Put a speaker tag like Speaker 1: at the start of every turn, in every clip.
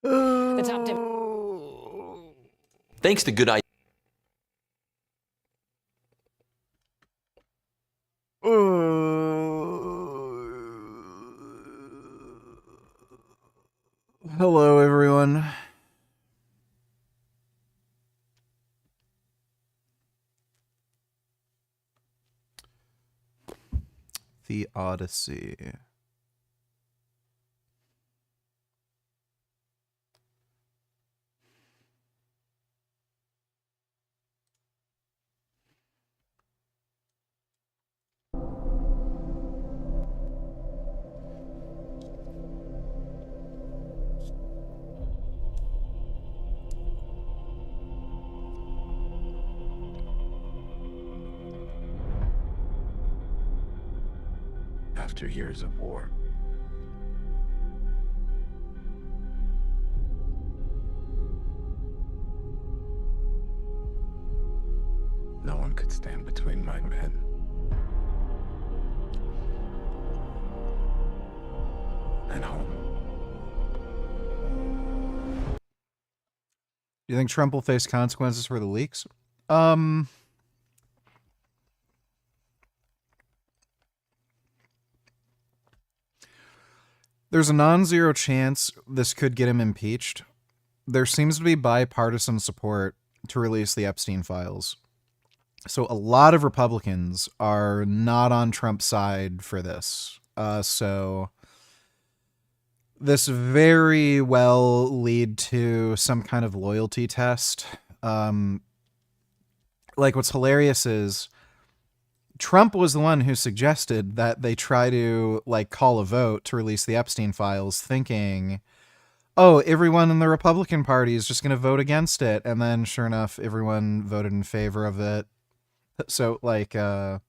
Speaker 1: The top
Speaker 2: Thanks to good ideas.
Speaker 3: Hello, everyone. The Odyssey.
Speaker 4: After years of war, no one could stand between my men and home.
Speaker 3: Do you think Trump will face consequences for the leaks? There's a non-zero chance this could get him impeached. There seems to be bipartisan support to release the Epstein files. So a lot of Republicans are not on Trump's side for this. So this very well lead to some kind of loyalty test. Like, what's hilarious is Trump was the one who suggested that they try to, like, call a vote to release the Epstein files, thinking, oh, everyone in the Republican Party is just going to vote against it. And then, sure enough, everyone voted in favor of it. So, like, there's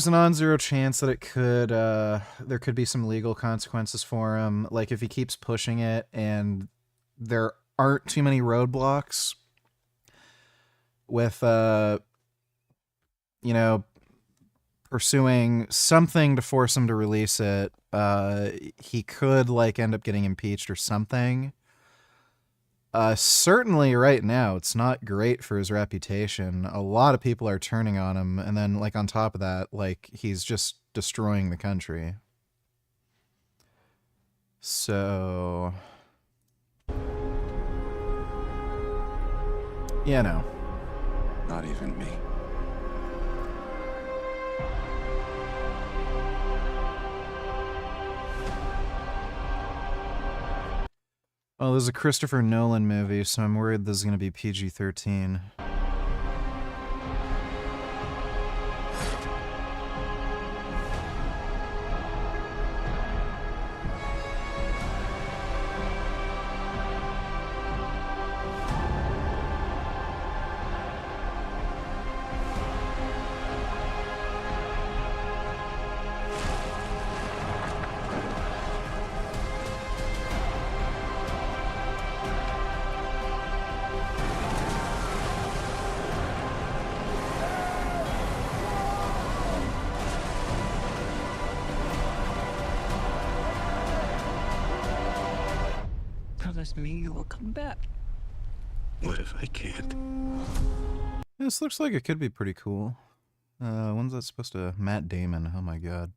Speaker 3: a non-zero chance that it could, there could be some legal consequences for him. Like, if he keeps pushing it and there aren't too many roadblocks with, you know, pursuing something to force him to release it, he could, like, end up getting impeached or something. Certainly right now, it's not great for his reputation. A lot of people are turning on him, and then, like, on top of that, like, he's just destroying the country. So, you know.
Speaker 4: Not even me.
Speaker 3: Oh, there's a Christopher Nolan movie, so I'm worried this is going to be PG-13.
Speaker 5: Promise me you will come back.
Speaker 4: What if I can't?
Speaker 3: This looks like it could be pretty cool. When's that supposed to... Matt Damon, oh my god.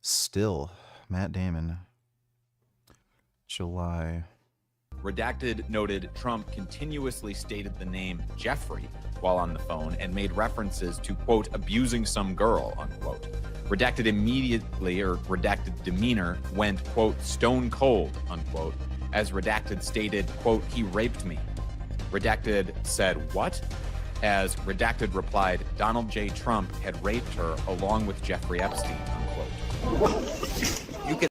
Speaker 3: Still, Matt Damon. July.
Speaker 6: Redacted noted Trump continuously stated the name Jeffrey while on the phone and made references to, quote, abusing some girl, unquote. Redacted immediately, or redacted demeanor, went, quote, stone cold, unquote, as Redacted stated, quote, he raped me. Redacted said, what? As Redacted replied, Donald J. Trump had raped her along with Jeffrey Epstein, unquote. You can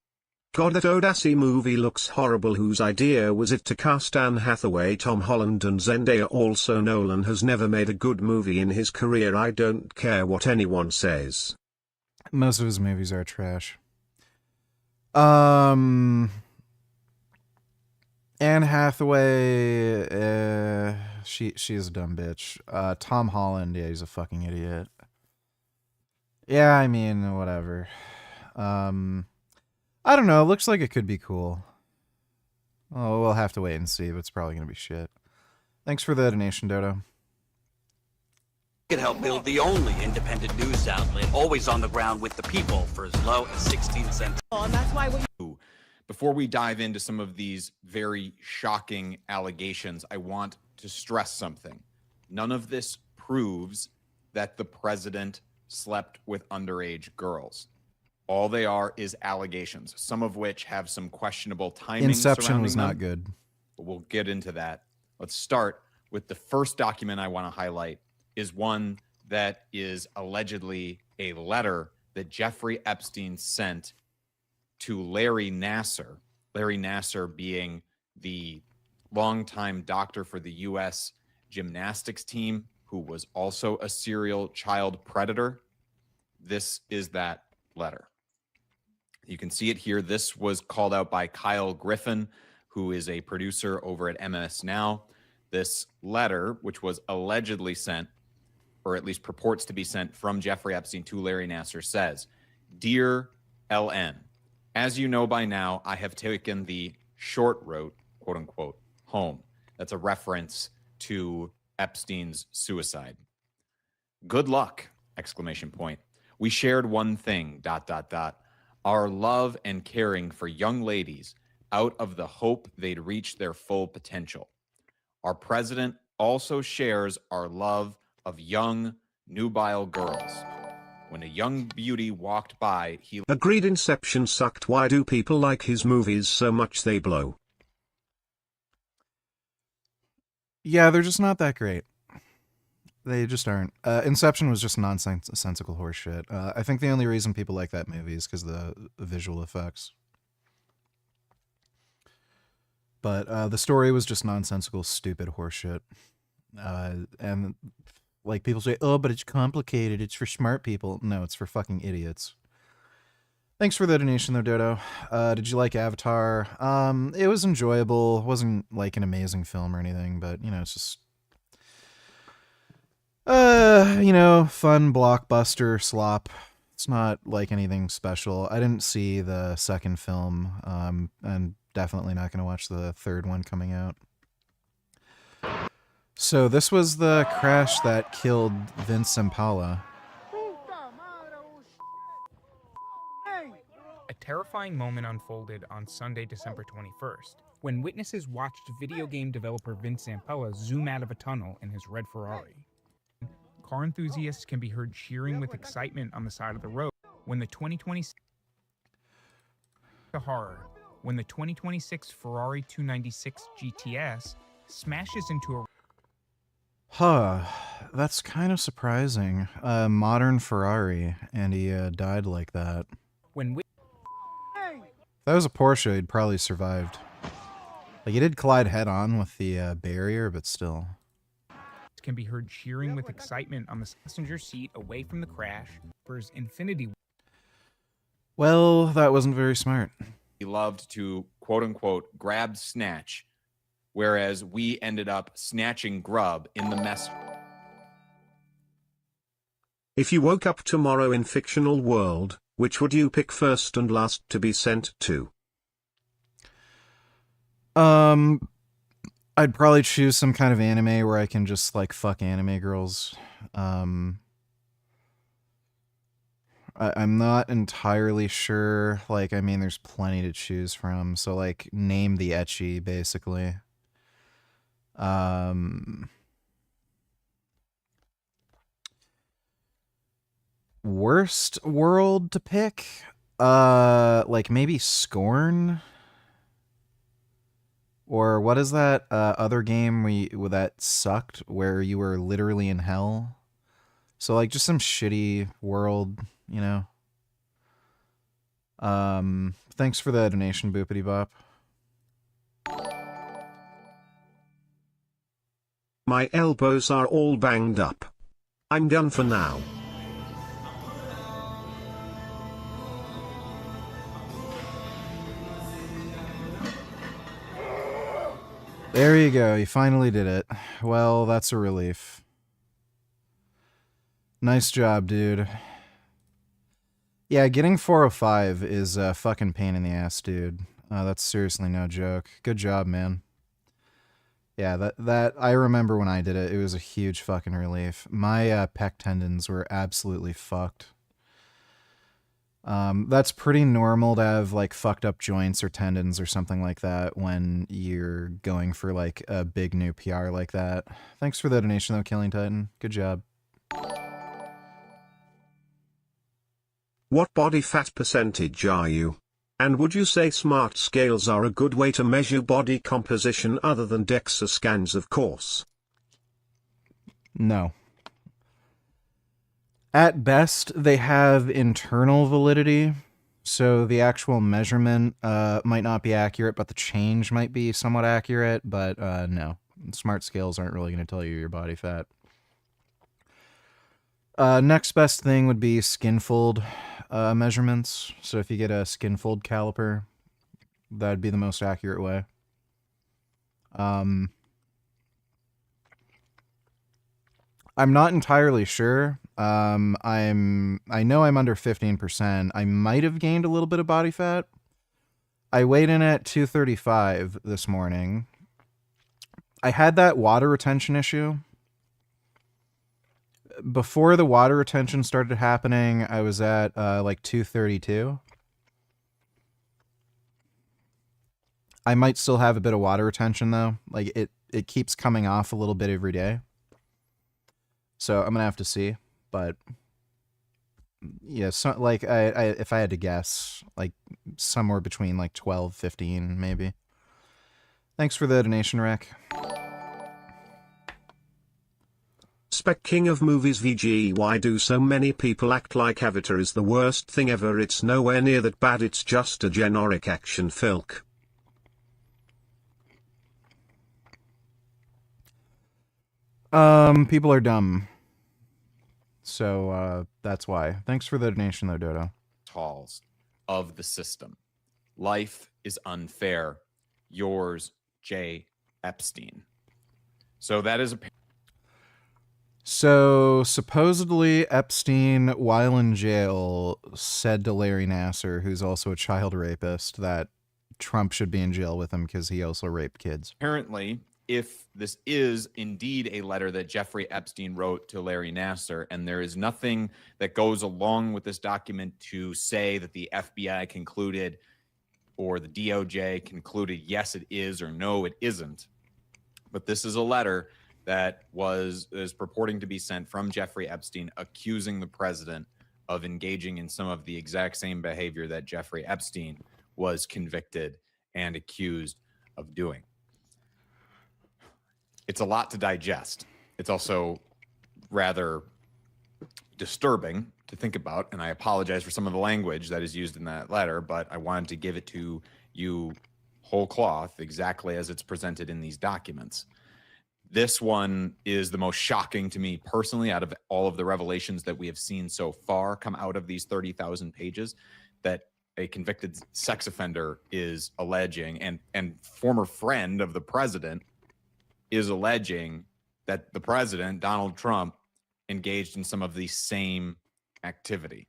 Speaker 7: God, that Odyssey movie looks horrible. Whose idea was it to cast Anne Hathaway, Tom Holland and Zendaya? Also, Nolan has never made a good movie in his career. I don't care what anyone says.
Speaker 3: Most of his movies are trash. Anne Hathaway, she's a dumb bitch. Tom Holland, yeah, he's a fucking idiot. Yeah, I mean, whatever. I don't know. It looks like it could be cool. Oh, we'll have to wait and see, but it's probably going to be shit. Thanks for the donation, Dodo.
Speaker 1: Could help build the only independent news outlet always on the ground with the people for as low as 16 cents.
Speaker 2: And that's why
Speaker 6: Before we dive into some of these very shocking allegations, I want to stress something. None of this proves that the president slept with underage girls. All they are is allegations, some of which have some questionable timing.
Speaker 3: Inception was
Speaker 6: surrounding
Speaker 3: not
Speaker 6: them,
Speaker 3: good.
Speaker 6: but we'll get into that. Let's start with the first document I want to highlight is one that is allegedly a letter that Jeffrey Epstein sent to Larry Nassar. Larry Nassar being the longtime doctor for the U.S. gymnastics team, who was also a serial child predator. This is that letter. You can see it here. This was called out by Kyle Griffin, who is a producer over at MS Now. This letter, which was allegedly sent, or at least purports to be sent from Jeffrey Epstein to Larry Nassar, says, "Dear LN, as you know by now, I have taken the short road, quote unquote, home." That's a reference to Epstein's suicide. "Good luck, exclamation point. We shared one thing, ... our love and caring for young ladies out of the hope they'd reach their full potential. Our president also shares our love of young, nubile girls. When a young beauty walked by, he..."
Speaker 7: Agreed, Inception sucked. Why do people like his movies so much they blow?
Speaker 3: Yeah, they're just not that great. They just aren't. Inception was just nonsensical horseshit. I think the only reason people like that movie is because of the visual effects. But the story was just nonsensical, stupid horseshit. And like people say, oh, but it's complicated. It's for smart people. No, it's for fucking idiots. Thanks for the donation, though, Dodo. Did you like Avatar? It was enjoyable. It wasn't like an amazing film or anything, but you know, it's just fun blockbuster slop. It's not like anything special. I didn't see the second film, and definitely not going to watch the third one coming out. So this was the crash that killed Vince Zampella.
Speaker 8: A terrifying moment unfolded on Sunday, December 21st, when witnesses watched video game developer Vince Zampella zoom out of a tunnel in his red Ferrari. Car enthusiasts can be heard cheering with excitement on the side of the road when the 2026 Ferrari 296 GTS smashes into a...
Speaker 3: Huh, that's kind of surprising. Modern Ferrari, and he died like that.
Speaker 8: When
Speaker 3: If that was a Porsche, he'd probably survived. Like, he did collide head-on with the barrier, but still.
Speaker 8: Can be heard cheering with excitement on the passenger seat away from the crash for his Infinity.
Speaker 3: Well, that wasn't very smart.
Speaker 6: He loved to, quote unquote, grab snatch, whereas we ended up snatching grub in the mess.
Speaker 7: If you woke up tomorrow in fictional world, which would you pick first and last to be sent to?
Speaker 3: I'd probably choose some kind of anime where I can just, like, fuck anime girls. I'm not entirely sure. Like, I mean, there's plenty to choose from. So, like, name the ecchi, basically. Worst world to pick? Like, maybe Scorn? Or what is that other game that sucked where you were literally in hell? So like just some shitty world, you know. Thanks for the donation, Boopity Bop.
Speaker 7: My elbows are all banged up. I'm done for now.
Speaker 3: There you go, you finally did it. Well, that's a relief. Nice job, dude. Yeah, getting 405 is a fucking pain in the ass, dude. That's seriously no joke. Good job, man. Yeah, that I remember when I did it. It was a huge fucking relief. My pec tendons were absolutely fucked. That's pretty normal to have like fucked up joints or tendons or something like that when you're going for like a big new PR like that. Thanks for the donation though, Killing Titan. Good job.
Speaker 7: What body fat percentage are you? And would you say smart scales are a good way to measure body composition other than DEXA scans, of course?
Speaker 3: No. At best, they have internal validity, so the actual measurement might not be accurate, but the change might be somewhat accurate, but no. Smart scales aren't really going to tell you your body fat. Next best thing would be skin fold measurements. So if you get a skin fold caliper, that'd be the most accurate way. I'm not entirely sure. I know I'm under 15%. I might have gained a little bit of body fat. I weighed in at 235 this morning. I had that water retention issue. Before the water retention started happening, I was at like 232. I might still have a bit of water retention though. Like it keeps coming off a little bit every day. So I'm gonna have to see. But yeah, so like I if I had to guess, like somewhere between like 12, 15 maybe. Thanks for the donation, Rick.
Speaker 7: Spec King of Movies VG. Why do so many people act like Avatar is the worst thing ever? It's nowhere near that bad, it's just a generic action filk.
Speaker 3: People are dumb. So, that's why. Thanks for the donation though, Dodo.
Speaker 6: Halls of the system. Life is unfair. Yours, J. Epstein. So that is a.
Speaker 3: So, supposedly Epstein, while in jail, said to Larry Nassar, who's also a child rapist, that Trump should be in jail with him because he also raped kids.
Speaker 6: Apparently, if this is indeed a letter that Jeffrey Epstein wrote to Larry Nassar, and there is nothing that goes along with this document to say that the FBI concluded or the DOJ concluded, yes, it is, or no, it isn't. But this is a letter that is purporting to be sent from Jeffrey Epstein accusing the president of engaging in some of the exact same behavior that Jeffrey Epstein was convicted and accused of doing. It's a lot to digest. It's also rather disturbing to think about, and I apologize for some of the language that is used in that letter, but I wanted to give it to you whole cloth, exactly as it's presented in these documents. This one is the most shocking to me personally out of all of the revelations that we have seen so far come out of these 30,000 pages, that a convicted sex offender is alleging, and former friend of the president is alleging that the president, Donald Trump, engaged in some of the same activity.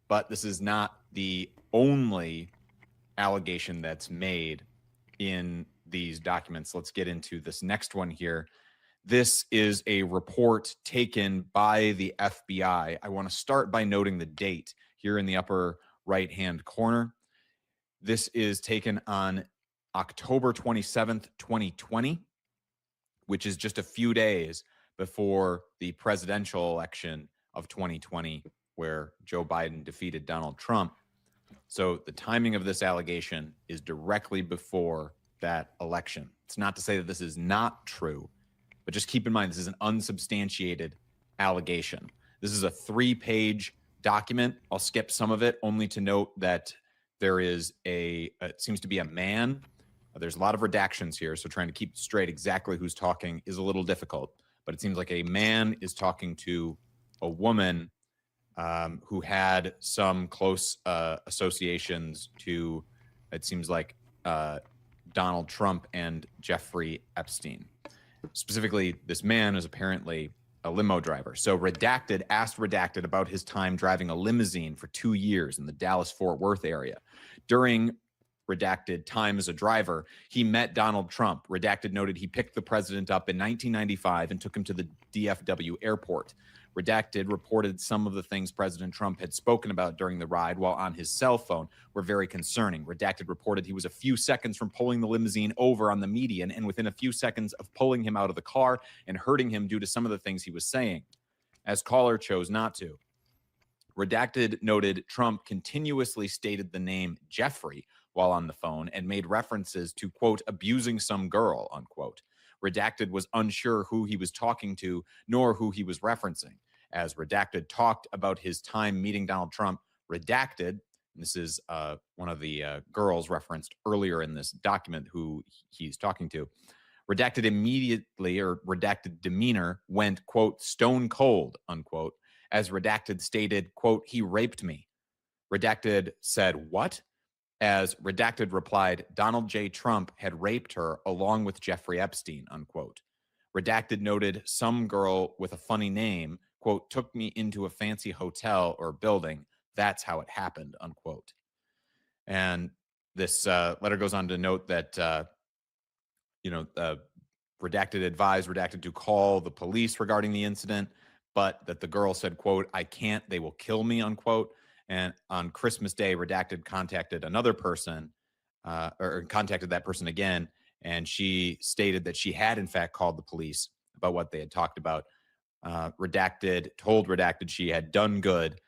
Speaker 6: But this is not the only allegation that's made in these documents. Let's get into this next one here. This is a report taken by the FBI. I want to start by noting the date here in the upper right-hand corner. This is taken on October 27th, 2020, which is just a few days before the presidential election of 2020, where Joe Biden defeated Donald Trump. So the timing of this allegation is directly before that election. It's not to say that this is not true, but just keep in mind, this is an unsubstantiated allegation. This is a 3-page document. I'll skip some of it, only to note that there is it seems to be a man. There's a lot of redactions here, so trying to keep straight exactly who's talking is a little difficult. But it seems like a man is talking to a woman who had some close associations to, it seems like, Donald Trump and Jeffrey Epstein. Specifically, this man is apparently a limo driver. So Redacted asked Redacted about his time driving a limousine for 2 years in the Dallas-Fort Worth area. During Redacted time as a driver, he met Donald Trump. Redacted noted he picked the president up in 1995 and took him to the DFW airport. Redacted reported some of the things President Trump had spoken about during the ride while on his cell phone were very concerning. Redacted reported he was a few seconds from pulling the limousine over on the median and within a few seconds of pulling him out of the car and hurting him due to some of the things he was saying, as caller chose not to. Redacted noted Trump continuously stated the name Jeffrey while on the phone and made references to, quote, abusing some girl, unquote. Redacted was unsure who he was talking to nor who he was referencing. As Redacted talked about his time meeting Donald Trump, Redacted, and this is one of the girls referenced earlier in this document who he's talking to, Redacted immediately, or Redacted demeanor went, quote, stone cold, unquote, as Redacted stated, quote, he raped me. Redacted said, what? As Redacted replied, Donald J. Trump had raped her along with Jeffrey Epstein, unquote. Redacted noted some girl with a funny name, quote, took me into a fancy hotel or building. That's how it happened, unquote. And this letter goes on to note that, Redacted advised Redacted to call the police regarding the incident, but that the girl said, quote, I can't, they will kill me, unquote. And on Christmas Day, Redacted contacted another person, or contacted that person again, and she stated that she had, in fact, called the police about what they had talked about. Redacted told Redacted she had done good,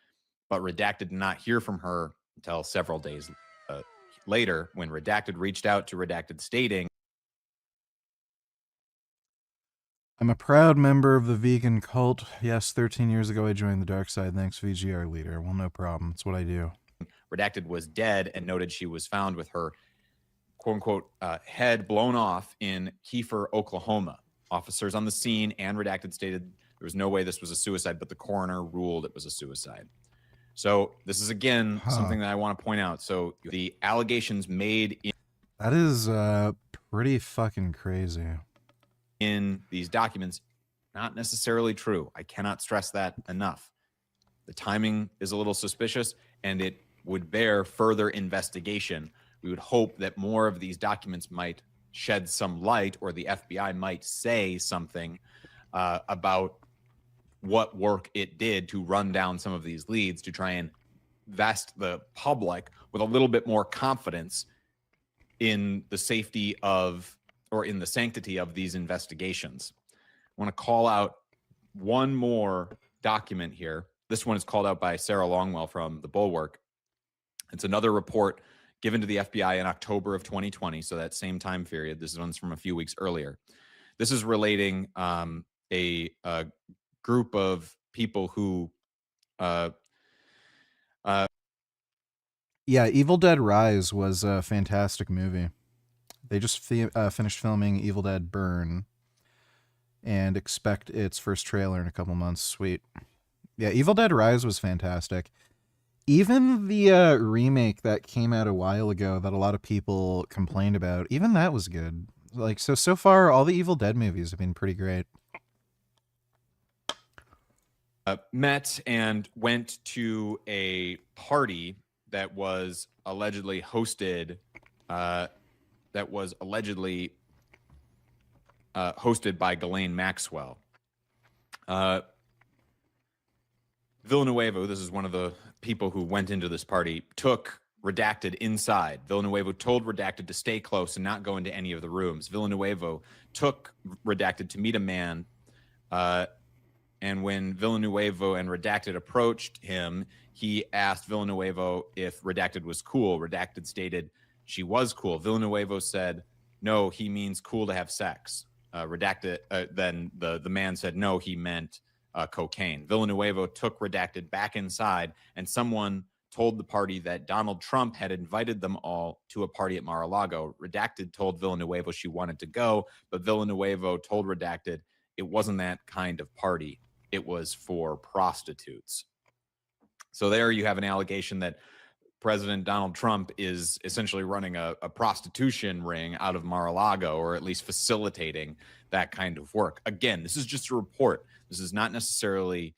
Speaker 6: but Redacted did not hear from her until several days later when Redacted reached out to Redacted stating,
Speaker 3: I'm a proud member of the vegan cult. Yes, 13 years ago I joined the dark side. Thanks, VGR leader. Well, no problem. It's what I do.
Speaker 6: Redacted was dead and noted she was found with her, quote unquote, head blown off in Kiefer, Oklahoma. Officers on the scene and Redacted stated there was no way this was a suicide, but the coroner ruled it was a suicide. So this is, again, something that I want to point out. So the allegations made in
Speaker 3: that is pretty fucking crazy.
Speaker 6: In these documents, not necessarily true. I cannot stress that enough. The timing is a little suspicious, and it would bear further investigation. We would hope that more of these documents might shed some light, or the FBI might say something about what work it did to run down some of these leads to try and vest the public with a little bit more confidence in the safety of, or in the sanctity of, these investigations. I want to call out one more document here. This one is called out by Sarah Longwell from The Bulwark. It's another report given to the FBI in October of 2020, so that same time period. This one's from a few weeks earlier. This is relating a group of people who
Speaker 3: Yeah, Evil Dead Rise was a fantastic movie. They just finished filming Evil Dead Burn and expect its first trailer in a couple months. Sweet. Yeah, Evil Dead Rise was fantastic. Even the remake that came out a while ago that a lot of people complained about, even that was good. Like, so far, all the Evil Dead movies have been pretty great.
Speaker 6: Met and went to a party that was allegedly hosted hosted by Ghislaine Maxwell. Villanueva, this is one of the people who went into this party, took Redacted inside. Villanueva told Redacted to stay close and not go into any of the rooms. Villanueva took Redacted to meet a man, and when Villanueva and Redacted approached him, he asked Villanueva if Redacted was cool. Redacted stated she was cool. Villanueva said, no, he means cool to have sex. Redacted, then the man said, no, he meant cocaine. Villanueva took Redacted back inside, and someone told the party that Donald Trump had invited them all to a party at Mar-a-Lago. Redacted told Villanueva she wanted to go, but Villanueva told Redacted it wasn't that kind of party. It was for prostitutes. So there you have an allegation that President Donald Trump is essentially running a prostitution ring out of Mar-a-Lago, or at least facilitating that kind of work. Again, this is just a report. This is not necessarily,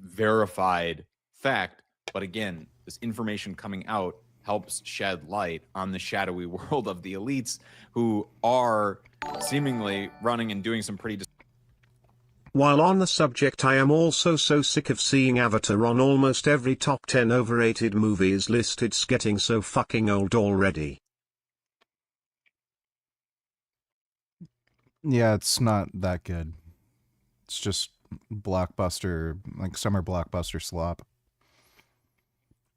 Speaker 6: verified fact, but again, this information coming out helps shed light on the shadowy world of the elites who are seemingly running and doing some pretty.
Speaker 7: While on the subject, I am also so sick of seeing Avatar on almost every top 10 overrated movies list. It's getting so fucking old already.
Speaker 3: Yeah, it's not that good. It's just blockbuster, like summer blockbuster slop.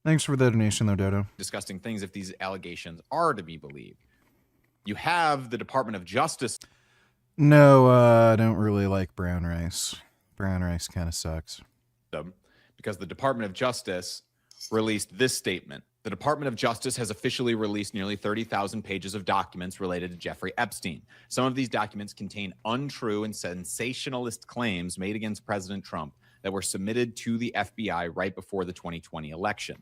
Speaker 3: Thanks for the donation, though, Dodo.
Speaker 6: Disgusting things if these allegations are to be believed. You have the Department of Justice.
Speaker 3: No, I don't really like brown rice. Brown rice kind of sucks.
Speaker 6: Because the Department of Justice released this statement. The Department of Justice has officially released nearly 30,000 pages of documents related to Jeffrey Epstein. Some of these documents contain untrue and sensationalist claims made against President Trump that were submitted to the FBI right before the 2020 election.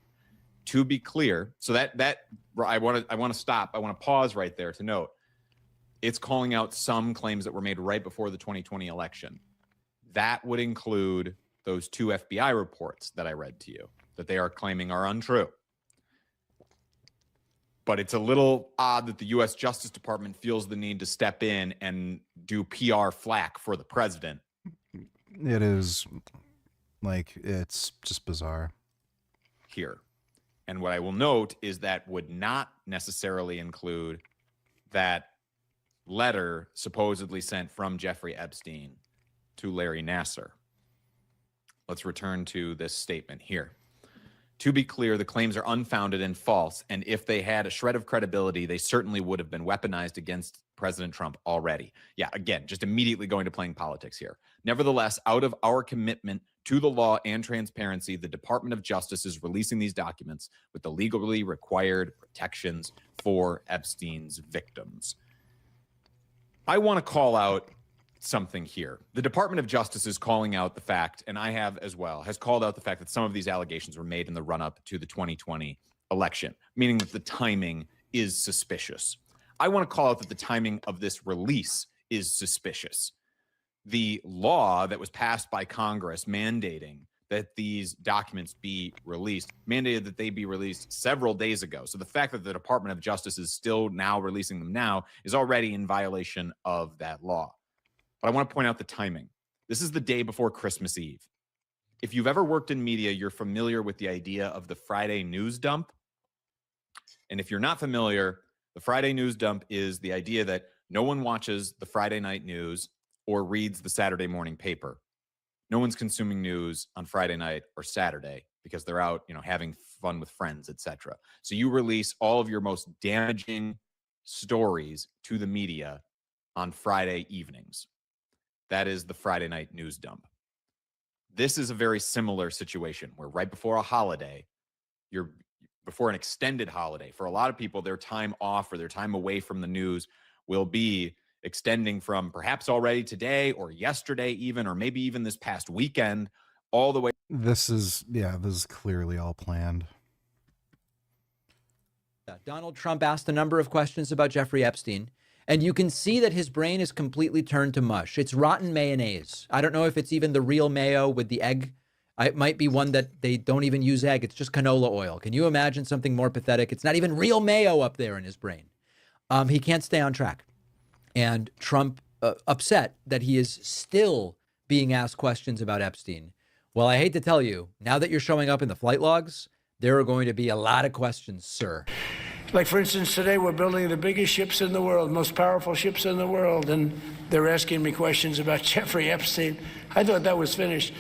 Speaker 6: To be clear, so that I want to stop. I want to pause right there to note it's calling out some claims that were made right before the 2020 election. That would include those 2 FBI reports that I read to you that they are claiming are untrue. But it's a little odd that the U.S. Justice Department feels the need to step in and do PR flack for the president.
Speaker 3: It is, like, it's just bizarre.
Speaker 6: Here. And what I will note is that would not necessarily include that letter supposedly sent from Jeffrey Epstein to Larry Nassar. Let's return to this statement here. To be clear, the claims are unfounded and false, and if they had a shred of credibility, they certainly would have been weaponized against President Trump already. Yeah, again, just immediately going to playing politics here. Nevertheless, out of our commitment to the law and transparency, the Department of Justice is releasing these documents with the legally required protections for Epstein's victims. I want to call out something here. The Department of Justice is calling out the fact, and I have as well, has called out the fact that some of these allegations were made in the run-up to the 2020 election, meaning that the timing is suspicious. I want to call out that the timing of this release is suspicious. The law that was passed by Congress mandating that these documents be released, mandated that they be released several days ago. So the fact that the Department of Justice is still now releasing them now is already in violation of that law. But I want to point out the timing. This is the day before Christmas Eve. If you've ever worked in media, you're familiar with the idea of the Friday news dump. And if you're not familiar, the Friday news dump is the idea that no one watches the Friday night news or reads the Saturday morning paper. No one's consuming news on Friday night or Saturday because they're out, having fun with friends, etc. So you release all of your most damaging stories to the media on Friday evenings. That is the Friday night news dump. This is a very similar situation where right before a holiday, before an extended holiday, for a lot of people, their time off or their time away from the news will be extending from perhaps already today or yesterday even, or maybe even this past weekend, all the way.
Speaker 3: This is clearly all planned.
Speaker 2: Donald Trump asked a number of questions about Jeffrey Epstein, and you can see that his brain is completely turned to mush. It's rotten mayonnaise. I don't know if it's even the real mayo with the egg. It might be one that they don't even use egg. It's just canola oil. Can you imagine something more pathetic? It's not even real mayo up there in his brain. He can't stay on track. And Trump upset that he is still being asked questions about Epstein. Well, I hate to tell you, now that you're showing up in the flight logs, there are going to be a lot of questions, sir.
Speaker 9: Like, for instance, today we're building the biggest ships in the world, most powerful ships in the world, and they're asking me questions about Jeffrey Epstein. I thought that was finished.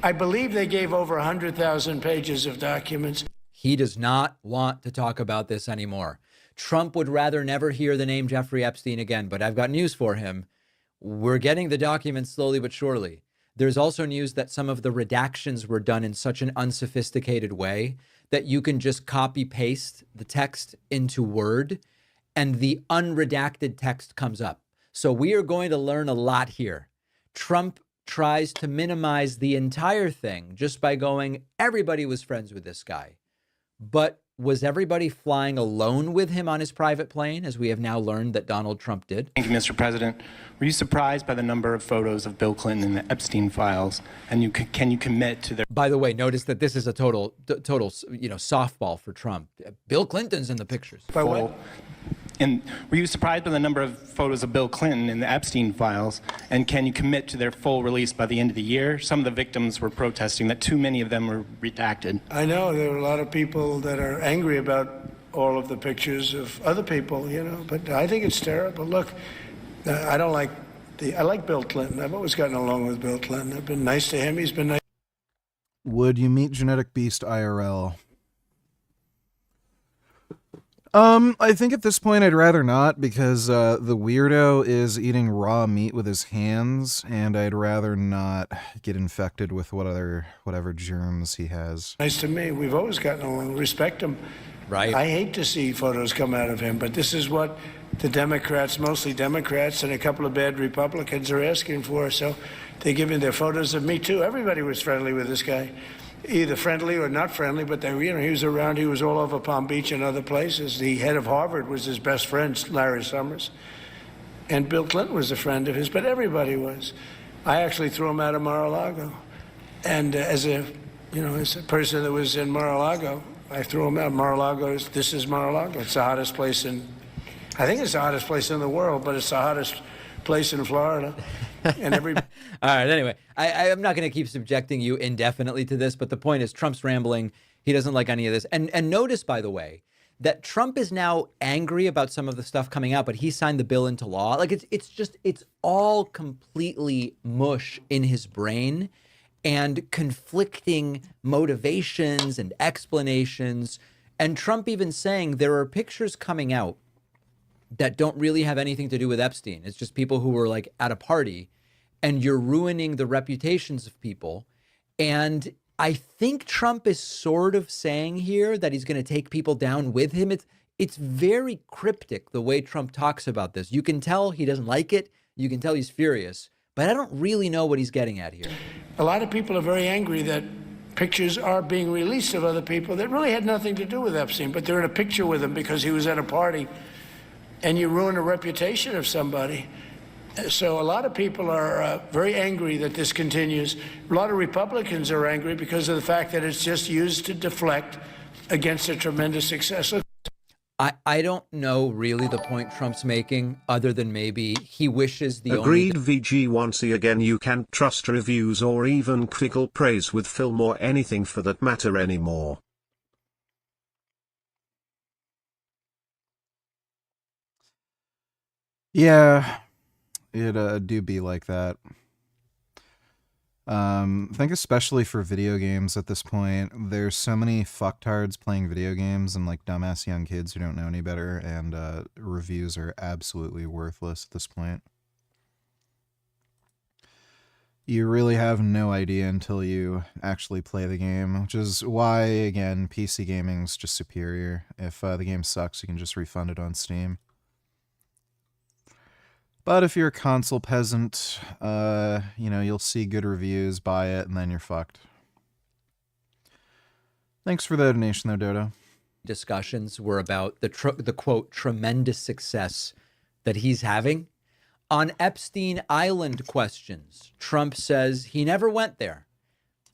Speaker 9: I believe they gave over 100,000 pages of documents.
Speaker 2: He does not want to talk about this anymore. Trump would rather never hear the name Jeffrey Epstein again, but I've got news for him. We're getting the documents slowly but surely. There's also news that some of the redactions were done in such an unsophisticated way that you can just copy paste the text into Word and the unredacted text comes up. So we are going to learn a lot here. Trump tries to minimize the entire thing just by going, everybody was friends with this guy. But was everybody flying alone with him on his private plane, as we have now learned that Donald Trump did?
Speaker 10: Thank you, Mr. President. Were you surprised by the number of photos of Bill Clinton in the Epstein files? And can you commit to their...
Speaker 2: By the way, notice that this is a total, softball for Trump. Bill Clinton's in the pictures.
Speaker 9: By what?
Speaker 10: And were you surprised by the number of photos of Bill Clinton in the Epstein files? And can you commit to their full release by the end of the year? Some of the victims were protesting that too many of them were redacted.
Speaker 9: I know there are a lot of people that are angry about all of the pictures of other people, but I think it's terrible. Look, I like Bill Clinton. I've always gotten along with Bill Clinton. I've been nice to him. He's been nice.
Speaker 3: Would you meet Genetic Beast IRL? I think at this point I'd rather not, because the weirdo is eating raw meat with his hands, and I'd rather not get infected with whatever germs he has.
Speaker 9: Nice to me. We've always gotten along. Respect him.
Speaker 2: Right.
Speaker 9: I hate to see photos come out of him, but this is what the Democrats, mostly Democrats, and a couple of bad Republicans are asking for. So they're giving their photos of me too. Everybody was friendly with this guy. Either friendly or not friendly, but he was around. He was all over Palm Beach and other places. The head of Harvard was his best friend, Larry Summers. And Bill Clinton was a friend of his, but everybody was. I actually threw him out of Mar-a-Lago. And as a person that was in Mar-a-Lago, I threw him out. This is Mar-a-Lago. It's the hottest place I think it's the hottest place in the world, but it's the hottest place in Florida. And
Speaker 2: All right, anyway, I'm not going to keep subjecting you indefinitely to this, but the point is Trump's rambling. He doesn't like any of this. And notice, by the way, that Trump is now angry about some of the stuff coming out, but he signed the bill into law. Like it's all completely mush in his brain and conflicting motivations and explanations. And Trump even saying there are pictures coming out that don't really have anything to do with Epstein. It's just people who were like at a party, and you're ruining the reputations of people. And I think Trump is sort of saying here that he's going to take people down with him. It's very cryptic the way Trump talks about this. You can tell he doesn't like it. You can tell he's furious, but I don't really know what he's getting at here.
Speaker 9: A lot of people are very angry that pictures are being released of other people that really had nothing to do with Epstein, but they're in a picture with him because he was at a party. And you ruin the reputation of somebody. So a lot of people are very angry that this continues. A lot of Republicans are angry because of the fact that it's just used to deflect against a tremendous success.
Speaker 2: I don't know really the point Trump's making, other than maybe he wishes the
Speaker 7: Agreed VG once again, you can't trust reviews or even critical praise with film or anything for that matter anymore.
Speaker 3: Yeah, it do be like that. I think especially for video games at this point, there's so many fucktards playing video games and like dumbass young kids who don't know any better, and reviews are absolutely worthless at this point. You really have no idea until you actually play the game, which is why, again, PC gaming's just superior. If the game sucks, you can just refund it on Steam. But if you're a console peasant, you'll see good reviews, buy it, and then you're fucked. Thanks for the donation, though, Dodo.
Speaker 2: Discussions were about the quote, tremendous success that he's having. On Epstein Island questions, Trump says he never went there.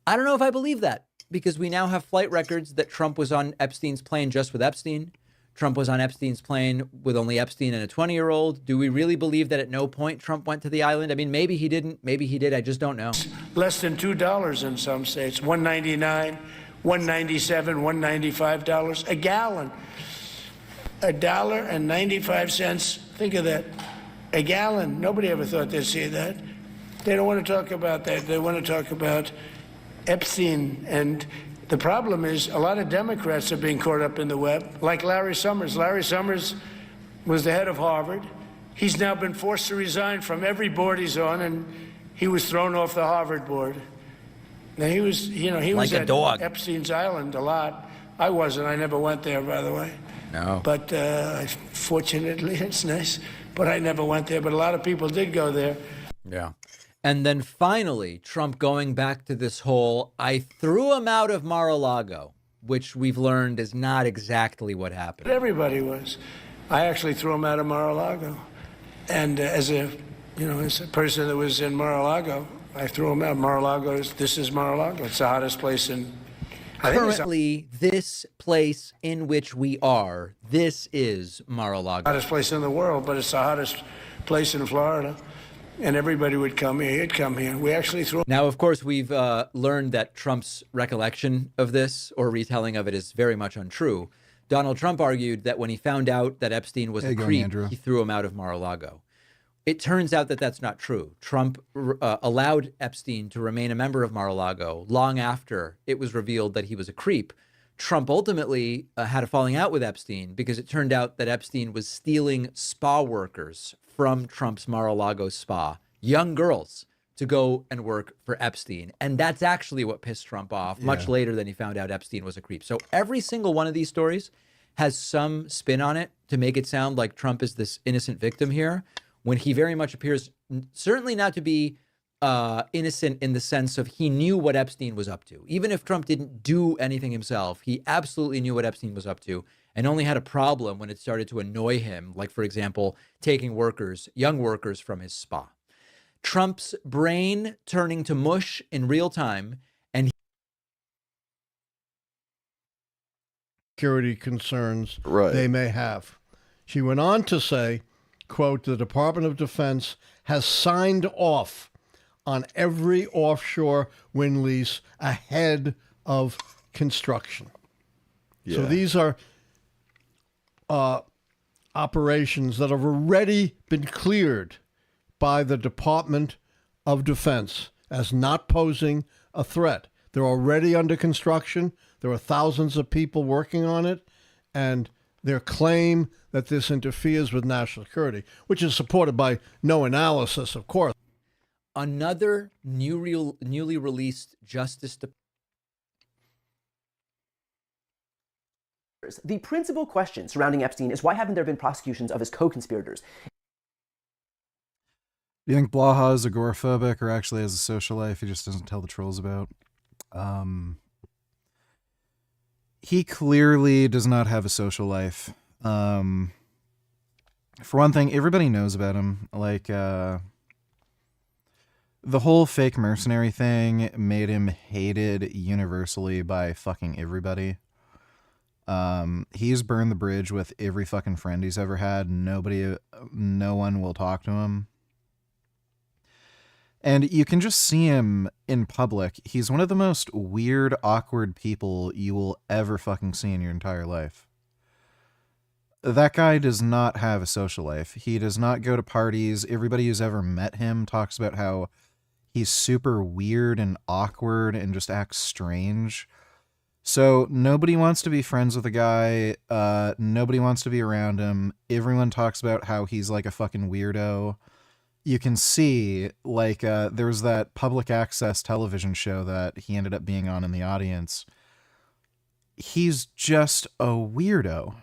Speaker 2: I don't know if I believe that, because we now have flight records that Trump was on Epstein's plane just with Epstein. Trump was on Epstein's plane with only Epstein and a 20-year-old. Do we really believe that at no point Trump went to the island? I mean, maybe he didn't. Maybe he did. I just don't know.
Speaker 9: Less than $2 in some states. $1.99, $1.97, $1.95 a gallon. $1.95. Think of that. A gallon. Nobody ever thought they'd see that. They don't want to talk about that. They want to talk about Epstein. And the problem is a lot of Democrats are being caught up in the web, like Larry Summers. Larry Summers was the head of Harvard. He's now been forced to resign from every board he's on, and he was thrown off the Harvard board. Now, he was
Speaker 2: like a
Speaker 9: at
Speaker 2: dog.
Speaker 9: Epstein's Island a lot. I wasn't. I never went there, by the way.
Speaker 2: No.
Speaker 9: But fortunately, it's nice. But I never went there. But a lot of people did go there.
Speaker 2: Yeah. And then finally, Trump going back to this whole, I threw him out of Mar-a-Lago. which we've learned is not exactly what happened.
Speaker 9: Everybody was. I actually threw him out of Mar-a-Lago. And as a person that was in Mar-a-Lago, I threw him out. This is Mar-a-Lago. It's the hottest place in...
Speaker 2: Currently, this place in which we are, this is Mar-a-Lago.
Speaker 9: Hottest place in the world, but it's the hottest place in Florida. And everybody would come here. He'd come here. We actually threw...
Speaker 2: Now, of course, we've learned that Trump's recollection of this or retelling of it is very much untrue. Donald Trump argued that when he found out that Epstein was a creep, he threw him out of Mar-a-Lago. It turns out that that's not true. Trump allowed Epstein to remain a member of Mar-a-Lago long after it was revealed that he was a creep. Trump ultimately had a falling out with Epstein because it turned out that Epstein was stealing spa workers from Trump's Mar-a-Lago spa, young girls, to go and work for Epstein. And that's actually what pissed Trump off much later than he found out Epstein was a creep. So every single one of these stories has some spin on it to make it sound like Trump is this innocent victim here, when he very much appears certainly not to be innocent in the sense of he knew what Epstein was up to. Even if Trump didn't do anything himself, he absolutely knew what Epstein was up to and only had a problem when it started to annoy him, like, for example, taking young workers from his spa. Trump's brain turning to mush in real time and
Speaker 11: security concerns they may have. She went on to say, quote, the Department of Defense has signed off on every offshore wind lease ahead of construction. Yeah. So these are operations that have already been cleared by the Department of Defense as not posing a threat. They're already under construction. There are thousands of people working on it, and their claim that this interferes with national security, which is supported by no analysis, of course.
Speaker 2: Another newly released Justice Department.
Speaker 12: The principal question surrounding Epstein is why haven't there been prosecutions of his co-conspirators?
Speaker 3: Do you think Blaha is agoraphobic or actually has a social life he just doesn't tell the trolls about? He clearly does not have a social life. For one thing, everybody knows about him. Like, the whole fake mercenary thing made him hated universally by fucking everybody. He's burned the bridge with every fucking friend he's ever had. No one will talk to him. And you can just see him in public. He's one of the most weird, awkward people you will ever fucking see in your entire life. That guy does not have a social life. He does not go to parties. Everybody who's ever met him talks about how he's super weird and awkward and just acts strange. So nobody wants to be friends with the guy. Nobody wants to be around him. Everyone talks about how he's like a fucking weirdo. You can see, like, there was that public access television show that he ended up being on in the audience. He's just a weirdo.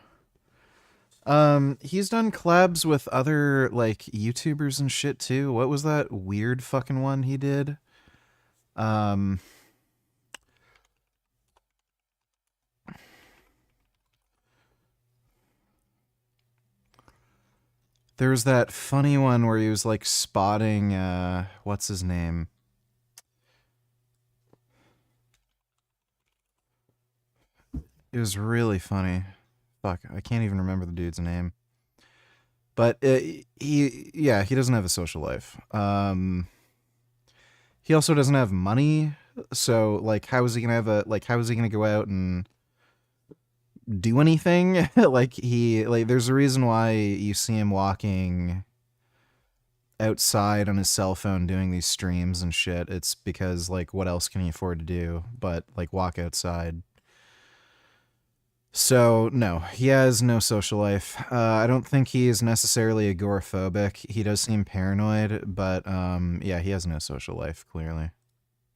Speaker 3: He's done collabs with other, like, YouTubers and shit, too. What was that weird fucking one he did? There's that funny one where he was like spotting, what's his name? It was really funny. Fuck, I can't even remember the dude's name. But he doesn't have a social life. He also doesn't have money. So like, how is he gonna go out and do anything? There's a reason why you see him walking outside on his cell phone doing these streams and shit. It's because, like, what else can he afford to do but, like, walk outside? So, no, he has no social life. I don't think he is necessarily agoraphobic. He does seem paranoid, but, yeah, he has no social life, clearly.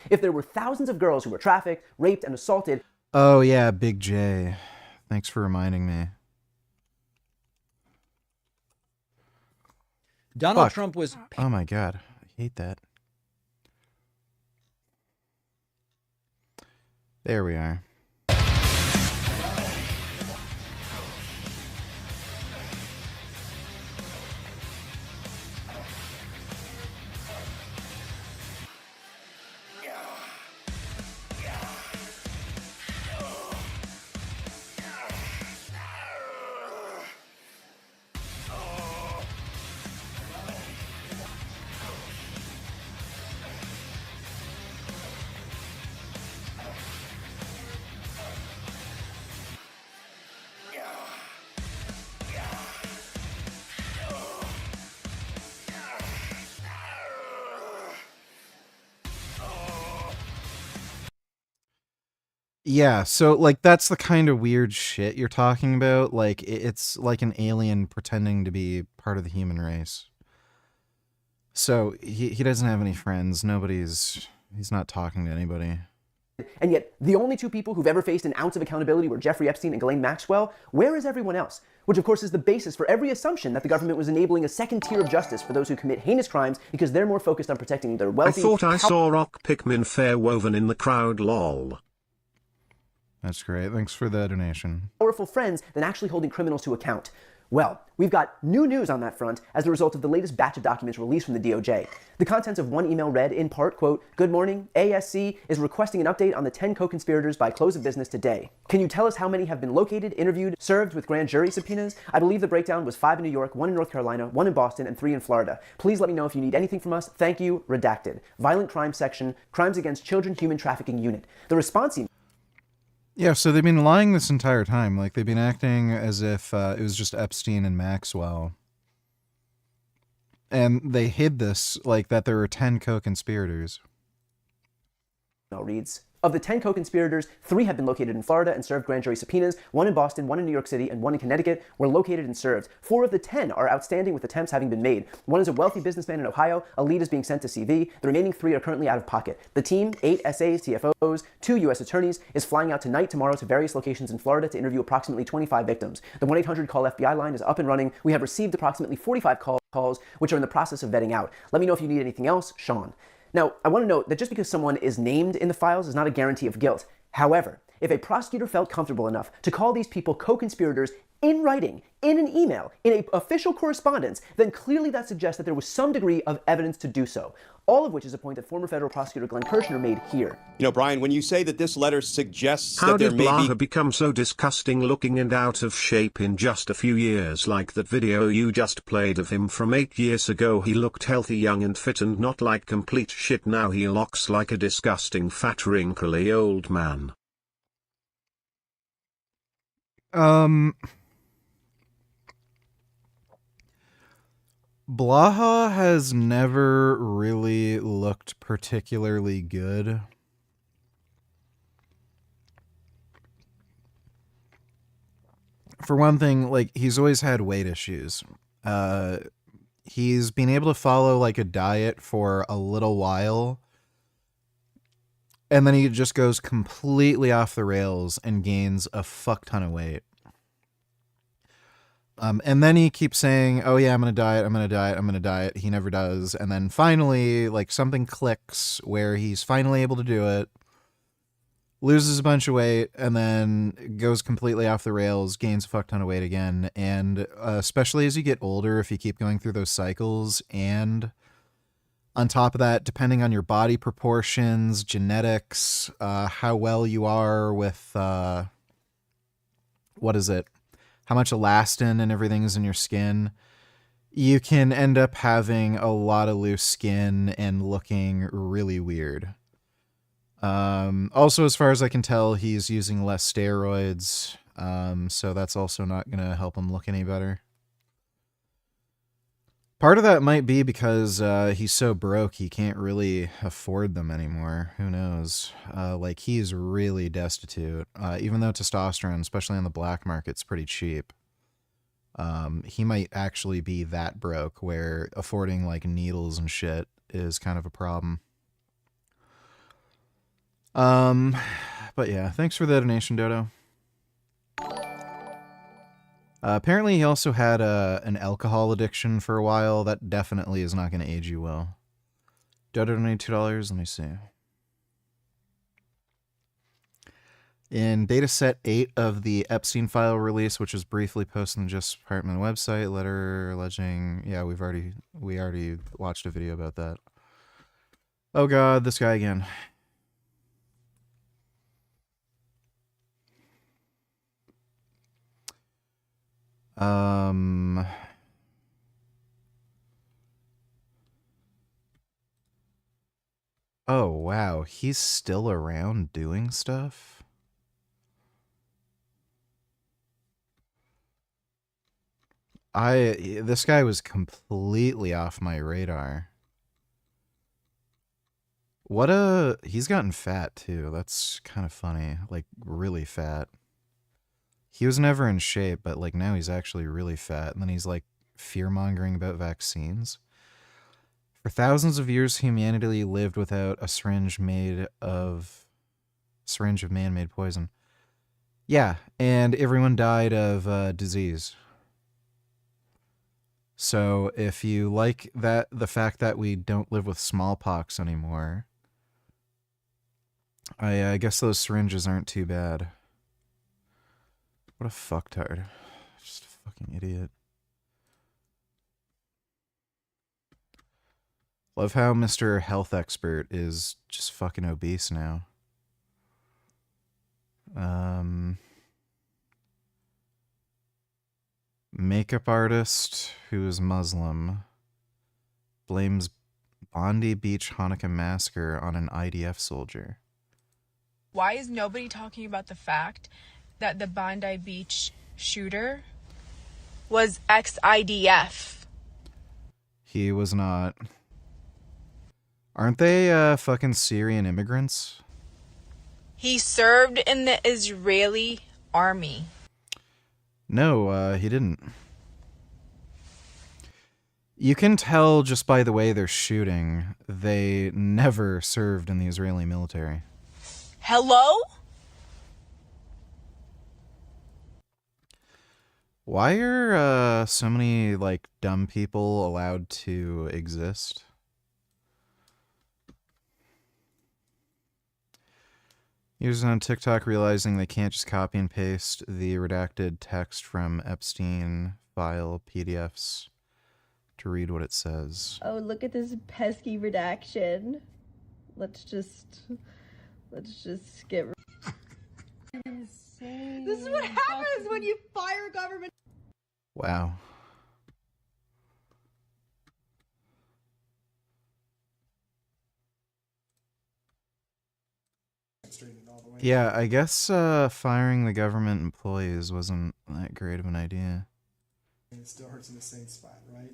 Speaker 12: If there were thousands of girls who were trafficked, raped, and assaulted...
Speaker 3: Oh, yeah, Big J. Thanks for reminding me.
Speaker 2: Donald Trump was...
Speaker 3: Oh my God. I hate that. There we are. Yeah, so like that's the kind of weird shit you're talking about. Like it's like an alien pretending to be part of the human race. So he doesn't have any friends. He's not talking to anybody.
Speaker 12: And yet, the only two people who've ever faced an ounce of accountability were Jeffrey Epstein and Ghislaine Maxwell. Where is everyone else? Which, of course, is the basis for every assumption that the government was enabling a second tier of justice for those who commit heinous crimes because they're more focused on protecting their
Speaker 7: I
Speaker 12: wealthy...
Speaker 7: thought I saw Rock Pikmin fair woven in the crowd, lol.
Speaker 3: That's great. Thanks for the donation.
Speaker 12: ...powerful friends than actually holding criminals to account. Well, we've got new news on that front as a result of the latest batch of documents released from the DOJ. The contents of one email read, in part, quote, "Good morning, ASC is requesting an update on the 10 co-conspirators by close of business today. Can you tell us how many have been located, interviewed, served with grand jury subpoenas? I believe the breakdown was 5 in New York, 1 in North Carolina, 1 in Boston, and 3 in Florida. Please let me know if you need anything from us. Thank you, redacted. Violent Crime Section, Crimes Against Children Human Trafficking Unit." The response email...
Speaker 3: Yeah, so they've been lying this entire time. Like, they've been acting as if it was just Epstein and Maxwell. And they hid this, like, that there were 10 co-conspirators.
Speaker 12: reads, "Of the 10 co-conspirators, 3 have been located in Florida and served grand jury subpoenas. 1 in Boston, 1 in New York City, and 1 in Connecticut were located and served. 4 of the 10 are outstanding with attempts having been made. 1 is a wealthy businessman in Ohio. A lead is being sent to CV. The remaining 3 are currently out of pocket. The team, 8 SAs, TFOs, 2 U.S. attorneys, is flying out tonight, tomorrow to various locations in Florida to interview approximately 25 victims. The 1-800-CALL-FBI line is up and running. We have received approximately 45 calls, which are in the process of vetting out. Let me know if you need anything else, Sean." Now, I want to note that just because someone is named in the files is not a guarantee of guilt. However, if a prosecutor felt comfortable enough to call these people co-conspirators in writing, in an email, in an official correspondence, then clearly that suggests that there was some degree of evidence to do so. All of which is a point that former federal prosecutor Glenn Kirshner made here.
Speaker 13: You know, Brian, when you say that this letter suggests
Speaker 7: How
Speaker 13: that there
Speaker 7: did
Speaker 13: may
Speaker 7: Blaha
Speaker 13: be...
Speaker 7: become so disgusting looking and out of shape in just a few years? Like that video you just played of him from 8 years ago. He looked healthy, young and fit and not like complete shit. Now he looks like a disgusting fat wrinkly old man.
Speaker 3: Blaha has never really looked particularly good. For one thing, like, he's always had weight issues. He's been able to follow, like, a diet for a little while, and then he just goes completely off the rails and gains a fuck ton of weight. And then he keeps saying, "Oh yeah, I'm gonna diet, I'm gonna diet, I'm gonna diet." He never does. And then finally, like, something clicks where he's finally able to do it, loses a bunch of weight, and then goes completely off the rails, gains a fuck ton of weight again. And especially as you get older, if you keep going through those cycles, and on top of that, depending on your body proportions, genetics, how well you are with, what is it? How much elastin and everything is in your skin, you can end up having a lot of loose skin and looking really weird. Also, as far as I can tell, he's using less steroids, so that's also not going to help him look any better. Part of that might be because he's so broke he can't really afford them anymore. Who knows? Like, he's really destitute. Even though testosterone, especially on the black market, is pretty cheap. He might actually be that broke where affording, like, needles and shit is kind of a problem. But yeah, thanks for the donation, Dodo. Apparently he also had an alcohol addiction for a while. That definitely is not going to age you well. Dodo donated $2. Let me see. In dataset 8 of the Epstein file release, which was briefly posted on the Justice Department website, letter alleging... Yeah, we already watched a video about that. Oh god, this guy again. Oh, wow. He's still around doing stuff? This guy was completely off my radar. He's gotten fat too. That's kind of funny. Like really fat. He was never in shape, but like now he's actually really fat. And then he's like fear-mongering about vaccines. For thousands of years, humanity lived without a syringe of man-made poison. Yeah, and everyone died of disease. So if you like the fact that we don't live with smallpox anymore, I guess those syringes aren't too bad. What a fucktard. Just a fucking idiot. Love how Mr. Health Expert is just fucking obese now. Makeup artist who is Muslim blames Bondi Beach Hanukkah massacre on an IDF soldier.
Speaker 14: Why is nobody talking about the fact that the Bondi Beach shooter was ex-IDF?
Speaker 3: He was not. Aren't they fucking Syrian immigrants?
Speaker 14: He served in the Israeli army.
Speaker 3: No, he didn't. You can tell just by the way they're shooting, they never served in the Israeli military.
Speaker 14: Hello?
Speaker 3: Why are so many like dumb people allowed to exist? Users on TikTok realizing they can't just copy and paste the redacted text from Epstein file PDFs to read what it says.
Speaker 15: Oh, look at this pesky redaction. Let's just skip. Insane. This is what happens when you fire government.
Speaker 3: Wow. Yeah, I guess firing the government employees wasn't that great of an idea.
Speaker 16: It still hurts in the same spot, right?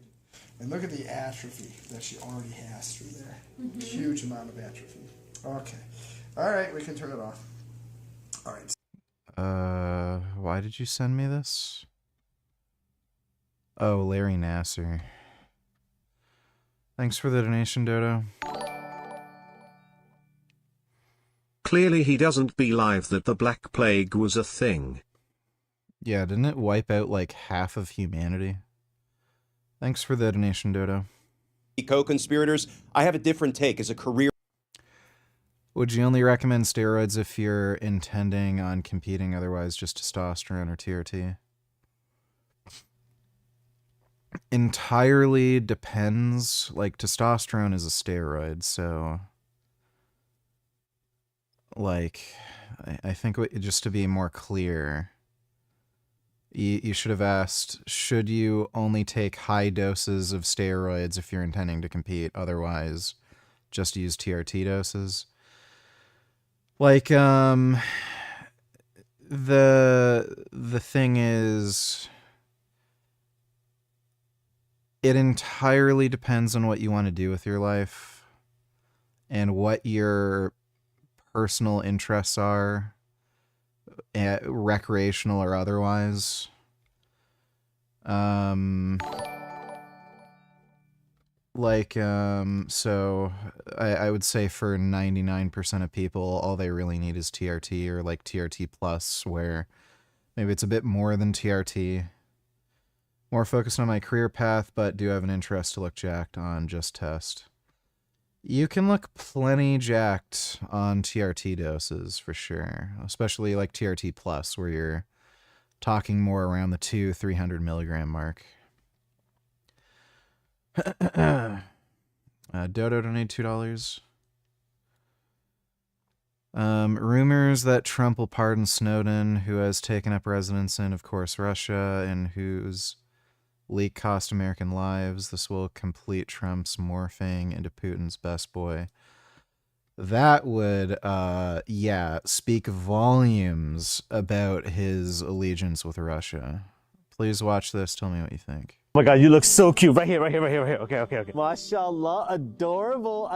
Speaker 16: And look at the atrophy that she already has through there. Huge amount of atrophy. Okay. All right, we can turn it off. All right.
Speaker 3: Why did you send me this? Oh, Larry Nasser. Thanks for the donation, Dodo.
Speaker 7: Clearly he doesn't believe that the Black Plague was a thing.
Speaker 3: Yeah, didn't it wipe out like half of humanity? Thanks for the donation, Dodo.
Speaker 13: Co-conspirators, I have a different take. As a career...
Speaker 3: Would you only recommend steroids if you're intending on competing, otherwise just testosterone or TRT? Entirely depends. Like, testosterone is a steroid, so... Like, I think just to be more clear, you should have asked, should you only take high doses of steroids if you're intending to compete, otherwise just use TRT doses? Like, the thing is, it entirely depends on what you want to do with your life and what your personal interests are, recreational or otherwise. So I would say for 99% of people, all they really need is TRT or like TRT plus, where maybe it's a bit more than TRT. More focused on my career path, but do have an interest to look jacked on Just Test. You can look plenty jacked on TRT doses for sure, especially like TRT plus, where you're talking more around the 200-300 milligram mark. Dodo donated $2. Rumors that Trump will pardon Snowden, who has taken up residence in, of course, Russia, and whose leak cost American lives. This will complete Trump's morphing into Putin's best boy. That would, speak volumes about his allegiance with Russia. Please watch this. Tell me what you think.
Speaker 17: Oh my God, you look so cute. Right here, right here, right here, right here. Okay.
Speaker 18: MashaAllah, adorable.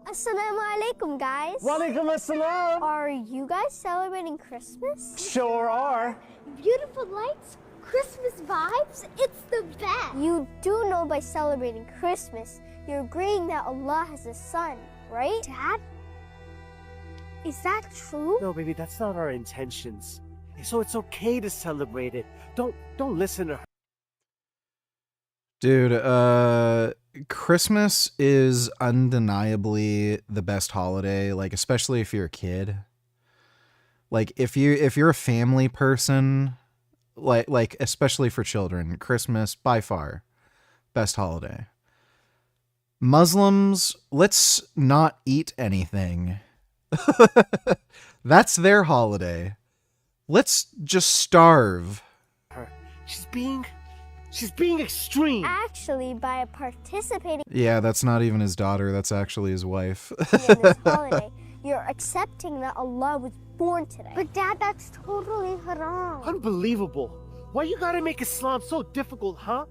Speaker 15: Assalamu alaikum, guys.
Speaker 18: Walaikum assalam.
Speaker 15: Are you guys celebrating Christmas?
Speaker 18: Sure are.
Speaker 15: Beautiful lights, Christmas vibes, it's the best. You do know by celebrating Christmas, you're agreeing that Allah has a son, right? Dad? Is that true?
Speaker 18: No, baby, that's not our intentions. So it's okay to celebrate it. Don't listen to her.
Speaker 3: Dude, Christmas is undeniably the best holiday, like especially if you're a kid. Like if you're a family person, like especially for children, Christmas by far best holiday. Muslims, let's not eat anything. That's their holiday. Let's just starve.
Speaker 18: She's being extreme.
Speaker 15: Actually, by participating
Speaker 3: Yeah, that's not even his daughter. That's actually his wife.
Speaker 15: in this holiday, you're accepting that Allah was born today. But Dad, that's totally haram.
Speaker 18: Unbelievable. Why you gotta make Islam so difficult, huh?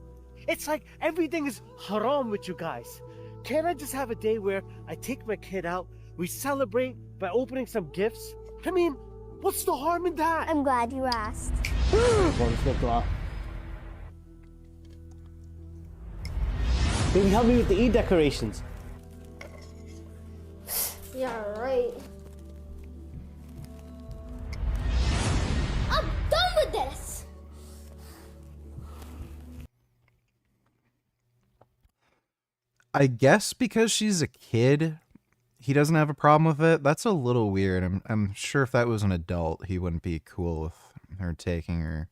Speaker 18: It's like everything is haram with you guys. Can't I just have a day where I take my kid out, we celebrate by opening some gifts? I mean, what's the harm in that?
Speaker 15: I'm glad you asked.
Speaker 18: Baby, help me with the Eid decorations.
Speaker 15: Yeah, right. I'm done with this!
Speaker 3: I guess because she's a kid, he doesn't have a problem with it. That's a little weird. I'm sure if that was an adult, he wouldn't be cool with her taking her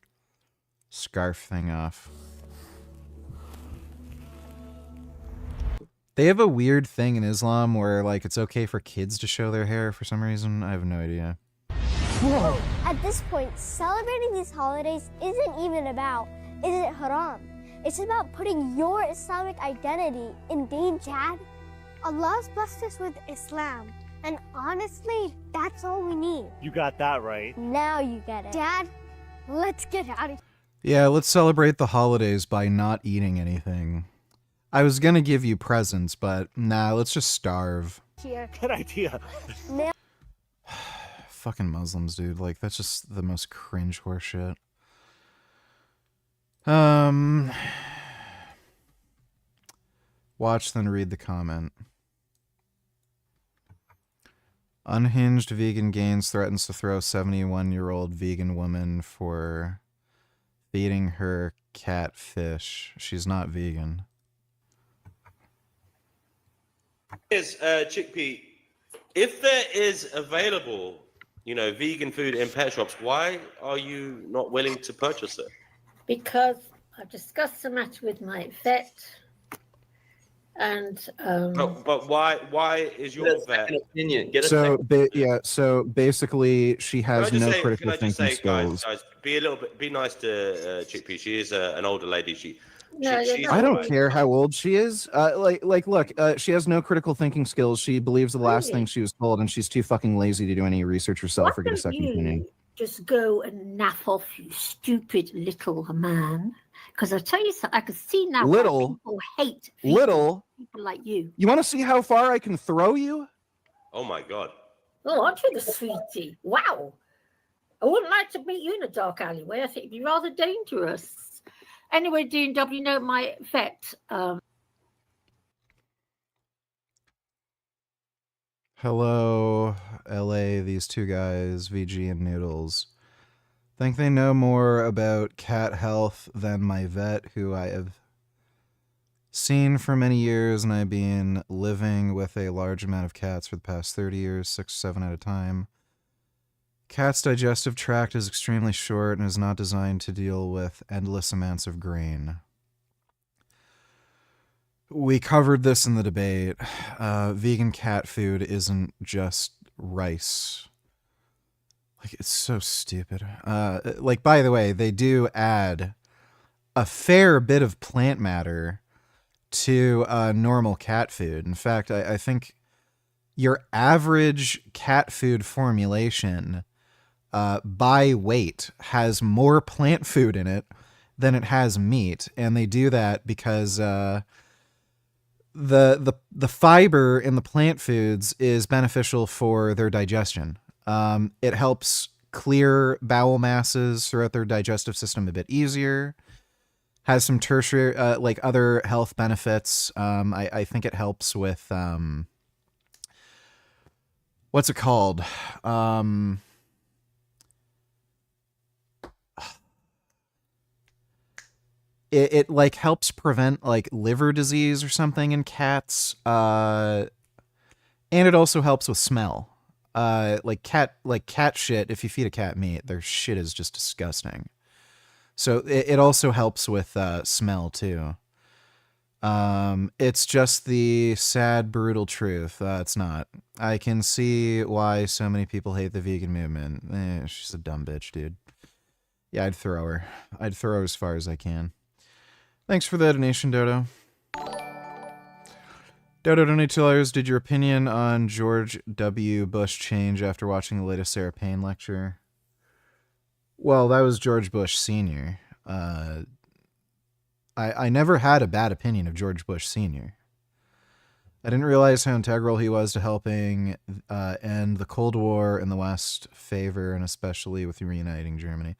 Speaker 3: scarf thing off. They have a weird thing in Islam where, like, it's okay for kids to show their hair for some reason. I have no idea.
Speaker 15: Whoa. At this point, celebrating these holidays isn't even about, is it haram? It's about putting your Islamic identity in danger. Dad, Allah's blessed us with Islam. And honestly, that's all we need.
Speaker 18: You got that right.
Speaker 15: Now you get it. Dad, let's get out of here.
Speaker 3: Yeah, let's celebrate the holidays by not eating anything. I was gonna give you presents, but nah, let's just starve.
Speaker 18: Good idea.
Speaker 3: Fucking Muslims, dude. Like, that's just the most cringe horseshit. Watch, then read the comment. Unhinged vegan gains threatens to throw 71-year-old vegan woman for feeding her cat fish. She's not vegan.
Speaker 19: Is Chickpea, if there is available, vegan food in pet shops, why are you not willing to purchase it?
Speaker 20: Because I've discussed the matter with my vet, and
Speaker 19: but why is your vet
Speaker 1: opinion?
Speaker 3: So basically, she has no critical thinking skills.
Speaker 19: Guys, be nice to Chickpea. She is an older lady. She's
Speaker 3: I don't care how old she is. Look, she has no critical thinking skills. She believes the last thing she was told, and she's too fucking lazy to do any research herself or get a second opinion.
Speaker 20: Just go and nap off, you stupid little man. Because I tell you something, I can see now why people hate people like you.
Speaker 3: You want to see how far I can throw you?
Speaker 19: Oh my god.
Speaker 20: Oh, aren't you the sweetie? Wow. I wouldn't like to meet you in a dark alleyway. I think it'd be rather dangerous. Anyway, D&W, my vet.
Speaker 3: Hello, LA, these two guys, VG and Noodles. Think they know more about cat health than my vet, who I have seen for many years, and I've been living with a large amount of cats for the past 30 years, 6 or 7 at a time. Cat's digestive tract is extremely short and is not designed to deal with endless amounts of grain. We covered this in the debate. Vegan cat food isn't just rice. Like, it's so stupid. By the way, they do add a fair bit of plant matter to normal cat food. In fact, I think your average cat food formulation by weight has more plant food in it than it has meat, and they do that because the fiber in the plant foods is beneficial for their digestion. It helps clear bowel masses throughout their digestive system a bit easier. Has some tertiary, like other health benefits. I think it helps with, what's it called? It like helps prevent like liver disease or something in cats. And it also helps with smell. Like cat shit, if you feed a cat meat, their shit is just disgusting. So it also helps with smell too. It's just the sad, brutal truth. It's not. I can see why so many people hate the vegan movement. She's a dumb bitch, dude. Yeah, I'd throw her. I'd throw her as far as I can. Thanks for the donation, Dodo. Dodo, donate $2. Did your opinion on George W. Bush change after watching the latest Sarah Payne lecture? Well, that was George Bush Sr. I never had a bad opinion of George Bush Sr. I didn't realize how integral he was to helping end the Cold War in the West favor, and especially with reuniting Germany.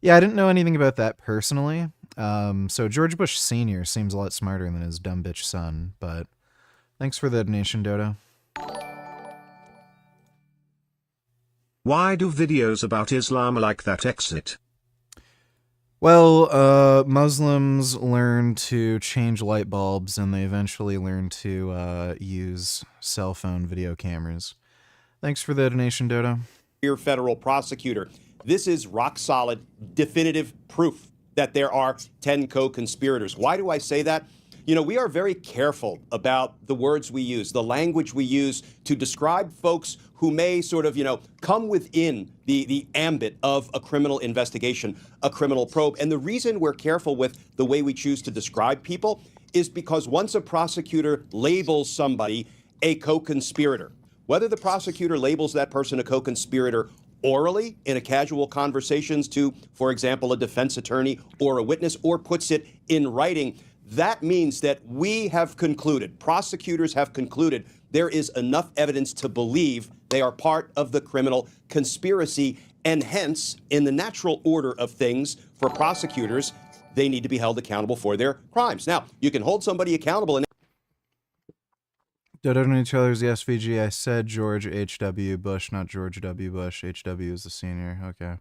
Speaker 3: Yeah, I didn't know anything about that personally. So George Bush Sr. seems a lot smarter than his dumb bitch son, but thanks for the donation, Dodo.
Speaker 7: Why do videos about Islam like that exit?
Speaker 3: Well, Muslims learn to change light bulbs, and they eventually learn to use cell phone video cameras. Thanks for the donation, Dodo.
Speaker 13: Your federal prosecutor. This is rock solid, definitive proof that there are 10 co-conspirators. Why do I say that? You know, we are very careful about the words we use, the language we use to describe folks who may sort of, come within the ambit of a criminal investigation, a criminal probe. And the reason we're careful with the way we choose to describe people is because once a prosecutor labels somebody a co-conspirator, whether the prosecutor labels that person a co-conspirator orally in a casual conversations to, for example, a defense attorney or a witness, or puts it in writing, that means that we have concluded, prosecutors have concluded, there is enough evidence to believe they are part of the criminal conspiracy, and hence, in the natural order of things for prosecutors, they need to be held accountable for their crimes. Now, you can hold somebody accountable and
Speaker 3: Dodo and each other's the SVG. I said George H.W. Bush, not George W. Bush. H.W. is the senior. Okay.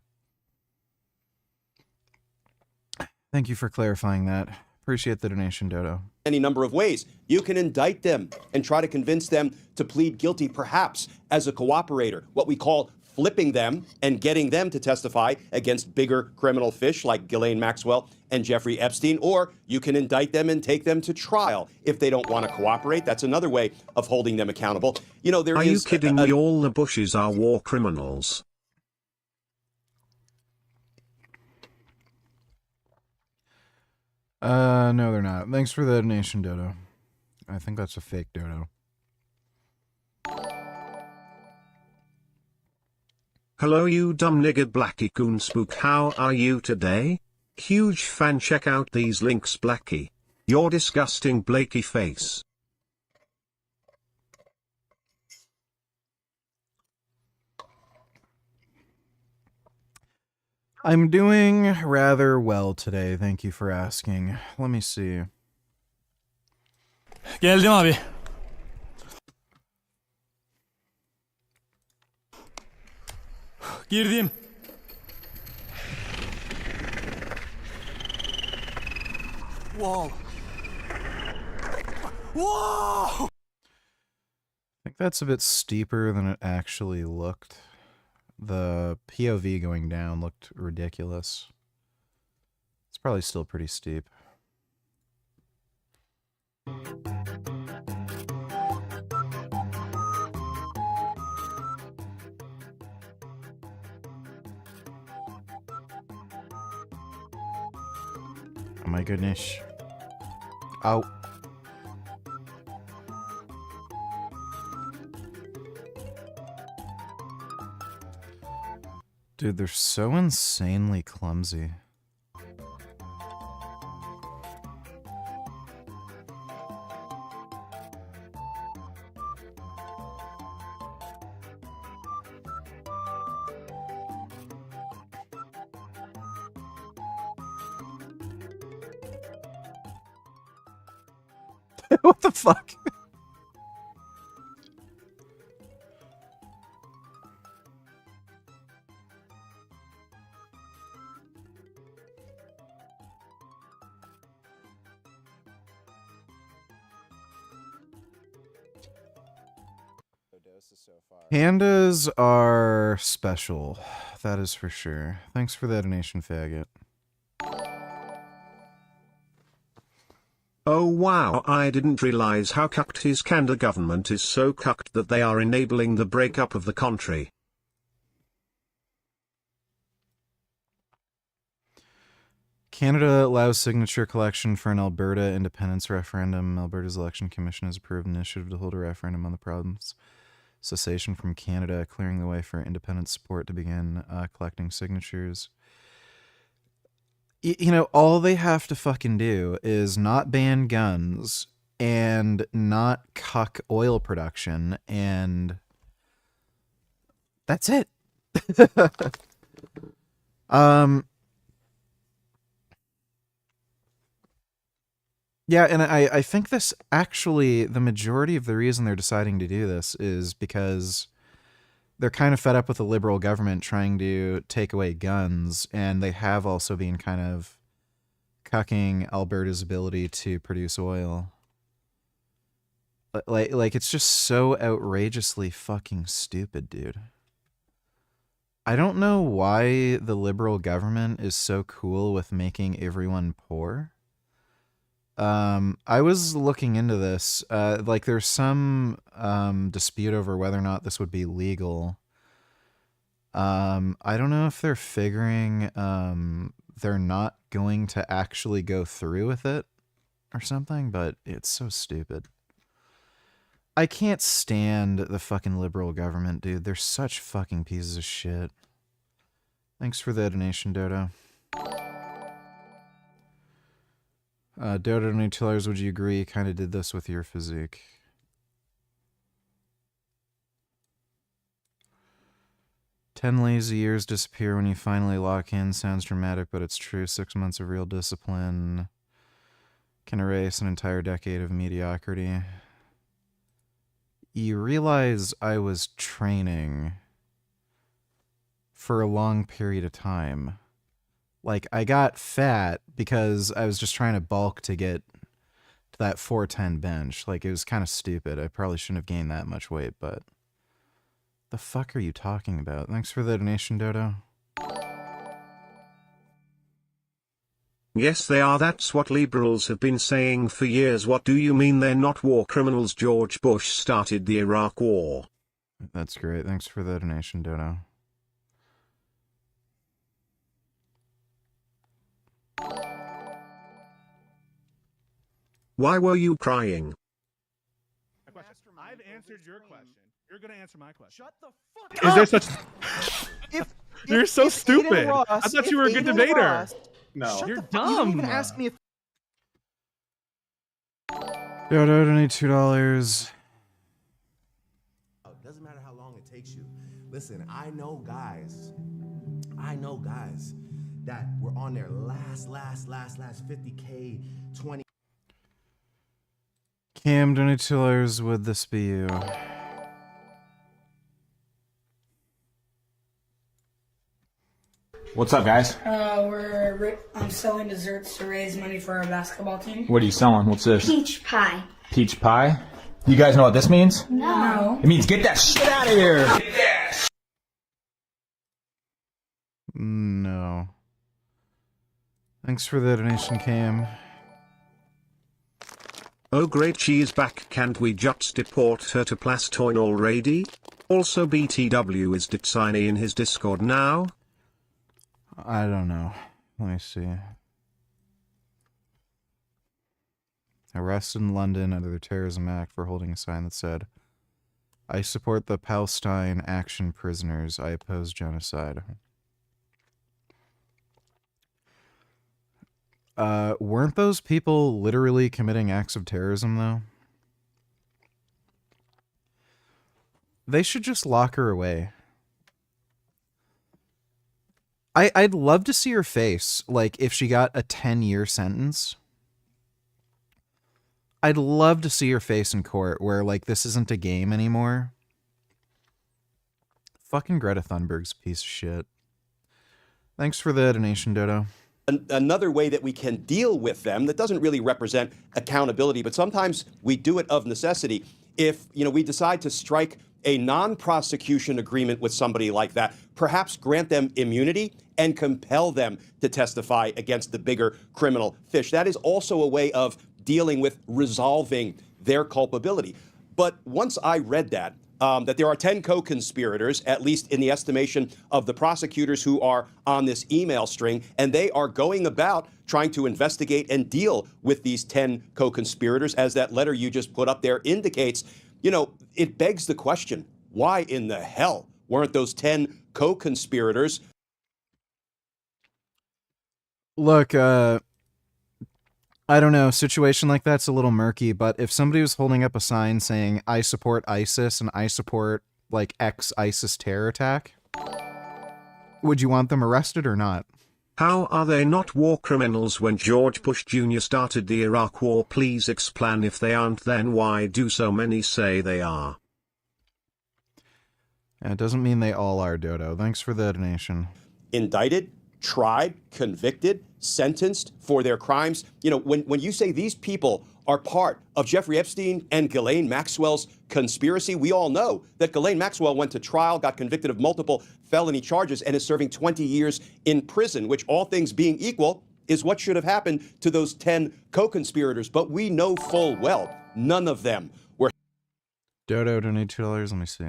Speaker 3: Thank you for clarifying that. Appreciate the donation, Dodo.
Speaker 13: any number of ways. You can indict them and try to convince them to plead guilty, perhaps as a cooperator, what we call flipping them and getting them to testify against bigger criminal fish like Ghislaine Maxwell and Jeffrey Epstein, or you can indict them and take them to trial if they don't want to cooperate. That's another way of holding them accountable. You know,
Speaker 7: Are you kidding me? All the Bushes are war criminals.
Speaker 3: No, they're not. Thanks for the donation, Dodo. I think that's a fake Dodo.
Speaker 7: Hello you dumb nigger Blackie Coonspook, how are you today? Huge fan, check out these links Blackie. Your disgusting Blakey face.
Speaker 3: I'm doing rather well today, thank you for asking. Let me see.
Speaker 21: Geldim abi. Girdim. Whoa. Whoa!
Speaker 3: I think that's a bit steeper than it actually looked. The POV going down looked ridiculous. It's probably still pretty steep. Oh my goodness. Ow. Dude, they're so insanely clumsy. What the fuck? Pandas are special. That is for sure. Thanks for that donation, faggot.
Speaker 7: Oh wow, I didn't realize how cucked his Canada government is, so cucked that they are enabling the breakup of the country.
Speaker 3: Canada allows signature collection for an Alberta independence referendum. Alberta's election commission has approved an initiative to hold a referendum on the province cessation from Canada, clearing the way for independent support to begin collecting signatures. You know, all they have to fucking do is not ban guns and not cuck oil production, and that's it. Yeah, and I think this actually, the majority of the reason they're deciding to do this is because they're kind of fed up with the liberal government trying to take away guns, and they have also been kind of cucking Alberta's ability to produce oil. Like it's just so outrageously fucking stupid, dude. I don't know why the liberal government is so cool with making everyone poor. I was looking into this. Like, there's some dispute over whether or not this would be legal. I don't know if they're figuring they're not going to actually go through with it or something, but it's so stupid. I can't stand the fucking liberal government, dude. They're such fucking pieces of shit. Thanks for the donation, Dodo. Dodo $2, would you agree you kind of did this with your physique? "10 lazy years disappear when you finally lock in." Sounds dramatic, but it's true. 6 months of real discipline can erase an entire decade of mediocrity. You realize I was training for a long period of time. Like, I got fat because I was just trying to bulk to get to that 410 bench. Like, it was kind of stupid. I probably shouldn't have gained that much weight, but the fuck are you talking about? Thanks for the donation, Dodo.
Speaker 7: Yes, they are. That's what liberals have been saying for years. What do you mean they're not war criminals? George Bush started the Iraq War.
Speaker 3: That's great. Thanks for the donation, Dodo.
Speaker 7: Why were you crying?
Speaker 5: I've answered your question. You're going to answer my question.
Speaker 18: Shut the fuck
Speaker 5: Is
Speaker 18: up!
Speaker 5: there such... You're so stupid. I thought you were a good debater. No. You're dumb.
Speaker 11: You didn't even ask me if...
Speaker 3: Dodo, donate $2.
Speaker 22: Doesn't matter how long it takes you. Listen, I know guys that were on their last 50K, 20.
Speaker 3: Cam, donate $2. Would this be you?
Speaker 23: What's up, guys?
Speaker 24: I'm selling desserts to raise money for our basketball team.
Speaker 23: What are you selling? What's this?
Speaker 24: Peach pie.
Speaker 23: Peach pie? You guys know what this means?
Speaker 24: No.
Speaker 23: It means get that shit out of here!
Speaker 3: No. Thanks for the donation, Cam.
Speaker 7: Oh great, she is back. Can't we just deport her to Plastoin already? Also BTW is Ditsini in his Discord now?
Speaker 3: I don't know. Let me see. Arrested in London under the Terrorism Act for holding a sign that said, "I support the Palestine Action Prisoners. I oppose genocide." Weren't those people literally committing acts of terrorism, though? They should just lock her away. I'd love to see her face, like, if she got a 10-year sentence. I'd love to see your face in court where, like, this isn't a game anymore. Fucking Greta Thunberg's a piece of shit. Thanks for the donation, Dodo.
Speaker 13: Another way that we can deal with them that doesn't really represent accountability, but sometimes we do it of necessity. If, we decide to strike a non-prosecution agreement with somebody like that, perhaps grant them immunity and compel them to testify against the bigger criminal fish. That is also a way of dealing with resolving their culpability. But once I read that there are 10 co-conspirators, at least in the estimation of the prosecutors who are on this email string, and they are going about trying to investigate and deal with these 10 co-conspirators, as that letter you just put up there indicates. It begs the question, why in the hell weren't those 10 co-conspirators?
Speaker 3: Look, I don't know, situation like that's a little murky, but if somebody was holding up a sign saying, I support ISIS and I support, like, ex-ISIS terror attack, would you want them arrested or not?
Speaker 7: How are they not war criminals when George Bush Jr. started the Iraq War? Please explain. If they aren't, then why do so many say they are?
Speaker 3: It doesn't mean they all are, Dodo. Thanks for the donation.
Speaker 13: Indicted, tried, convicted, sentenced for their crimes. When you say these people are part of Jeffrey Epstein and Ghislaine Maxwell's conspiracy, we all know that Ghislaine Maxwell went to trial, got convicted of multiple felony charges, and is serving 20 years in prison, which, all things being equal, is what should have happened to those 10 co-conspirators. But we know full well none of them were.
Speaker 3: Dodo, donate $2. Let me see.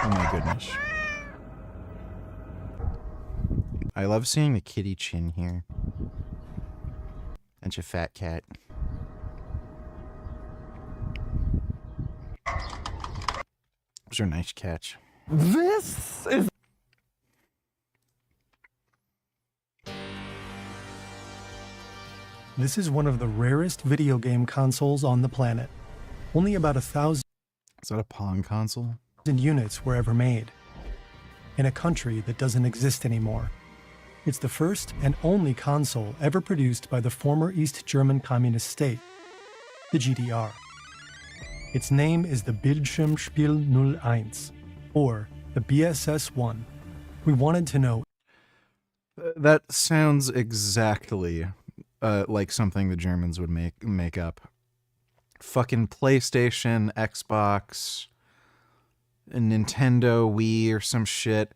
Speaker 3: Oh my goodness. I love seeing the kitty chin here. And your fat cat. Those are nice catch.
Speaker 4: This is... This is one of the rarest video game consoles on the planet. Only about 1,000...
Speaker 3: Is that a Pong console?
Speaker 4: ...units were ever made. In a country that doesn't exist anymore. It's the first and only console ever produced by the former East German Communist state, the GDR. Its name is the Bildschirmspiel 01, or the BSS-1. We wanted to know...
Speaker 3: That sounds exactly like something the Germans would make up. Fucking PlayStation, Xbox, Nintendo, Wii, or some shit.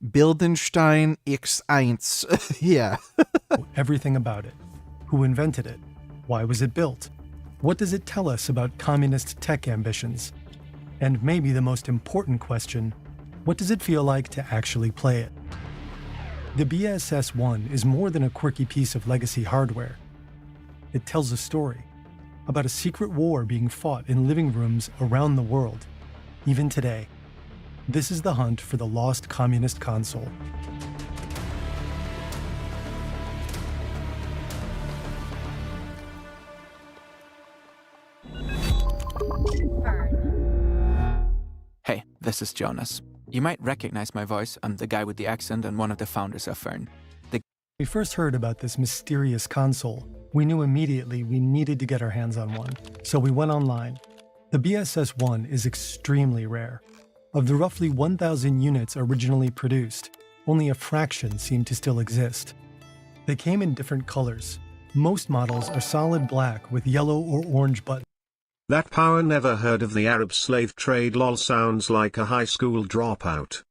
Speaker 3: Bildenstein X1. Yeah.
Speaker 4: Everything about it. Who invented it? Why was it built? What does it tell us about communist tech ambitions? And maybe the most important question, what does it feel like to actually play it? The BSS-1 is more than a quirky piece of legacy hardware. It tells a story about a secret war being fought in living rooms around the world, even today. This is the hunt for the lost communist console.
Speaker 6: Hey, this is Jonas. You might recognize my voice. I'm the guy with the accent and one of the founders of Fern.
Speaker 4: When we first heard about this mysterious console, we knew immediately we needed to get our hands on one, so we went online. The BSS-1 is extremely rare. Of the roughly 1,000 units originally produced, only a fraction seem to still exist. They came in different colors. Most models are solid black with yellow or orange buttons.
Speaker 7: That power never heard of the Arab slave trade. Lol, sounds like a high school dropout.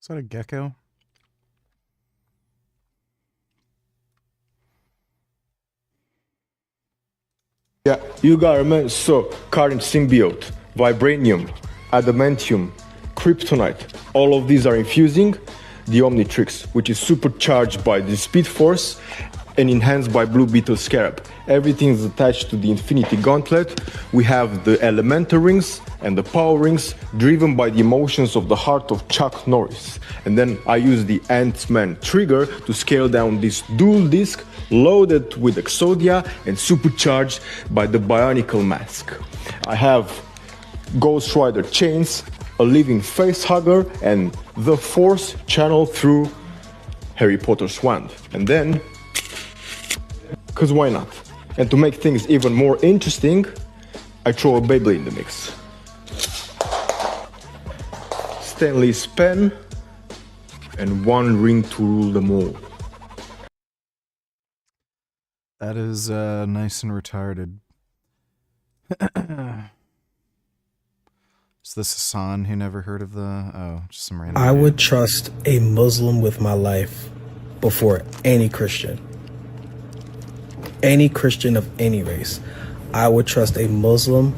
Speaker 3: Is that a gecko?
Speaker 8: Yeah, you got remember, so current symbiote, vibranium, adamantium, kryptonite, all of these are infusing the Omnitrix, which is supercharged by the Speed Force and enhanced by Blue Beetle Scarab. Everything is attached to the Infinity Gauntlet. We have the Elemental Rings and the Power Rings driven by the emotions of the heart of Chuck Norris. And then I use the Ant-Man trigger to scale down this dual disc loaded with Exodia and supercharged by the Bionicle Mask. I have Ghost Rider chains, a living face hugger, and the Force channeled through Harry Potter's wand. And then, cause why not? And to make things even more interesting, I throw a Beyblade in the mix. Stanley's pen, and one ring to rule them all.
Speaker 3: That is nice and retarded. Is this Hassan who never heard of just some random...
Speaker 2: I would trust a Muslim with my life before any Christian. Any Christian of any race. I would trust a Muslim.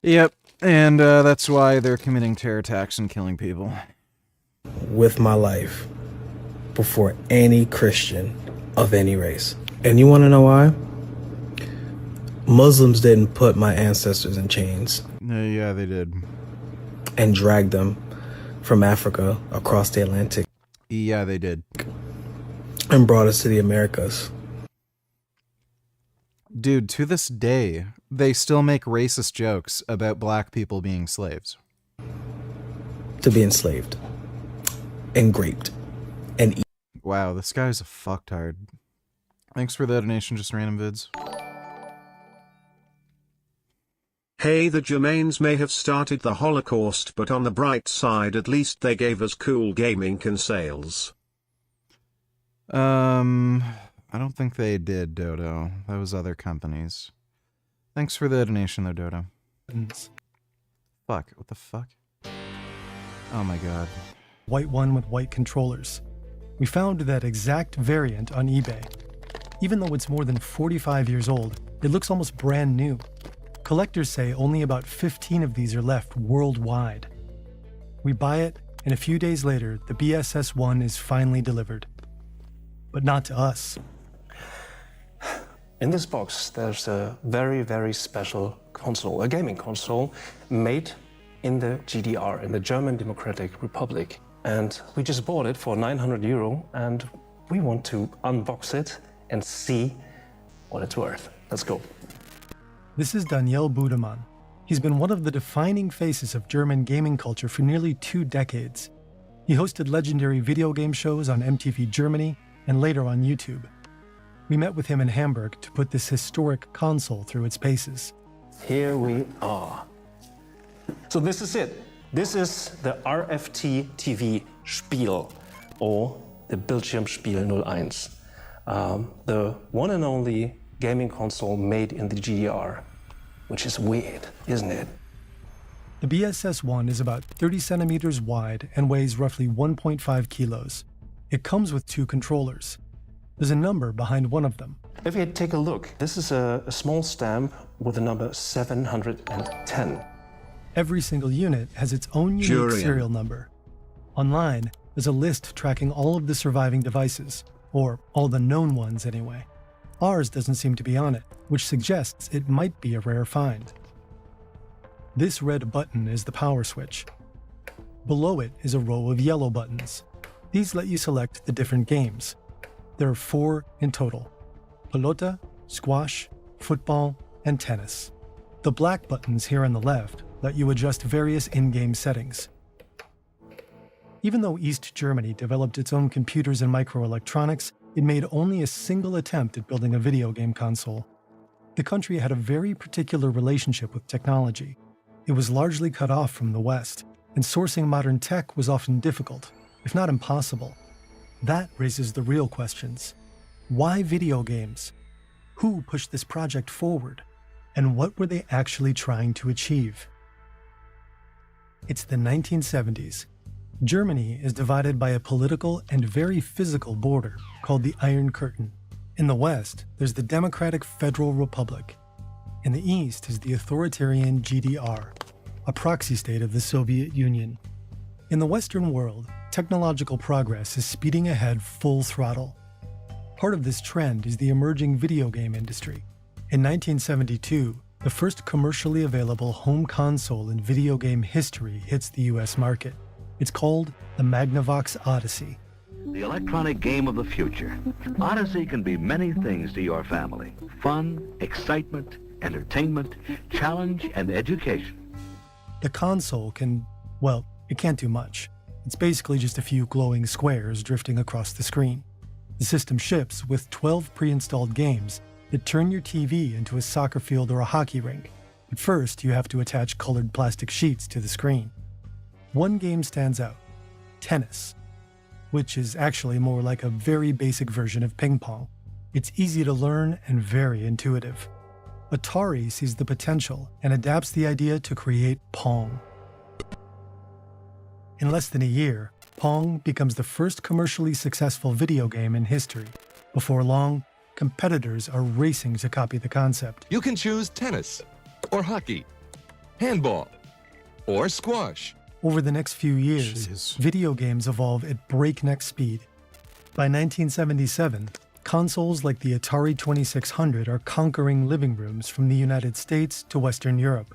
Speaker 3: Yep, and that's why they're committing terror attacks and killing people.
Speaker 2: With my life before any Christian of any race. And you want to know why? Muslims didn't put my ancestors in chains.
Speaker 3: Yeah, they did.
Speaker 2: And drag them from Africa across the Atlantic.
Speaker 3: Yeah, they did.
Speaker 2: And brought us to the Americas.
Speaker 3: Dude, to this day, they still make racist jokes about black people being slaves.
Speaker 2: To be enslaved. And raped. And eaten.
Speaker 3: Wow, this guy's a fucktard. Thanks for the donation, just random vids.
Speaker 7: Hey, the Germains may have started the Holocaust, but on the bright side, at least they gave us cool gaming consoles.
Speaker 3: I don't think they did, Dodo. That was other companies. Thanks for the donation, though, Dodo. Fuck, what the fuck? Oh my god.
Speaker 4: White one with white controllers. We found that exact variant on eBay. Even though it's more than 45 years old, it looks almost brand new. Collectors say only about 15 of these are left worldwide. We buy it, and a few days later, the BSS-1 is finally delivered. But not to us.
Speaker 9: In this box, there's a very, very special console, a gaming console, made in the GDR, in the German Democratic Republic. And we just bought it for €900, and we want to unbox it and see what it's worth. Let's go.
Speaker 4: This is Daniel Budemann. He's been one of the defining faces of German gaming culture for nearly 2 decades. He hosted legendary video game shows on MTV Germany and later on YouTube. We met with him in Hamburg to put this historic console through its paces.
Speaker 9: Here we are. So this is it. This is the RFT TV Spiel, or the Bildschirmspiel 01. The one and only gaming console made in the GDR, which is weird, isn't it?
Speaker 4: The BSS-1 is about 30 centimeters wide and weighs roughly 1.5 kilos. It comes with 2 controllers. There's a number behind one of them.
Speaker 9: If you take a look, this is a small stamp with the number 710.
Speaker 4: Every single unit has its own unique serial number. Online, there's a list tracking all of the surviving devices, or all the known ones anyway. Ours doesn't seem to be on it, which suggests it might be a rare find. This red button is the power switch. Below it is a row of yellow buttons. These let you select the different games. There are 4 in total: pelota, squash, football, and tennis. The black buttons here on the left let you adjust various in-game settings. Even though East Germany developed its own computers and microelectronics, it made only a single attempt at building a video game console. The country had a very particular relationship with technology. It was largely cut off from the West, and sourcing modern tech was often difficult, if not impossible. That raises the real questions. Why video games? Who pushed this project forward? And what were they actually trying to achieve? It's the 1970s. Germany is divided by a political and very physical border called the Iron Curtain. In the West, there's the Democratic Federal Republic. In the East is the authoritarian GDR, a proxy state of the Soviet Union. In the Western world, technological progress is speeding ahead full throttle. Part of this trend is the emerging video game industry. In 1972, the first commercially available home console in video game history hits the US market. It's called the Magnavox Odyssey.
Speaker 10: The electronic game of the future. Odyssey can be many things to your family. Fun, excitement, entertainment, challenge, and education.
Speaker 4: The console can, well, it can't do much. It's basically just a few glowing squares drifting across the screen. The system ships with 12 pre-installed games that turn your TV into a soccer field or a hockey rink. But first, you have to attach colored plastic sheets to the screen. One game stands out, tennis, which is actually more like a very basic version of ping pong. It's easy to learn and very intuitive. Atari sees the potential and adapts the idea to create Pong. In less than a year, Pong becomes the first commercially successful video game in history. Before long, competitors are racing to copy the concept.
Speaker 12: You can choose tennis, or hockey, handball, or squash.
Speaker 4: Over the next few years, video games evolve at breakneck speed. By 1977, consoles like the Atari 2600 are conquering living rooms from the United States to Western Europe.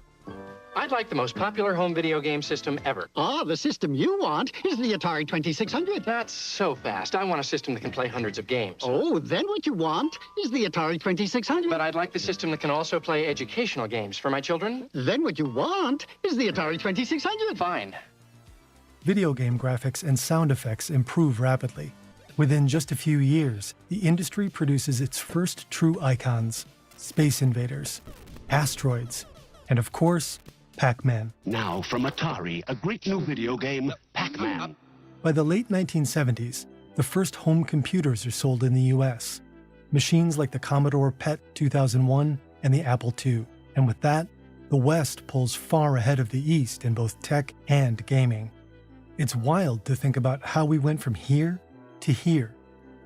Speaker 14: I'd like the most popular home video game system ever.
Speaker 16: Ah, the system you want is the Atari 2600.
Speaker 14: That's so fast. I want a system that can play hundreds of games.
Speaker 16: Oh, then what you want is the Atari 2600.
Speaker 14: But I'd like the system that can also play educational games for my children.
Speaker 16: Then what you want is the Atari 2600.
Speaker 14: Fine.
Speaker 4: Video game graphics and sound effects improve rapidly. Within just a few years, the industry produces its first true icons: Space Invaders, Asteroids, and of course, Pac-Man.
Speaker 10: Now from Atari, a great new video game, Pac-Man.
Speaker 4: By the late 1970s, the first home computers are sold in the US. Machines like the Commodore PET 2001 and the Apple II. And with that, the West pulls far ahead of the East in both tech and gaming. It's wild to think about how we went from here to here.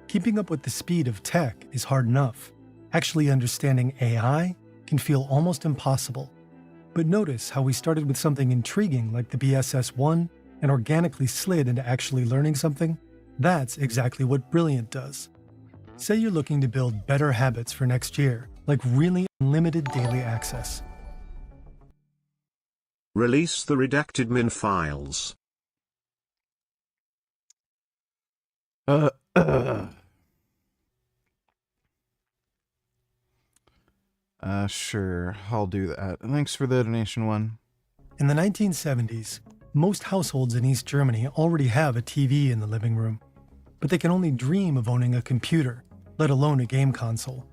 Speaker 4: Keeping up with the speed of tech is hard enough. Actually understanding AI can feel almost impossible. But notice how we started with something intriguing like the BSS-1 and organically slid into actually learning something? That's exactly what Brilliant does. Say you're looking to build better habits for next year, like really unlimited daily access.
Speaker 7: Release the redacted min files.
Speaker 3: Sure, I'll do that. Thanks for the donation one.
Speaker 4: In the 1970s, most households in East Germany already have a TV in the living room, but they can only dream of owning a computer, let alone a game console.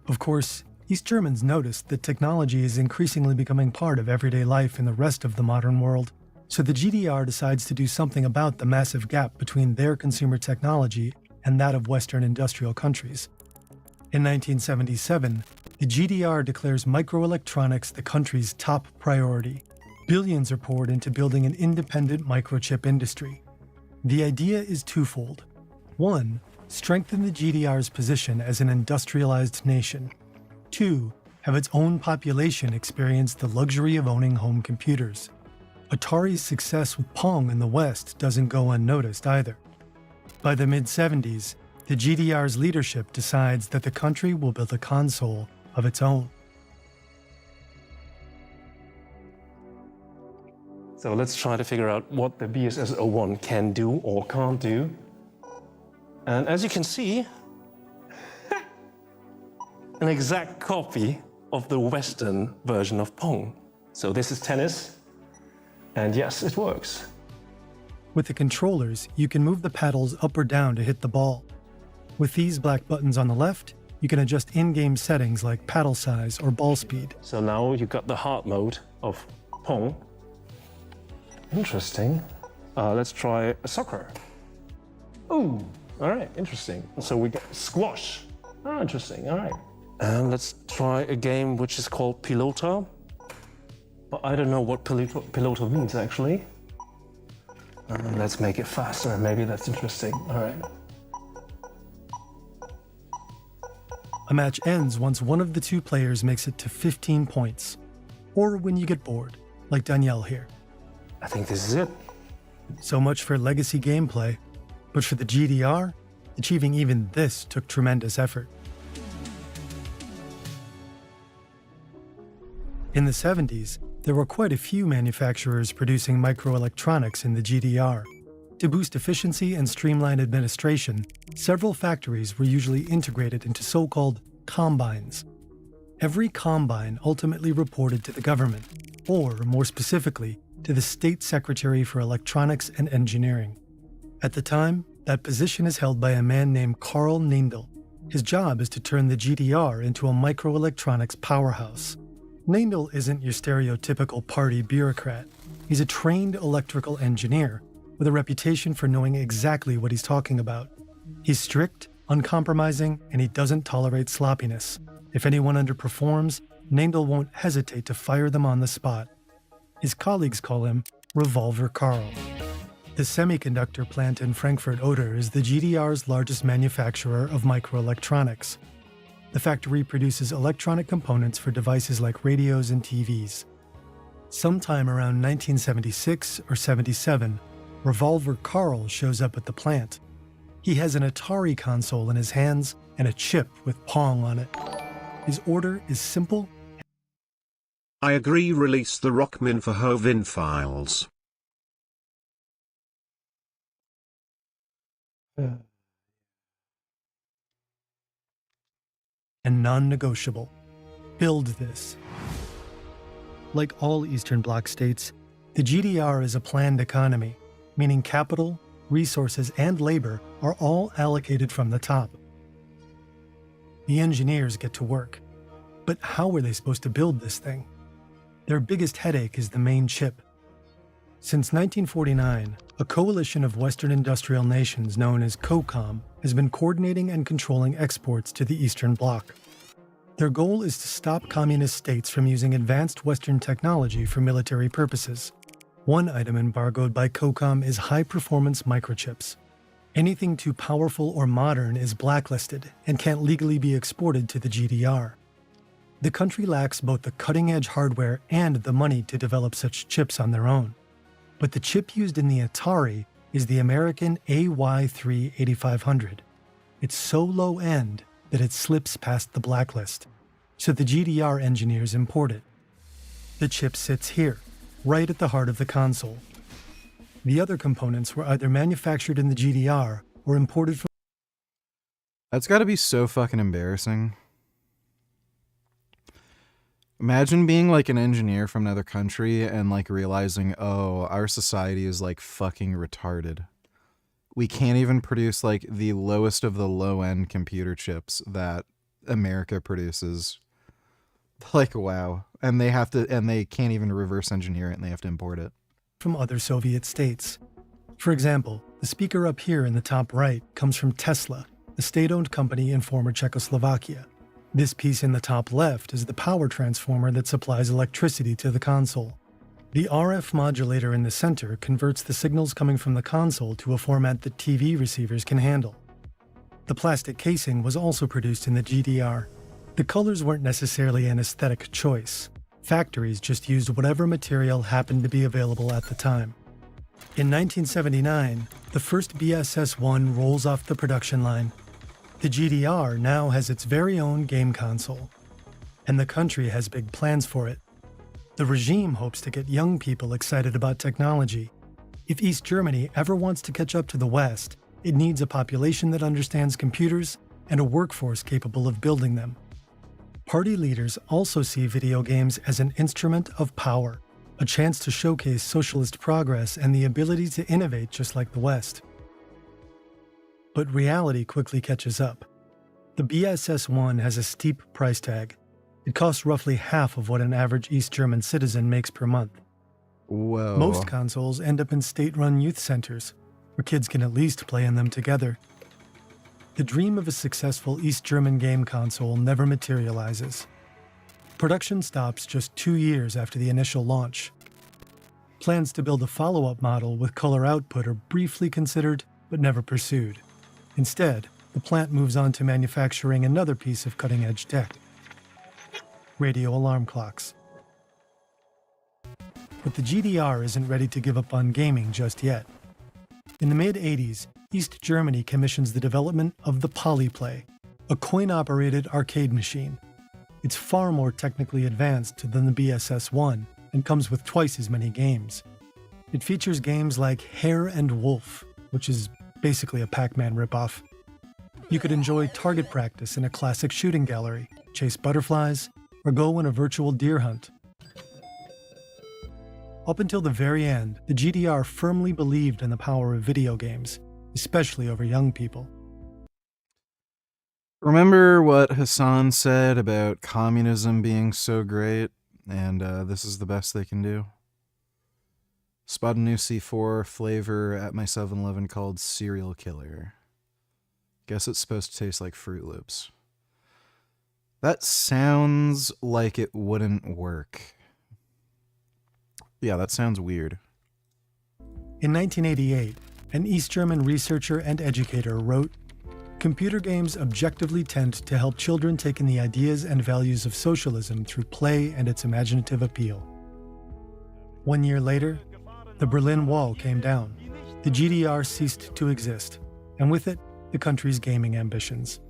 Speaker 4: Of course, East Germans noticed that technology is increasingly becoming part of everyday life in the rest of the modern world, so the GDR decides to do something about the massive gap between their consumer technology and that of Western industrial countries. In 1977, the GDR declares microelectronics the country's top priority. Billions are poured into building an independent microchip industry. The idea is twofold. One, strengthen the GDR's position as an industrialized nation. Two, have its own population experience the luxury of owning home computers. Atari's success with Pong in the West doesn't go unnoticed either. By the mid-70s, the GDR's leadership decides that the country will build a console of its own.
Speaker 9: So let's try to figure out what the BSS-01 can do or can't do. And as you can see, an exact copy of the Western version of Pong. So this is tennis, and yes, it works.
Speaker 4: With the controllers, you can move the paddles up or down to hit the ball. With these black buttons on the left, you can adjust in-game settings like paddle size or ball speed.
Speaker 9: So now you got the hard mode of Pong. Interesting. Let's try soccer. Ooh, all right, interesting. So we get squash. Oh, interesting, all right. And let's try a game which is called Pilota. But I don't know what Pilota means, actually. Let's make it faster, maybe that's interesting, all right.
Speaker 4: A match ends once one of the two players makes it to 15 points, or when you get bored, like Danielle here.
Speaker 9: I think this is it.
Speaker 4: So much for legacy gameplay, but for the GDR, Achieving even this took tremendous effort. In the 70s, there were quite a few manufacturers producing microelectronics in the GDR. To boost efficiency and streamline administration, several factories were usually integrated into so-called combines. Every combine ultimately reported to the government, or more specifically, to the State Secretary for Electronics and Engineering. At the time, that position is held by a man named Carl Neindl. His job is to turn the GDR into a microelectronics powerhouse. Neindl isn't your stereotypical party bureaucrat. He's a trained electrical engineer with a reputation for knowing exactly what he's talking about. He's strict, uncompromising, and he doesn't tolerate sloppiness. If anyone underperforms, Neindl won't hesitate to fire them on the spot. His colleagues call him Revolver Carl. The semiconductor plant in Frankfurt Oder is the GDR's largest manufacturer of microelectronics. The factory produces electronic components for devices like radios and TVs. Sometime around 1976 or 77, Revolver Carl shows up at the plant. He has an Atari console in his hands and a chip with Pong on it. His order is simple.
Speaker 7: I agree, release the Rockmin for Hovin files.
Speaker 4: And non-negotiable. Build this. Like all Eastern Bloc states, the GDR is a planned economy, meaning capital, resources, and labor are all allocated from the top. The engineers get to work. But how are they supposed to build this thing? Their biggest headache is the main chip. Since 1949, a coalition of Western industrial nations known as COCOM has been coordinating and controlling exports to the Eastern Bloc. Their goal is to stop communist states from using advanced Western technology for military purposes. One item embargoed by COCOM is high-performance microchips. Anything too powerful or modern is blacklisted and can't legally be exported to the GDR. The country lacks both the cutting-edge hardware and the money to develop such chips on their own. But the chip used in the Atari is the American AY3 8500. It's so low-end that it slips past the blacklist, so the GDR engineers import it. The chip sits here, right at the heart of the console. The other components were either manufactured in the GDR or imported from...
Speaker 3: That's gotta be so fucking embarrassing. Imagine being like an engineer from another country and like realizing, oh, our society is like fucking retarded. We can't even produce like the lowest of the low end computer chips that America produces. Like, wow. And they can't even reverse engineer it and they have to import it.
Speaker 4: From other Soviet states. For example, the speaker up here in the top right comes from Tesla, a state-owned company in former Czechoslovakia. This piece in the top left is the power transformer that supplies electricity to the console. The RF modulator in the center converts the signals coming from the console to a format that TV receivers can handle. The plastic casing was also produced in the GDR. The colors weren't necessarily an aesthetic choice. Factories just used whatever material happened to be available at the time. In 1979, the first BSS-1 rolls off the production line. The GDR now has its very own game console, and the country has big plans for it. The regime hopes to get young people excited about technology. If East Germany ever wants to catch up to the West, it needs a population that understands computers and a workforce capable of building them. Party leaders also see video games as an instrument of power, a chance to showcase socialist progress and the ability to innovate just like the West. But reality quickly catches up. The BSS-1 has a steep price tag. It costs roughly half of what an average East German citizen makes per month.
Speaker 3: Whoa.
Speaker 4: Most consoles end up in state-run youth centers, where kids can at least play in them together. The dream of a successful East German game console never materializes. Production stops just 2 years after the initial launch. Plans to build a follow-up model with color output are briefly considered, but never pursued. Instead, the plant moves on to manufacturing another piece of cutting-edge tech: radio alarm clocks. But the GDR isn't ready to give up on gaming just yet. In the mid-80s, East Germany commissions the development of the Polyplay, a coin-operated arcade machine. It's far more technically advanced than the BSS-1 and comes with twice as many games. It features games like Hare and Wolf, which is basically a Pac-Man ripoff. You could enjoy target practice in a classic shooting gallery, chase butterflies, or go on a virtual deer hunt. Up until the very end, the GDR firmly believed in the power of video games, especially over young people.
Speaker 3: Remember what Hassan said about communism being so great, and this is the best they can do? Spot a new C4 flavor at my 7-Eleven called Serial Killer. Guess it's supposed to taste like Fruit Loops. That sounds like it wouldn't work. Yeah, that sounds weird.
Speaker 4: In 1988, an East German researcher and educator wrote, "Computer games objectively tend to help children take in the ideas and values of socialism through play and its imaginative appeal." 1 year later, the Berlin Wall came down. The GDR ceased to exist, and with it, the country's gaming ambitions.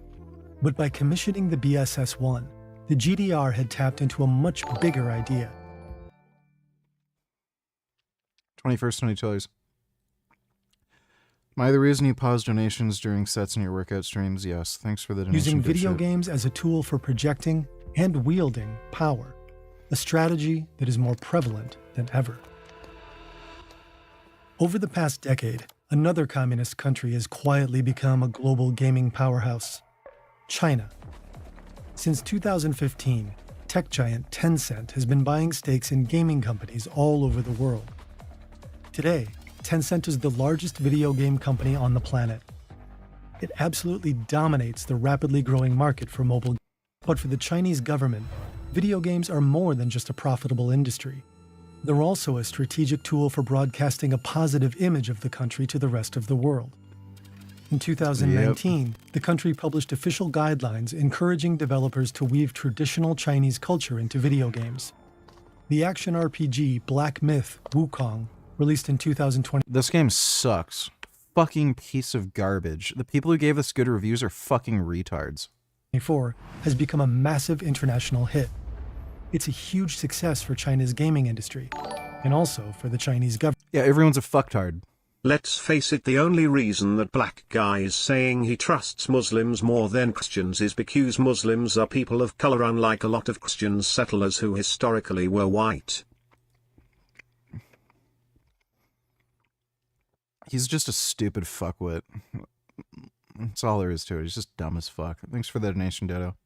Speaker 4: But by commissioning the BSS-1, the GDR had tapped into a much bigger idea.
Speaker 3: 21st $20. Am I the reason you pause donations during sets in your workout streams? Yes. Thanks for the donation.
Speaker 4: Using video
Speaker 3: dipshit.
Speaker 4: games as a tool for projecting and wielding power, a strategy that is more prevalent than ever. Over the past decade, another communist country has quietly become a global gaming powerhouse: China. Since 2015, tech giant Tencent has been buying stakes in gaming companies all over the world. Today, Tencent is the largest video game company on the planet. It absolutely dominates the rapidly growing market for mobile games. But for the Chinese government, video games are more than just a profitable industry. They're also a strategic tool for broadcasting a positive image of the country to the rest of the world. In 2019, the country published official guidelines encouraging developers to weave traditional Chinese culture into video games. The action RPG Black Myth: Wukong, released in 2020.
Speaker 3: This game sucks. Fucking piece of garbage. The people who gave this good reviews are fucking retards.
Speaker 4: Has become a massive international hit. It's a huge success for China's gaming industry, and also for the Chinese government.
Speaker 3: Yeah, everyone's a fucktard.
Speaker 7: Let's face it, the only reason that black guy is saying he trusts Muslims more than Christians is because Muslims are people of color, unlike a lot of Christian settlers who historically were white.
Speaker 3: He's just a stupid fuckwit. That's all there is to it. He's just dumb as fuck. Thanks for the donation, Dodo.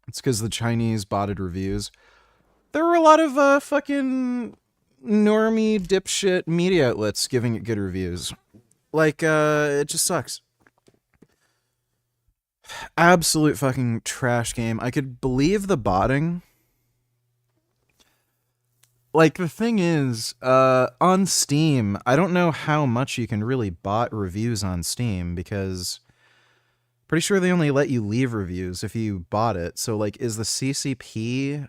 Speaker 3: It's because the Chinese botted reviews. There were a lot of fucking normie dipshit media outlets giving it good reviews. Like, it just sucks. Absolute fucking trash game. I could believe the botting. Like, the thing is, on Steam, I don't know how much you can really bot reviews on Steam, because pretty sure they only let you leave reviews if you bought it. So, like, is the CCP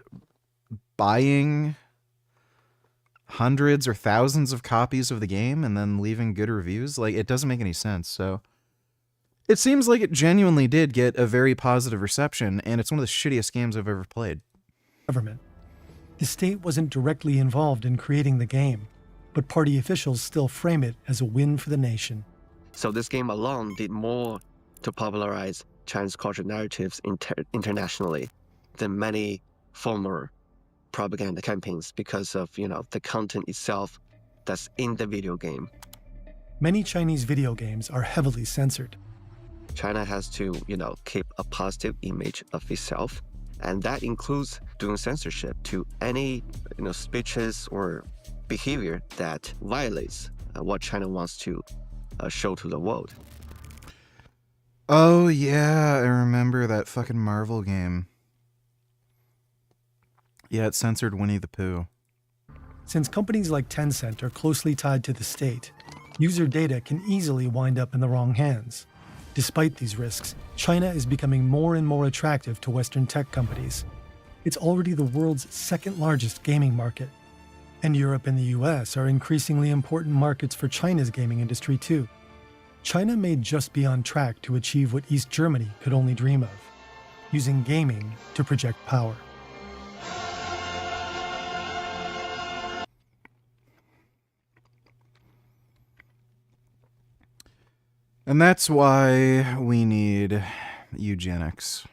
Speaker 3: buying hundreds or thousands of copies of the game and then leaving good reviews? Like, it doesn't make any sense. So, it seems like it genuinely did get a very positive reception, and it's one of the shittiest games I've ever played.
Speaker 4: Government. The state wasn't directly involved in creating the game, but party officials still frame it as a win for the nation.
Speaker 1: So this game alone did more to popularize Chinese culture narratives internationally than many former propaganda campaigns because of, the content itself that's in the video game.
Speaker 4: Many Chinese video games are heavily censored.
Speaker 1: China has to, keep a positive image of itself, and that includes doing censorship to any, speeches or behavior that violates what China wants to show to the world.
Speaker 3: Oh yeah, I remember that fucking Marvel game. Yeah, it censored Winnie the Pooh.
Speaker 4: Since companies like Tencent are closely tied to the state, user data can easily wind up in the wrong hands. Despite these risks, China is becoming more and more attractive to Western tech companies. It's already the world's second largest gaming market. And Europe and the US are increasingly important markets for China's gaming industry too. China may just be on track to achieve what East Germany could only dream of, using gaming to project power.
Speaker 3: And that's why we need eugenics.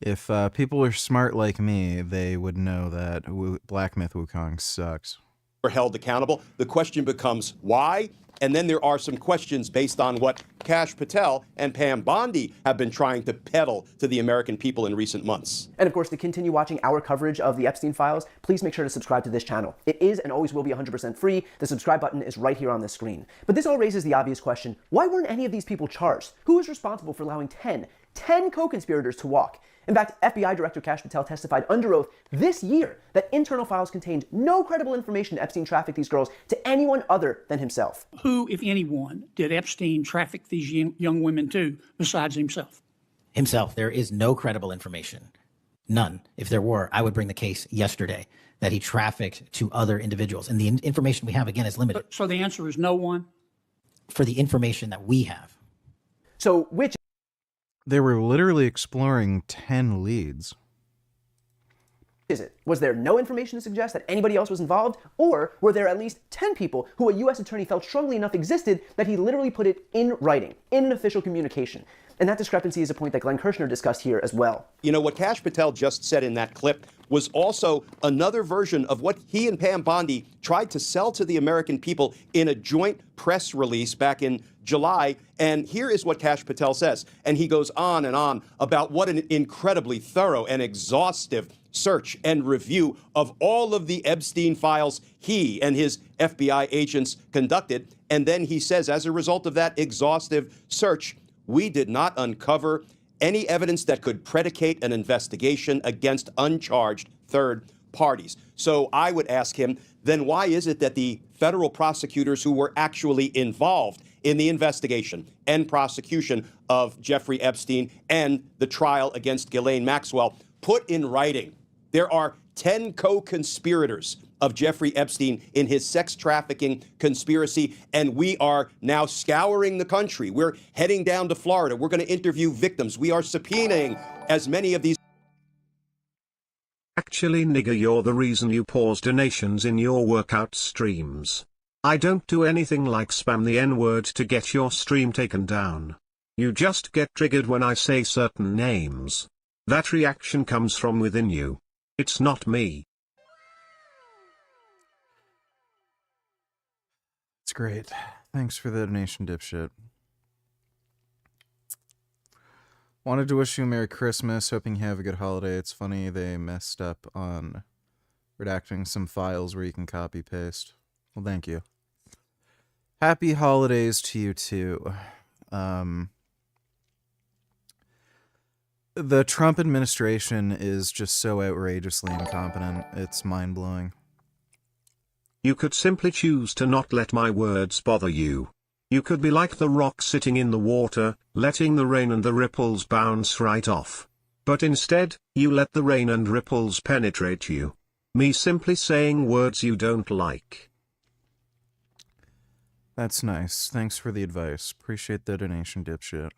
Speaker 3: If people are smart like me, they would know that Black Myth Wukong sucks.
Speaker 13: Are held accountable. The question becomes why? And then there are some questions based on what Kash Patel and Pam Bondi have been trying to peddle to the American people in recent months.
Speaker 15: And of course, to continue watching our coverage of the Epstein files, please make sure to subscribe to this channel. It is and always will be 100% free. The subscribe button is right here on the screen. But this all raises the obvious question, why weren't any of these people charged? Who is responsible for allowing 10 co-conspirators to walk? In fact, FBI Director Kash Patel testified under oath this year that internal files contained no credible information Epstein trafficked these girls to anyone other than himself.
Speaker 17: Who, if anyone, did Epstein traffic these young women to besides himself?
Speaker 19: Himself. There is no credible information. None. If there were, I would bring the case yesterday that he trafficked to other individuals. And the information we have, again, is limited.
Speaker 17: So the answer is no one?
Speaker 19: For the information that we have.
Speaker 15: So which...
Speaker 3: They were literally exploring 10 leads.
Speaker 15: Is it? Was there no information to suggest that anybody else was involved? Or were there at least 10 people who a U.S. attorney felt strongly enough existed that he literally put it in writing, in an official communication? And that discrepancy is a point that Glenn Kirshner discussed here as well.
Speaker 13: You know, what Kash Patel just said in that clip was also another version of what he and Pam Bondi tried to sell to the American people in a joint press release back in July. And here is what Kash Patel says. And he goes on and on about what an incredibly thorough and exhaustive search and review of all of the Epstein files he and his FBI agents conducted. And then he says, as a result of that exhaustive search, we did not uncover any evidence that could predicate an investigation against uncharged third parties. So I would ask him, then why is it that the federal prosecutors who were actually involved in the investigation and prosecution of Jeffrey Epstein and the trial against Ghislaine Maxwell put in writing there are 10 co-conspirators of Jeffrey Epstein in his sex trafficking conspiracy, and we are now scouring the country. We're heading down to Florida. We're going to interview victims. We are subpoenaing as many of these.
Speaker 7: Actually, nigger, you're the reason you pause donations in your workout streams. I don't do anything like spam the N-word to get your stream taken down. You just get triggered when I say certain names. That reaction comes from within you. It's not me.
Speaker 3: It's great. Thanks for the donation, dipshit. Wanted to wish you a Merry Christmas. Hoping you have a good holiday. It's funny they messed up on redacting some files where you can copy paste. Well, thank you. Happy holidays to you too. The Trump administration is just so outrageously incompetent. It's mind-blowing.
Speaker 7: You could simply choose to not let my words bother you. You could be like the rock sitting in the water, letting the rain and the ripples bounce right off. But instead, you let the rain and ripples penetrate you. Me simply saying words you don't like.
Speaker 3: That's nice. Thanks for the advice. Appreciate the donation, dipshit.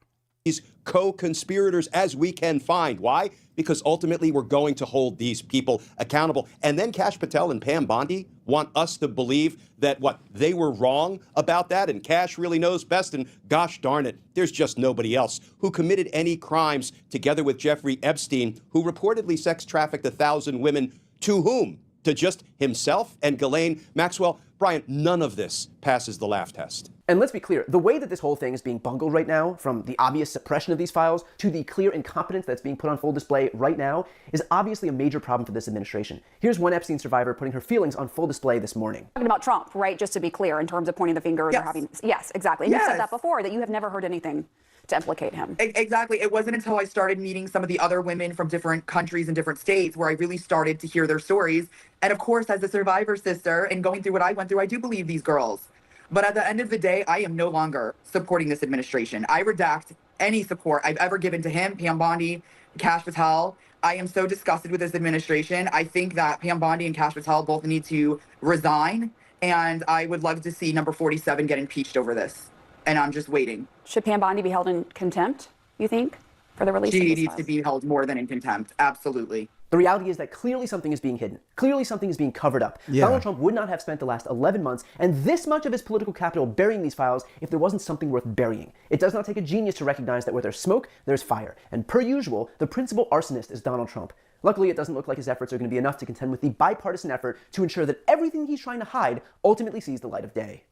Speaker 13: These co-conspirators as we can find. Why? Because ultimately we're going to hold these people accountable. And then Kash Patel and Pam Bondi want us to believe that, they were wrong about that, and Kash really knows best, and gosh darn it, there's just nobody else who committed any crimes together with Jeffrey Epstein, who reportedly sex trafficked 1,000 women. To whom? To just himself and Ghislaine Maxwell? Brian, none of this passes the laugh test.
Speaker 15: And let's be clear, the way that this whole thing is being bungled right now, from the obvious suppression of these files to the clear incompetence that's being put on full display right now, is obviously a major problem for this administration. Here's one Epstein survivor putting her feelings on full display this morning.
Speaker 20: Talking about Trump, right? Just to be clear, in terms of pointing the fingers or having... Yes, exactly. And you said that before, that you have never heard anything to implicate him.
Speaker 25: Exactly. It wasn't until I started meeting some of the other women from different countries and different states where I really started to hear their stories. And of course, as a survivor sister and going through what I went through, I do believe these girls. But at the end of the day, I am no longer supporting this administration. I redact any support I've ever given to him, Pam Bondi, Kash Patel. I am so disgusted with this administration. I think that Pam Bondi and Kash Patel both need to resign, and I would love to see number 47 get impeached over this. And I'm just waiting.
Speaker 20: Should Pam Bondi be held in contempt, you think, for the release of
Speaker 25: She
Speaker 20: these
Speaker 25: needs
Speaker 20: files?
Speaker 25: to be held more than in contempt. Absolutely.
Speaker 15: The reality is that clearly something is being hidden. Clearly something is being covered up.
Speaker 3: Yeah.
Speaker 15: Donald Trump would not have spent the last 11 months and this much of his political capital burying these files if there wasn't something worth burying. It does not take a genius to recognize that where there's smoke, there's fire. And per usual, the principal arsonist is Donald Trump. Luckily, it doesn't look like his efforts are going to be enough to contend with the bipartisan effort to ensure that everything he's trying to hide ultimately sees the light of day.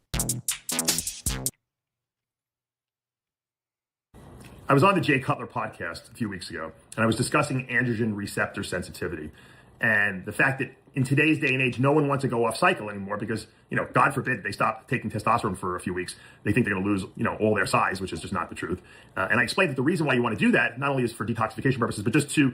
Speaker 5: I was on the Jay Cutler podcast a few weeks ago, and I was discussing androgen receptor sensitivity and the fact that in today's day and age, no one wants to go off cycle anymore because, God forbid they stop taking testosterone for a few weeks. They think they're going to lose, all their size, which is just not the truth. And I explained that the reason why you want to do that not only is for detoxification purposes, but just to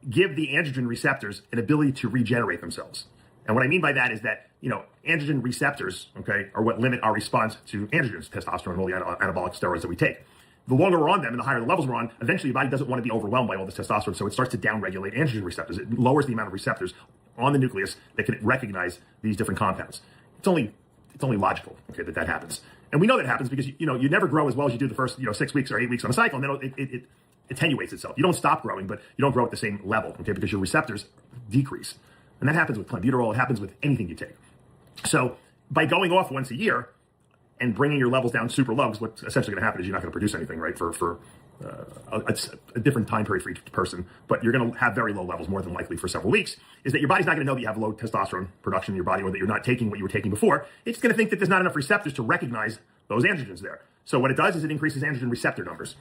Speaker 5: give the androgen receptors an ability to regenerate themselves. And what I mean by that is that, androgen receptors, are what limit our response to androgens, testosterone, and all the anabolic steroids that we take. The longer we're on them and the higher the levels we're on, eventually your body doesn't want to be overwhelmed by all this testosterone, so it starts to downregulate androgen receptors. It lowers the amount of receptors on the nucleus that can recognize these different compounds. It's only logical, that happens. And we know that happens because, you never grow as well as you do the first, 6 weeks or 8 weeks on a cycle, and then it attenuates itself. You don't stop growing, but you don't grow at the same level, because your receptors decrease. And that happens with clenbuterol. It happens with anything you take. So by going off once a year, and bringing your levels down super low, because what's essentially going to happen is you're not going to produce anything, right, for a different time period for each person, but you're going to have very low levels more than likely for several weeks, is that your body's not going to know that you have low testosterone production in your body or that you're not taking what you were taking before. It's going to think that there's not enough receptors to recognize those androgens there. So what it does is it increases androgen receptor numbers.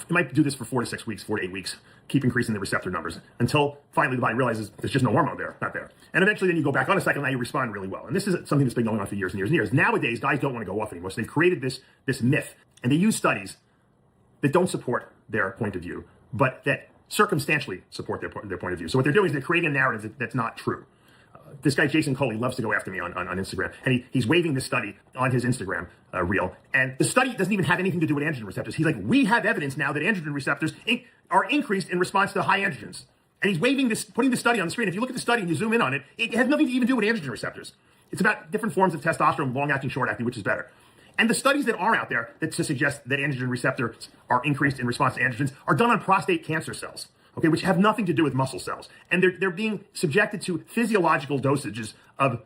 Speaker 5: You might do this for 4 to 6 weeks, 4 to 8 weeks, keep increasing the receptor numbers until finally the body realizes there's just no hormone there, not there. And eventually then you go back on a cycle, now you respond really well. And this is something that's been going on for years and years and years. Nowadays, guys don't want to go off anymore. So they've created this myth, and they use studies that don't support their point of view, but that circumstantially support their point of view. So what they're doing is they're creating a narrative that's not true. This guy, Jason Coley, loves to go after me on Instagram. And he's waving this study on his Instagram reel. And the study doesn't even have anything to do with androgen receptors. He's like, we have evidence now that androgen receptors are increased in response to high androgens. And he's waving this, putting the study on the screen. If you look at the study and you zoom in on it, it has nothing to even do with androgen receptors. It's about different forms of testosterone, long-acting, short-acting, which is better. And the studies that are out there that suggest that androgen receptors are increased in response to androgens are done on prostate cancer cells. Which have nothing to do with muscle cells. And they're being subjected to physiological dosages of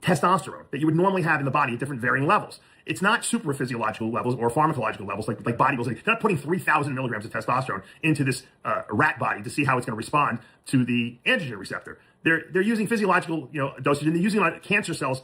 Speaker 5: testosterone that you would normally have in the body at different varying levels. It's not super physiological levels or pharmacological levels like body building. They're not putting 3,000 milligrams of testosterone into this rat body to see how it's going to respond to the androgen receptor. They're using physiological dosage, and they're using it on cancer cells,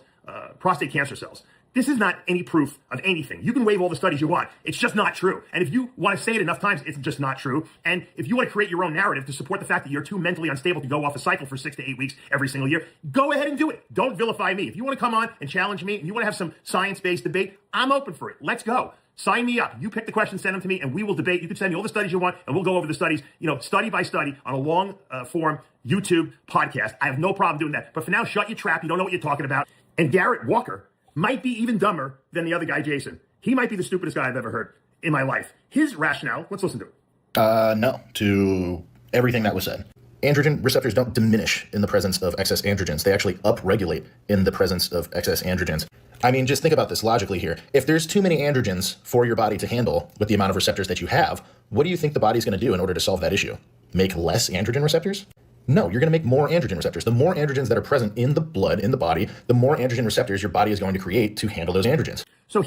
Speaker 5: prostate cancer cells. This is not any proof of anything. You can wave all the studies you want. It's just not true. And if you want to say it enough times, it's just not true. And if you want to create your own narrative to support the fact that you're too mentally unstable to go off a cycle for 6 to 8 weeks every single year, go ahead and do it. Don't vilify me. If you want to come on and challenge me and you want to have some science-based debate, I'm open for it. Let's go. Sign me up. You pick the questions, send them to me, and we will debate. You can send me all the studies you want, and we'll go over the studies, study by study on a long form YouTube podcast. I have no problem doing that. But for now, shut your trap. You don't know what you're talking about. And Garrett Walker might be even dumber than the other guy, Jason. He might be the stupidest guy I've ever heard in my life. His rationale, let's listen to it.
Speaker 11: No, to everything that was said. Androgen receptors don't diminish in the presence of excess androgens. They actually upregulate in the presence of excess androgens. I mean, just think about this logically here. If there's too many androgens for your body to handle with the amount of receptors that you have, what do you think the body's going to do in order to solve that issue? Make less androgen receptors? No, you're going to make more androgen receptors. The more androgens that are present in the blood, in the body, the more androgen receptors your body is going to create to handle those androgens.
Speaker 5: So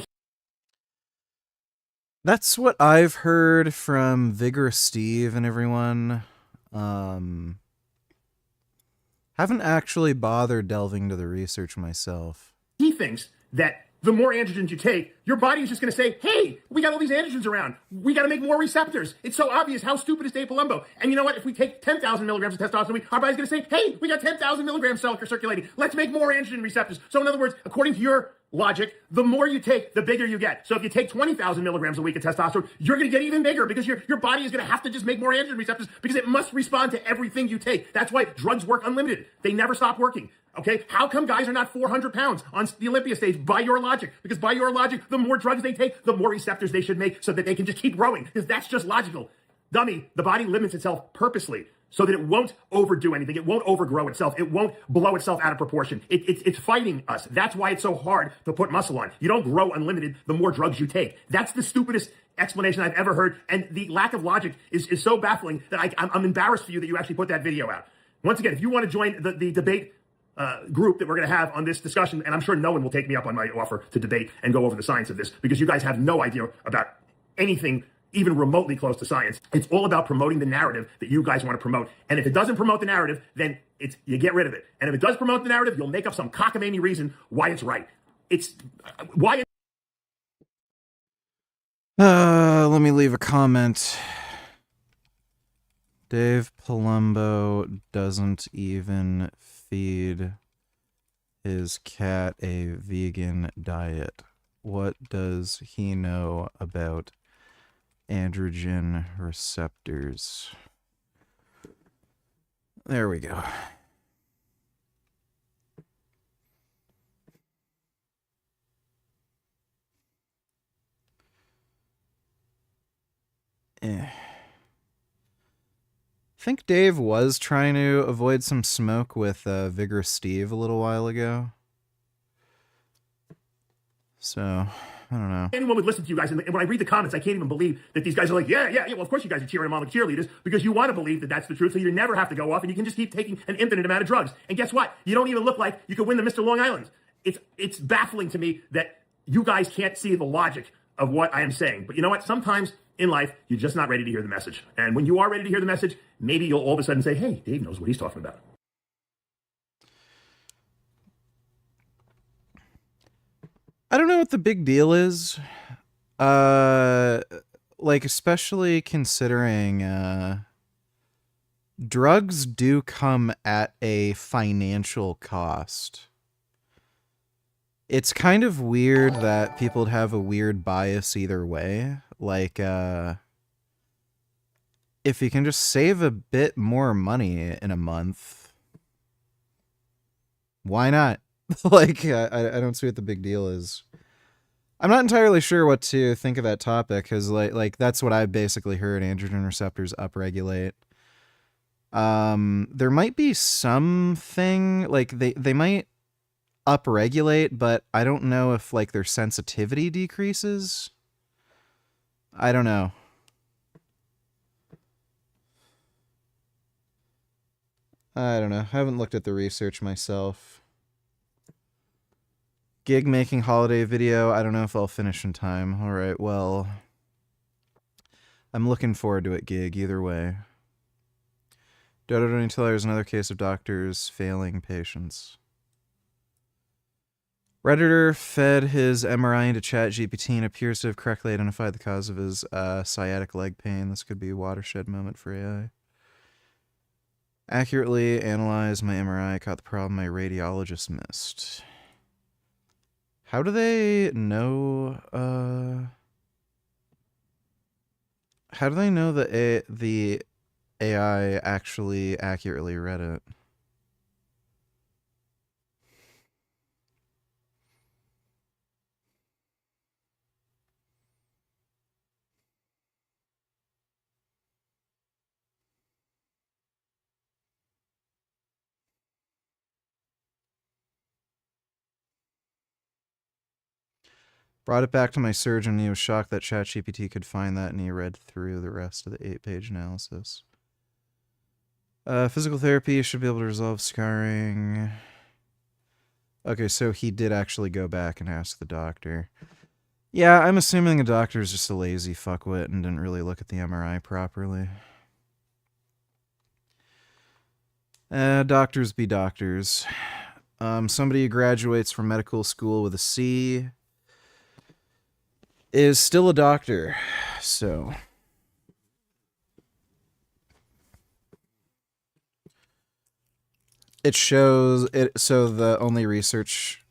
Speaker 3: that's what I've heard from Vigorous Steve and everyone. Haven't actually bothered delving into the research myself.
Speaker 5: He thinks that the more androgens you take, your body is just going to say, hey, we got all these androgens around. We got to make more receptors. It's so obvious. How stupid is Dave Palumbo? And you know what? If we take 10,000 milligrams of testosterone, our body's going to say, hey, we got 10,000 milligrams circulating. Let's make more androgen receptors. So in other words, according to your logic, the more you take, the bigger you get. So if you take 20,000 milligrams a week of testosterone, you're going to get even bigger because your body is going to have to just make more androgen receptors because it must respond to everything you take. That's why drugs work unlimited. They never stop working. Okay, how come guys are not 400 pounds on the Olympia stage? By your logic. Because by your logic, the more drugs they take, the more receptors they should make so that they can just keep growing. Because that's just logical. Dummy, the body limits itself purposely so that it won't overdo anything. It won't overgrow itself. It won't blow itself out of proportion. It's fighting us. That's why it's so hard to put muscle on. You don't grow unlimited the more drugs you take. That's the stupidest explanation I've ever heard. And the lack of logic is so baffling that I'm embarrassed for you that you actually put that video out. Once again, if you want to join the debate group that we're going to have on this discussion, and I'm sure no one will take me up on my offer to debate and go over the science of this, because you guys have no idea about anything even remotely close to science. It's all about promoting the narrative that you guys want to promote. And if it doesn't promote the narrative, then you get rid of it. And if it does promote the narrative, you'll make up some cockamamie reason why it's right. It's why.
Speaker 3: Let me leave a comment. Dave Palumbo doesn't even feed his cat a vegan diet. What does he know about androgen receptors? There we go. I think Dave was trying to avoid some smoke with Vigorous Steve a little while ago. So, I don't know.
Speaker 5: Anyone would listen to you guys, and when I read the comments, I can't even believe that these guys are like, yeah, well, of course you guys are cheering them on like cheerleaders, because you want to believe that that's the truth, so you never have to go off, and you can just keep taking an infinite amount of drugs. And guess what? You don't even look like you could win the Mr. Long Island. It's baffling to me that you guys can't see the logic of what I am saying. But you know what? Sometimes in life, you're just not ready to hear the message. And when you are ready to hear the message, maybe you'll all of a sudden say, hey, Dave knows what he's talking about.
Speaker 3: I don't know what the big deal is. Like, especially considering drugs do come at a financial cost. It's kind of weird that people would have a weird bias either way. Like, if you can just save a bit more money in a month, why not? Like, I don't see what the big deal is. I'm not entirely sure what to think of that topic, because like that's what I basically heard. Androgen receptors upregulate. There might be something like they might upregulate, but I don't know if like their sensitivity decreases. I don't know. I don't know. I haven't looked at the research myself. Gig making holiday video. I don't know if I'll finish in time. All right, well, I'm looking forward to it, Gig, either way. Dodo Donatella is another case of doctors failing patients. Redditor fed his MRI into ChatGPT and appears to have correctly identified the cause of his sciatic leg pain. This could be a watershed moment for AI. Accurately analyzed my MRI, caught the problem my radiologist missed. How do they know? How do they know that the AI actually accurately read it? Brought it back to my surgeon, and he was shocked that ChatGPT could find that, and he read through the rest of the 8-page analysis. Physical therapy should be able to resolve scarring. Okay, so he did actually go back and ask the doctor. Yeah, I'm assuming the doctor's just a lazy fuckwit and didn't really look at the MRI properly. Doctors be doctors. Somebody who graduates from medical school with a C is still a doctor, so it shows it. So the only research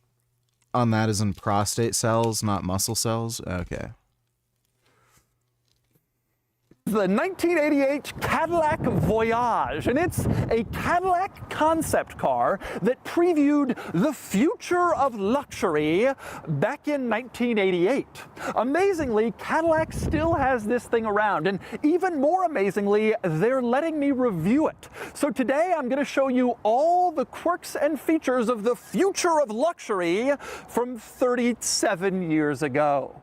Speaker 3: on that is in prostate cells, not muscle cells. Okay.
Speaker 18: the 1988 Cadillac Voyage, and it's a Cadillac concept car that previewed the future of luxury back in 1988. Amazingly, Cadillac still has this thing around, and even more amazingly, they're letting me review it. So today I'm going to show you all the quirks and features of the future of luxury from 37 years ago.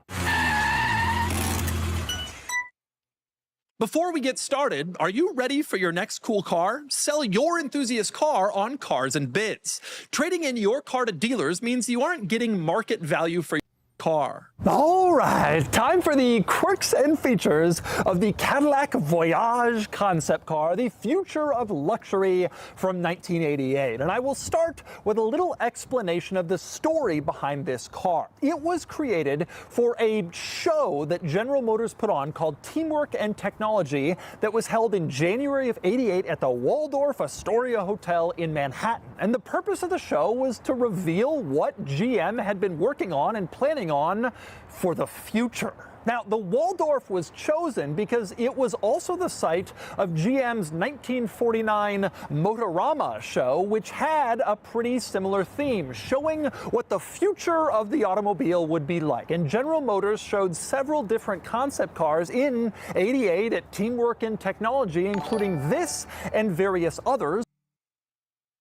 Speaker 18: Before we get started, are you ready for your next cool car? Sell your enthusiast car on Cars and Bids. Trading in your car to dealers means you aren't getting market value for your car. All right, time for the quirks and features of the Cadillac Voyage concept car, the future of luxury from 1988. And I will start with a little explanation of the story behind this car. It was created for a show that General Motors put on called Teamwork and Technology that was held in January of '88 at the Waldorf Astoria Hotel in Manhattan. And the purpose of the show was to reveal what GM had been working on and planning on for the future. Now, the Waldorf was chosen because it was also the site of GM's 1949 Motorama show, which had a pretty similar theme, showing what the future of the automobile would be like. And General Motors showed several different concept cars in '88 at Teamwork and Technology, including this and various others.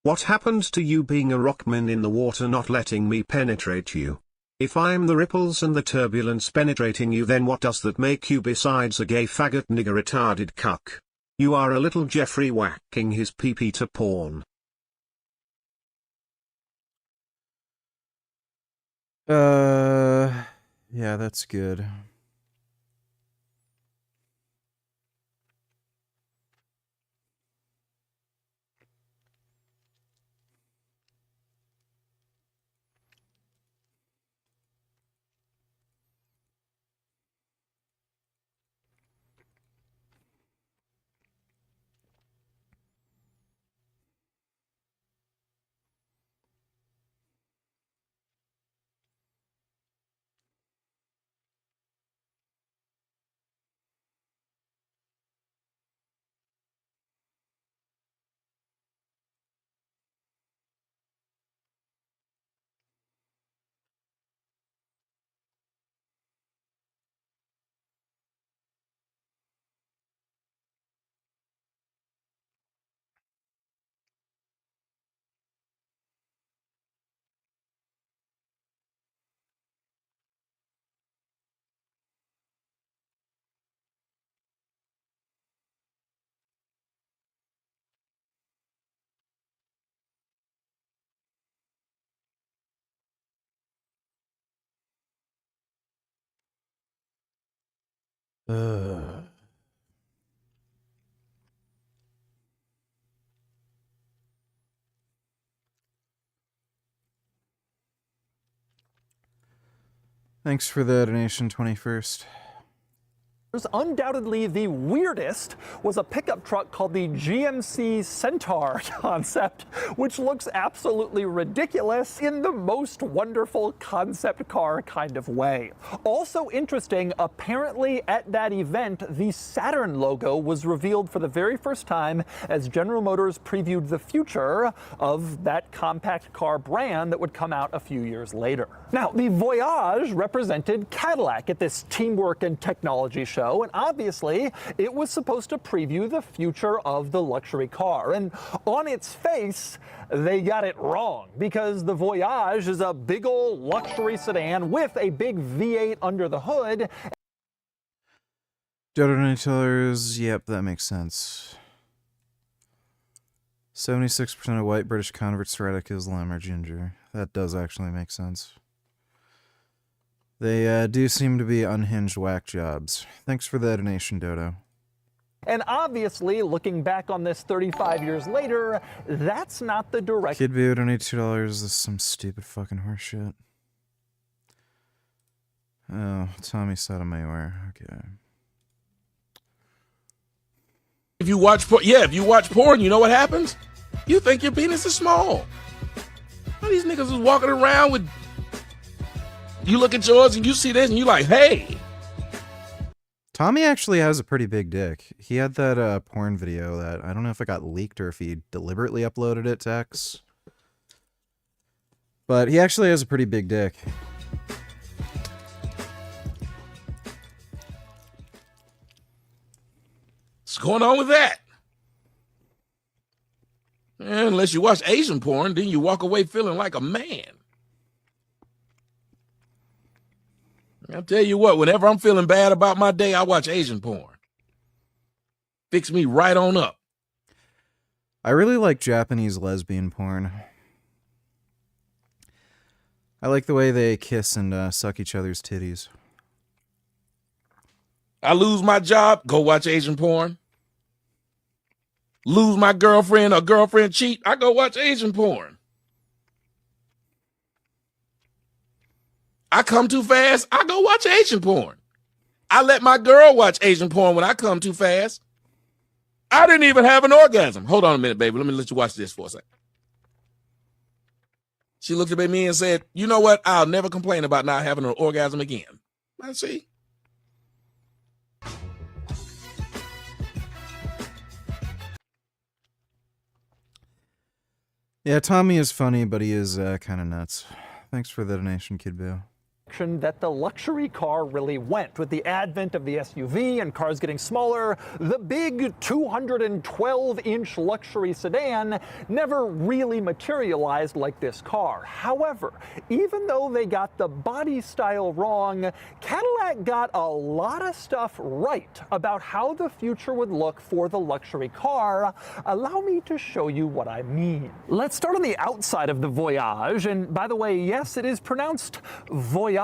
Speaker 7: What happened to you being a rockman in the water not letting me penetrate you? If I'm the ripples and the turbulence penetrating you, then what does that make you besides a gay faggot nigger retarded cuck? You are a little Jeffrey whacking his pee-pee to porn.
Speaker 3: Yeah, that's good. Thanks for the donation, 21st.
Speaker 18: Undoubtedly the weirdest was a pickup truck called the GMC Centaur concept, which looks absolutely ridiculous in the most wonderful concept car kind of way. Also interesting, apparently at that event, the Saturn logo was revealed for the very first time as General Motors previewed the future of that compact car brand that would come out a few years later. Now, the Voyage represented Cadillac at this Teamwork and Technology show, and obviously it was supposed to preview the future of the luxury car. And on its face, they got it wrong, because the Voyage is a big old luxury sedan with a big V8 under the hood.
Speaker 3: Donators, yep, that makes sense. 76% of white British converts to radical Islam are ginger. That does actually make sense. They do seem to be unhinged whack jobs. Thanks for the donation, Dodo.
Speaker 18: And obviously, looking back on this 35 years later, that's not the direct...
Speaker 3: Kid View, donate $2. This is some stupid fucking horseshit. Oh, Tommy Sotomayor. Okay.
Speaker 21: If you watch porn, you know what happens? You think your penis is small. All these niggas is walking around with... You look at yours and you see this and you like, hey.
Speaker 3: Tommy actually has a pretty big dick. He had that porn video that I don't know if it got leaked or if he deliberately uploaded it to X. But he actually has a pretty big dick.
Speaker 21: What's going on with that? Unless you watch Asian porn, then you walk away feeling like a man. I'll tell you what, whenever I'm feeling bad about my day, I watch Asian porn. Fix me right on up.
Speaker 3: I really like Japanese lesbian porn. I like the way they kiss and suck each other's titties.
Speaker 21: I lose my job, go watch Asian porn. Lose my girlfriend or girlfriend cheat, I go watch Asian porn. I come too fast, I go watch Asian porn. I let my girl watch Asian porn when I come too fast. I didn't even have an orgasm. Hold on a minute, baby. Let me let you watch this for a second. She looked up at me and said, you know what? I'll never complain about not having an orgasm again. I see.
Speaker 3: Yeah, Tommy is funny, but he is kind of nuts. Thanks for the donation, Kid Boo.
Speaker 18: That the luxury car really went. With the advent of the SUV and cars getting smaller, the big 212-inch luxury sedan never really materialized like this car. However, even though they got the body style wrong, Cadillac got a lot of stuff right about how the future would look for the luxury car. Allow me to show you what I mean. Let's start on the outside of the Voyage, and by the way, yes, it is pronounced Voyage,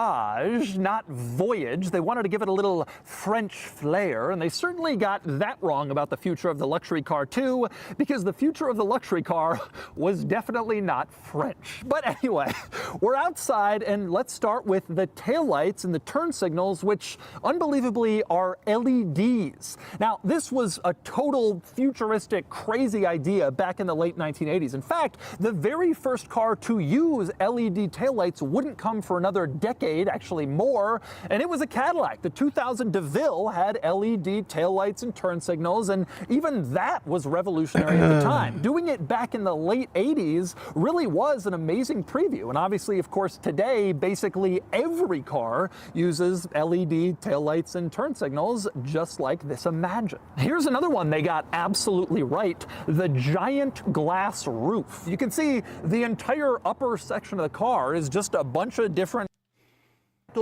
Speaker 18: not voyage. They wanted to give it a little French flair, and they certainly got that wrong about the future of the luxury car too, because the future of the luxury car was definitely not French. But anyway, we're outside, and let's start with the taillights and the turn signals, which unbelievably are LEDs. Now, this was a total futuristic, crazy idea back in the late 1980s. In fact, the very first car to use LED taillights wouldn't come for another decade, actually more, and it was a Cadillac. The 2000 DeVille had LED taillights and turn signals, and even that was revolutionary at the time. Doing it back in the late 80s really was an amazing preview, and obviously, of course, today, basically every car uses LED taillights and turn signals, just like this Imagine. Here's another one they got absolutely right, the giant glass roof. You can see the entire upper section of the car is just a bunch of different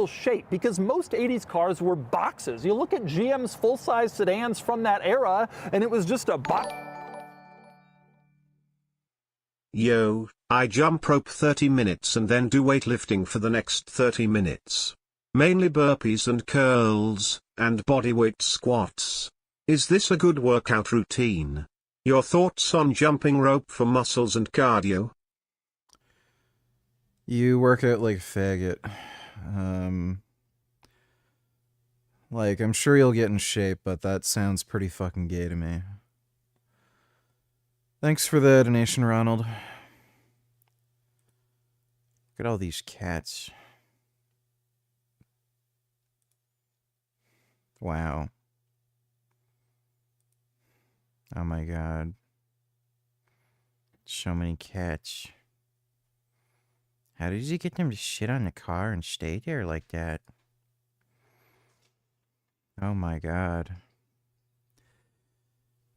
Speaker 18: shape, because most 80s cars were boxes. You look at GM's full-size sedans from that era, and it was just a box.
Speaker 7: Yo, I jump rope 30 minutes and then do weightlifting for the next 30 minutes. Mainly burpees and curls, and bodyweight squats. Is this a good workout routine? Your thoughts on jumping rope for muscles and cardio?
Speaker 3: You work out like a faggot. Like, I'm sure you'll get in shape, but that sounds pretty fucking gay to me. Thanks for the donation, Ronald. Look at all these cats. Wow. Oh my god. So many cats. How did you get them to shit on the car and stay there like that? Oh my god.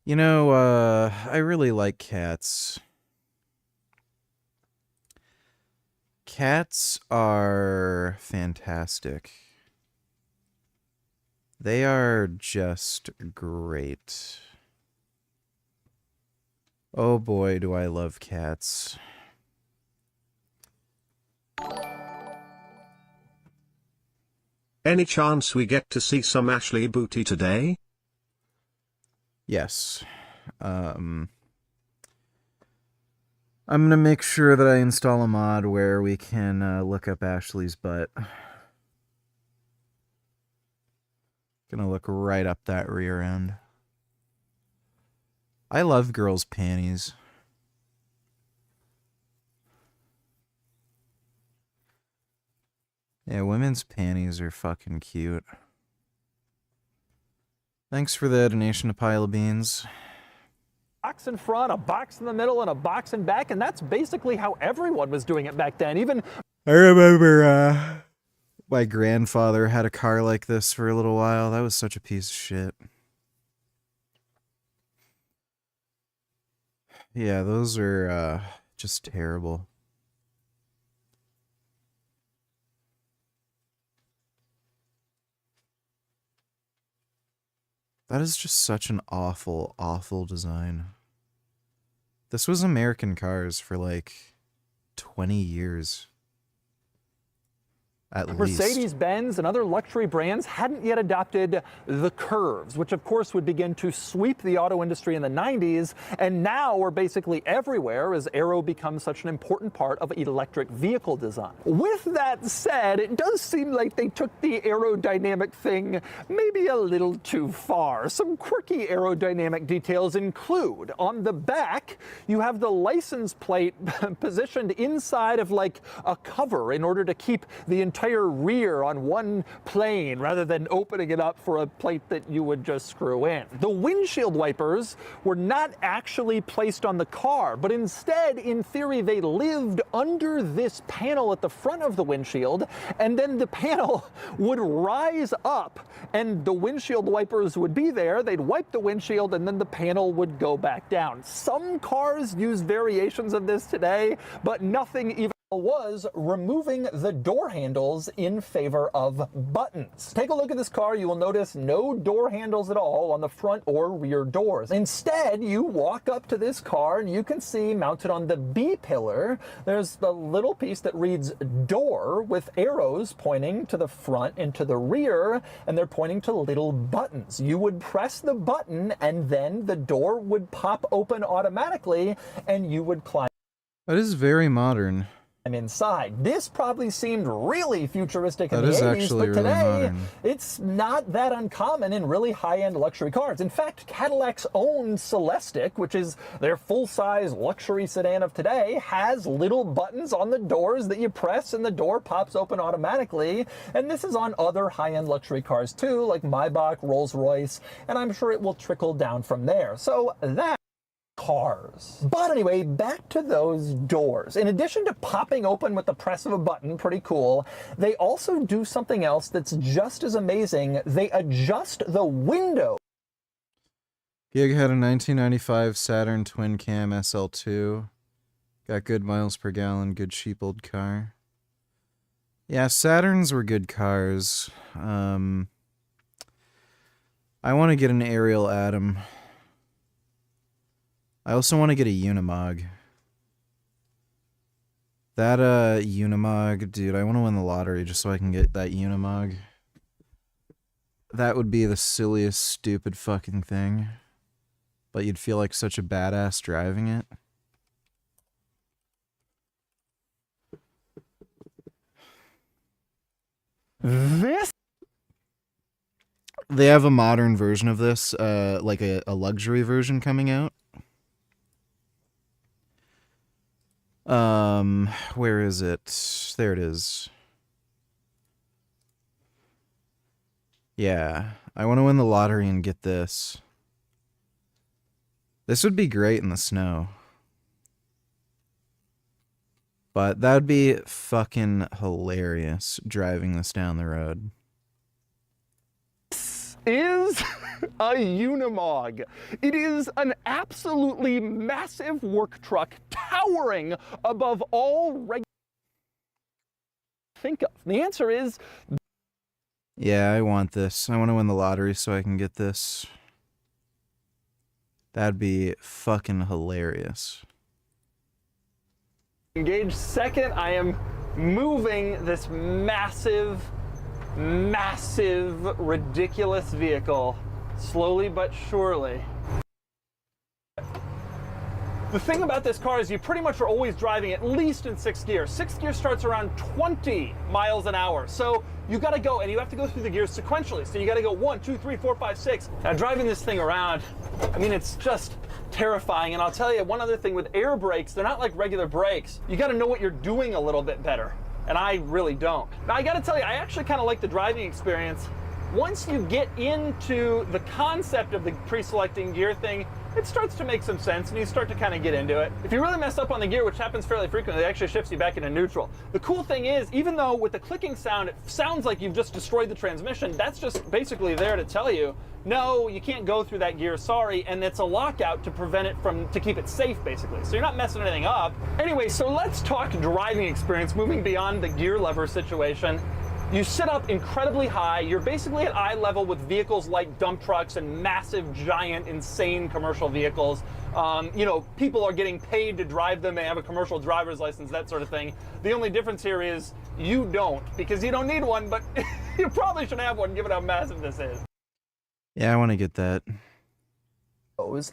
Speaker 3: You know, I really like cats. Cats are fantastic. They are just great. Oh boy, do I love cats.
Speaker 7: Any chance we get to see some Ashley booty today?
Speaker 3: Yes. I'm gonna make sure that I install a mod where we can look up Ashley's butt. Gonna look right up that rear end. I love girls' panties. Yeah, women's panties are fucking cute. Thanks for the donation to Pile of Beans.
Speaker 18: Box in front, a box in the middle, and a box in back, and that's basically how everyone was doing it back then. Even
Speaker 3: I remember my grandfather had a car like this for a little while. That was such a piece of shit. Yeah, those are just terrible. That is just such an awful, awful design. This was American cars for like 20 years. At least.
Speaker 18: Mercedes-Benz and other luxury brands hadn't yet adopted the curves, which of course would begin to sweep the auto industry in the 90s, and now are basically everywhere as aero becomes such an important part of electric vehicle design. With that said, it does seem like they took the aerodynamic thing maybe a little too far. Some quirky aerodynamic details include, on the back, you have the license plate positioned inside of like a cover in order to keep the entire rear on one plane rather than opening it up for a plate that you would just screw in. The windshield wipers were not actually placed on the car, but instead, in theory, they lived under this panel at the front of the windshield, and then the panel would rise up and the windshield wipers would be there, they'd wipe the windshield, and then the panel would go back down. Some cars use variations of this today, but nothing even was removing the door handles in favor of buttons. Take a look at this car. You will notice no door handles at all on the front or rear doors. Instead, you walk up to this car and you can see mounted on the B pillar, there's a little piece that reads door with arrows pointing to the front and to the rear, and they're pointing to little buttons. You would press the button and then the door would pop open automatically and you would climb.
Speaker 3: That is very modern.
Speaker 18: Inside. This probably seemed really futuristic in
Speaker 3: That
Speaker 18: the
Speaker 3: is
Speaker 18: 80s,
Speaker 3: actually
Speaker 18: but
Speaker 3: really
Speaker 18: today
Speaker 3: modern.
Speaker 18: it's not that uncommon in really high-end luxury cars. In fact, Cadillac's own Celestiq, which is their full-size luxury sedan of today, has little buttons on the doors that you press and the door pops open automatically. And this is on other high-end luxury cars too, like Maybach, Rolls-Royce, and I'm sure it will trickle down from there. So that cars. But anyway, back to those doors. In addition to popping open with the press of a button, pretty cool, they also do something else that's just as amazing. They adjust the window.
Speaker 3: Gig had a 1995 Saturn twin cam SL2. Got good miles per gallon, good cheap old car. Yeah, Saturns were good cars. I want to get an Ariel Atom. I also want to get a Unimog. That Unimog, dude, I want to win the lottery just so I can get that Unimog. That would be the silliest, stupid fucking thing. But you'd feel like such a badass driving it.
Speaker 18: This?
Speaker 3: They have a modern version of this, like a luxury version coming out. Where is it? There it is. Yeah, I want to win the lottery and get this. This would be great in the snow. But that would be fucking hilarious driving this down the road.
Speaker 18: Is a Unimog. It is an absolutely massive work truck towering above all regular think of. The answer is
Speaker 3: Yeah, I want this. I want to win the lottery so I can get this. That'd be fucking hilarious.
Speaker 18: engage. Second, I am moving this massive, ridiculous vehicle slowly but surely. The thing about this car is you pretty much are always driving at least in 6th gear. 6th gear starts around 20 miles an hour. So you gotta go, and you have to go through the gears sequentially. So you gotta go 1, 2, 3, 4, 5, 6. Now driving this thing around, I mean, it's just terrifying. And I'll tell you one other thing with air brakes, they're not like regular brakes. You gotta know what you're doing a little bit better. And I really don't. Now I gotta tell you, I actually kind of like the driving experience once you get into the concept of the pre-selecting gear thing, it starts to make some sense and you start to kind of get into it. If you really mess up on the gear, which happens fairly frequently, it actually shifts you back into neutral. The cool thing is, even though with the clicking sound, it sounds like you've just destroyed the transmission, that's just basically there to tell you, no, you can't go through that gear, sorry, and it's a lockout to prevent it from, to keep it safe, basically. So you're not messing anything up. Anyway, so let's talk driving experience, moving beyond the gear lever situation. You sit up incredibly high. You're basically at eye level with vehicles like dump trucks and massive, giant, insane commercial vehicles. You know, people are getting paid to drive them. They have a commercial driver's license, that sort of thing. The only difference here is you don't, because you don't need one, but you probably should have one given how massive this is.
Speaker 3: Yeah, I want to get that.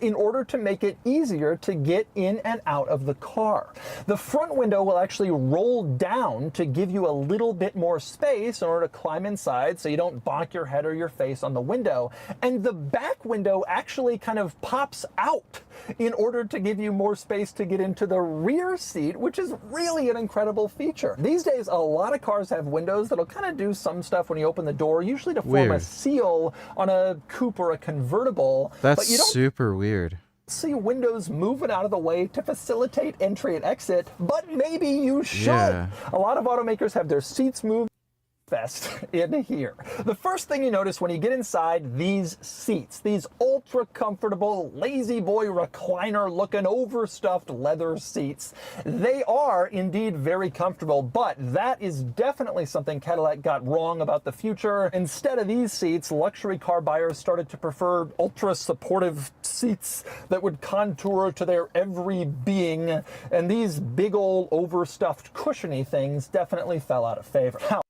Speaker 18: In order to make it easier to get in and out of the car. The front window will actually roll down to give you a little bit more space in order to climb inside so you don't bonk your head or your face on the window. And the back window actually kind of pops out in order to give you more space to get into the rear seat, which is really an incredible feature. These days, a lot of cars have windows that'll kind of do some stuff when you open the door, usually to form a seal on a coupe or a convertible.
Speaker 3: That's
Speaker 18: but you don't
Speaker 3: super weird.
Speaker 18: see windows moving out of the way to facilitate entry and exit, but maybe you should.
Speaker 3: Yeah.
Speaker 18: A lot of automakers have their seats moved in here. The first thing you notice when you get inside these seats, these ultra comfortable lazy boy recliner looking overstuffed leather seats, they are indeed very comfortable, but that is definitely something Cadillac got wrong about the future. Instead of these seats, luxury car buyers started to prefer ultra supportive seats that would contour to their every being, and these big old overstuffed cushiony things definitely fell out of favor. Now,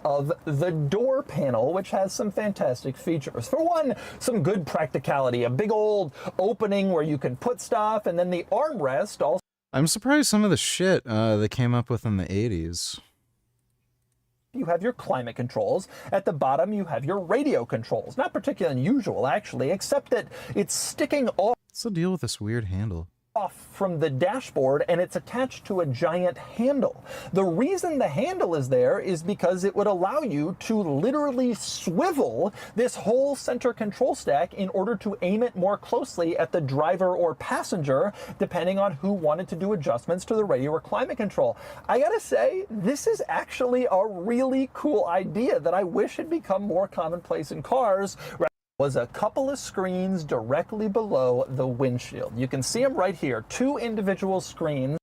Speaker 18: of the door panel, which has some fantastic features. For one, some good practicality, a big old opening where you can put stuff, and then the armrest also.
Speaker 3: I'm surprised some of the shit they came up with in the 80s.
Speaker 18: You have your climate controls. At the bottom, you have your radio controls. Not particularly unusual, actually, except that it's sticking off.
Speaker 3: What's the deal with this weird handle?
Speaker 18: Off from the dashboard, and it's attached to a giant handle. The reason the handle is there is because it would allow you to literally swivel this whole center control stack in order to aim it more closely at the driver or passenger, depending on who wanted to do adjustments to the radio or climate control. I gotta say, this is actually a really cool idea that I wish had become more commonplace in cars. Was a couple of screens directly below the windshield. You can see them right here, two individual screens.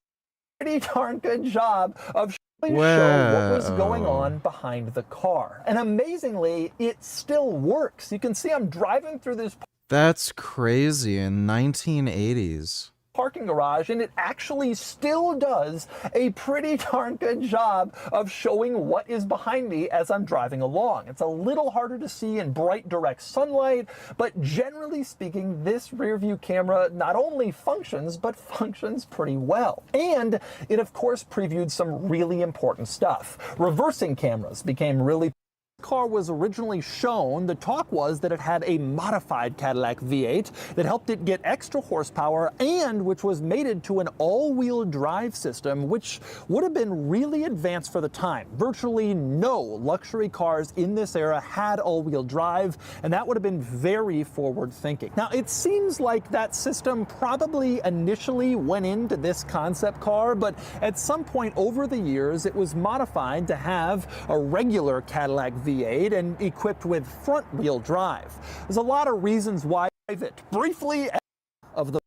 Speaker 18: Pretty darn good job of showing what was going on behind the car. And amazingly, it still works. You can see I'm driving through this.
Speaker 3: That's crazy in 1980s.
Speaker 18: Parking garage, and it actually still does a pretty darn good job of showing what is behind me as I'm driving along. It's a little harder to see in bright direct sunlight, but generally speaking, this rear view camera not only functions, but functions pretty well. And it of course previewed some really important stuff. Reversing cameras became really. Car was originally shown, the talk was that it had a modified Cadillac V8 that helped it get extra horsepower and which was mated to an all-wheel drive system, which would have been really advanced for the time. Virtually no luxury cars in this era had all-wheel drive, and that would have been very forward-thinking. Now, it seems like that system probably initially went into this concept car, but at some point over the years, it was modified to have a regular Cadillac V8 and equipped with front-wheel drive. There's a lot of reasons why it briefly of the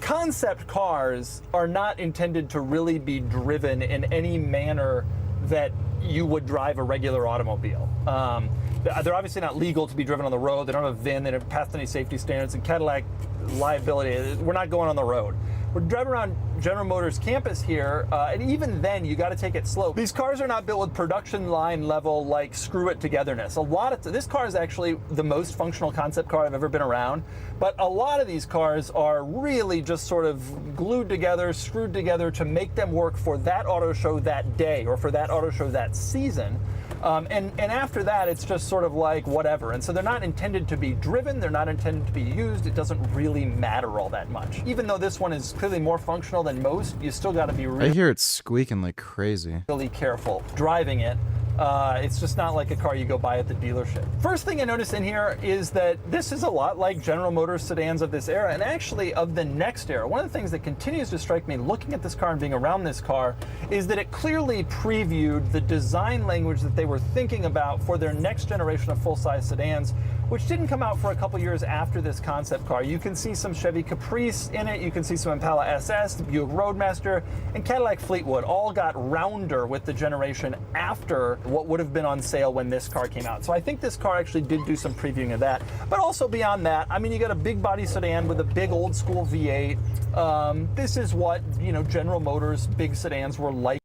Speaker 18: concept cars are not intended to really be driven in any manner that you would drive a regular automobile. They're obviously not legal to be driven on the road. They don't have a VIN. They don't pass any safety standards. And Cadillac liability, we're not going on the road. We're driving around General Motors campus here, and even then, you got to take it slow. These cars are not built with production line level, like screw it togetherness. This car is actually the most functional concept car I've ever been around, but a lot of these cars are really just sort of glued together, screwed together to make them work for that auto show that day or for that auto show that season. And after that, it's just sort of like whatever. And so they're not intended to be driven. They're not intended to be used. It doesn't really matter all that much. Even though this one is clearly more functional than most, you still got to be
Speaker 3: I hear it squeaking like crazy.
Speaker 18: Really careful driving it. It's just not like a car you go buy at the dealership. First thing I notice in here is that this is a lot like General Motors sedans of this era, and actually of the next era. One of the things that continues to strike me looking at this car and being around this car is that it clearly previewed the design language that they were thinking about for their next generation of full-size sedans, which didn't come out for a couple years after this concept car. You can see some Chevy Caprice in it, you can see some Impala SS, the Buick Roadmaster, and Cadillac Fleetwood all got rounder with the generation after what would have been on sale when this car came out. So I think this car actually did do some previewing of that. But also beyond that, I mean, you got a big body sedan with a big old school V8. This is what, you know, General Motors big sedans were like.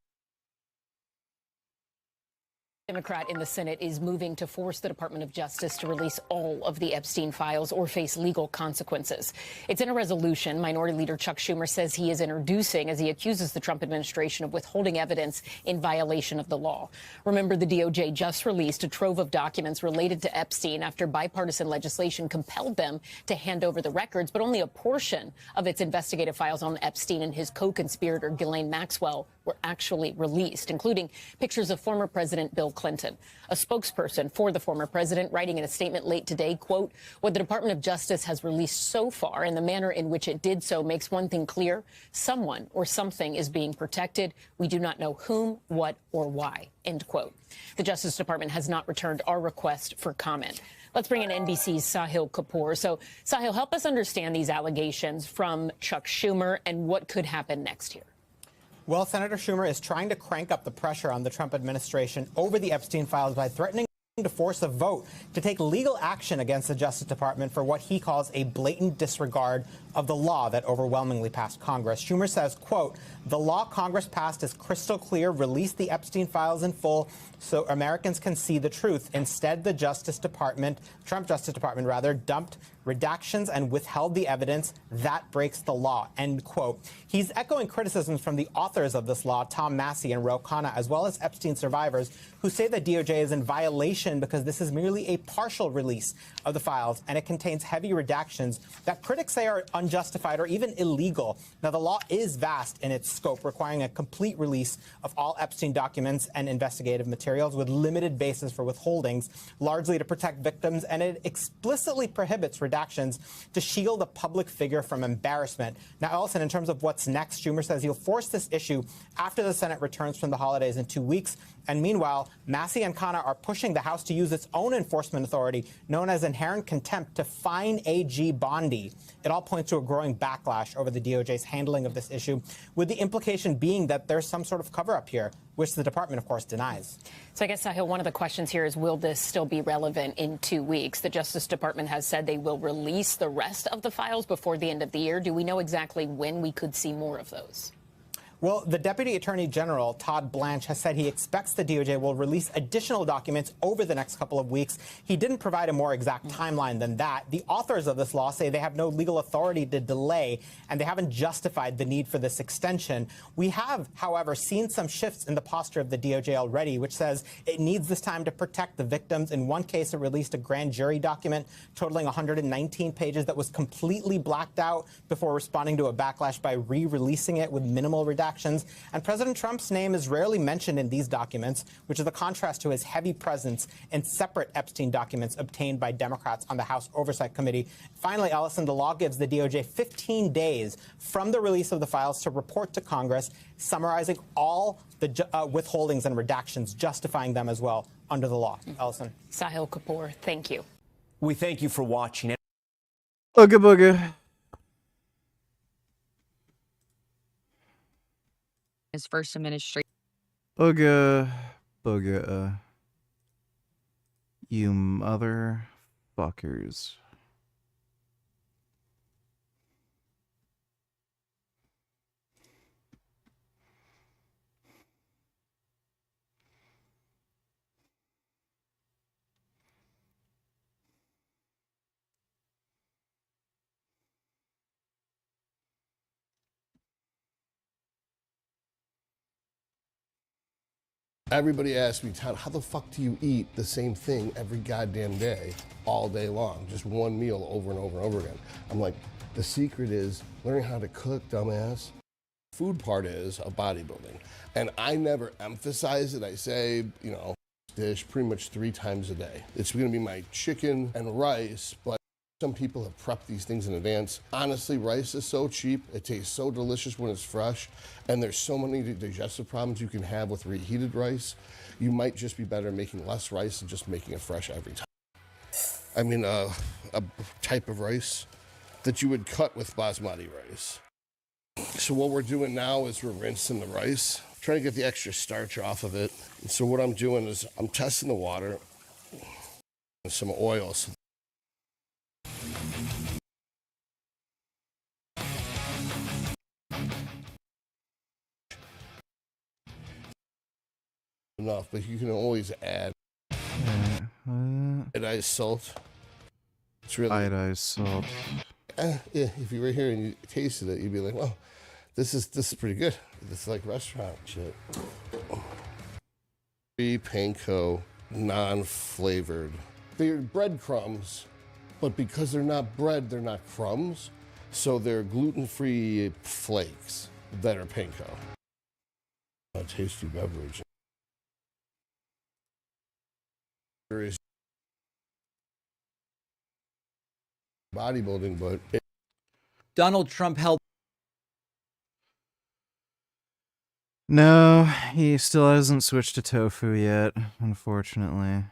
Speaker 6: Democrat in the Senate is moving to force the Department of Justice to release all of the Epstein files or face legal consequences. It's in a resolution Minority Leader Chuck Schumer says he is introducing as he accuses the Trump administration of withholding evidence in violation of the law. Remember, the DOJ just released a trove of documents related to Epstein after bipartisan legislation compelled them to hand over the records, but only a portion of its investigative files on Epstein and his co-conspirator Ghislaine Maxwell were actually released, including pictures of former President Bill Clinton. A spokesperson for the former president writing in a statement late today, quote, "What the Department of Justice has released so far and the manner in which it did so makes one thing clear. Someone or something is being protected. We do not know whom, what, or why," end quote. The Justice Department has not returned our request for comment. Let's bring in NBC's Sahil Kapoor. So, Sahil, help us understand these allegations from Chuck Schumer and what could happen next here.
Speaker 8: Well, Senator Schumer is trying to crank up the pressure on the Trump administration over the Epstein files by threatening to force a vote to take legal action against the Justice Department for what he calls a blatant disregard of the law that overwhelmingly passed Congress. Schumer says, quote, "The law Congress passed is crystal clear, release the Epstein files in full so Americans can see the truth. Instead, the Trump Justice Department rather, dumped redactions and withheld the evidence. That breaks the law," end quote. He's echoing criticisms from the authors of this law, Tom Massey and Ro Khanna, as well as Epstein survivors, who say that DOJ is in violation because this is merely a partial release of the files, and it contains heavy redactions that critics say are unjustified or even illegal. Now, the law is vast in its scope, requiring a complete release of all Epstein documents and investigative materials with limited basis for withholdings, largely to protect victims, and it explicitly prohibits redactions to shield a public figure from embarrassment. Now, Ellison, in terms of what's next, Schumer says he'll force this issue after the Senate returns from the holidays in 2 weeks. And meanwhile, Massey and Khanna are pushing the House to use its own enforcement authority, known as inherent contempt, to fine AG Bondi. It all points to a growing backlash over the DOJ's handling of this issue, with the implication being that there's some sort of cover-up here, which the department, of course, denies.
Speaker 6: So I guess, Sahil, one of the questions here is, will this still be relevant in 2 weeks? The Justice Department has said they will release the rest of the files before the end of the year. Do we know exactly when we could see more of those?
Speaker 8: Well, the Deputy Attorney General, Todd Blanche, has said he expects the DOJ will release additional documents over the next couple of weeks. He didn't provide a more exact timeline than that. The authors of this law say they have no legal authority to delay, and they haven't justified the need for this extension. We have, however, seen some shifts in the posture of the DOJ already, which says it needs this time to protect the victims. In one case, it released a grand jury document totaling 119 pages that was completely blacked out before responding to a backlash by re-releasing it with minimal redactions. And President Trump's name is rarely mentioned in these documents, which is a contrast to his heavy presence in separate Epstein documents obtained by Democrats on the House Oversight Committee. Finally, Ellison, the law gives the DOJ 15 days from the release of the files to report to Congress, summarizing all the withholdings and redactions, justifying them as well under the law. Ellison.
Speaker 6: Sahil Kapoor, thank you.
Speaker 22: We thank you for watching.
Speaker 3: Booga booga.
Speaker 23: His first administration.
Speaker 3: Booga booga. You motherfuckers.
Speaker 24: Everybody asks me, Todd, how the fuck do you eat the same thing every goddamn day, all day long? Just one meal over and over and over again. I'm like, the secret is learning how to cook, dumbass. Food part is of bodybuilding. And I never emphasize it. I say, you know, dish pretty much 3 times a day. It's going to be my chicken and rice, but some people have prepped these things in advance. Honestly, rice is so cheap. It tastes so delicious when it's fresh, and there's so many digestive problems you can have with reheated rice. You might just be better making less rice and just making it fresh every time. I mean, a type of rice that you would cut with basmati rice. So what we're doing now is we're rinsing the rice, trying to get the extra starch off of it. And so what I'm doing is I'm testing the water and some oils. Enough, but you can always add iodized salt. It's really
Speaker 3: iodized salt.
Speaker 24: Yeah, if you were here and you tasted it, you'd be like, "Well, this is pretty good. This is like restaurant shit." Panko, non-flavored. They're breadcrumbs, but because they're not bread, they're not crumbs, so they're gluten-free flakes that are panko. A tasty beverage. There is bodybuilding, but
Speaker 2: Donald Trump held.
Speaker 3: No, he still hasn't switched to tofu yet, unfortunately.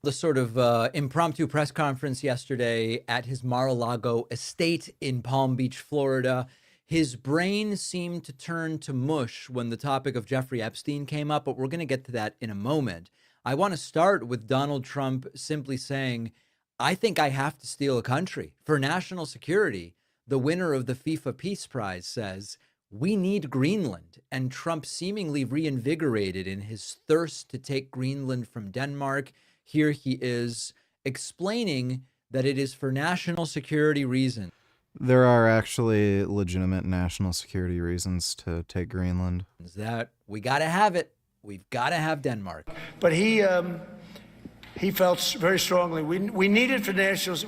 Speaker 2: The sort of impromptu press conference yesterday at his Mar-a-Lago estate in Palm Beach, Florida. His brain seemed to turn to mush when the topic of Jeffrey Epstein came up, but we're going to get to that in a moment. I want to start with Donald Trump simply saying, I think I have to steal a country for national security. The winner of the FIFA Peace Prize says, we need Greenland. And Trump seemingly reinvigorated in his thirst to take Greenland from Denmark. Here he is explaining that it is for national security reasons.
Speaker 3: There are actually legitimate national security reasons to take Greenland.
Speaker 2: That we got to have it. We've got to have Denmark.
Speaker 10: But he felt very strongly we need it for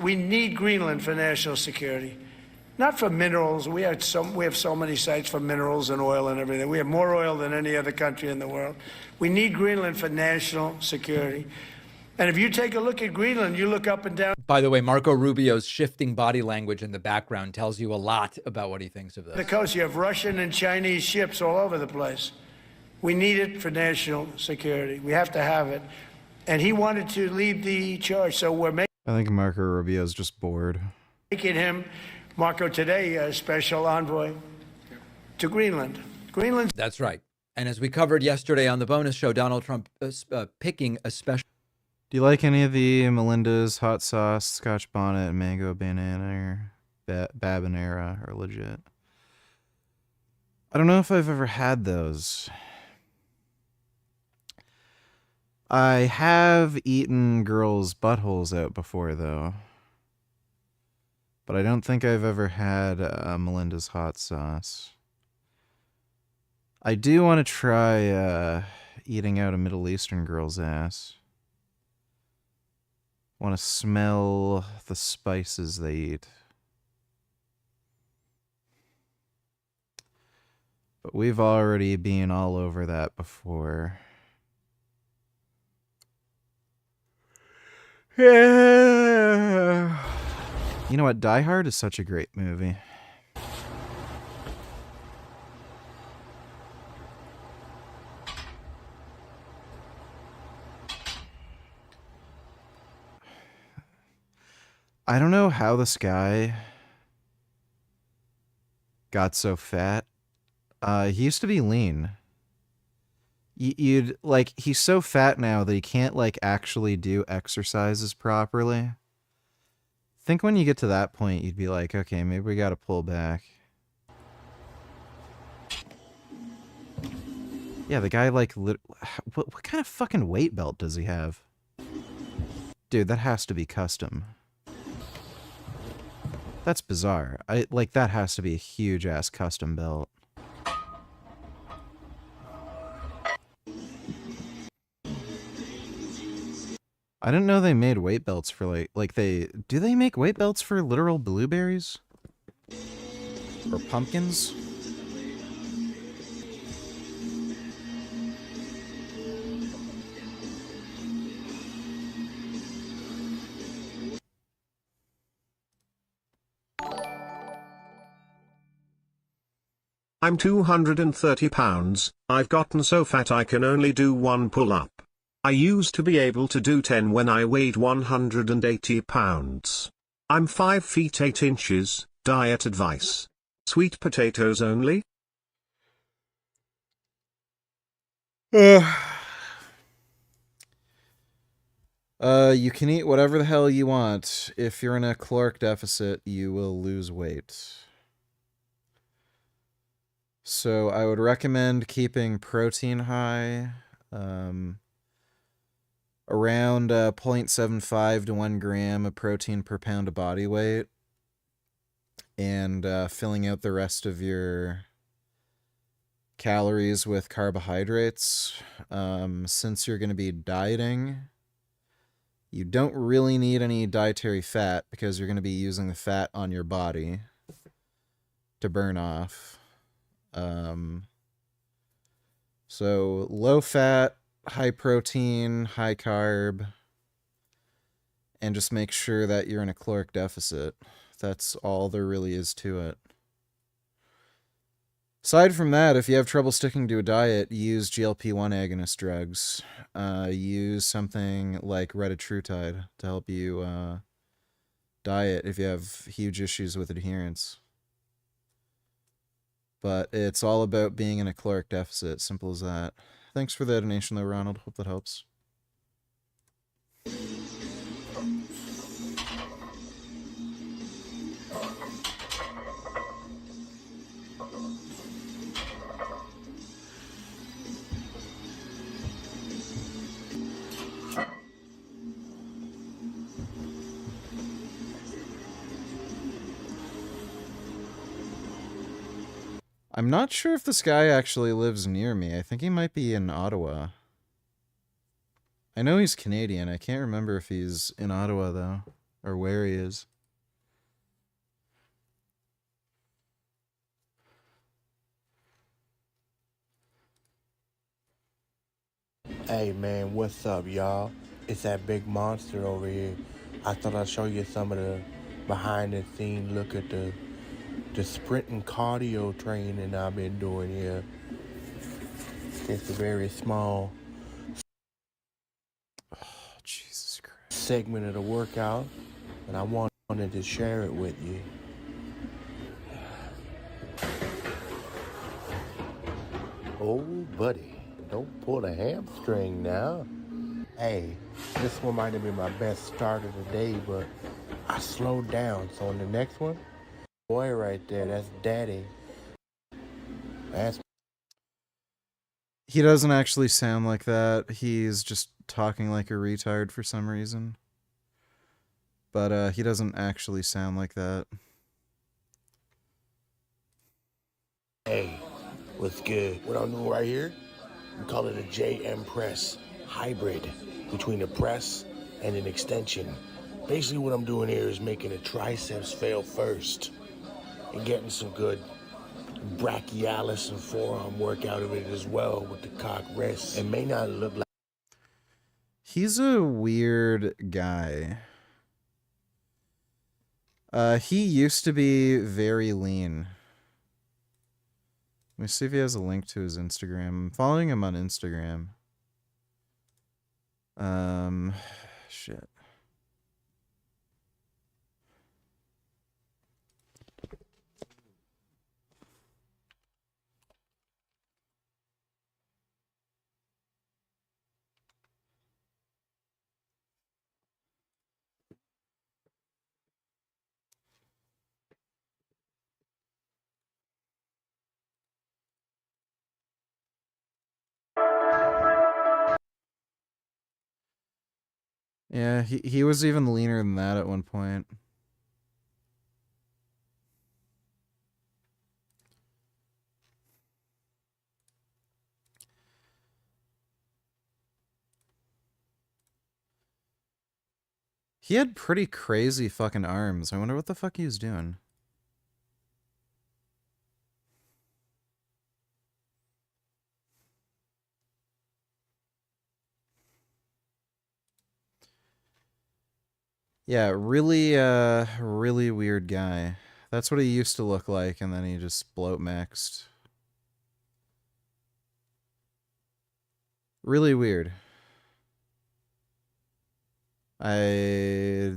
Speaker 10: we need Greenland for national security, not for minerals. We have so many sites for minerals and oil and everything. We have more oil than any other country in the world. We need Greenland for national security. And if you take a look at Greenland, you look up and down.
Speaker 2: By the way, Marco Rubio's shifting body language in the background tells you a lot about what he thinks of this.
Speaker 10: The coast, you have Russian and Chinese ships all over the place. We need it for national security. We have to have it. And he wanted to lead the charge, so we're making...
Speaker 3: I think Marco Rubio's just bored.
Speaker 10: Making him, Marco today, a special envoy to Greenland. Greenland.
Speaker 2: That's right. And as we covered yesterday on the bonus show, Donald Trump picking a special...
Speaker 3: Do you like any of the Melinda's hot sauce, Scotch bonnet, mango banana, or Babanera are legit? I don't know if I've ever had those. I have eaten girls' buttholes out before, though. But I don't think I've ever had Melinda's hot sauce. I do want to try eating out a Middle Eastern girl's ass. Want to smell the spices they eat. But we've already been all over that before. Yeah. You know what? Die Hard is such a great movie. I don't know how this guy got so fat. He used to be lean. You'd like, he's so fat now that he can't like actually do exercises properly. Think when you get to that point, you'd be like, okay, maybe we gotta pull back. Yeah, the guy like, what kind of fucking weight belt does he have? Dude, that has to be custom. That's bizarre. That has to be a huge ass custom belt. I didn't know they made weight belts for do they make weight belts for literal blueberries? Or pumpkins?
Speaker 7: I'm 230 pounds, I've gotten so fat I can only do 1 pull-up. I used to be able to do 10 when I weighed 180 pounds. I'm 5 feet 8 inches, diet advice. Sweet potatoes only?
Speaker 3: You can eat whatever the hell you want. If you're in a caloric deficit, you will lose weight. So I would recommend keeping protein high, around 0.75 to 1 gram of protein per pound of body weight, and filling out the rest of your calories with carbohydrates. Since you're going to be dieting, you don't really need any dietary fat because you're going to be using the fat on your body to burn off. So low fat, high protein, high carb, and just make sure that you're in a caloric deficit. That's all there really is to it. Aside from that, if you have trouble sticking to a diet, use GLP-1 agonist drugs. Use something like retatrutide to help you diet if you have huge issues with adherence. But it's all about being in a caloric deficit. Simple as that. Thanks for the donation, though, Ronald. Hope that helps. I'm not sure if this guy actually lives near me. I think he might be in Ottawa. I know he's Canadian. I can't remember if he's in Ottawa, though, or where he is.
Speaker 1: Hey man, what's up, y'all? It's that big monster over here. I thought I'd show you some of the behind the scene look at the sprint and cardio training I've been doing here. It's a very small
Speaker 3: Jesus Christ.
Speaker 1: segment of the workout, and I wanted to share it with you. Oh, buddy, don't pull the hamstring now. Hey, this one might have been my best start of the day, but I slowed down. So on the next one, boy right there, that's daddy. That's
Speaker 3: He doesn't actually sound like that. He's just talking like a retard for some reason. But he doesn't actually sound like that.
Speaker 1: Hey, what's good? What I'm doing right here, we call it a JM press hybrid between a press and an extension. Basically what I'm doing here is making the triceps fail first and getting some good brachialis and forearm work out of it as well with the cock wrist. It may not look like...
Speaker 3: He's a weird guy. He used to be very lean. Let me see if he has a link to his Instagram. I'm following him on Instagram. Shit. Yeah, he was even leaner than that at one point. He had pretty crazy fucking arms. I wonder what the fuck he was doing. Yeah, really weird guy. That's what he used to look like, and then he just bloat maxed Really weird. I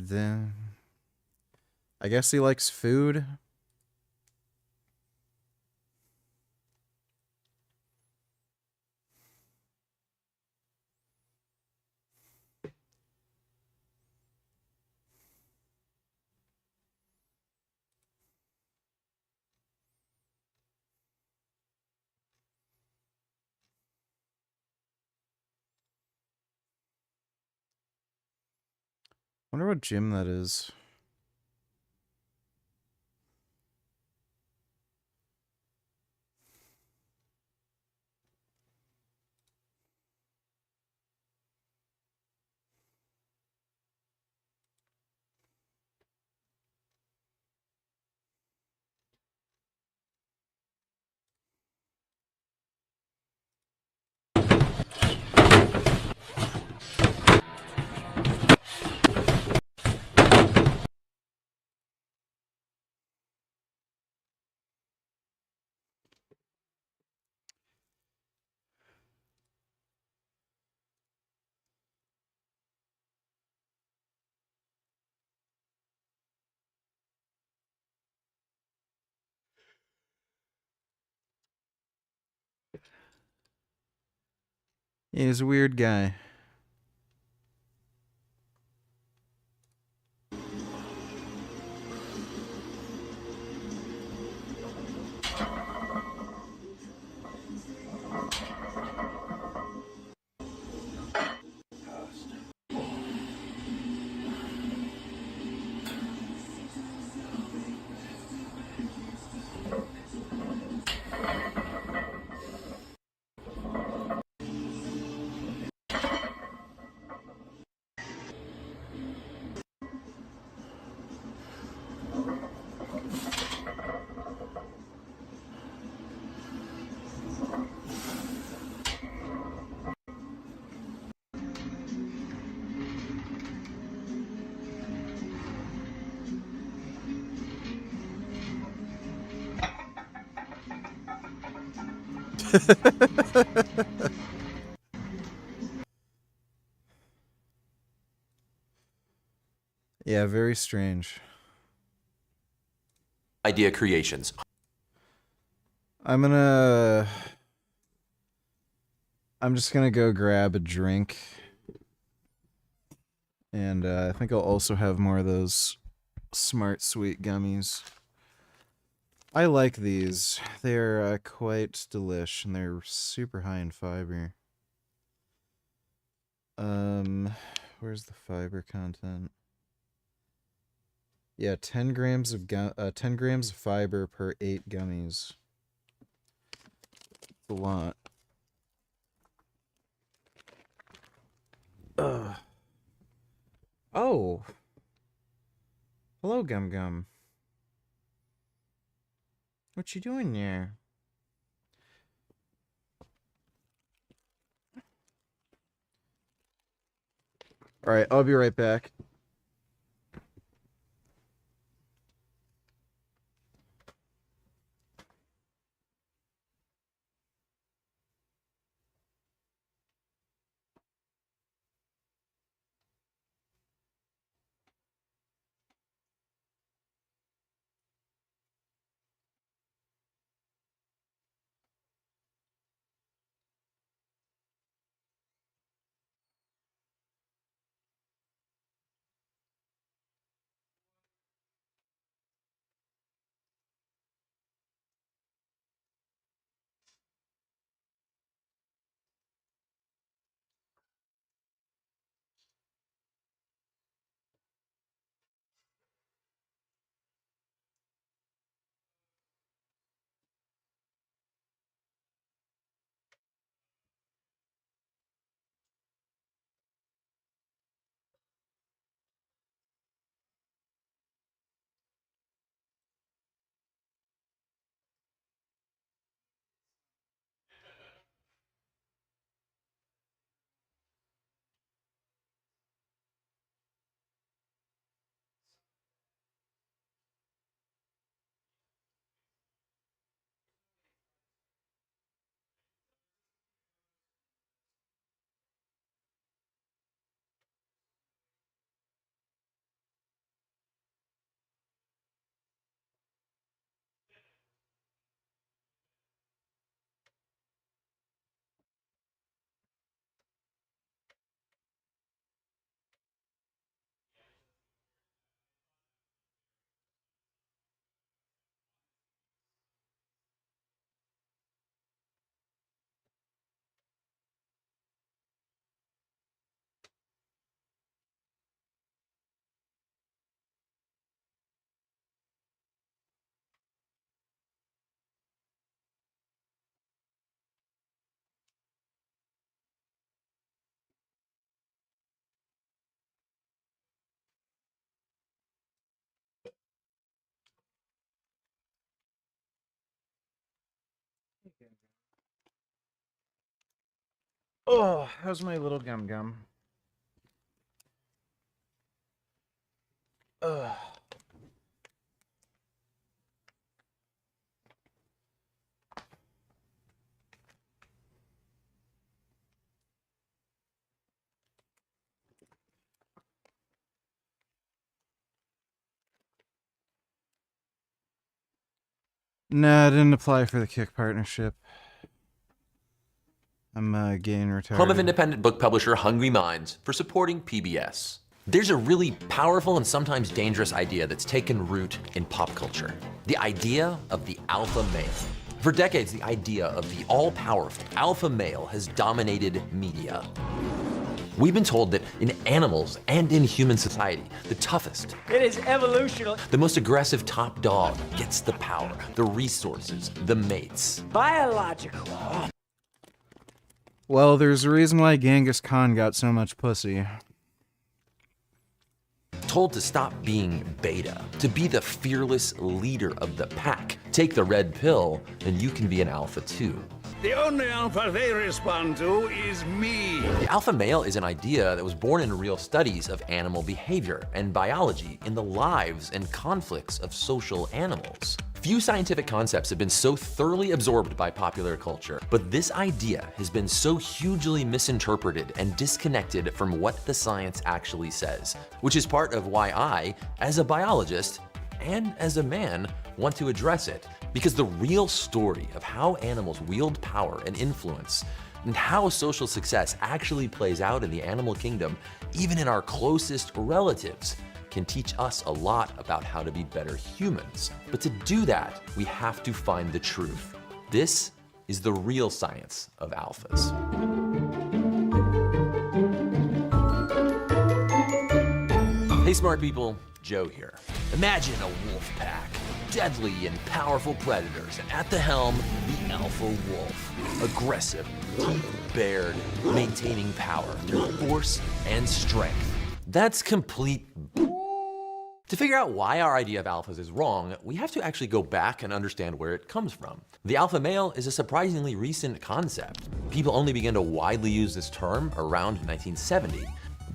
Speaker 3: guess he likes food. Wonder what gym that is. He's a weird guy. Yeah, very strange.
Speaker 4: Idea creations.
Speaker 3: I'm just gonna go grab a drink. And I think I'll also have more of those Smart Sweet gummies. I like these. They're quite delish, and they're super high in fiber. Where's the fiber content? Yeah, 10 grams of 10 grams of fiber per 8 gummies. It's a lot. Ugh. Oh. Hello, Gum Gum. What you doing there? All right, I'll be right back. Oh, how's my little gum gum? Ugh. Nah, I didn't apply for the Kick partnership. I'm gay and retarded.
Speaker 4: Home of independent book publisher Hungry Minds for supporting PBS. There's a really powerful and sometimes dangerous idea that's taken root in pop culture. The idea of the alpha male. For decades, the idea of the all-powerful alpha male has dominated media. We've been told that in animals and in human society, the toughest,
Speaker 9: It is evolutional.
Speaker 4: the most aggressive top dog gets the power, the resources, the mates.
Speaker 9: Biological.
Speaker 3: Well, there's a reason why Genghis Khan got so much pussy.
Speaker 4: Told to stop being beta, to be the fearless leader of the pack. Take the red pill, and you can be an alpha too.
Speaker 12: The only alpha they respond to is me.
Speaker 4: The alpha male is an idea that was born in real studies of animal behavior and biology in the lives and conflicts of social animals. Few scientific concepts have been so thoroughly absorbed by popular culture, but this idea has been so hugely misinterpreted and disconnected from what the science actually says, which is part of why I, as a biologist and as a man, want to address it. Because the real story of how animals wield power and influence and how social success actually plays out in the animal kingdom, even in our closest relatives, can teach us a lot about how to be better humans. But to do that, we have to find the truth. This is the real science of alphas. Hey smart people, Joe here. Imagine a wolf pack. Deadly and powerful predators, and at the helm, the alpha wolf. Aggressive, deep-bared, maintaining power through force and strength. That's complete. To figure out why our idea of alphas is wrong, we have to actually go back and understand where it comes from. The alpha male is a surprisingly recent concept. People only began to widely use this term around 1970.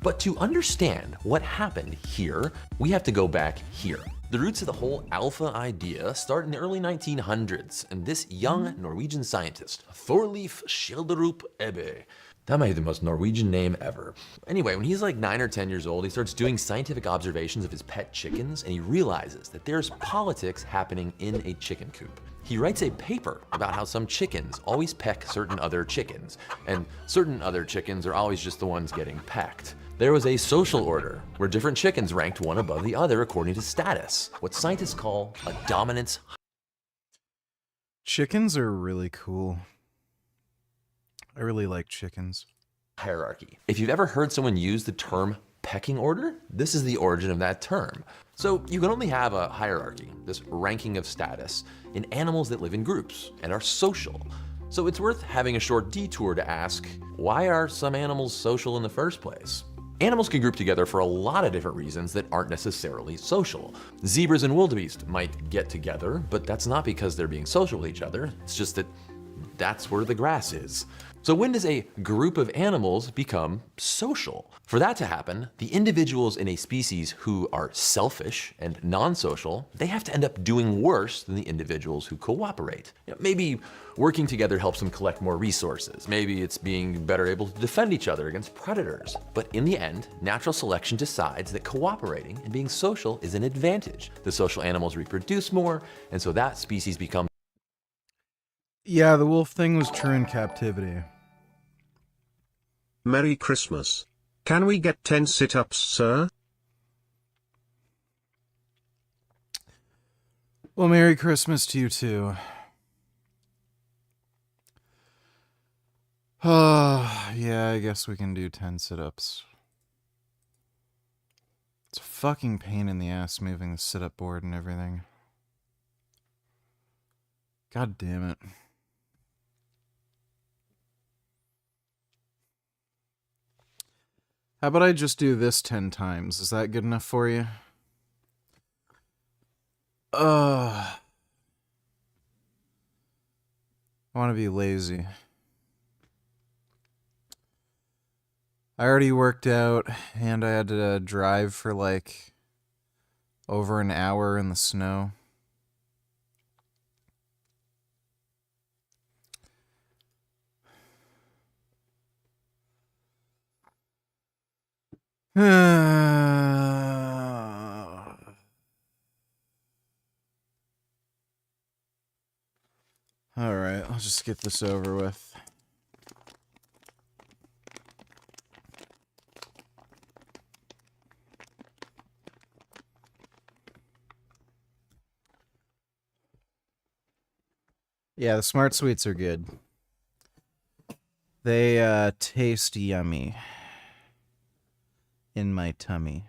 Speaker 4: But to understand what happened here, we have to go back here. The roots of the whole alpha idea start in the early 1900s, and this young Norwegian scientist, Thorleif Skjelderup Ebbe, that might be the most Norwegian name ever. Anyway, when he's like 9 or 10 years old, he starts doing scientific observations of his pet chickens, and he realizes that there's politics happening in a chicken coop. He writes a paper about how some chickens always peck certain other chickens, and certain other chickens are always just the ones getting pecked. There was a social order where different chickens ranked one above the other according to status, what scientists call a dominance.
Speaker 3: Chickens are really cool. I really like chickens.
Speaker 4: Hierarchy. If you've ever heard someone use the term pecking order, this is the origin of that term. So you can only have a hierarchy, this ranking of status, in animals that live in groups and are social. So it's worth having a short detour to ask, why are some animals social in the first place? Animals can group together for a lot of different reasons that aren't necessarily social. Zebras and wildebeest might get together, but that's not because they're being social with each other. It's just that that's where the grass is. So when does a group of animals become social? For that to happen, the individuals in a species who are selfish and non-social, they have to end up doing worse than the individuals who cooperate. Maybe working together helps them collect more resources. Maybe it's being better able to defend each other against predators. But in the end, natural selection decides that cooperating and being social is an advantage. The social animals reproduce more, and so that species becomes.
Speaker 3: Yeah, the wolf thing was true in captivity.
Speaker 7: Merry Christmas. Can we get 10 sit-ups, sir?
Speaker 3: Well, Merry Christmas to you too. Yeah, I guess we can do 10 sit-ups. It's a fucking pain in the ass moving the sit-up board and everything. God damn it. How about I just do this 10 times? Is that good enough for you? I want to be lazy. I already worked out, and I had to drive for like over an hour in the snow. All right, I'll just get this over with. Yeah, the Smart Sweets are good. They taste yummy in my tummy.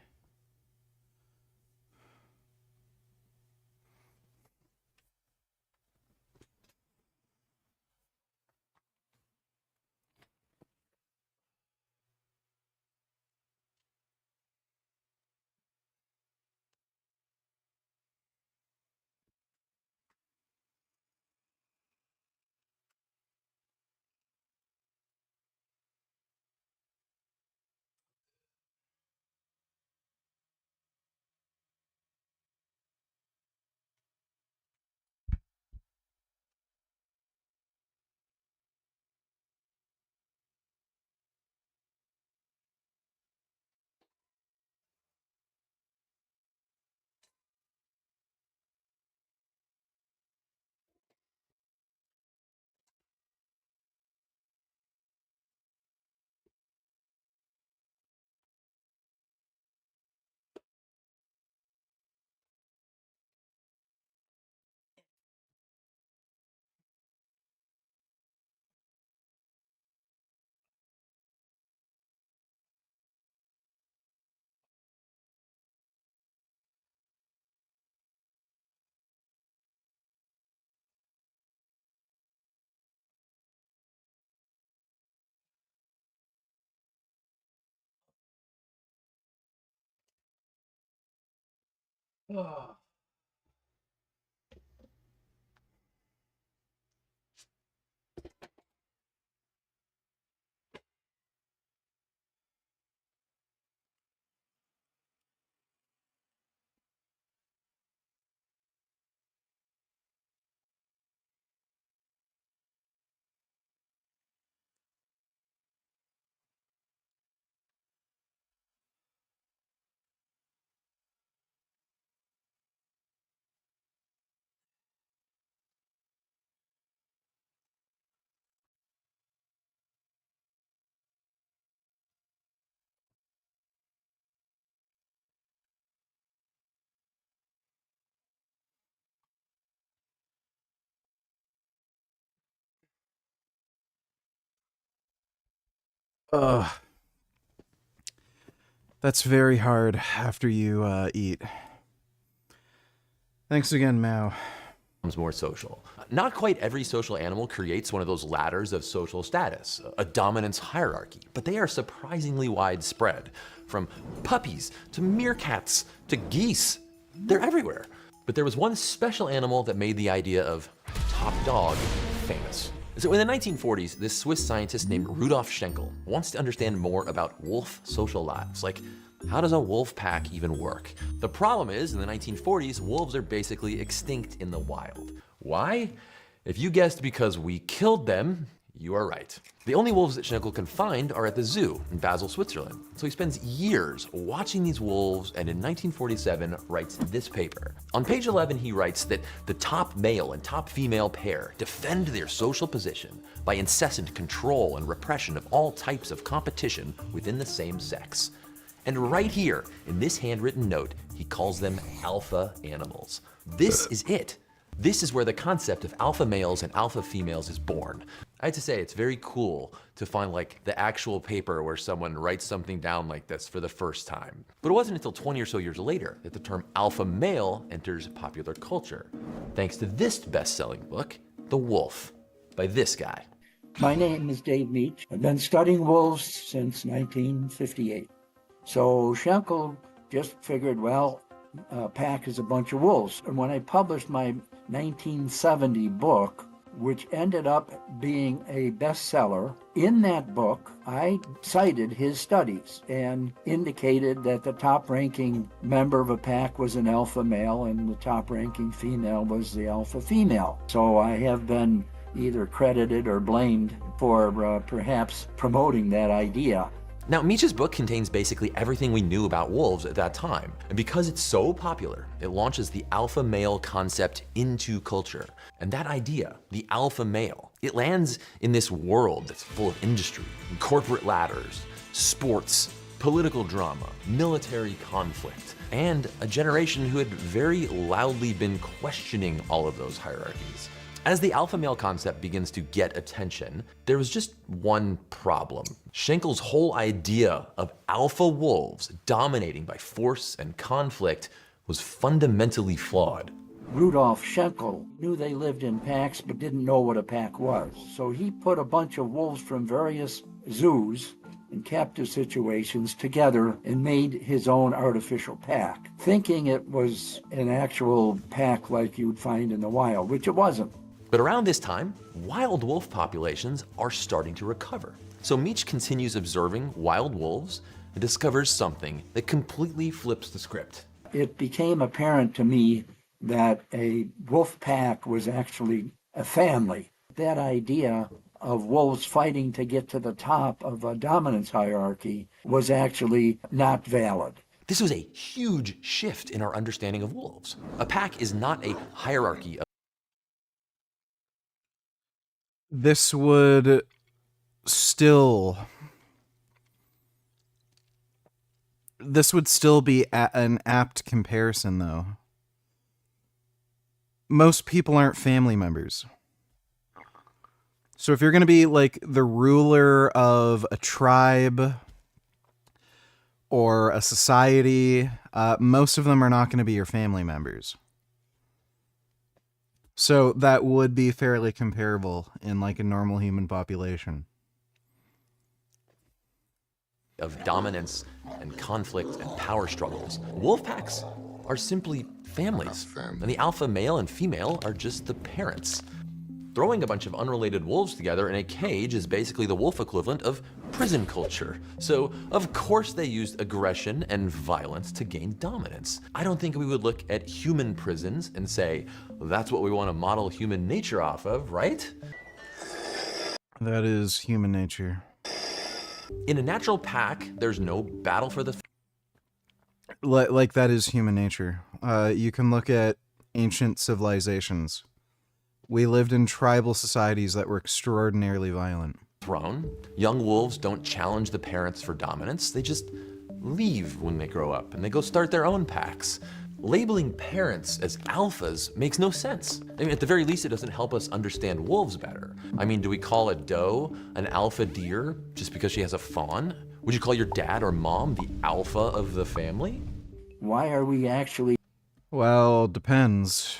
Speaker 4: Oh.
Speaker 3: Ugh. That's very hard after you eat. Thanks again, Mao.
Speaker 4: More social. Not quite every social animal creates one of those ladders of social status, a dominance hierarchy, but they are surprisingly widespread. From puppies to meerkats to geese, they're everywhere. But there was one special animal that made the idea of top dog famous. So in the 1940s, this Swiss scientist named Rudolf Schenkel wants to understand more about wolf social lives, like how does a wolf pack even work? The problem is, in the 1940s, wolves are basically extinct in the wild. Why? If you guessed because we killed them, you are right. The only wolves that Schenkel can find are at the zoo in Basel, Switzerland. So he spends years watching these wolves, and in 1947 writes this paper. On page 11, he writes that the top male and top female pair defend their social position by incessant control and repression of all types of competition within the same sex. And right here, in this handwritten note, he calls them alpha animals. This is it. This is where the concept of alpha males and alpha females is born. I have to say, it's very cool to find like the actual paper where someone writes something down like this for the first time. But it wasn't until 20 or so years later that the term alpha male enters popular culture, thanks to this best-selling book, The Wolf, by this guy.
Speaker 13: My name is Dave Meach. I've been studying wolves since 1958. So Schenkel just figured, well, a pack is a bunch of wolves. And when I published my 1970 book, which ended up being a bestseller. In that book, I cited his studies and indicated that the top-ranking member of a pack was an alpha male and the top-ranking female was the alpha female. So I have been either credited or blamed for perhaps promoting that idea.
Speaker 4: Now, Meach's book contains basically everything we knew about wolves at that time. And because it's so popular, it launches the alpha male concept into culture. And that idea, the alpha male, it lands in this world that's full of industry, corporate ladders, sports, political drama, military conflict, and a generation who had very loudly been questioning all of those hierarchies. As the alpha male concept begins to get attention, there was just one problem. Schenkel's whole idea of alpha wolves dominating by force and conflict was fundamentally flawed.
Speaker 13: Rudolf Schenkel knew they lived in packs but didn't know what a pack was. So he put a bunch of wolves from various zoos and captive situations together and made his own artificial pack, thinking it was an actual pack like you'd find in the wild, which it wasn't.
Speaker 4: But around this time, wild wolf populations are starting to recover. So Meach continues observing wild wolves and discovers something that completely flips the script.
Speaker 13: It became apparent to me that a wolf pack was actually a family. That idea of wolves fighting to get to the top of a dominance hierarchy was actually not valid.
Speaker 4: This was a huge shift in our understanding of wolves. A pack is not a hierarchy of
Speaker 3: This would still be an apt comparison, though. Most people aren't family members. So if you're going to be like the ruler of a tribe or a society, most of them are not going to be your family members. So that would be fairly comparable in like a normal human population.
Speaker 4: Of dominance and conflict and power struggles. Wolf packs are simply families, and the alpha male and female are just the parents. Throwing a bunch of unrelated wolves together in a cage is basically the wolf equivalent of prison culture. So, of course they used aggression and violence to gain dominance. I don't think we would look at human prisons and say, that's what we want to model human nature off of, right?
Speaker 3: That is human nature.
Speaker 4: In a natural pack, there's no battle for the...
Speaker 3: Like that is human nature. You can look at ancient civilizations. We lived in tribal societies that were extraordinarily violent.
Speaker 4: Throne. Young wolves don't challenge the parents for dominance. They just leave when they grow up and they go start their own packs. Labeling parents as alphas makes no sense. I mean, at the very least, it doesn't help us understand wolves better. I mean, do we call a doe an alpha deer just because she has a fawn? Would you call your dad or mom the alpha of the family?
Speaker 13: Why are we actually...
Speaker 3: Well, depends.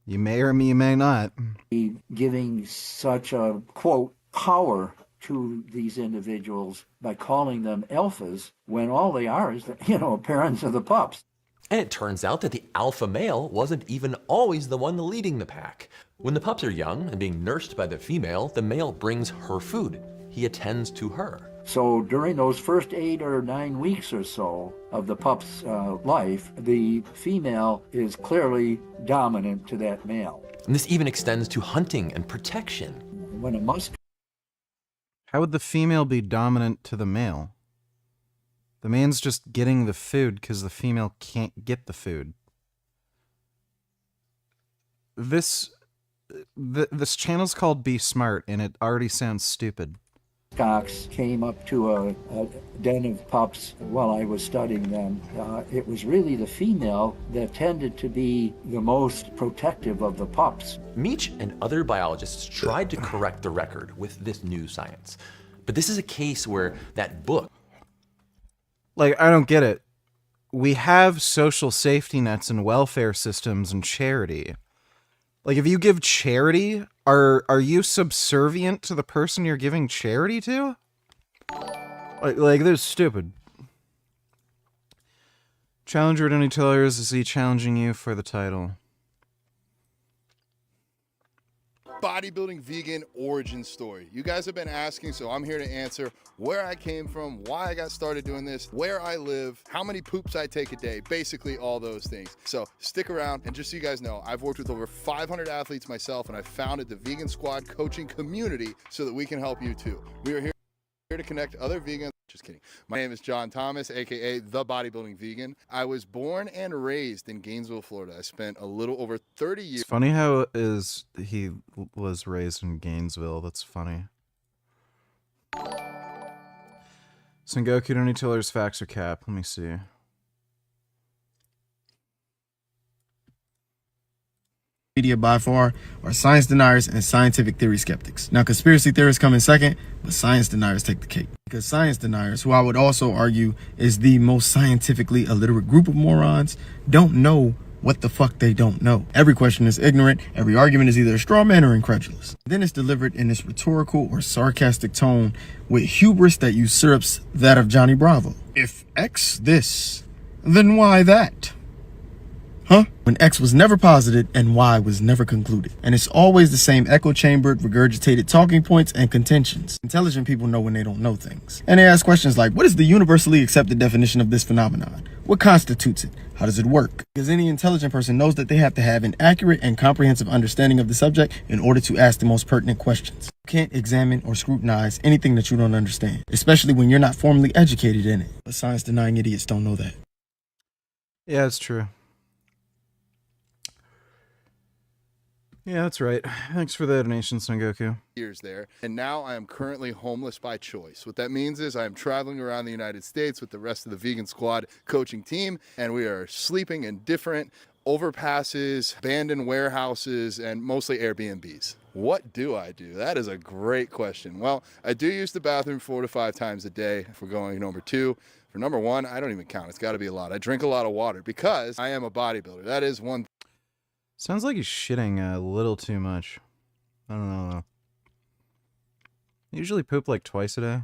Speaker 3: You may or you may not.
Speaker 13: Giving such a, quote, power to these individuals by calling them alphas when all they are is, parents of the pups.
Speaker 4: And it turns out that the alpha male wasn't even always the one leading the pack. When the pups are young and being nursed by the female, the male brings her food. He attends to her.
Speaker 13: So during those first 8 or 9 weeks or so of the pup's life, the female is clearly dominant to that male.
Speaker 4: And this even extends to hunting and protection.
Speaker 13: When a musk...
Speaker 3: How would the female be dominant to the male? The man's just getting the food because the female can't get the food. This channel's called Be Smart, and it already sounds stupid.
Speaker 13: Cox came up to a den of pups while I was studying them. It was really the female that tended to be the most protective of the pups.
Speaker 4: Meach and other biologists tried to correct the record with this new science. But this is a case where that book...
Speaker 3: Like, I don't get it. We have social safety nets and welfare systems and charity. Like, if you give charity, are you subservient to the person you're giving charity to? Like this is stupid. Challenger at any tellers, is he challenging you for the title?
Speaker 14: bodybuilding vegan origin story. You guys have been asking, so I'm here to answer where I came from, why I got started doing this, where I live, how many poops I take a day, basically all those things. So stick around, and just so you guys know, I've worked with over 500 athletes myself, and I founded the Vegan Squad coaching community so that we can help you too. We are here to connect other vegans. Just kidding. My name is John Thomas, aka the Bodybuilding Vegan. I was born and raised in Gainesville, Florida. I spent a little over 30 years.
Speaker 3: It's funny how he was raised in Gainesville. That's funny. Sengoku, don't need to tell there's facts or cap. Let me see.
Speaker 16: Media by far are science deniers and scientific theory skeptics. Now, conspiracy theorists come in second, but science deniers take the cake. Because science deniers, who I would also argue is the most scientifically illiterate group of morons, don't know what the fuck they don't know. Every question is ignorant, every argument is either a straw man or incredulous. Then it's delivered in this rhetorical or sarcastic tone with hubris that usurps that of Johnny Bravo. If X this, then why that? Huh? When X was never posited and Y was never concluded. And it's always the same echo-chambered, regurgitated talking points and contentions. Intelligent people know when they don't know things. And they ask questions like, what is the universally accepted definition of this phenomenon? What constitutes it? How does it work? Because any intelligent person knows that they have to have an accurate and comprehensive understanding of the subject in order to ask the most pertinent questions. You can't examine or scrutinize anything that you don't understand, especially when you're not formally educated in it. But science-denying idiots don't know that.
Speaker 3: Yeah, it's true. Yeah, that's right. Thanks for the donation, Sengoku.
Speaker 14: Years there, and now I am currently homeless by choice. What that means is I am traveling around the United States with the rest of the Vegan Squad coaching team, and we are sleeping in different overpasses, abandoned warehouses, and mostly Airbnbs. What do I do? That is a great question. Well, I do use the bathroom 4 to 5 times a day if we're going number 2. For number 1, I don't even count. It's got to be a lot. I drink a lot of water because I am a bodybuilder. That is one.
Speaker 3: Sounds like he's shitting a little too much. I don't know, though. I usually poop like twice a day.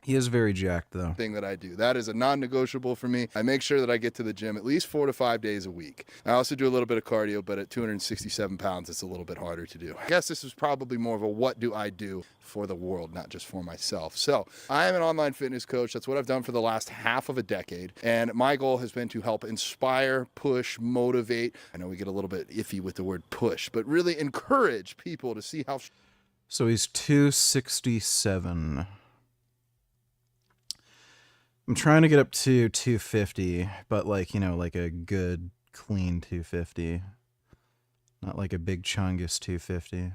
Speaker 3: He is very jacked, though.
Speaker 14: Thing that I do. That is a non-negotiable for me. I make sure that I get to the gym at least 4 to 5 days a week. I also do a little bit of cardio, but at 267 pounds, it's a little bit harder to do. I guess this is probably more of a what do I do for the world, not just for myself. So I am an online fitness coach. That's what I've done for the last half of a decade. And my goal has been to help inspire, push, motivate. I know we get a little bit iffy with the word push, but really encourage people to see how.
Speaker 3: So he's 267. I'm trying to get up to 250, but like, you know, like a good, clean 250. Not like a big chungus 250.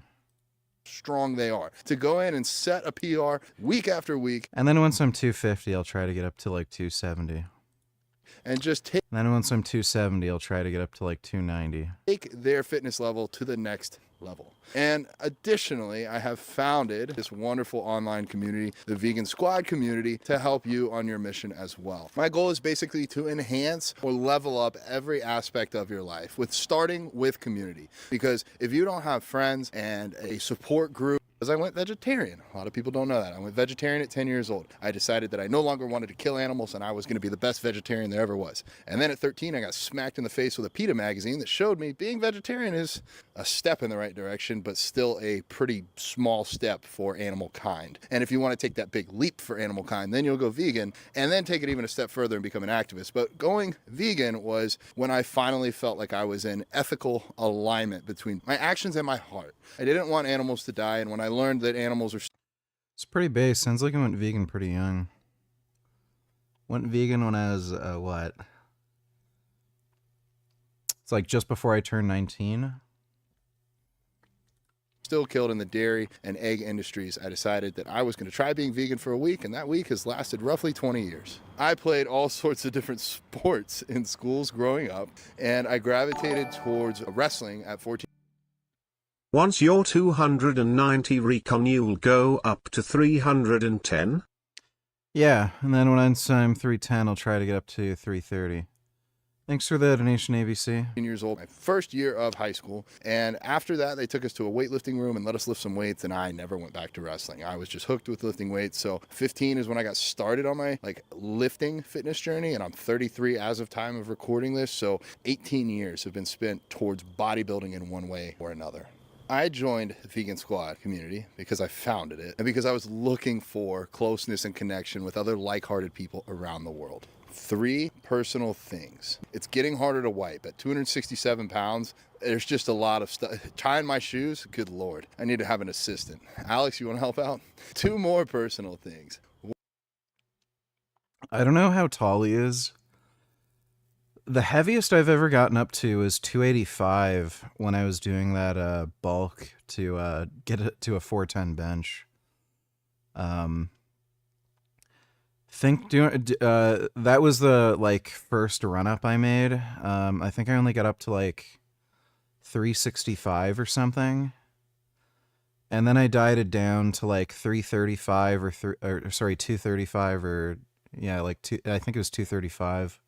Speaker 14: Strong they are. To go in and set a PR week after week.
Speaker 3: And then once I'm 250, I'll try to get up to like 270.
Speaker 14: And just take.
Speaker 3: And then once I'm 270, I'll try to get up to like 290.
Speaker 14: Take their fitness level to the next level. And additionally, I have founded this wonderful online community, the Vegan Squad community, to help you on your mission as well. My goal is basically to enhance or level up every aspect of your life, with starting with community. Because if you don't have friends and a support group, because I went vegetarian. A lot of people don't know that. I went vegetarian at 10 years old. I decided that I no longer wanted to kill animals and I was going to be the best vegetarian there ever was. And then at 13, I got smacked in the face with a PETA magazine that showed me being vegetarian is a step in the right direction, but still a pretty small step for animal kind. And if you want to take that big leap for animal kind, then you'll go vegan and then take it even a step further and become an activist. But going vegan was when I finally felt like I was in ethical alignment between my actions and my heart. I didn't want animals to die, and when I learned that animals are...
Speaker 3: It's pretty base. Sounds like I went vegan pretty young. Went vegan when I was, what? It's like just before I turned 19.
Speaker 14: Still killed in the dairy and egg industries. I decided that I was going to try being vegan for a week, and that week has lasted roughly 20 years. I played all sorts of different sports in schools growing up, and I gravitated towards wrestling at 14.
Speaker 7: Once you're 290 recon, you'll go up to 310?
Speaker 3: Yeah, and then once I'm 310, I'll try to get up to 330. Thanks for the donation, ABC.
Speaker 14: Years old, my first year of high school, and after that they took us to a weightlifting room and let us lift some weights, and I never went back to wrestling. I was just hooked with lifting weights. So 15 is when I got started on my lifting fitness journey, and I'm 33 as of time of recording this, so 18 years have been spent towards bodybuilding in one way or another. I joined the Vegan Squad community because I founded it and because I was looking for closeness and connection with other like-hearted people around the world. 3 personal things. It's getting harder to wipe. At 267 pounds, there's just a lot of stuff. Tying my shoes, good Lord. I need to have an assistant. Alex, you want to help out? 2 more personal things.
Speaker 3: I don't know how tall he is. The heaviest I've ever gotten up to is 285 when I was doing that bulk to get it to a 410 bench. That was the first run up I made. I think I only got up to 365 or something, and then I dieted down to 335 or 235 or I think it was 235.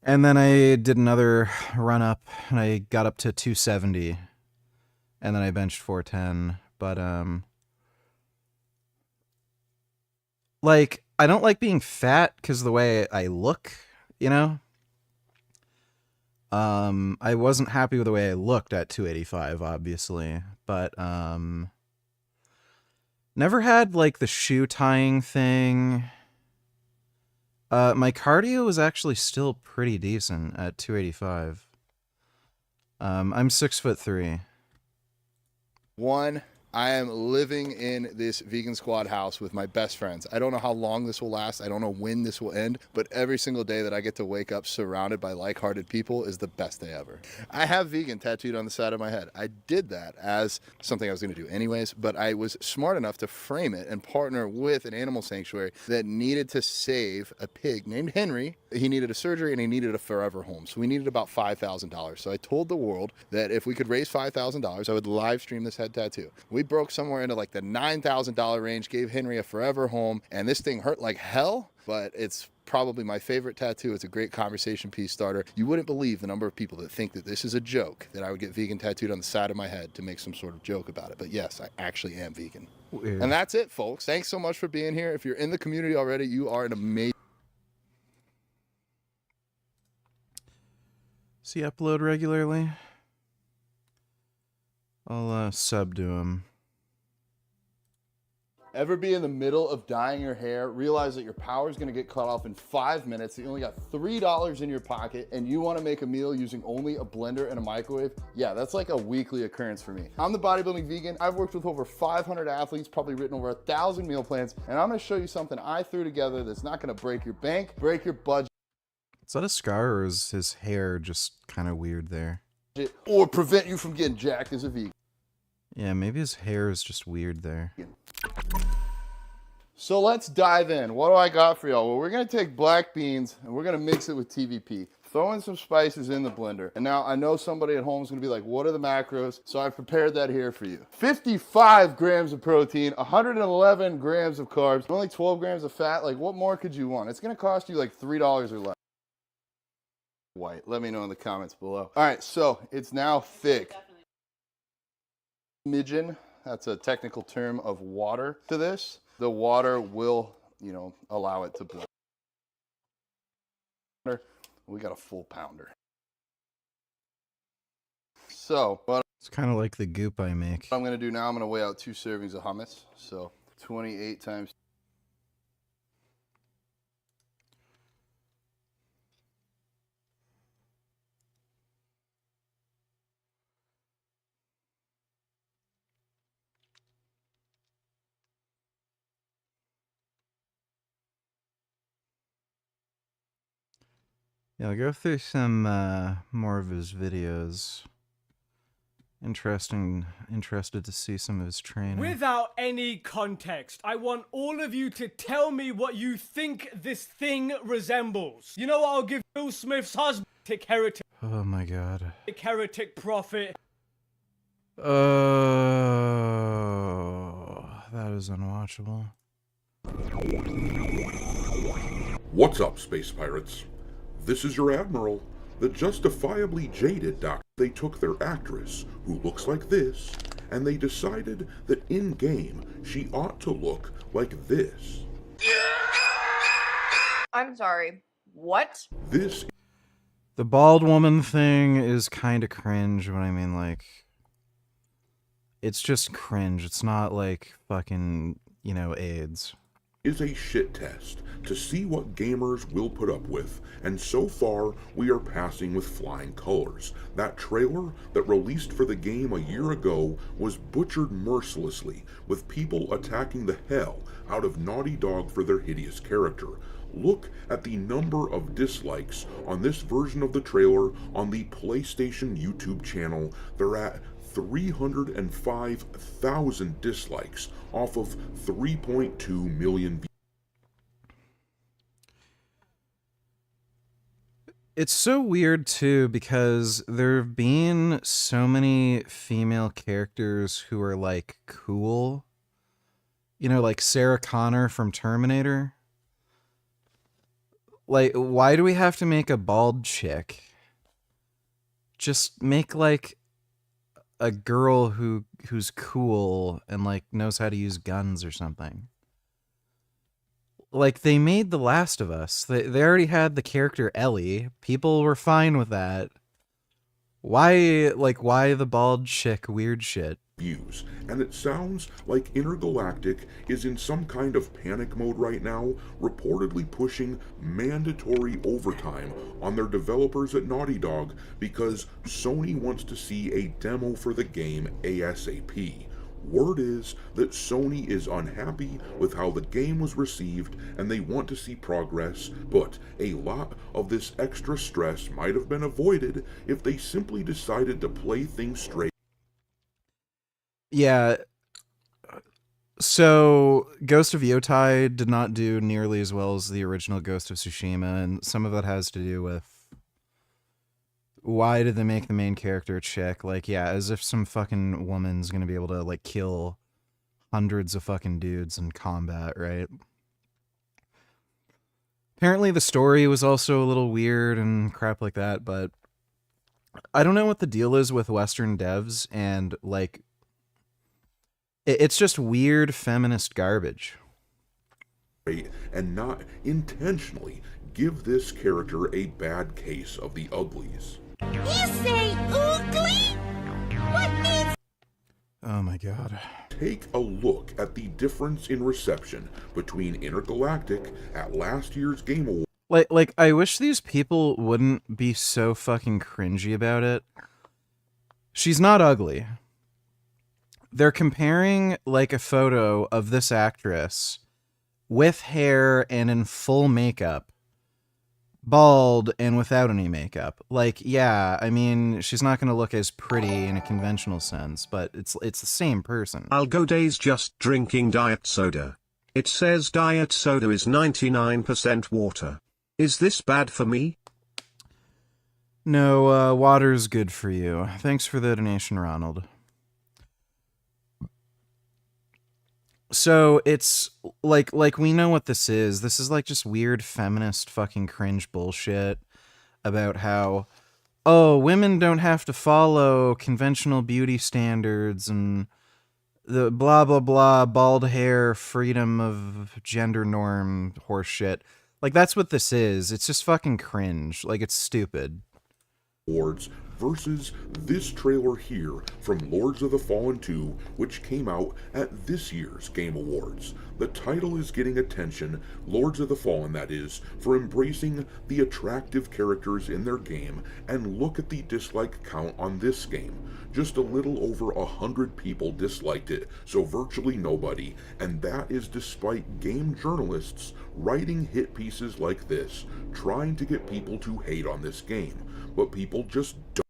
Speaker 3: And then I did another run up and I got up to 270, and then I benched 410. But I don't like being fat because the way I look, you know? I wasn't happy with the way I looked at 285, obviously, but never had the shoe tying thing. My cardio was actually still pretty decent at 285. I'm 6'3".
Speaker 14: 1, I am living in this Vegan Squad house with my best friends. I don't know how long this will last. I don't know when this will end, but every single day that I get to wake up surrounded by like-hearted people is the best day ever. I have vegan tattooed on the side of my head. I did that as something I was going to do anyways, but I was smart enough to frame it and partner with an animal sanctuary that needed to save a pig named Henry. He needed a surgery and he needed a forever home. So we needed about $5,000. So I told the world that if we could raise $5,000, I would live stream this head tattoo. We broke somewhere into the $9,000 range, gave Henry a forever home, and this thing hurt like hell, but it's probably my favorite tattoo. It's a great conversation piece starter. You wouldn't believe the number of people that think that this is a joke, that I would get vegan tattooed on the side of my head to make some sort of joke about it. But yes, I actually am vegan.
Speaker 3: Weird.
Speaker 14: And that's it, folks. Thanks so much for being here. If you're in the community already, you are an amazing...
Speaker 3: Does he upload regularly? I'll sub to him.
Speaker 14: Ever be in the middle of dyeing your hair, realize that your power is going to get cut off in 5 minutes, you only got $3 in your pocket, and you want to make a meal using only a blender and a microwave? Yeah, that's like a weekly occurrence for me. I'm the bodybuilding vegan. I've worked with over 500 athletes, probably written over 1,000 meal plans, and I'm going to show you something I threw together that's not going to break your bank, break your budget.
Speaker 3: Is that a scar, or is his hair just kind of weird there?
Speaker 14: Or prevent you from getting jacked as a vegan.
Speaker 3: Yeah, maybe his hair is just weird there.
Speaker 14: So let's dive in. What do I got for y'all? Well, we're gonna take black beans and we're gonna mix it with TVP. Throw in some spices in the blender. And now I know somebody at home is gonna be like, what are the macros? So I prepared that here for you. 55 grams of protein, 111 grams of carbs, only 12 grams of fat. What more could you want? It's gonna cost you $3 or less. White. Let me know in the comments below. All right, so it's now thick. Midgen, that's a technical term of water to this. The water will, allow it to blend. We got a full pounder. So,
Speaker 3: it's kind of like the goop I make.
Speaker 14: What I'm gonna do now, I'm gonna weigh out 2 servings of hummus. So 28 times.
Speaker 3: Yeah, I'll go through some more of his videos. Interested to see some of his training.
Speaker 9: Without any context, I want all of you to tell me what you think this thing resembles. You know what? I'll give Will Smith's husband heretic.
Speaker 3: Oh my god.
Speaker 9: Heretic prophet.
Speaker 3: Oh, that is unwatchable.
Speaker 15: What's up, space pirates? This is your admiral. The justifiably jaded doctor. They took their actress, who looks like this, and they decided that in-game she ought to look like this.
Speaker 17: I'm sorry. What?
Speaker 15: This.
Speaker 3: The bald woman thing is kind of cringe, but I mean, like, it's just cringe. It's not like fucking, you know, AIDS.
Speaker 15: Is a shit test to see what gamers will put up with, and so far we are passing with flying colors. That trailer that released for the game a year ago was butchered mercilessly, with people attacking the hell out of Naughty Dog for their hideous character. Look at the number of dislikes on this version of the trailer on the PlayStation YouTube channel. They're at 305,000 dislikes off of 3.2 million views.
Speaker 3: It's so weird too because there have been so many female characters who are like cool. You know, like Sarah Connor from Terminator. Like, why do we have to make a bald chick? Just make like a girl who's cool and like knows how to use guns or something. Like, they made The Last of Us. They already had the character Ellie. People were fine with that. Why the bald chick weird shit?
Speaker 15: Views, and it sounds like Intergalactic is in some kind of panic mode right now, reportedly pushing mandatory overtime on their developers at Naughty Dog because Sony wants to see a demo for the game ASAP. Word is that Sony is unhappy with how the game was received and they want to see progress, but a lot of this extra stress might have been avoided if they simply decided to play things straight.
Speaker 3: Yeah. So Ghost of Yotai did not do nearly as well as the original Ghost of Tsushima, and some of that has to do with why did they make the main character a chick? Like, yeah, as if some fucking woman's gonna be able to like kill hundreds of fucking dudes in combat, right? Apparently the story was also a little weird and crap like that, but I don't know what the deal is with Western devs and like it's just weird feminist garbage.
Speaker 15: And not intentionally give this character a bad case of the uglies.
Speaker 19: You say ugly? What means?
Speaker 3: Oh my god.
Speaker 15: Take a look at the difference in reception between Intergalactic at last year's Game Awards.
Speaker 3: Like I wish these people wouldn't be so fucking cringy about it. She's not ugly. They're comparing like a photo of this actress with hair and in full makeup, bald and without any makeup. Like, yeah, I mean, she's not going to look as pretty in a conventional sense, but it's the same person.
Speaker 7: I'll go days just drinking diet soda. It says diet soda is 99% water. Is this bad for me?
Speaker 3: No, water's good for you. Thanks for the donation, Ronald. So it's like we know what this is. This is like just weird feminist fucking cringe bullshit about how, oh, women don't have to follow conventional beauty standards and the blah blah blah bald hair freedom of gender norm horse shit. Like that's what this is. It's just fucking cringe. Like it's stupid.
Speaker 15: Awards versus this trailer here from Lords of the Fallen 2, which came out at this year's Game Awards. The title is getting attention, Lords of the Fallen that is, for embracing the attractive characters in their game, and look at the dislike count on this game. Just a little over 100 people disliked it, so virtually nobody, and that is despite game journalists writing hit pieces like this, trying to get people to hate on this game. But people just don't.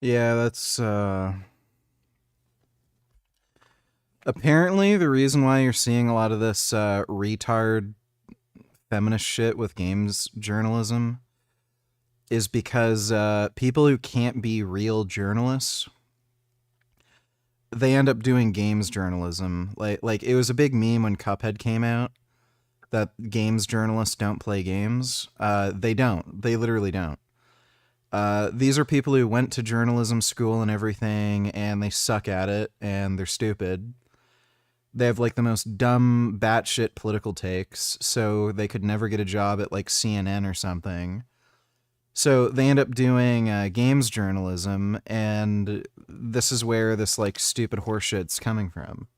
Speaker 3: Yeah, that's apparently the reason why you're seeing a lot of this retard feminist shit with games journalism is because people who can't be real journalists, they end up doing games journalism. Like it was a big meme when Cuphead came out that games journalists don't play games. They don't. They literally don't. These are people who went to journalism school and everything, and they suck at it, and they're stupid. They have like the most dumb, batshit political takes, so they could never get a job at like CNN or something. So they end up doing games journalism, and this is where this like stupid horseshit's coming from.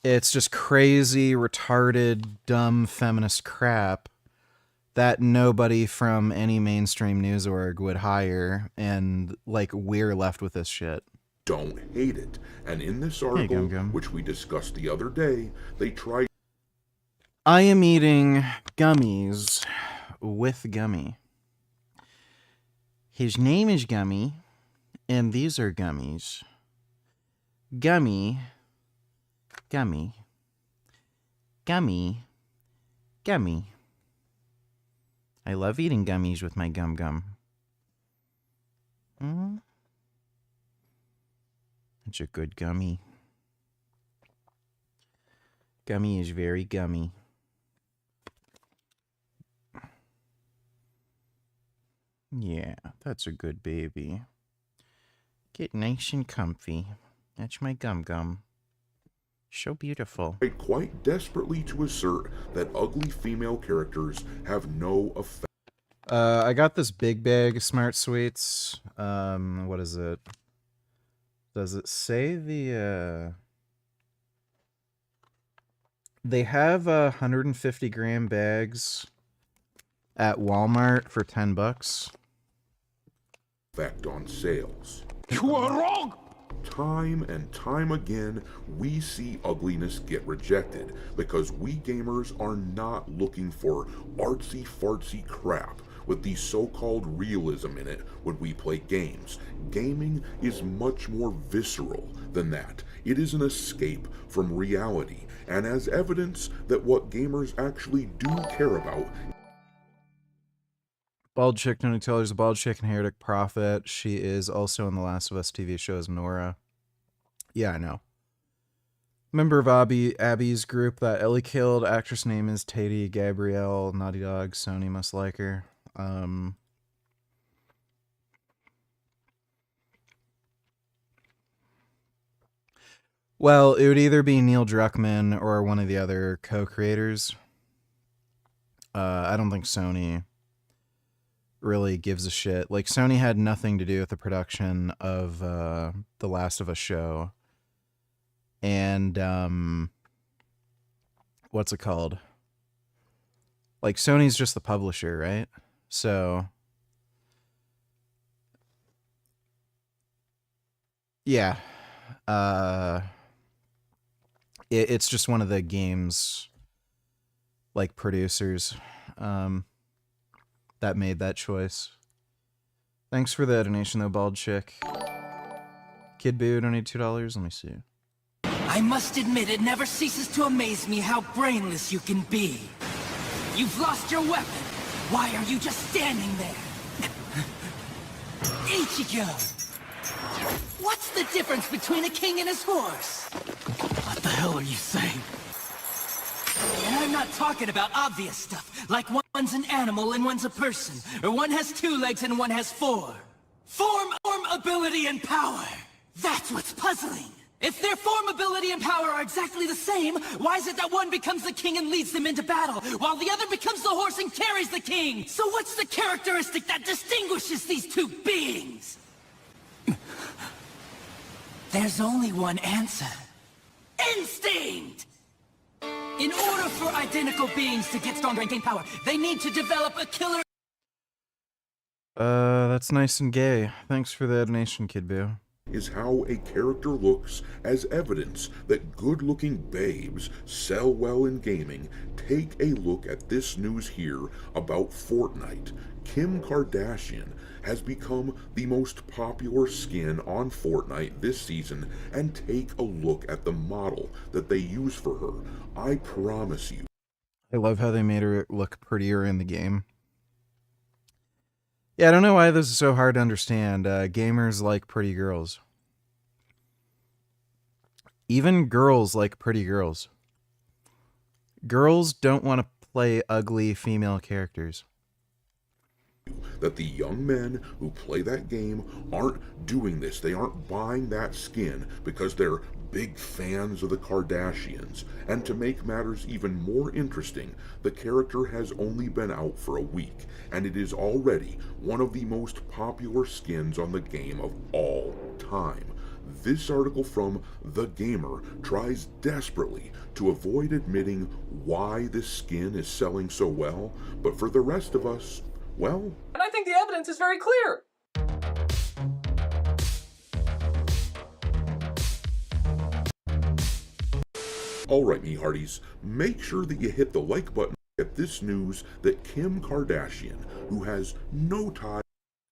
Speaker 3: It's just crazy, retarded, dumb feminist crap that nobody from any mainstream news org would hire, and like we're left with this shit.
Speaker 15: Don't hate it. And in this article, which we discussed the other day, they tried.
Speaker 3: I am eating gummies with Gummy. His name is Gummy, and these are gummies. Gummy, gummy, gummy, gummy. I love eating gummies with my gum. It's a good gummy. Gummy is very gummy. Yeah, that's a good baby. Get nice and comfy. That's my gum. So beautiful.
Speaker 15: Tried quite desperately to assert that ugly female characters have no effect.
Speaker 3: I got this big bag of Smart Sweets. What is it? Does it say the, They have 150 gram bags at Walmart for $10.
Speaker 15: Effect on sales.
Speaker 12: You are wrong!
Speaker 15: Time and time again, we see ugliness get rejected because we gamers are not looking for artsy-fartsy crap with the so-called realism in it when we play games. Gaming is much more visceral than that. It is an escape from reality, and as evidence that what gamers actually do care about.
Speaker 3: Bald Chick, don't tell her's a bald chick and heretic prophet. She is also in the Last of Us TV show as Nora. Yeah, I know. Member of Abby's group that Ellie killed. Actress name is Tati Gabrielle. Naughty Dog. Sony must like her. Well, it would either be Neil Druckmann or one of the other co-creators. I don't think Sony really gives a shit. Like, Sony had nothing to do with the production of The Last of Us show. And, what's it called? Like, Sony's just the publisher, right? So, yeah. It's just one of the game's, like, producers that made that choice. Thanks for the donation, though, Bald Chick. Kid Boo donated $2. Let me see.
Speaker 5: I must admit, it never ceases to amaze me how brainless you can be. You've lost your weapon. Why are you just standing there? Ichigo! What's the difference between a king and his horse? What the hell are you saying? And I'm not talking about obvious stuff, like one's an animal and one's a person, or one has 2 legs and one has 4. Form, ability, and power. That's what's puzzling. If their form, ability, and power are exactly the same, why is it that one becomes the king and leads them into battle, while the other becomes the horse and carries the king? So what's the characteristic that distinguishes these 2 beings? There's only one answer. Instinct! In order for identical beings to get stronger and gain power, they need to develop a killer...
Speaker 3: That's nice and gay. Thanks for the donation, Kid Boo.
Speaker 15: Is how a character looks as evidence that good-looking babes sell well in gaming. Take a look at this news here about Fortnite. Kim Kardashian has become the most popular skin on Fortnite this season, and take a look at the model that they use for her. I promise you.
Speaker 3: I love how they made her look prettier in the game. Yeah, I don't know why this is so hard to understand. Gamers like pretty girls. Even girls like pretty girls. Girls don't want to play ugly female characters.
Speaker 15: That the young men who play that game aren't doing this. They aren't buying that skin because they're big fans of the Kardashians. And to make matters even more interesting, the character has only been out for a week, and it is already one of the most popular skins on the game of all time. This article from The Gamer tries desperately to avoid admitting why this skin is selling so well, but for the rest of us, well...
Speaker 11: And I think the evidence is very clear.
Speaker 15: Alright, me hearties, make sure that you hit the like button at this news that Kim Kardashian, who has no ties...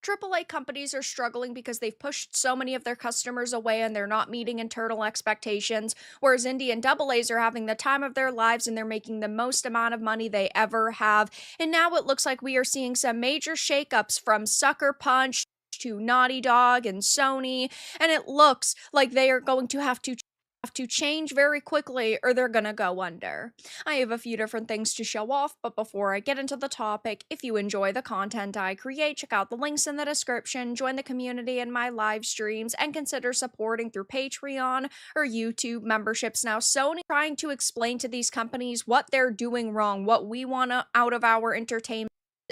Speaker 18: AAA companies are struggling because they've pushed so many of their customers away and they're not meeting internal expectations, whereas indie and AA's are having the time of their lives and they're making the most amount of money they ever have. And now it looks like we are seeing some major shakeups from Sucker Punch to Naughty Dog and Sony, and it looks like they are going to have to change very quickly or they're gonna go under. I have a few different things to show off, but before I get into the topic, if you enjoy the content I create, check out the links in the description, join the community in my live streams, and consider supporting through Patreon or YouTube memberships. Now, Sony trying to explain to these companies what they're doing wrong, what we want out of our entertainment.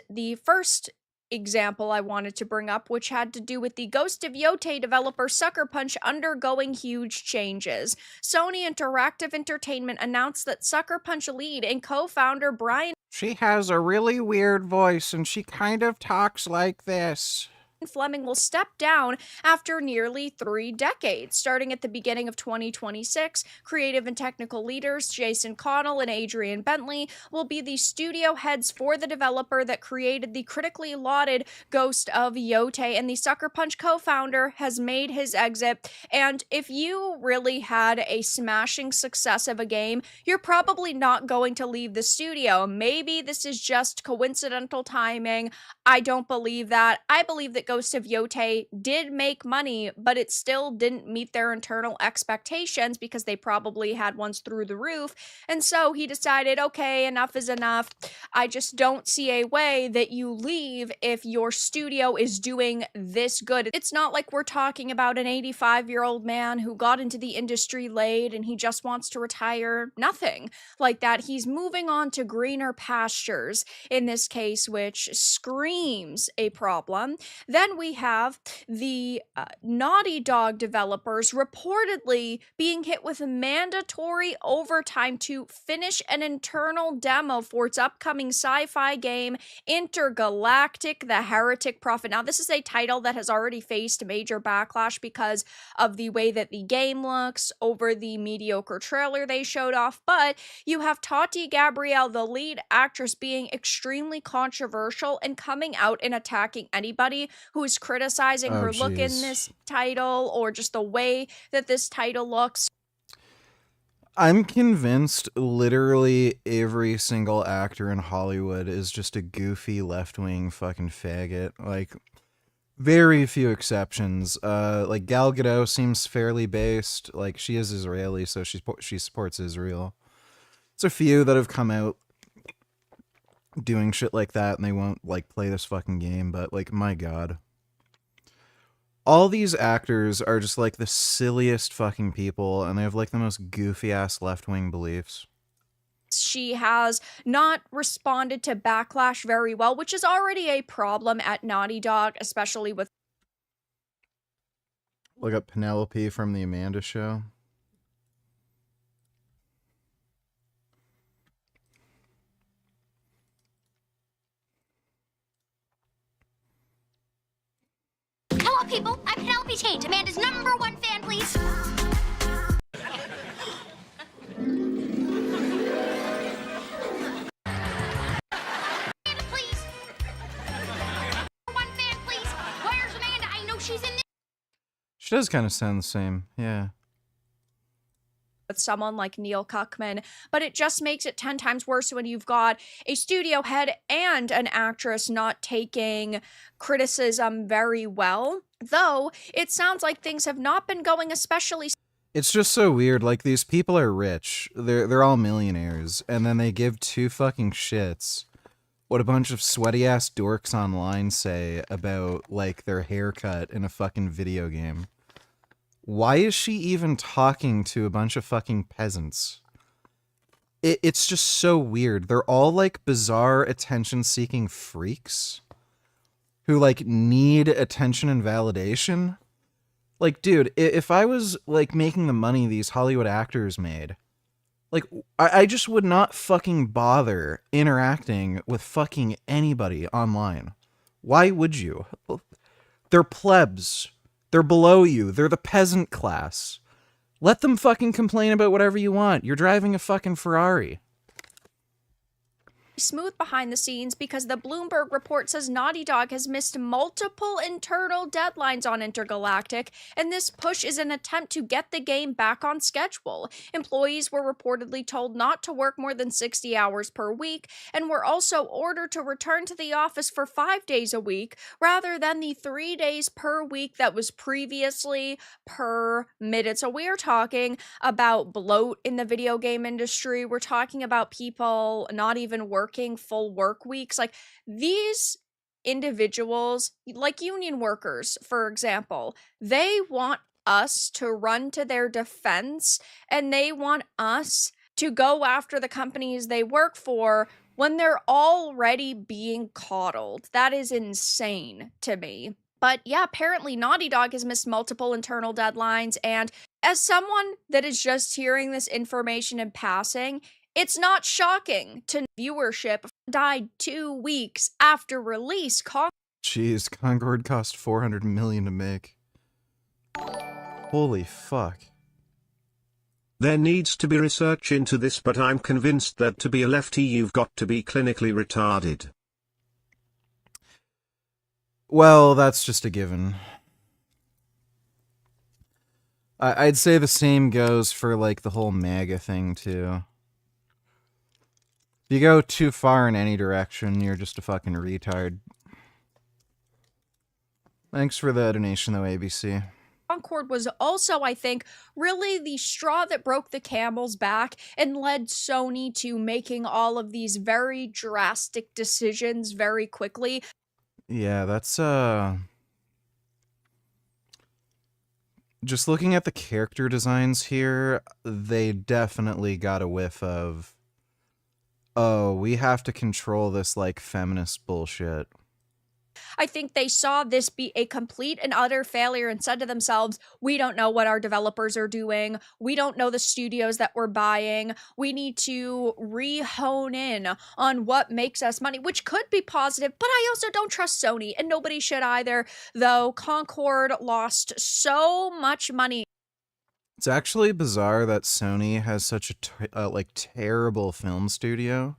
Speaker 18: The first example I wanted to bring up, which had to do with the Ghost of Yotei developer Sucker Punch undergoing huge changes. Sony Interactive Entertainment announced that Sucker Punch lead and co-founder Brian...
Speaker 3: She has a really weird voice and she kind of talks like this.
Speaker 18: Fleming will step down after nearly 3 decades. Starting at the beginning of 2026, creative and technical leaders Jason Connell and Adrian Bentley will be the studio heads for the developer that created the critically lauded Ghost of Yotei, and the Sucker Punch co-founder has made his exit. And if you really had a smashing success of a game, you're probably not going to leave the studio. Maybe this is just coincidental timing. I don't believe that. I believe that Ghost of Yotei did make money, but it still didn't meet their internal expectations because they probably had ones through the roof. And so he decided, okay, enough is enough. I just don't see a way that you leave if your studio is doing this good. It's not like we're talking about an 85-year-old man who got into the industry late and he just wants to retire. Nothing like that. He's moving on to greener pastures in this case, which screams a problem. Then we have the Naughty Dog developers reportedly being hit with mandatory overtime to finish an internal demo for its upcoming sci-fi game, Intergalactic: The Heretic Prophet. Now, this is a title that has already faced major backlash because of the way that the game looks over the mediocre trailer they showed off, but you have Tati Gabrielle, the lead actress, being extremely controversial and coming out and attacking anybody who is criticizing her look in this title or just the way that this title looks.
Speaker 3: I'm convinced literally every single actor in Hollywood is just a goofy left-wing fucking faggot. Like, very few exceptions. Like, Gal Gadot seems fairly based. Like, she is Israeli, so she supports Israel. It's a few that have come out doing shit like that and they won't, like, play this fucking game, but, like, my god. All these actors are just, like, the silliest fucking people, and they have, like, the most goofy-ass left-wing beliefs.
Speaker 18: She has not responded to backlash very well, which is already a problem at Naughty Dog, especially with...
Speaker 3: Look up Penelope from The Amanda Show.
Speaker 19: Hello, people. I'm Penelope Tate, Amanda's #1 fan, please. Amanda, please. #1 fan, please. Where's Amanda? I know she's in this.
Speaker 3: She does kind of sound the same, yeah.
Speaker 18: With someone like Neil Cuckman, but it just makes it 10 times worse when you've got a studio head and an actress not taking criticism very well. Though, it sounds like things have not been going especially...
Speaker 3: It's just so weird. Like, these people are rich. They're all millionaires, and then they give two fucking shits what a bunch of sweaty ass dorks online say about like their haircut in a fucking video game. Why is she even talking to a bunch of fucking peasants? It's just so weird. They're all like bizarre attention-seeking freaks who like need attention and validation. Like, dude, if I was like making the money these Hollywood actors made, like, I just would not fucking bother interacting with fucking anybody online. Why would you? They're plebs. They're below you. They're the peasant class. Let them fucking complain about whatever you want. You're driving a fucking Ferrari.
Speaker 18: Smooth behind the scenes because the Bloomberg report says Naughty Dog has missed multiple internal deadlines on Intergalactic, and this push is an attempt to get the game back on schedule. Employees were reportedly told not to work more than 60 hours per week, and were also ordered to return to the office for 5 days a week, rather than the 3 days per week that was previously permitted. So we're talking about bloat in the video game industry. We're talking about people not even working full work weeks. Like, these individuals, like union workers, for example, they want us to run to their defense, and they want us to go after the companies they work for when they're already being coddled. That is insane to me. But yeah, apparently Naughty Dog has missed multiple internal deadlines, and as someone that is just hearing this information in passing, it's not shocking to viewership died 2 weeks after release.
Speaker 3: Jeez, Concord cost $400 million to make. Holy fuck.
Speaker 7: There needs to be research into this, but I'm convinced that to be a lefty you've got to be clinically retarded.
Speaker 3: Well, that's just a given. I'd say the same goes for like the whole MAGA thing too. If you go too far in any direction, you're just a fucking retard. Thanks for the donation though, ABC.
Speaker 18: Concord was also, I think, really the straw that broke the camel's back and led Sony to making all of these very drastic decisions very quickly.
Speaker 3: Yeah, that's just looking at the character designs here, they definitely got a whiff of, oh, we have to control this like feminist bullshit.
Speaker 18: I think they saw this be a complete and utter failure and said to themselves, we don't know what our developers are doing. We don't know the studios that we're buying. We need to re-hone in on what makes us money, which could be positive, but I also don't trust Sony, and nobody should either, though Concord lost so much money.
Speaker 3: It's actually bizarre that Sony has such a like terrible film studio.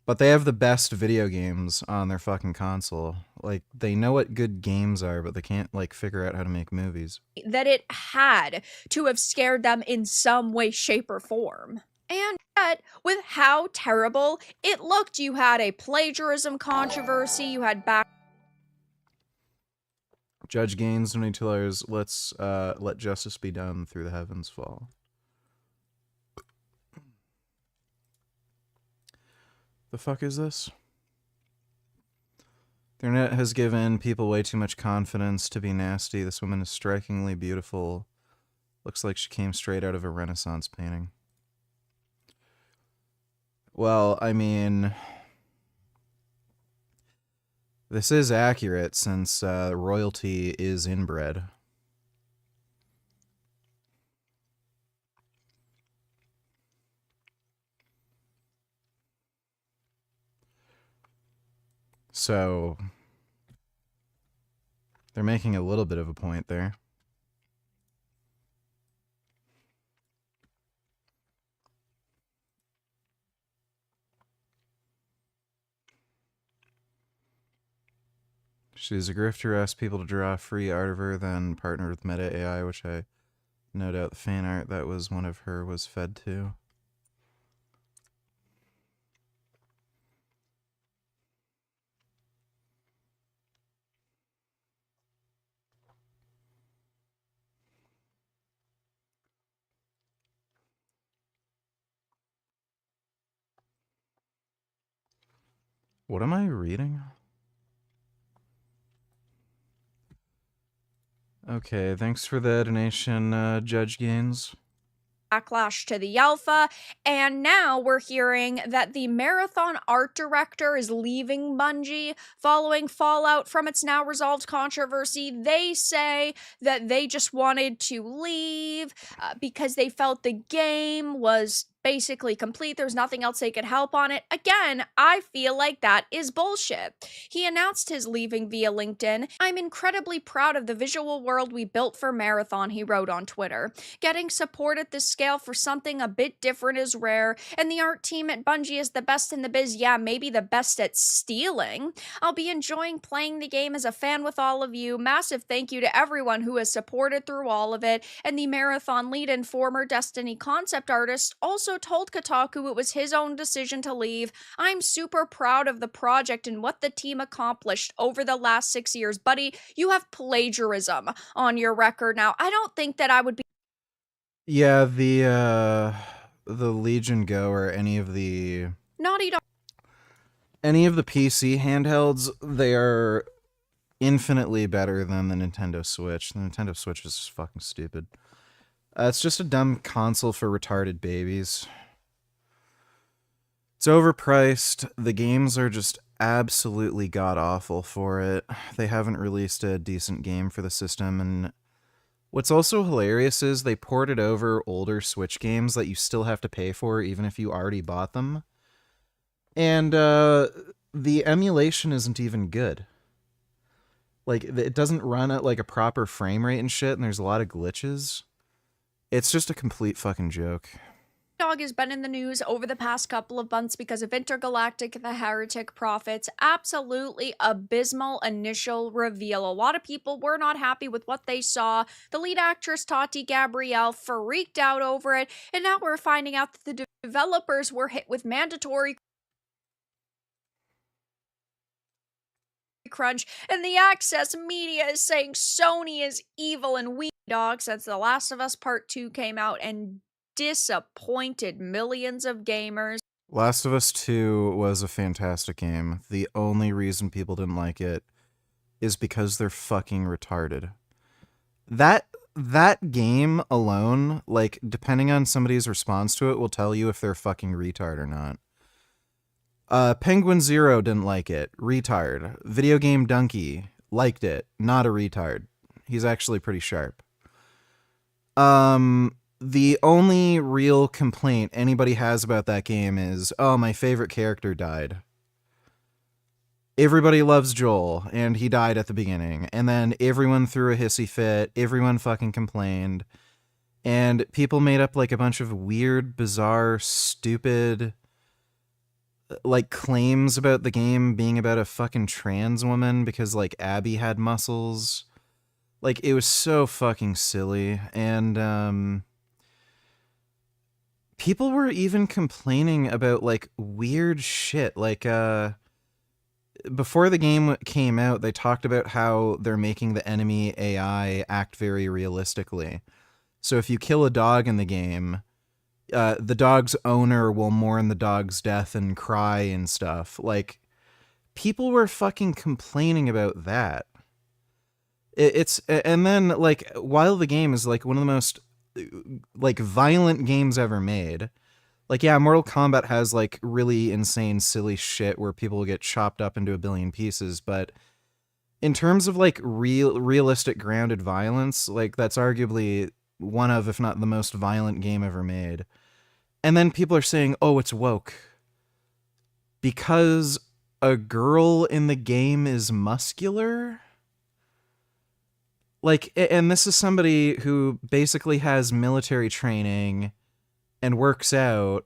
Speaker 3: But they have the best video games on their fucking console. Like, they know what good games are, but they can't, like, figure out how to make movies.
Speaker 18: That it had to have scared them in some way, shape, or form. And yet, with how terrible it looked, you had a plagiarism controversy, you had
Speaker 3: Judge Gaines, $22, let's let justice be done through the heavens fall. The fuck is this? The internet has given people way too much confidence to be nasty. This woman is strikingly beautiful. Looks like she came straight out of a Renaissance painting. Well, I mean, this is accurate since royalty is inbred. So, they're making a little bit of a point there. She's a grifter, asked people to draw free art of her, then partnered with Meta AI, which I no doubt the fan art that was one of her was fed to. What am I reading? Okay, thanks for the donation, Judge Gaines.
Speaker 18: Backlash to the alpha, and now we're hearing that the marathon art director is leaving Bungie following fallout from its now resolved controversy. They say that they just wanted to leave because they felt the game was basically complete. There's nothing else they could help on it. Again, I feel like that is bullshit. He announced his leaving via LinkedIn. I'm incredibly proud of the visual world we built for Marathon, he wrote on Twitter. Getting support at this scale for something a bit different is rare, and the art team at Bungie is the best in the biz. Yeah, maybe the best at stealing. I'll be enjoying playing the game as a fan with all of you. Massive thank you to everyone who has supported through all of it. And the Marathon lead and former Destiny concept artist also told Kotaku it was his own decision to leave. I'm super proud of the project and what the team accomplished over the last 6 years. Buddy, you have plagiarism on your record now. I don't think that I would be...
Speaker 3: Yeah, the Legion Go or any of the
Speaker 18: Naughty Dog.
Speaker 3: Any of the PC handhelds, they are infinitely better than the Nintendo Switch. The Nintendo Switch is fucking stupid. It's just a dumb console for retarded babies. It's overpriced. The games are just absolutely god-awful for it. They haven't released a decent game for the system, and what's also hilarious is they ported over older Switch games that you still have to pay for even if you already bought them. And the emulation isn't even good. Like, it doesn't run at like a proper frame rate and shit, and there's a lot of glitches. It's just a complete fucking joke.
Speaker 18: Dog has been in the news over the past couple of months because of Intergalactic the Heretic Prophets. Absolutely abysmal initial reveal. A lot of people were not happy with what they saw. The lead actress Tati Gabrielle freaked out over it, and now we're finding out that the developers were hit with mandatory crunch, and the Access media is saying Sony is evil and weak. Dog, since The Last of Us Part 2 came out and disappointed millions of gamers.
Speaker 3: Last of Us 2 was a fantastic game. The only reason people didn't like it is because they're fucking retarded. That game alone, like, depending on somebody's response to it, will tell you if they're fucking retard or not. Penguin Zero didn't like it. Retard. Video Game Donkey liked it. Not a retard. He's actually pretty sharp. The only real complaint anybody has about that game is, oh, my favorite character died. Everybody loves Joel, and he died at the beginning. And then everyone threw a hissy fit. Everyone fucking complained. And people made up like a bunch of weird, bizarre, stupid, like, claims about the game being about a fucking trans woman because, like, Abby had muscles. Like, it was so fucking silly. And people were even complaining about, like, weird shit. Like, before the game came out, they talked about how they're making the enemy AI act very realistically. So if you kill a dog in the game, the dog's owner will mourn the dog's death and cry and stuff. Like, people were fucking complaining about that. And then, like, while the game is, like, one of the most, like, violent games ever made, like, yeah, Mortal Kombat has, like, really insane, silly shit where people get chopped up into a billion pieces, but in terms of, like, realistic, grounded violence, like, that's arguably one of, if not the most violent game ever made. And then people are saying, oh, it's woke. Because a girl in the game is muscular? Like, and this is somebody who basically has military training and works out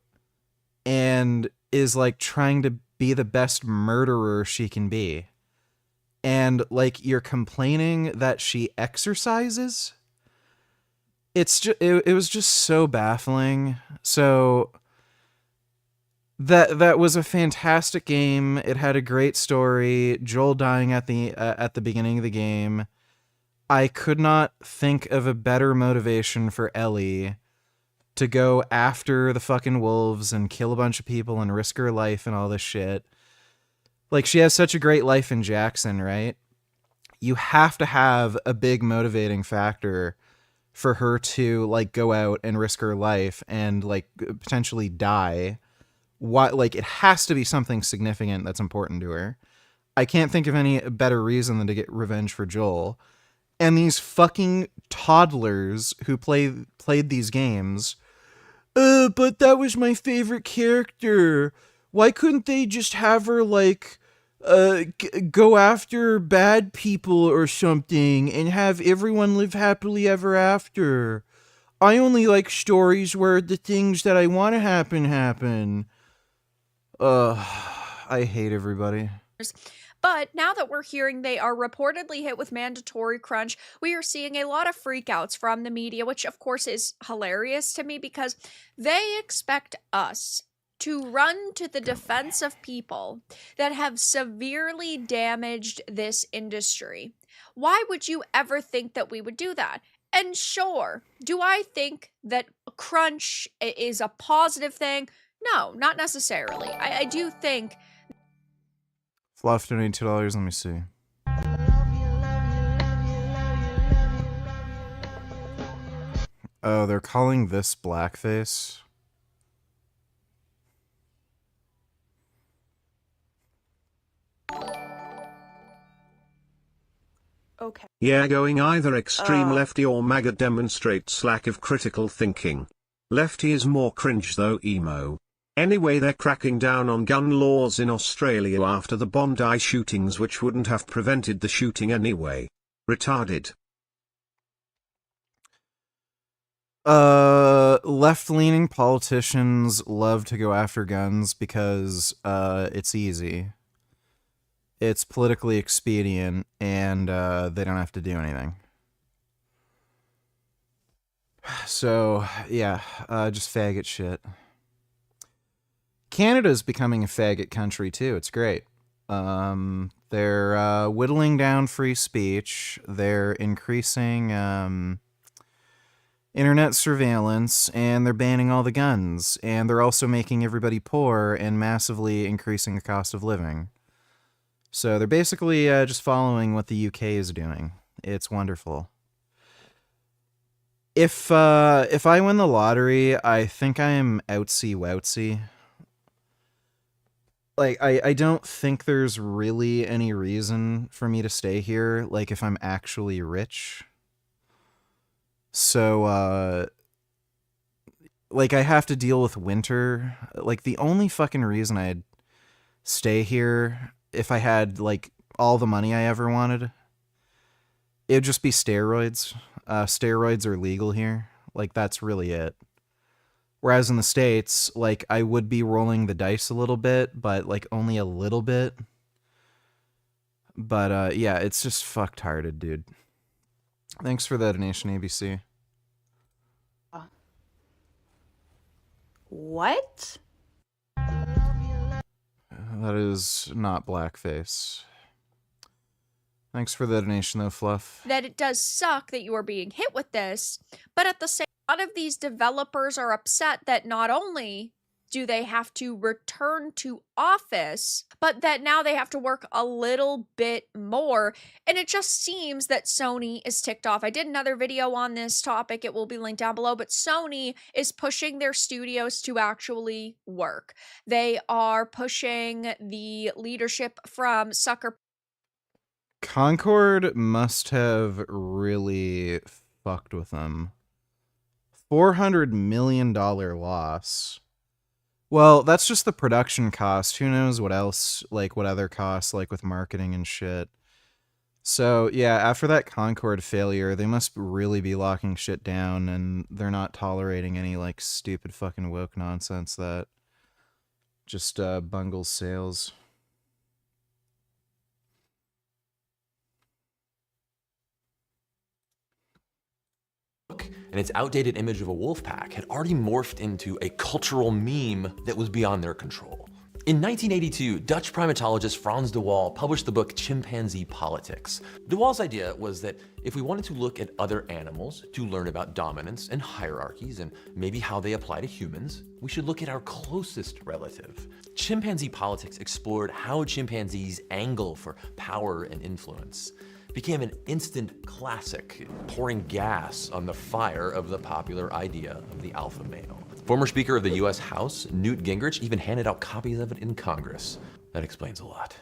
Speaker 3: and is, like, trying to be the best murderer she can be. And, like, you're complaining that she exercises? It's just, it was just so baffling. So that was a fantastic game. It had a great story. Joel dying at the beginning of the game. I could not think of a better motivation for Ellie to go after the fucking wolves and kill a bunch of people and risk her life and all this shit. Like, she has such a great life in Jackson, right? You have to have a big motivating factor for her to, like, go out and risk her life and, like, potentially die. What, like, it has to be something significant that's important to her. I can't think of any better reason than to get revenge for Joel. And these fucking toddlers who played these games, but that was my favorite character. Why couldn't they just have her, like, go after bad people or something and have everyone live happily ever after? I only like stories where the things that I want to happen. I hate everybody.
Speaker 18: But now that we're hearing they are reportedly hit with mandatory crunch, we are seeing a lot of freakouts from the media, which of course is hilarious to me because they expect us to run to the defense of people that have severely damaged this industry. Why would you ever think that we would do that? And sure, do I think that crunch is a positive thing? No, not necessarily. I do think...
Speaker 3: Fluff donated $2. Let me see. Oh, they're calling this blackface.
Speaker 17: Okay.
Speaker 7: Yeah, going either extreme lefty or MAGA demonstrates lack of critical thinking. Lefty is more cringe though emo. Anyway, they're cracking down on gun laws in Australia after the Bondi shootings, which wouldn't have prevented the shooting anyway. Retarded.
Speaker 3: Left-leaning politicians love to go after guns because it's easy. It's politically expedient, and they don't have to do anything. So, yeah, just faggot shit. Canada's becoming a faggot country, too. It's great. They're whittling down free speech. They're increasing internet surveillance, and they're banning all the guns. And they're also making everybody poor and massively increasing the cost of living. So they're basically just following what the UK is doing. It's wonderful. If I win the lottery, I think I am outsy-woutsy. Like, I don't think there's really any reason for me to stay here, like, if I'm actually rich. So, like, I have to deal with winter. Like, the only fucking reason I'd stay here, if I had, like, all the money I ever wanted, it would just be steroids. Steroids are legal here. Like, that's really it. Whereas in the States, like, I would be rolling the dice a little bit, but, like, only a little bit. But, yeah, it's just fucked-hearted, dude. Thanks for the donation, ABC.
Speaker 17: What?
Speaker 3: That is not blackface. Thanks for the donation, though, Fluff.
Speaker 18: that it does suck that you are being hit with this, but at the same time, a lot of these developers are upset that not only do they have to return to office, but that now they have to work a little bit more. And it just seems that Sony is ticked off. I did another video on this topic. It will be linked down below, but Sony is pushing their studios to actually work. They are pushing the leadership from Sucker.
Speaker 3: Concord must have really fucked with them. $400 million loss. Well, that's just the production cost. Who knows what else, like, what other costs, like, with marketing and shit. So, yeah, after that Concord failure, they must really be locking shit down, and they're not tolerating any, like, stupid fucking woke nonsense that just bungles sales.
Speaker 4: And its outdated image of a wolf pack had already morphed into a cultural meme that was beyond their control. In 1982, Dutch primatologist Frans de Waal published the book Chimpanzee Politics. De Waal's idea was that if we wanted to look at other animals to learn about dominance and hierarchies and maybe how they apply to humans, we should look at our closest relative. Chimpanzee Politics explored how chimpanzees angle for power and influence. It became an instant classic, pouring gas on the fire of the popular idea of the alpha male. Former Speaker of the US House, Newt Gingrich, even handed out copies of it in Congress. That explains a lot.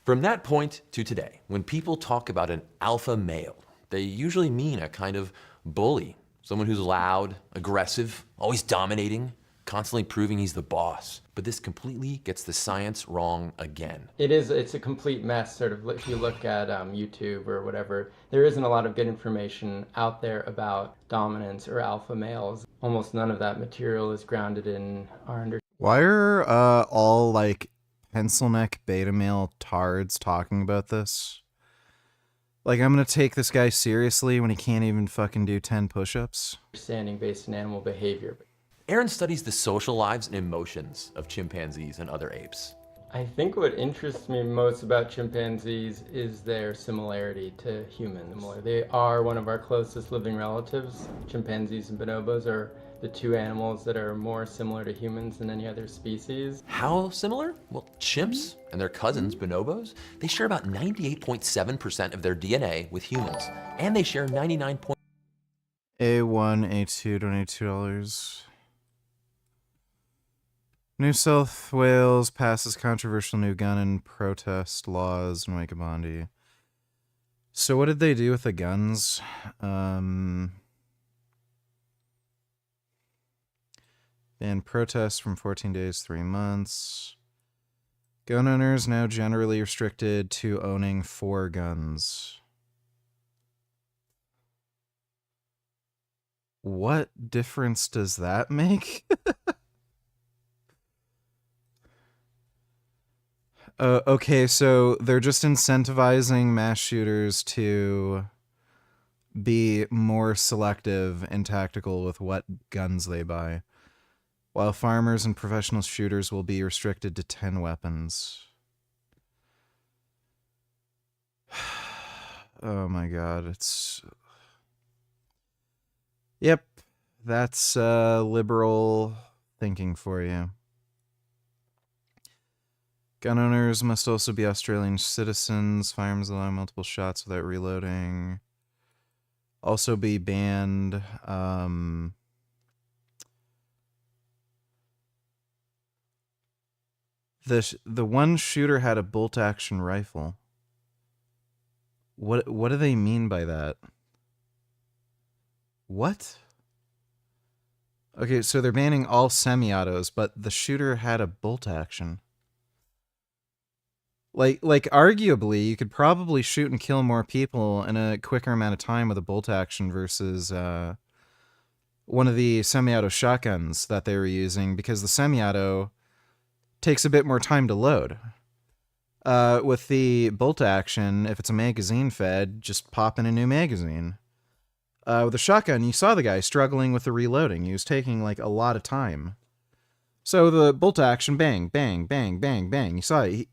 Speaker 4: From that point to today, when people talk about an alpha male, they usually mean a kind of bully, someone who's loud, aggressive, always dominating, constantly proving he's the boss. But this completely gets the science wrong again.
Speaker 6: It's a complete mess, sort of. If you look at YouTube or whatever, there isn't a lot of good information out there about dominance or alpha males. Almost none of that material is grounded in our understanding.
Speaker 3: Why are all like pencil neck beta male tards talking about this? Like, I'm gonna take this guy seriously when he can't even fucking do 10 push-ups?
Speaker 6: Understanding based in animal behavior.
Speaker 4: Aaron studies the social lives and emotions of chimpanzees and other apes.
Speaker 6: I think what interests me most about chimpanzees is their similarity to humans. They are one of our closest living relatives. Chimpanzees and bonobos are the two animals that are more similar to humans than any other species.
Speaker 4: How similar? Well, chimps and their cousins, bonobos, they share about 98.7% of their DNA with humans. And they share 99.
Speaker 3: A1, A2, donate $2. New South Wales passes controversial new gun and protest laws in Wakabandi. So what did they do with the guns? Ban protests from 14 days, 3 months. Gun owners now generally restricted to owning 4 guns. What difference does that make? Okay, so they're just incentivizing mass shooters to be more selective and tactical with what guns they buy, while farmers and professional shooters will be restricted to 10 weapons. Oh my god, it's... Yep, that's liberal thinking for you. Gun owners must also be Australian citizens. Firearms allow multiple shots without reloading. Also be banned. The one shooter had a bolt-action rifle. What do they mean by that? What? Okay, so they're banning all semi-autos, but the shooter had a bolt-action. Like arguably, you could probably shoot and kill more people in a quicker amount of time with a bolt action versus one of the semi-auto shotguns that they were using, because the semi-auto takes a bit more time to load. With the bolt action, if it's a magazine fed, just pop in a new magazine. With a shotgun, you saw the guy struggling with the reloading. He was taking like a lot of time. So the bolt action, bang, bang, bang, bang, bang. You saw it.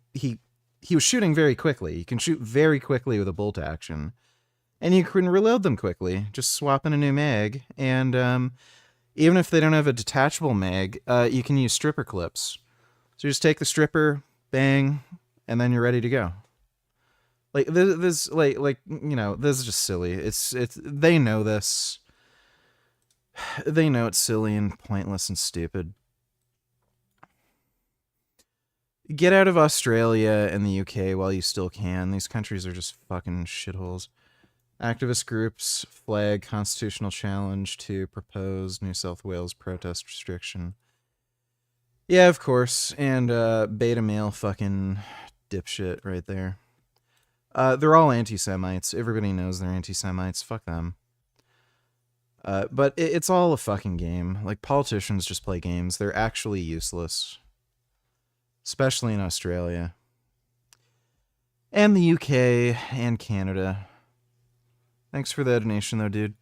Speaker 3: He was shooting very quickly. You can shoot very quickly with a bolt action. And you can reload them quickly. Just swap in a new mag. And even if they don't have a detachable mag, you can use stripper clips. So you just take the stripper, bang, and then you're ready to go. Like this like you know, this is just silly. It's they know this. They know it's silly and pointless and stupid. Get out of Australia and the UK while you still can. These countries are just fucking shitholes. Activist groups flag constitutional challenge to proposed New South Wales protest restriction. Yeah, of course. And beta male fucking dipshit right there. They're all anti-Semites. Everybody knows they're anti-Semites. Fuck them. But it's all a fucking game. Like, politicians just play games. They're actually useless. Especially in Australia. And the UK and Canada. Thanks for the donation, though, dude.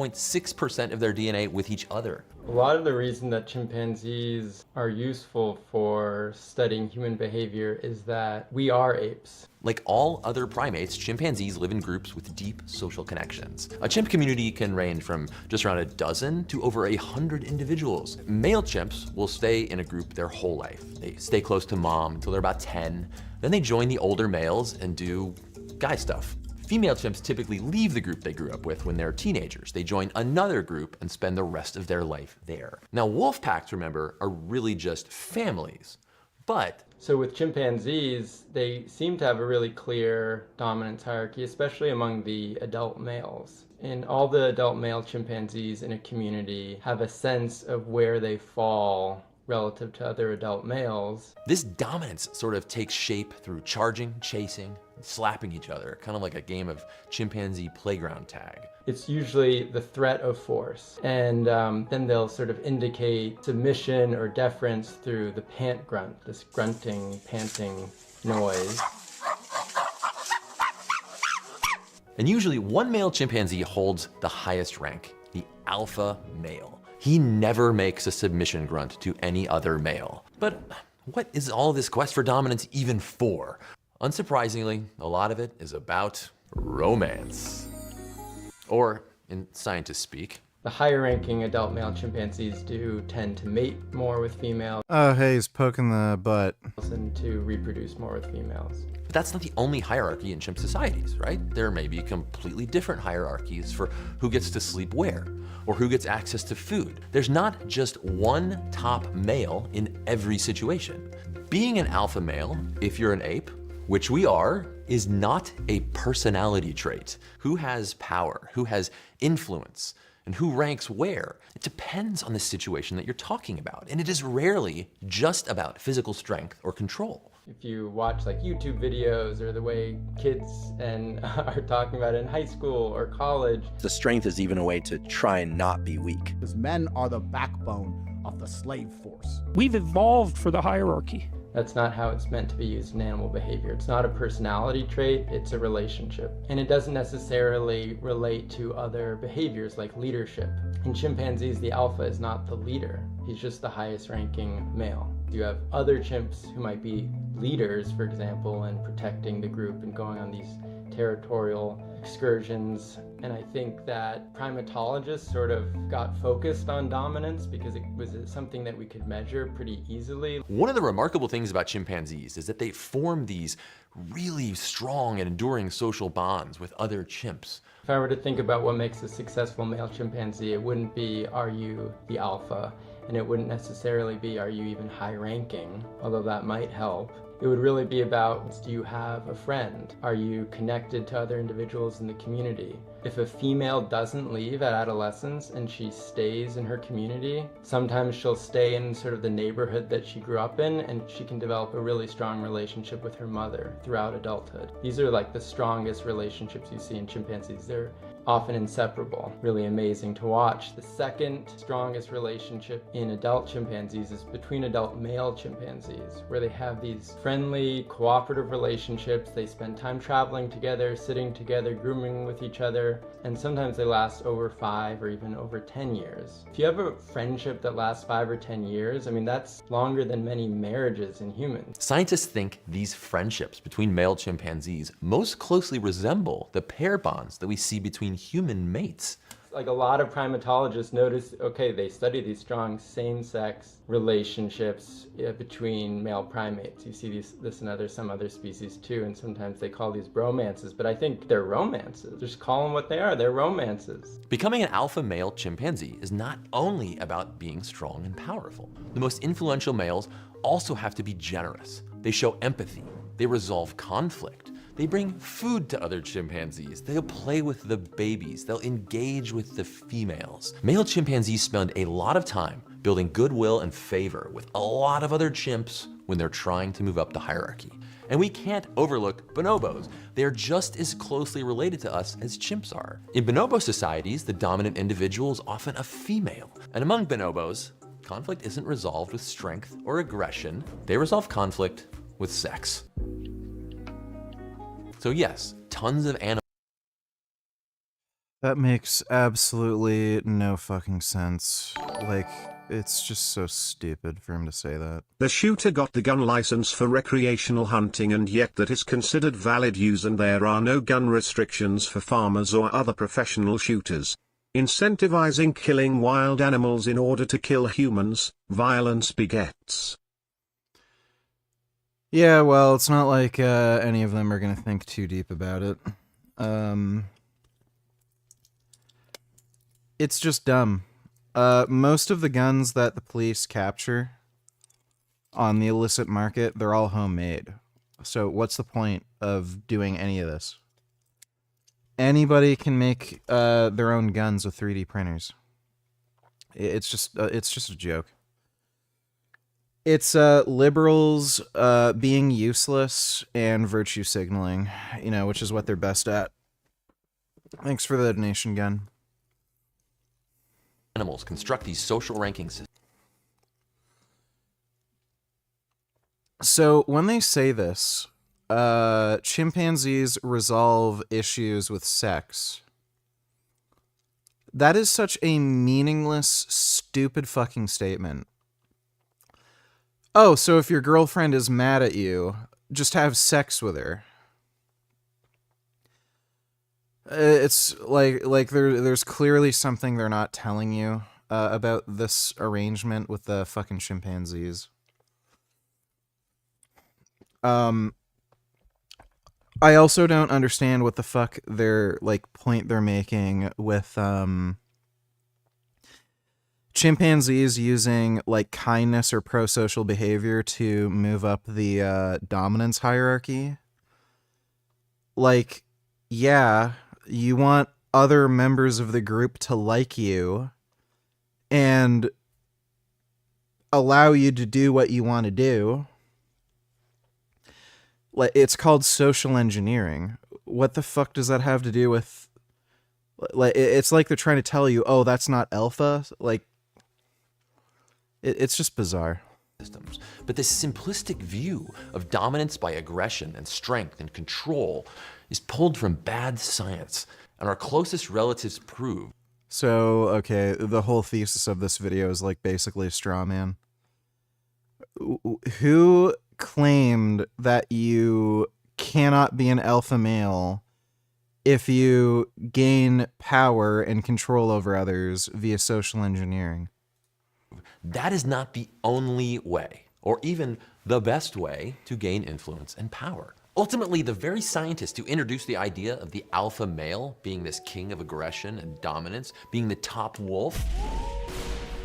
Speaker 4: 0.6% of their DNA with each other.
Speaker 6: A lot of the reason that chimpanzees are useful for studying human behavior is that we are apes.
Speaker 4: Like all other primates, chimpanzees live in groups with deep social connections. A chimp community can range from just around a dozen to over 100 individuals. Male chimps will stay in a group their whole life. They stay close to mom until they're about 10. Then they join the older males and do guy stuff. Female chimps typically leave the group they grew up with when they're teenagers. They join another group and spend the rest of their life there. Now, wolf packs, remember, are really just families, but
Speaker 6: so with chimpanzees, they seem to have a really clear dominance hierarchy, especially among the adult males. And all the adult male chimpanzees in a community have a sense of where they fall relative to other adult males.
Speaker 4: This dominance sort of takes shape through charging, chasing, and slapping each other, kind of like a game of chimpanzee playground tag.
Speaker 6: It's usually the threat of force, and then they'll sort of indicate submission or deference through the pant grunt, this grunting, panting noise.
Speaker 4: And usually one male chimpanzee holds the highest rank, the alpha male. He never makes a submission grunt to any other male. But what is all this quest for dominance even for? Unsurprisingly, a lot of it is about romance. Or, in scientist speak,
Speaker 6: the higher ranking adult male chimpanzees do tend to mate more with females.
Speaker 3: Oh, hey, he's poking the butt.
Speaker 6: And to reproduce more with females.
Speaker 4: But that's not the only hierarchy in chimp societies, right? There may be completely different hierarchies for who gets to sleep where, or who gets access to food. There's not just one top male in every situation. Being an alpha male, if you're an ape, which we are, is not a personality trait. Who has power, who has influence, and who ranks where? It depends on the situation that you're talking about, and it is rarely just about physical strength or control.
Speaker 6: If you watch like YouTube videos or the way kids are talking about it in high school or college.
Speaker 8: The strength is even a way to try and not be weak.
Speaker 20: Because men are the backbone of the slave force.
Speaker 11: We've evolved for the hierarchy.
Speaker 6: That's not how it's meant to be used in animal behavior. It's not a personality trait, it's a relationship. And it doesn't necessarily relate to other behaviors like leadership. In chimpanzees, the alpha is not the leader. He's just the highest ranking male. You have other chimps who might be leaders, for example, and protecting the group and going on these territorial excursions. And I think that primatologists sort of got focused on dominance because it was something that we could measure pretty easily.
Speaker 4: One of the remarkable things about chimpanzees is that they form these really strong and enduring social bonds with other chimps.
Speaker 6: If I were to think about what makes a successful male chimpanzee, it wouldn't be, are you the alpha? And it wouldn't necessarily be, are you even high ranking? Although that might help. It would really be about, do you have a friend? Are you connected to other individuals in the community? If a female doesn't leave at adolescence and she stays in her community, sometimes she'll stay in sort of the neighborhood that she grew up in, and she can develop a really strong relationship with her mother throughout adulthood. These are like the strongest relationships you see in chimpanzees. They're often inseparable, really amazing to watch. The second strongest relationship in adult chimpanzees is between adult male chimpanzees, where they have these friendly, cooperative relationships. They spend time traveling together, sitting together, grooming with each other, and sometimes they last over 5 or even over 10 years. If you have a friendship that lasts 5 or 10 years, I mean, that's longer than many marriages in humans.
Speaker 4: Scientists think these friendships between male chimpanzees most closely resemble the pair bonds that we see between human mates.
Speaker 6: Like a lot of primatologists notice, okay, they study these strong same-sex relationships between male primates. You see this in some other species too, and sometimes they call these bromances, but I think they're romances. Just call them what they are, they're romances.
Speaker 4: Becoming an alpha male chimpanzee is not only about being strong and powerful. The most influential males also have to be generous. They show empathy, they resolve conflict, they bring food to other chimpanzees, they'll play with the babies, they'll engage with the females. Male chimpanzees spend a lot of time building goodwill and favor with a lot of other chimps when they're trying to move up the hierarchy. And we can't overlook bonobos. They're just as closely related to us as chimps are. In bonobo societies, the dominant individual is often a female. And among bonobos, conflict isn't resolved with strength or aggression. They resolve conflict with sex. So yes, tons of animals
Speaker 3: That makes absolutely no fucking sense. Like, it's just so stupid for him to say that.
Speaker 7: The shooter got the gun license for recreational hunting, and yet that is considered valid use, and there are no gun restrictions for farmers or other professional shooters. Incentivizing killing wild animals in order to kill humans, violence begets.
Speaker 3: Yeah, well, it's not like any of them are gonna think too deep about it. It's just dumb. Most of the guns that the police capture on the illicit market, they're all homemade. So what's the point of doing any of this? Anybody can make their own guns with 3D printers. It's just a joke. It's liberals being useless and virtue signaling, you know, which is what they're best at. Thanks for the donation, Gun.
Speaker 4: Animals construct these social ranking systems.
Speaker 3: So when they say this, chimpanzees resolve issues with sex, that is such a meaningless, stupid fucking statement. Oh, so if your girlfriend is mad at you, just have sex with her. It's like there's clearly something they're not telling you about this arrangement with the fucking chimpanzees. I also don't understand what the fuck their point they're making with chimpanzees using kindness or pro-social behavior to move up the dominance hierarchy. Yeah, you want other members of the group to like you and allow you to do what you want to do. It's called social engineering. What the fuck does that have to do with... it's like they're trying to tell you, oh, that's not alpha. It's just bizarre.
Speaker 4: Systems. But this simplistic view of dominance by aggression and strength and control is pulled from bad science, and our closest relatives prove.
Speaker 3: So, okay, the whole thesis of this video is basically a straw man. Who claimed that you cannot be an alpha male if you gain power and control over others via social engineering?
Speaker 4: That is not the only way, or even the best way, to gain influence and power. Ultimately, the very scientists who introduced the idea of the alpha male being this king of aggression and dominance, being the top wolf,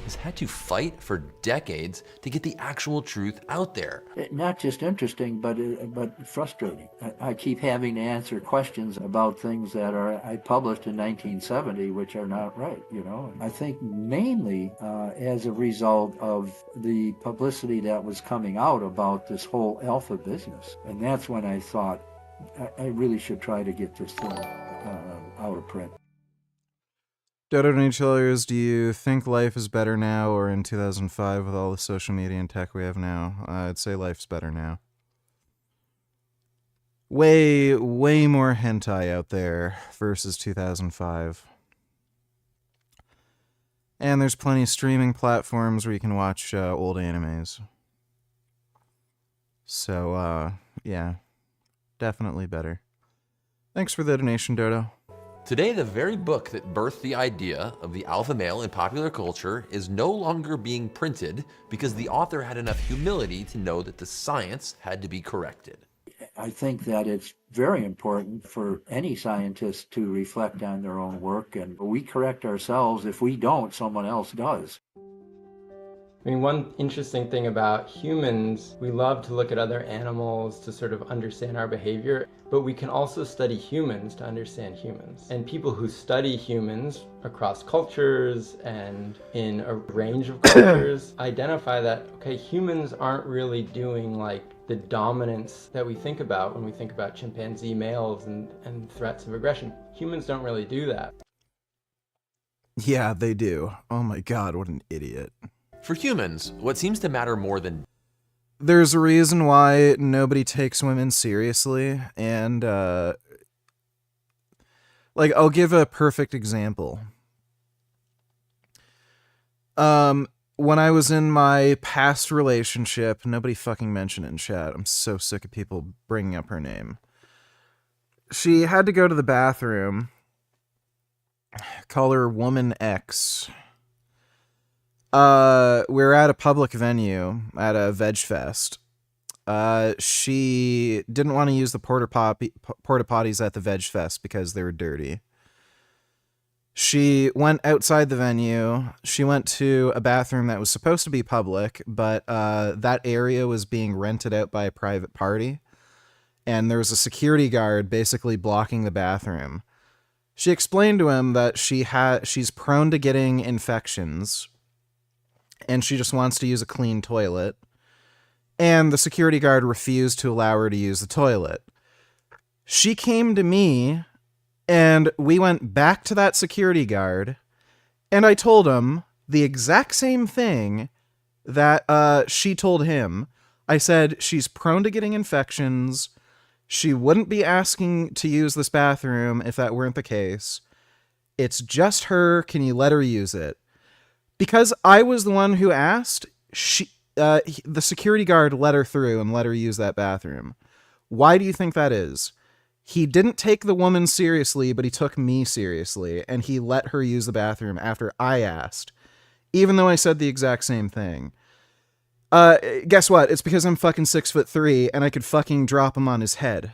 Speaker 4: has had to fight for decades to get the actual truth out there.
Speaker 13: Not just interesting, but frustrating. I keep having to answer questions about things that I published in 1970, which are not right, you know. I think mainly as a result of the publicity that was coming out about this whole alpha business. And that's when I thought, I really should try to get this thing out of print.
Speaker 3: Dodo Neutralers, do you think life is better now or in 2005 with all the social media and tech we have now? I'd say life's better now. Way more hentai out there versus 2005. And there's plenty of streaming platforms where you can watch old animes. So, yeah, definitely better. Thanks for the donation, Dodo.
Speaker 4: Today, the very book that birthed the idea of the alpha male in popular culture is no longer being printed because the author had enough humility to know that the science had to be corrected.
Speaker 13: I think that it's very important for any scientist to reflect on their own work, and we correct ourselves. If we don't, someone else does.
Speaker 6: I mean, one interesting thing about humans, we love to look at other animals to sort of understand our behavior, but we can also study humans to understand humans. And people who study humans across cultures and in a range of cultures identify that, okay, humans aren't really doing the dominance that we think about when we think about chimpanzee males and threats of aggression. Humans don't really do that.
Speaker 3: Yeah, they do. Oh my god, what an idiot.
Speaker 4: For humans, what seems to matter more than...
Speaker 3: There's a reason why nobody takes women seriously, and Like, I'll give a perfect example. When I was in my past relationship, nobody fucking mentioned it in chat. I'm so sick of people bringing up her name. She had to go to the bathroom. Call her Woman X. We were at a public venue at a veg fest. She didn't want to use the porta potties at the veg fest because they were dirty. She went outside the venue. She went to a bathroom that was supposed to be public, but that area was being rented out by a private party. And there was a security guard basically blocking the bathroom. She explained to him that she's prone to getting infections, and she just wants to use a clean toilet. And the security guard refused to allow her to use the toilet. She came to me, and we went back to that security guard, and I told him the exact same thing that she told him. I said, she's prone to getting infections. She wouldn't be asking to use this bathroom if that weren't the case. It's just her. Can you let her use it? Because I was the one who asked, the security guard let her through and let her use that bathroom. Why do you think that is? He didn't take the woman seriously, but he took me seriously, and he let her use the bathroom after I asked, even though I said the exact same thing. Guess what? It's because I'm fucking 6'3" and I could fucking drop him on his head.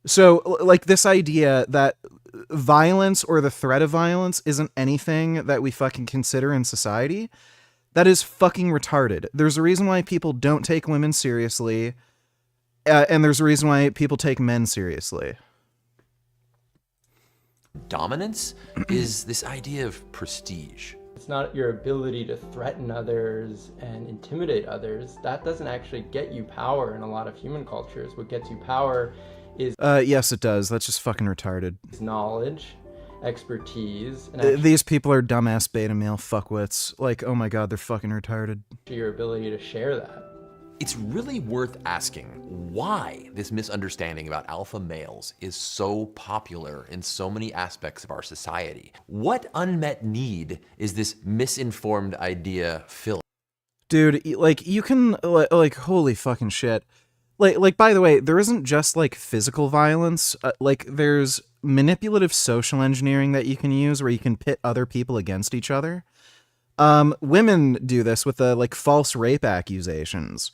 Speaker 3: So, like, this idea that violence or the threat of violence isn't anything that we fucking consider in society, that is fucking retarded. There's a reason why people don't take women seriously, and there's a reason why people take men seriously.
Speaker 4: Dominance is this idea of prestige.
Speaker 6: It's not your ability to threaten others and intimidate others. That doesn't actually get you power in a lot of human cultures. What gets you power is...
Speaker 3: Yes, it does. That's just fucking retarded.
Speaker 6: Knowledge, expertise, and
Speaker 3: these people are dumbass beta male fuckwits. Like, oh my god, they're fucking retarded.
Speaker 6: your ability to share that.
Speaker 4: It's really worth asking why this misunderstanding about alpha males is so popular in so many aspects of our society. What unmet need is this misinformed idea filling?
Speaker 3: Dude, like, you can, like, holy fucking shit. Like, by the way, there isn't just, like, physical violence. Like, there's manipulative social engineering that you can use where you can pit other people against each other. Women do this with like false rape accusations.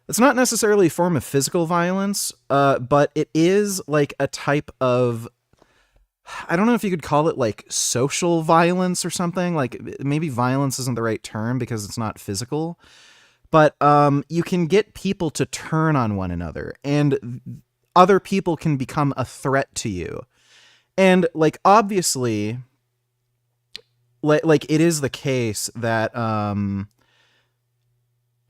Speaker 3: It's not necessarily a form of physical violence, but it is like a type of, I don't know if you could call it like social violence or something. Like maybe violence isn't the right term because it's not physical, but you can get people to turn on one another and other people can become a threat to you. And like, obviously, like it is the case that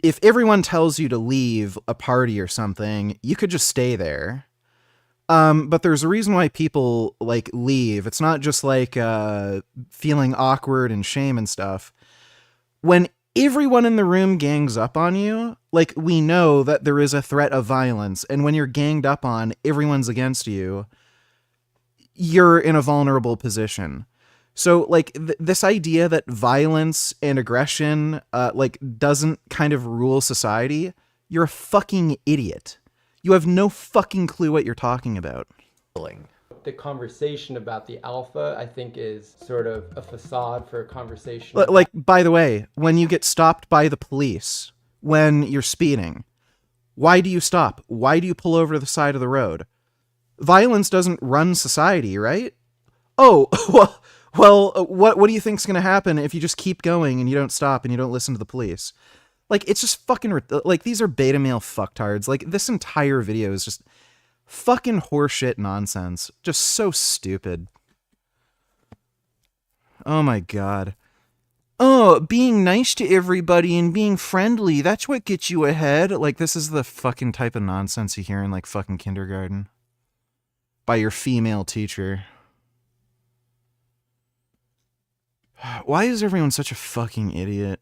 Speaker 3: if everyone tells you to leave a party or something, you could just stay there. But there's a reason why people like leave. It's not just like feeling awkward and shame and stuff. When everyone in the room gangs up on you, like we know that there is a threat of violence. And when you're ganged up on, everyone's against you. You're in a vulnerable position. So like this idea that violence and aggression like doesn't kind of rule society, you're a fucking idiot. You have no fucking clue what you're talking about.
Speaker 6: The conversation about the alpha, I think, is sort of a facade for a conversation.
Speaker 3: Like, by the way, when you get stopped by the police, when you're speeding, why do you stop? Why do you pull over to the side of the road? Violence doesn't run society, right? Oh, well, what do you think's going to happen if you just keep going and you don't stop and you don't listen to the police? Like, it's just fucking, like, these are beta male fucktards. Like, this entire video is just fucking horseshit nonsense. Just so stupid. Oh my god. Oh, being nice to everybody and being friendly, that's what gets you ahead. Like, this is the fucking type of nonsense you hear in, like, fucking kindergarten. By your female teacher. Why is everyone such a fucking idiot?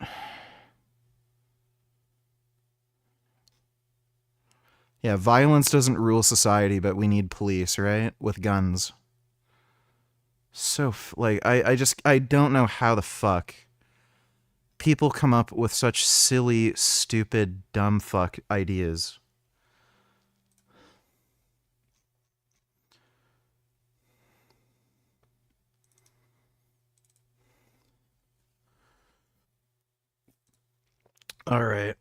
Speaker 3: Yeah, violence doesn't rule society, but we need police, right? With guns. So, like, I don't know how the fuck people come up with such silly, stupid, dumb fuck ideas. All right.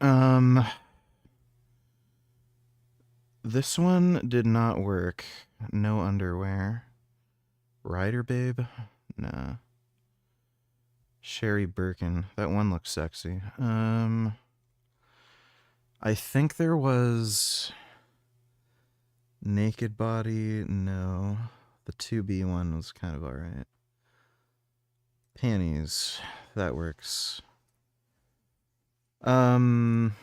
Speaker 3: This one did not work. No underwear. Rider Babe? Nah. Sherry Birkin. That one looks sexy. I think there was Naked Body. No. The 2B one was kind of alright. Panties. That works. I'm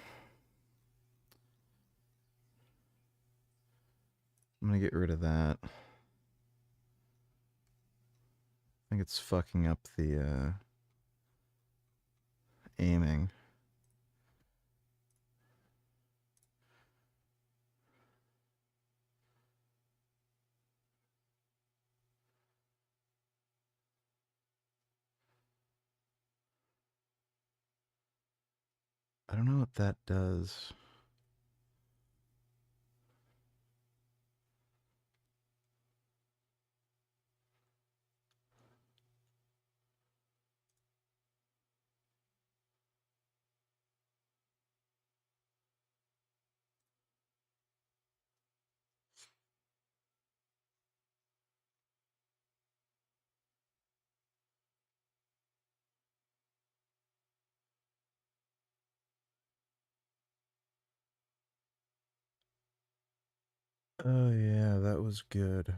Speaker 3: gonna get rid of that. I think it's fucking up the aiming. I don't know what that does. Oh yeah, that was good.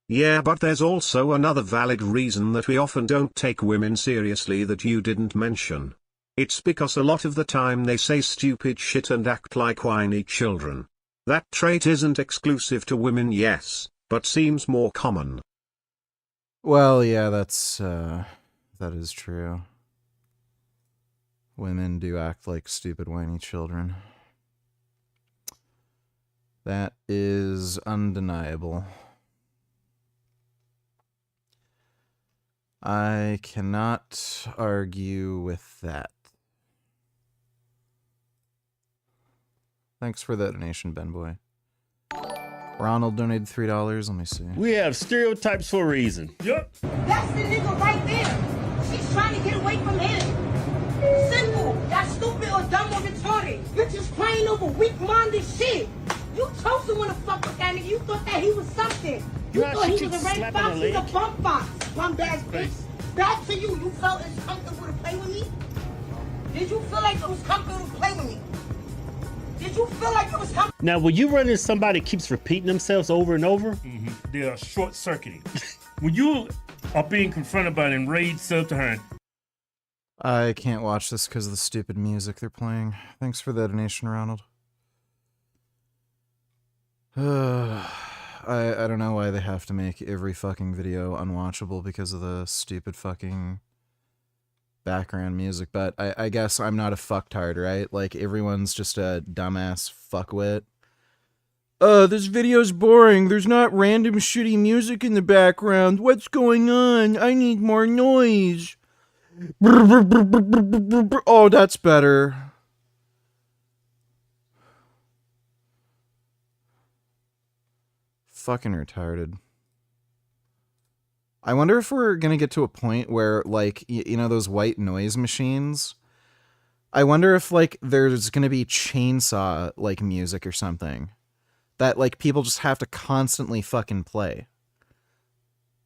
Speaker 7: Yeah, but there's also another valid reason that we often don't take women seriously that you didn't mention. It's because a lot of the time they say stupid shit and act like whiny children. That trait isn't exclusive to women, yes, but seems more common.
Speaker 3: Well, yeah, that is true. Women do act like stupid whiny children. That is undeniable. I cannot argue with that. Thanks for that donation, Ben Boy. Ronald donated $3. Let me see.
Speaker 21: We have stereotypes for a reason.
Speaker 22: Yep. That's the nigga right there. She's trying to get away from him. Simple. Y'all stupid or dumb or retarded. You're just crying over weak-minded shit. You chose to want to fuck with that nigga. You thought that he was something. You thought he was a red fox. He's a bump fox. Bum ass bitch. Back to you. You felt it's comfortable to play with me? Did you feel like it was comfortable to play with me? Did you feel like it was comfortable?
Speaker 21: Now, when you run into somebody that keeps repeating themselves over and over,
Speaker 12: They are short-circuiting. When you are being confronted by an enraged self-turn,
Speaker 3: I can't watch this because of the stupid music they're playing. Thanks for the donation, Ronald. I don't know why they have to make every fucking video unwatchable because of the stupid fucking background music, but I guess I'm not a fucktard, right? Like, everyone's just a dumbass fuckwit. This video's boring. There's not random shitty music in the background. What's going on? I need more noise. Oh, that's better. Fucking retarded. I wonder if we're gonna get to a point where, like, you know those white noise machines? I wonder if, like, there's gonna be chainsaw, like, music or something. That, like, people just have to constantly fucking play.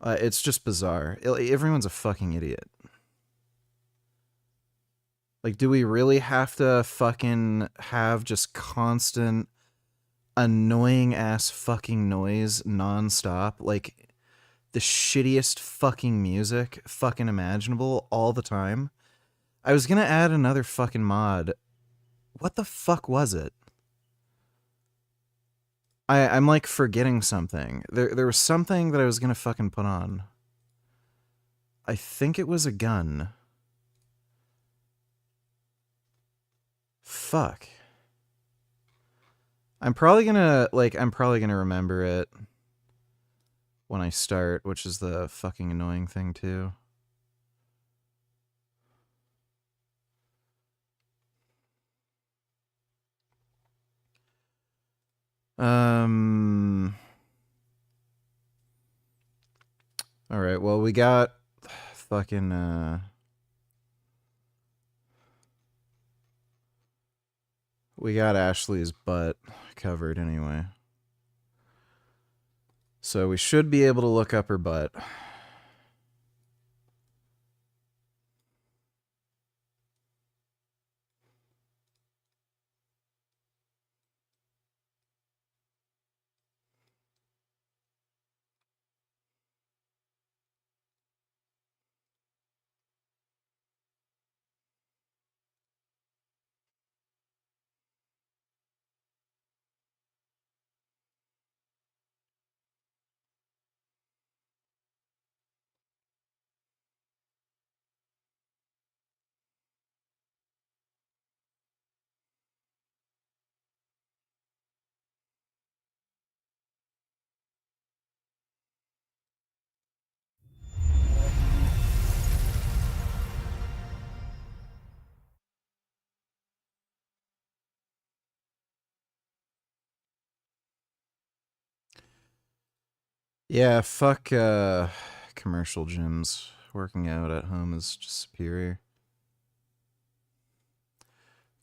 Speaker 3: It's just bizarre. Everyone's a fucking idiot. Like, do we really have to fucking have just constant annoying ass fucking noise nonstop? Like, the shittiest fucking music fucking imaginable all the time? I was gonna add another fucking mod. What the fuck was it? I'm like forgetting something. There was something that I was gonna fucking put on. I think it was a gun. Fuck. I'm probably gonna remember it when I start, which is the fucking annoying thing too. All right, well, we got fucking we got Ashley's butt covered anyway. So we should be able to look up her butt. Yeah, fuck commercial gyms. Working out at home is just superior.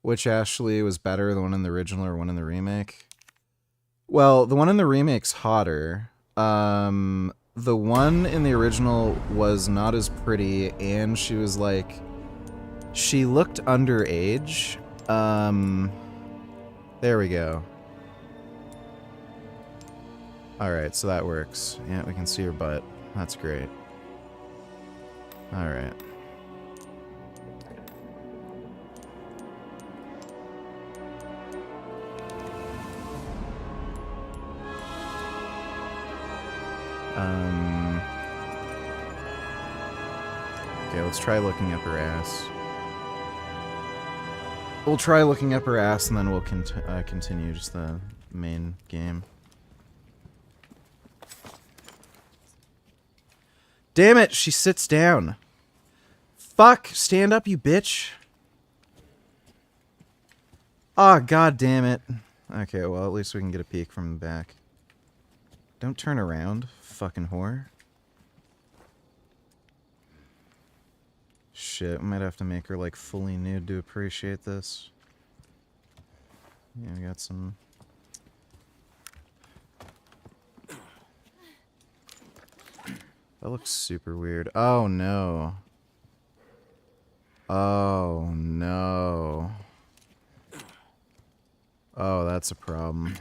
Speaker 3: Which Ashley was better, the one in the original or one in the remake? Well, the one in the remake's hotter. The one in the original was not as pretty, and she was like, she looked underage. There we go. Alright, so that works. Yeah, we can see her butt. That's great. Alright. Okay, let's try looking up her ass. We'll try looking up her ass, and then we'll continue just the main game. Damn it, she sits down. Fuck, stand up, you bitch. Ah, god damn it. Okay, well, at least we can get a peek from the back. Don't turn around, fucking whore. Shit, we might have to make her, like, fully nude to appreciate this. Yeah, we got some... That looks super weird. Oh, no. Oh, no. Oh, that's a problem.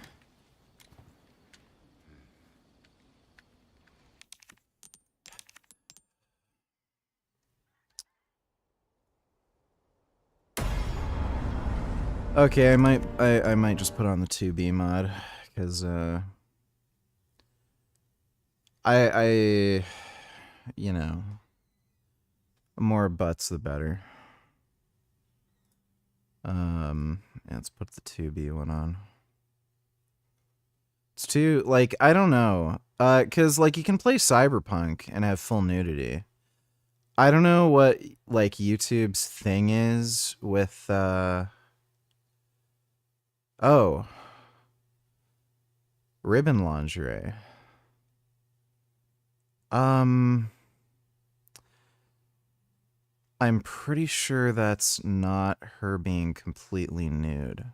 Speaker 3: Okay, I might just put on the 2B mod, because, you know, the more butts, the better. Yeah, let's put the 2B one on. It's too, like, I don't know, because, like, you can play Cyberpunk and have full nudity. I don't know what, like, YouTube's thing is with, oh. Ribbon lingerie. I'm pretty sure that's not her being completely nude.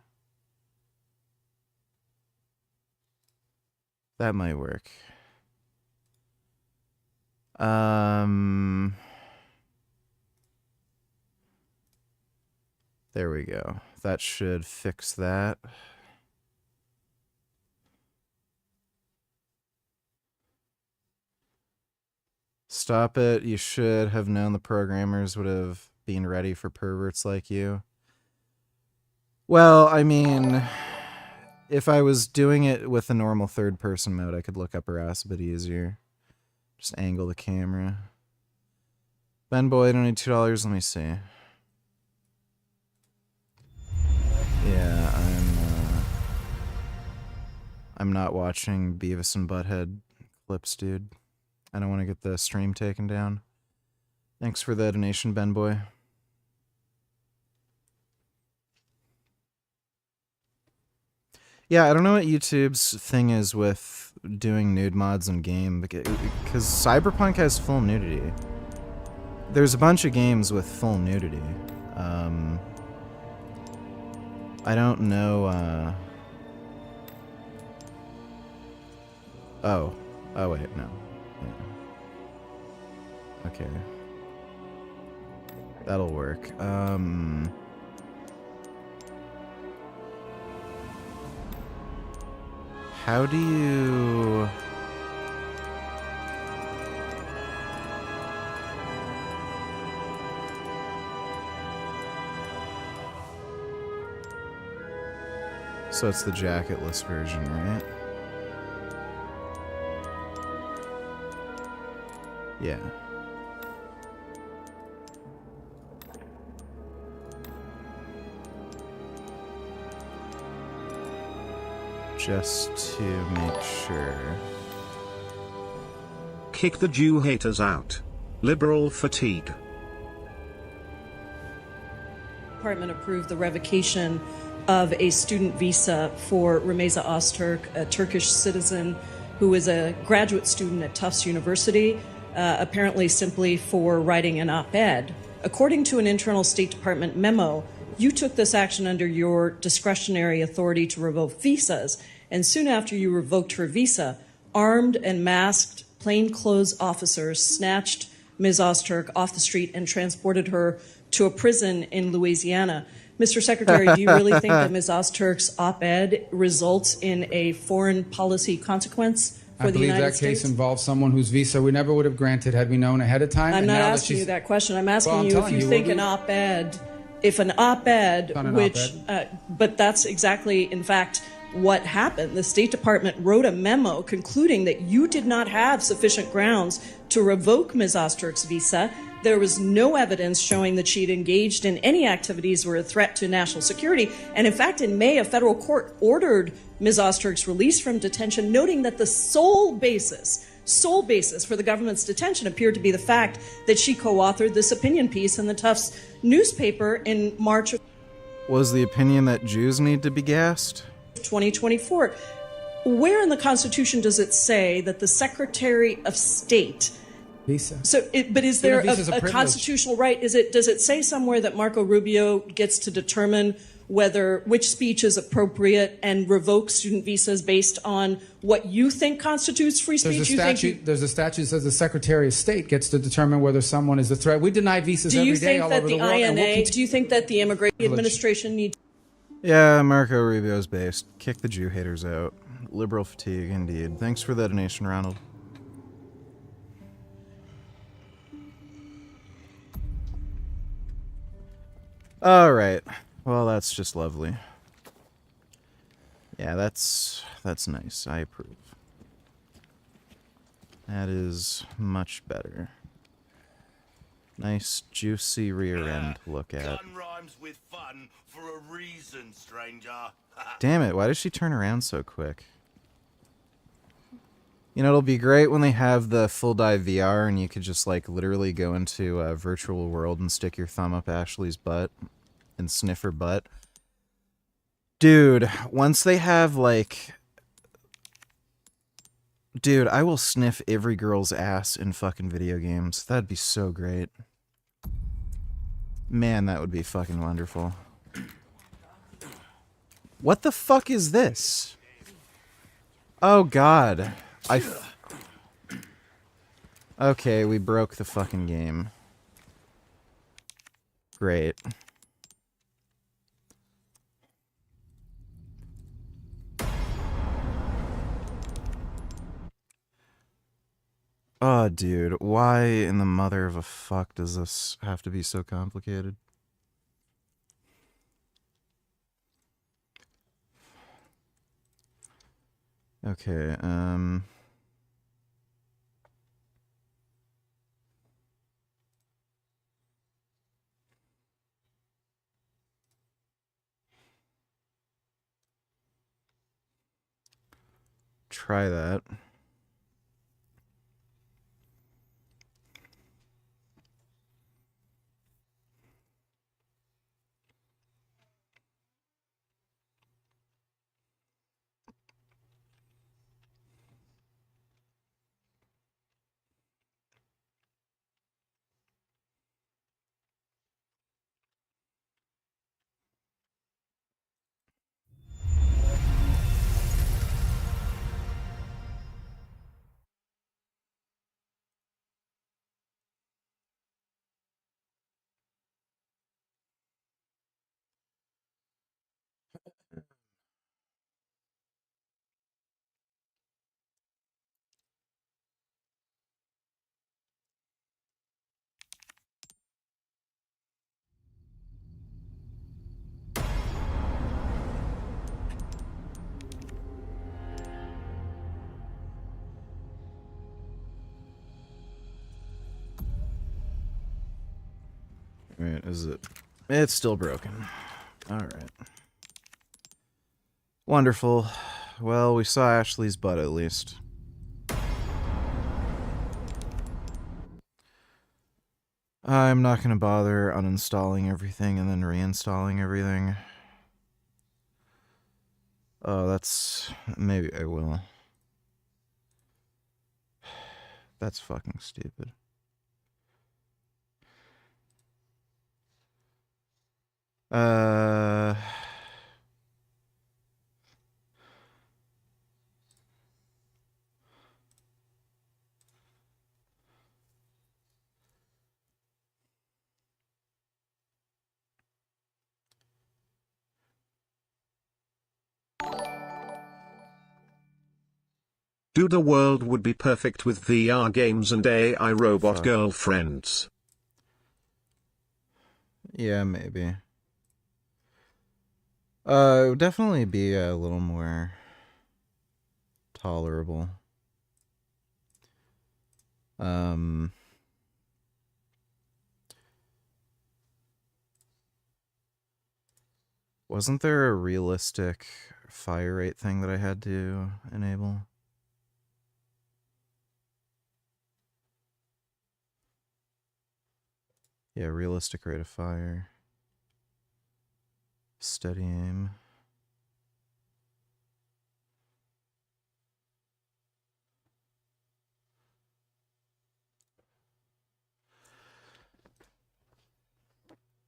Speaker 3: That might work. There we go. That should fix that. Stop it. You should have known the programmers would have been ready for perverts like you. Well, I mean, if I was doing it with a normal third-person mode, I could look up her ass a bit easier. Just angle the camera. Ben Boy, I don't need $2. Let me see. Yeah, I'm not watching Beavis and Butthead clips, dude. I don't want to get the stream taken down. Thanks for the donation, Ben Boy. Yeah, I don't know what YouTube's thing is with doing nude mods in game, because Cyberpunk has full nudity. There's a bunch of games with full nudity. I don't know, Oh. Oh, wait, no. Yeah. Okay. That'll work. How do you... So it's the jacketless version, right? Yeah. Just to make sure.
Speaker 7: Kick the Jew haters out. Liberal fatigue.
Speaker 2: Department approved the revocation of a student visa for Remeza Öztürk, a Turkish citizen who is a graduate student at Tufts University, apparently simply for writing an op-ed. According to an internal State Department memo, you took this action under your discretionary authority to revoke visas, and soon after you revoked her visa, armed and masked plainclothes officers snatched Ms. Öztürk off the street and transported her to a prison in Louisiana. Mr. Secretary, do you really think that Ms. Öztürk's op-ed results in a foreign policy consequence for the United States?
Speaker 10: I believe that case involves someone whose visa we never would have granted had we known ahead of time.
Speaker 2: I'm not asking you that question. I'm asking you if you think an op-ed, but that's exactly, in fact, what happened. The State Department wrote a memo concluding that you did not have sufficient grounds to revoke Ms. Öztürk's visa. There was no evidence showing that she'd engaged in any activities or a threat to national security. And in fact, in May, a federal court ordered Ms. Öztürk's release from detention, noting that the sole basis for the government's detention appeared to be the fact that she co-authored this opinion piece in the Tufts newspaper in March of...
Speaker 3: Was the opinion that Jews need to be gassed?
Speaker 2: 2024. Where in the Constitution does it say that the Secretary of State
Speaker 10: visa?
Speaker 2: But is there a constitutional right? Does it say somewhere that Marco Rubio gets to determine which speech is appropriate and revoke student visas based on what you think constitutes free speech?
Speaker 10: There's a statute that says the Secretary of State gets to determine whether someone is a threat. We deny visas every day all over the world.
Speaker 2: Do you think that the Immigration Administration needs...
Speaker 3: Yeah, Marco Rubio's based. Kick the Jew haters out. Liberal fatigue, indeed. Thanks for the donation, Ronald. Alright. Well, that's just lovely. Yeah, that's nice. I approve. That is much better. Nice, juicy rear end to look at.
Speaker 23: Gun rhymes with fun for a reason, stranger.
Speaker 3: Damn it, why does she turn around so quick? You know, it'll be great when they have the full dive VR and you could just, like, literally go into a virtual world and stick your thumb up Ashley's butt and sniff her butt. Dude, once they have, like... Dude, I will sniff every girl's ass in fucking video games. That'd be so great. Man, that would be fucking wonderful. What the fuck is this? Oh god. Okay, we broke the fucking game. Great. Oh, dude, why in the mother of a fuck does this have to be so complicated? Okay, try that. Wait, is it? It's still broken. Alright. Wonderful. Well, we saw Ashley's butt at least. I'm not going to bother uninstalling everything and then reinstalling everything. Oh, that's... Maybe I will. That's fucking stupid.
Speaker 7: Dude, the world would be perfect with VR games and AI robot girlfriends.
Speaker 3: Yeah, maybe. It would definitely be a little more tolerable. Wasn't there a realistic fire rate thing that I had to enable? Yeah, realistic rate of fire. Steady aim.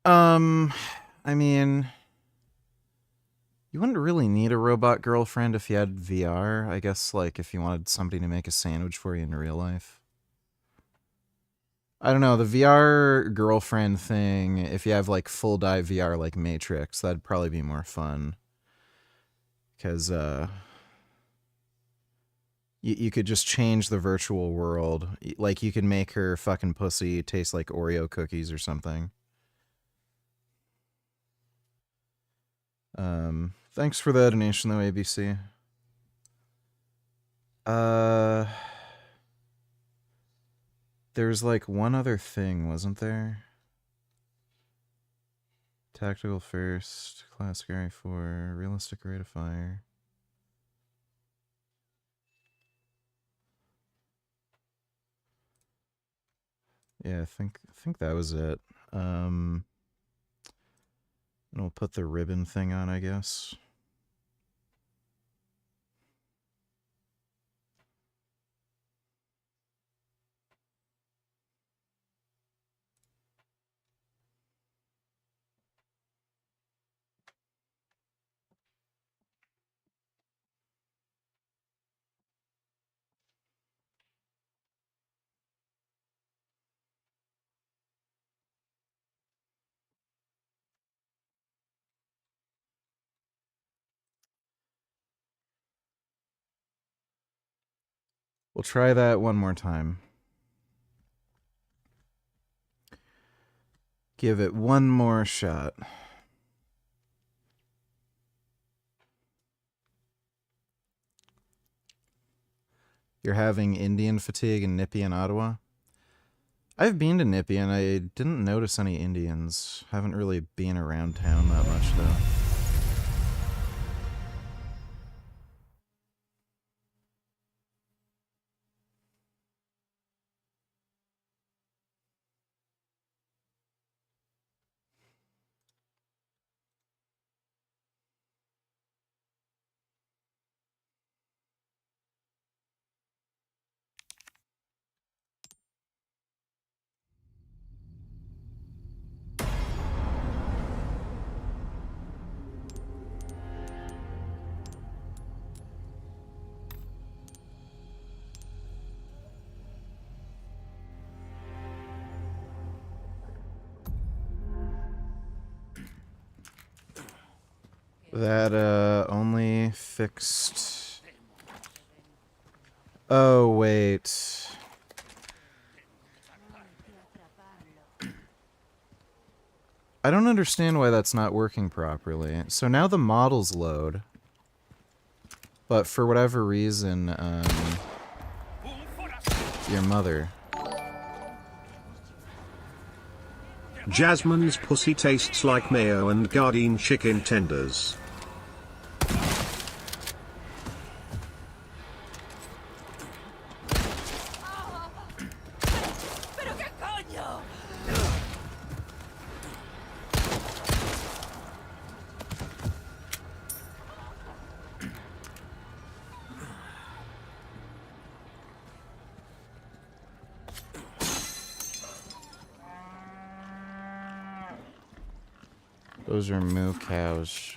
Speaker 3: I mean, you wouldn't really need a robot girlfriend if you had VR. I guess, like, if you wanted somebody to make a sandwich for you in real life. I don't know, the VR girlfriend thing, if you have, like, full dive VR like Matrix, that'd probably be more fun. Because, you could just change the virtual world. Like, you could make her fucking pussy taste like Oreo cookies or something. Thanks for the donation, though, ABC. There's, like, one other thing, wasn't there? Tactical first, classic RA4, realistic rate of fire. Yeah, I think that was it. And we'll put the ribbon thing on, I guess. We'll try that one more time. Give it one more shot. You're having Indian fatigue in Nippy and Ottawa? I've been to Nippy and I didn't notice any Indians. Haven't really been around town that much, though. That only fixed... Oh, wait. I don't understand why that's not working properly. So now the models load. But for whatever reason, your mother.
Speaker 7: Jasmine's pussy tastes like mayo and Gardein chicken tenders.
Speaker 3: Those are moo cows.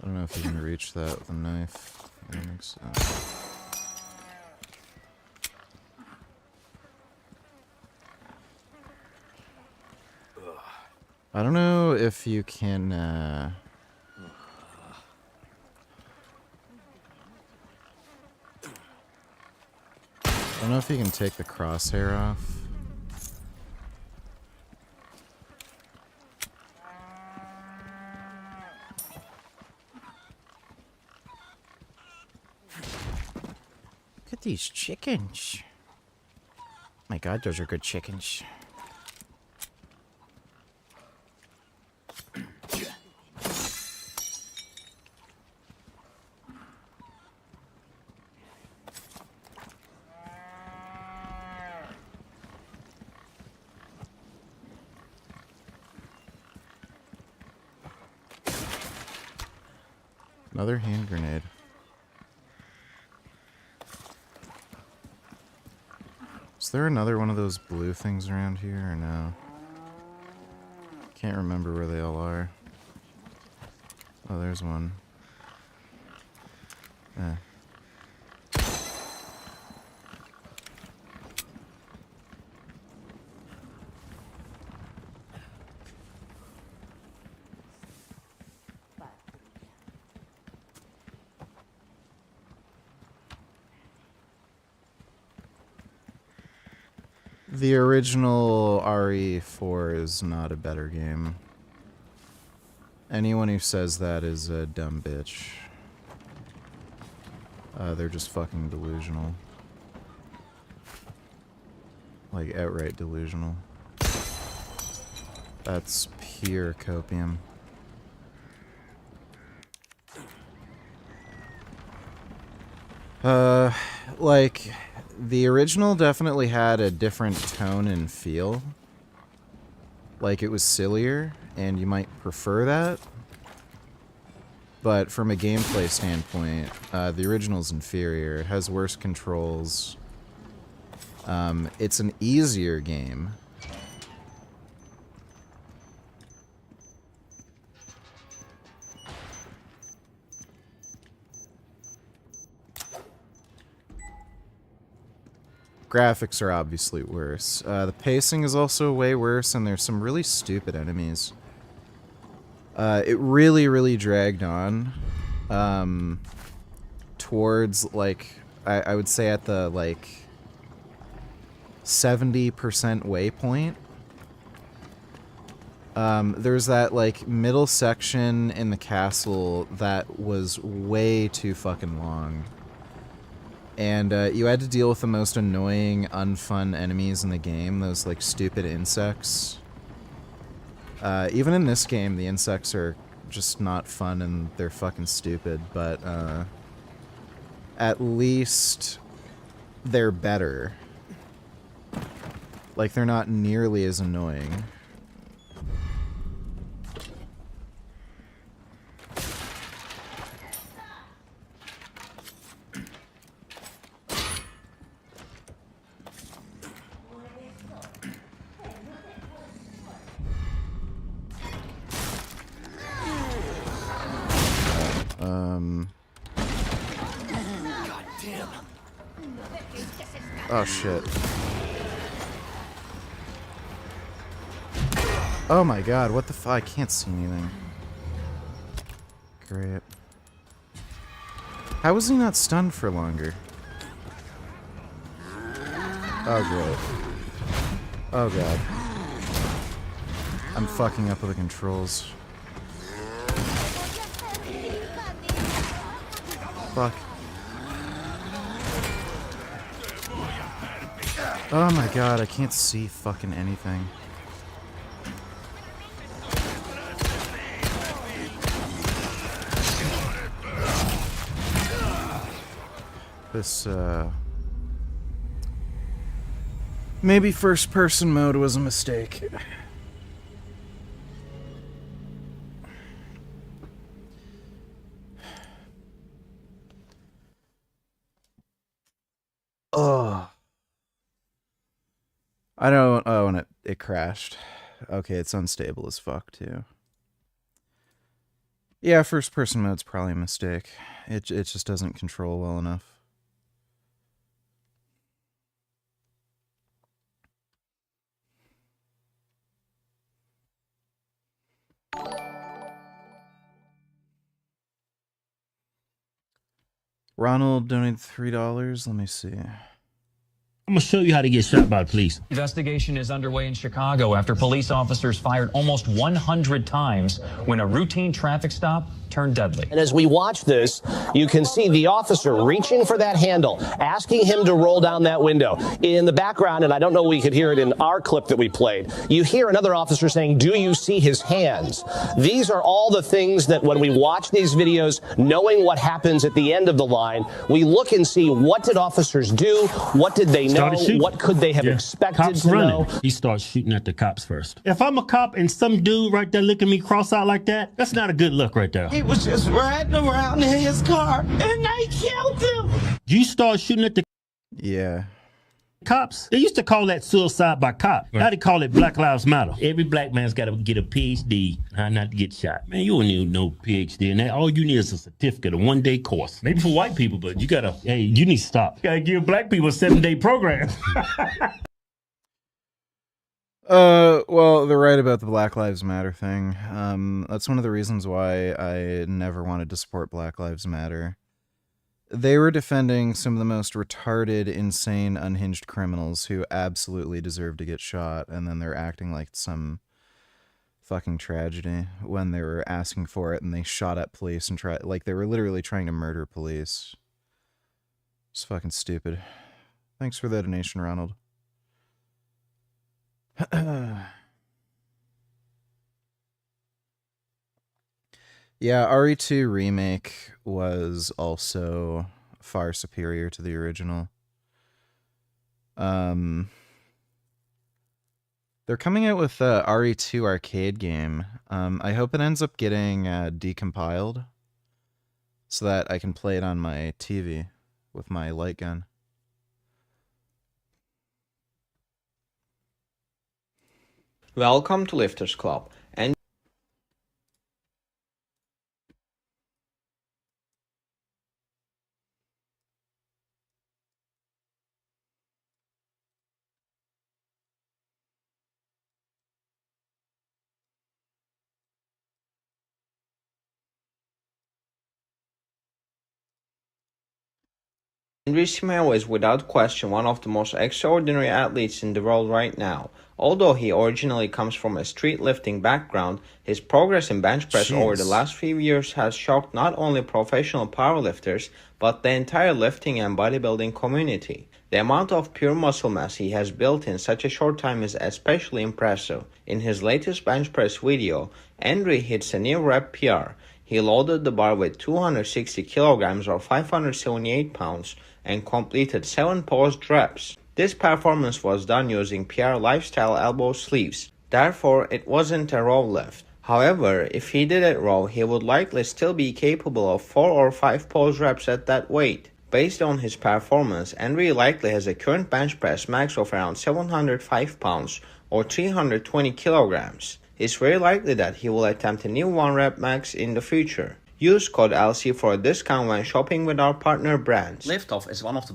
Speaker 3: I don't know if you can reach that with a knife. I don't think so. I don't know if you can, I don't know if you can take the crosshair off. Look at these chickens. My God, those are good chickens. Another hand grenade. Is there another one of those blue things around here or no? Can't remember where they all are. Oh, there's one. Eh. The original RE4 is not a better game. Anyone who says that is a dumb bitch. They're just fucking delusional. Like, outright delusional. That's pure copium. Like, the original definitely had a different tone and feel. Like, it was sillier, and you might prefer that. But from a gameplay standpoint, the original's inferior. It has worse controls. It's an easier game. Graphics are obviously worse. The pacing is also way worse, and there's some really stupid enemies. It really, really dragged on. Towards, like, I would say at the, like, 70% waypoint. There's that, like, middle section in the castle that was way too fucking long. And you had to deal with the most annoying, unfun enemies in the game, those, like, stupid insects. Even in this game, the insects are just not fun and they're fucking stupid, but at least they're better. Like, they're not nearly as annoying. Oh shit. Oh my god, what the fuck? I can't see anything. Great. How was he not stunned for longer? Oh, great. Oh, god. I'm fucking up with the controls. Fuck. Oh my god, I can't see fucking anything. This, maybe first-person mode was a mistake. Oh. I don't... Oh, and it crashed. Okay, it's unstable as fuck, too. Yeah, first-person mode's probably a mistake. It just doesn't control well enough. Ronald donated $3. Let me see.
Speaker 21: I'm gonna show you how to get shot by the police.
Speaker 1: Investigation is underway in Chicago after police officers fired almost 100 times when a routine traffic stop turned deadly.
Speaker 14: And as we watch this, you can see the officer reaching for that handle, asking him to roll down that window. In the background, and I don't know we could hear it in our clip that we played, you hear another officer saying, "Do you see his hands?" These are all the things that when we watch these videos, knowing what happens at the end of the line, we look and see what did officers do, what did they know, what could they have expected
Speaker 21: Cops
Speaker 14: to
Speaker 21: running.
Speaker 14: know.
Speaker 21: He starts shooting at the cops first. If I'm a cop and some dude right there looking me cross out like that, that's not a good look right there.
Speaker 16: He was just riding around in his car, and they killed him.
Speaker 21: You start shooting at the cops. They used to call that suicide by cop. Now they call it Black Lives Matter. Every black man's got to get a PhD how not to get shot. Man, you don't need no PhD in that. All you need is a certificate, a one-day course. Maybe for white people, but you gotta, hey, you need to stop. You gotta give black people a 7-day program.
Speaker 3: Well, they're right about the Black Lives Matter thing. That's one of the reasons why I never wanted to support Black Lives Matter. They were defending some of the most retarded, insane, unhinged criminals who absolutely deserve to get shot, and then they're acting like some fucking tragedy when they were asking for it, and they shot at police and they were literally trying to murder police. It's fucking stupid. Thanks for the donation, Ronald. Yeah, RE2 Remake was also far superior to the original. They're coming out with a RE2 arcade game. I hope it ends up getting decompiled so that I can play it on my TV with my light gun.
Speaker 24: Welcome to Lifters Club. And Henry Simeo is without question one of the most extraordinary athletes in the world right now. Although he originally comes from a street lifting background, his progress in bench press over the last few years has shocked not only professional powerlifters, but the entire lifting and bodybuilding community. The amount of pure muscle mass he has built in such a short time is especially impressive. In his latest bench press video, Henry hits a new rep PR. He loaded the bar with 260 kilograms or 578 pounds and completed 7 paused reps. This performance was done using PR Lifestyle elbow sleeves. Therefore, it wasn't a row lift. However, if he did it raw, he would likely still be capable of 4 or 5 pause reps at that weight. Based on his performance, Henry likely has a current bench press max of around 705 pounds or 320 kilograms. It's very likely that he will attempt a new 1 rep max in the future. Use code LC for a discount when shopping with our partner brands.
Speaker 25: Liftoff is one of the...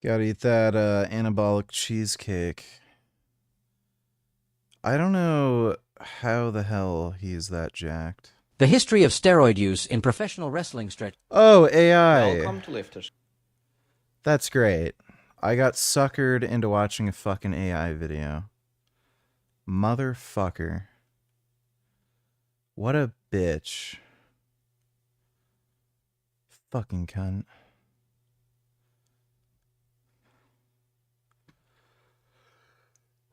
Speaker 3: Gotta eat that anabolic cheesecake. I don't know how the hell he's that jacked.
Speaker 5: The history of steroid use in professional wrestling stretch.
Speaker 3: Oh, AI.
Speaker 24: Welcome to Lifters.
Speaker 3: That's great. I got suckered into watching a fucking AI video. Motherfucker. What a bitch. Fucking cunt.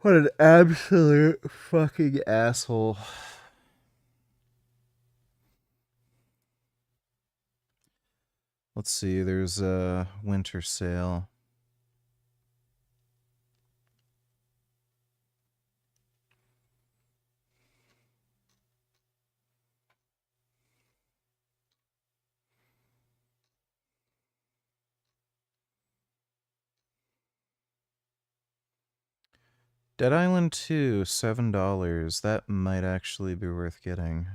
Speaker 3: What an absolute fucking asshole. Let's see, there's a winter sale. Dead Island 2, $7. That might actually be worth getting.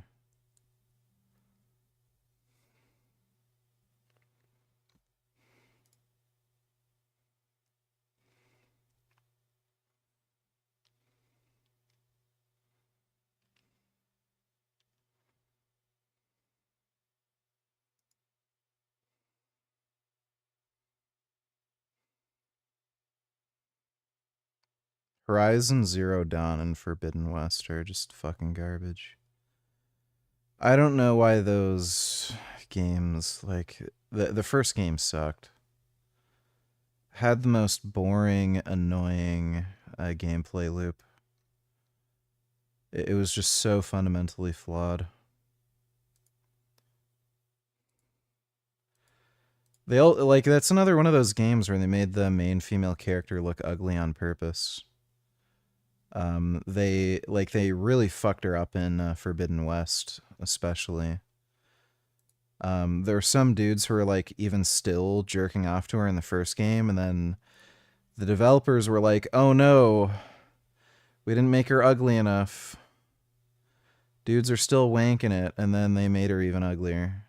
Speaker 3: Horizon Zero Dawn and Forbidden West are just fucking garbage. I don't know why those games, like, the first game sucked. Had the most boring, annoying gameplay loop. It was just so fundamentally flawed. They all, like, that's another one of those games where they made the main female character look ugly on purpose. They really fucked her up in Forbidden West, especially. There were some dudes who were like even still jerking off to her in the first game, and then the developers were like, "Oh no, we didn't make her ugly enough. Dudes are still wanking it," and then they made her even uglier.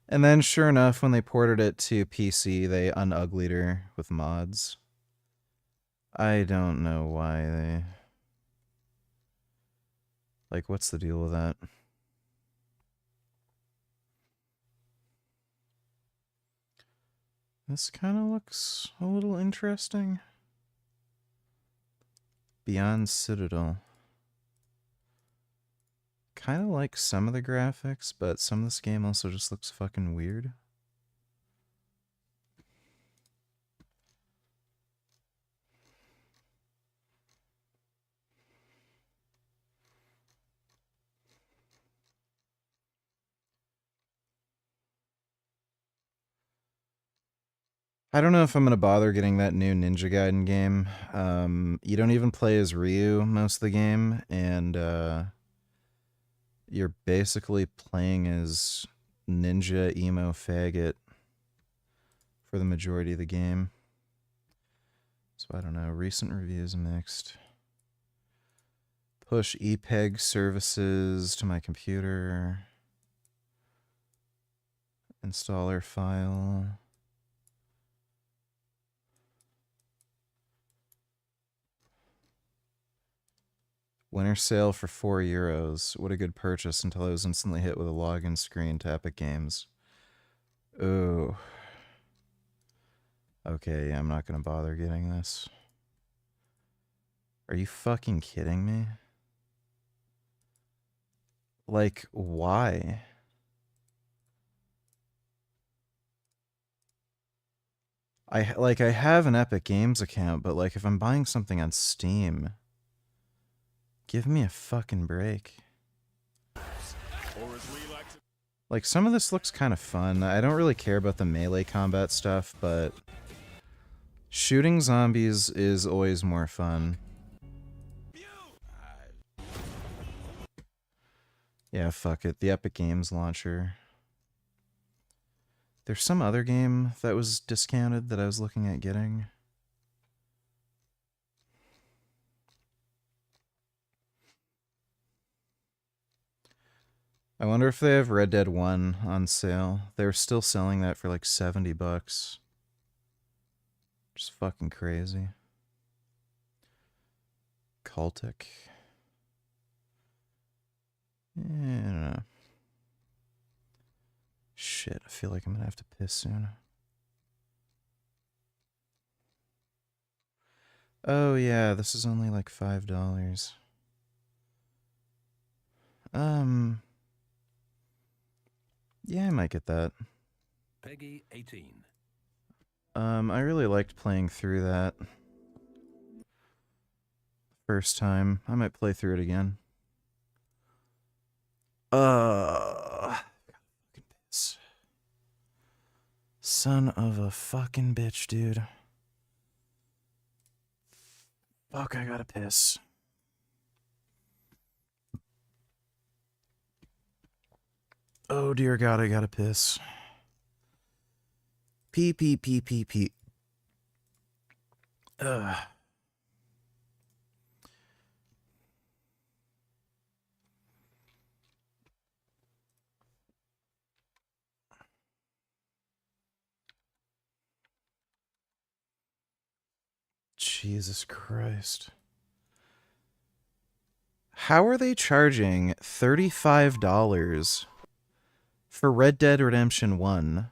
Speaker 3: And then, sure enough, when they ported it to PC, they unuglied her with mods. I don't know why they... Like, what's the deal with that? This kind of looks a little interesting. Beyond Citadel. Kind of like some of the graphics, but some of this game also just looks fucking weird. I don't know if I'm going to bother getting that new Ninja Gaiden game. You don't even play as Ryu most of the game, and you're basically playing as Ninja Emo Faggot for the majority of the game. So I don't know, recent reviews mixed. Push ePeg services to my computer. Installer file. Winter sale for €4. What a good purchase until I was instantly hit with a login screen to Epic Games. Ooh. Okay, I'm not going to bother getting this. Are you fucking kidding me? Like, why? I have an Epic Games account, but like if I'm buying something on Steam, give me a fucking break. Like, some of this looks kind of fun. I don't really care about the melee combat stuff, but shooting zombies is always more fun. Yeah, fuck it. The Epic Games launcher. There's some other game that was discounted that I was looking at getting. I wonder if they have Red Dead 1 on sale. They're still selling that for like $70. Just fucking crazy. cultic. Yeah, I don't know. Shit, I feel like I'm gonna have to piss soon. Oh yeah, this is only like $5. Yeah, I might get that.
Speaker 9: Peggy 18.
Speaker 3: I really liked playing through that first time. I might play through it again. Fucking piss. Son of a fucking bitch, dude. Fuck, I gotta piss. Oh dear God, I gotta piss. Pee, pee, pee, pee, pee. Ugh. Jesus Christ. How are they charging $35 for Red Dead Redemption 1?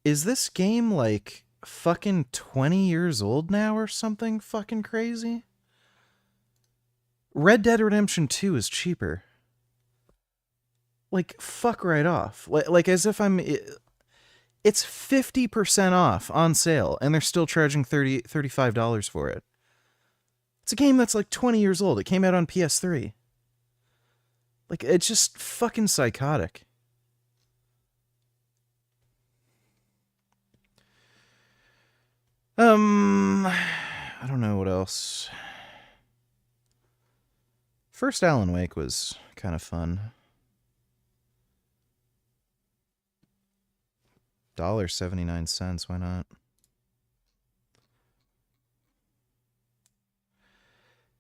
Speaker 3: Is this game like fucking 20 years old now or something fucking crazy? Red Dead Redemption 2 is cheaper. Like, fuck right off. Like as if I'm... It's 50% off on sale, and they're still charging $35 for it. It's a game that's like 20 years old. It came out on PS3. Like, it's just fucking psychotic. I don't know what else. First Alan Wake was kind of fun. $1.79, why not?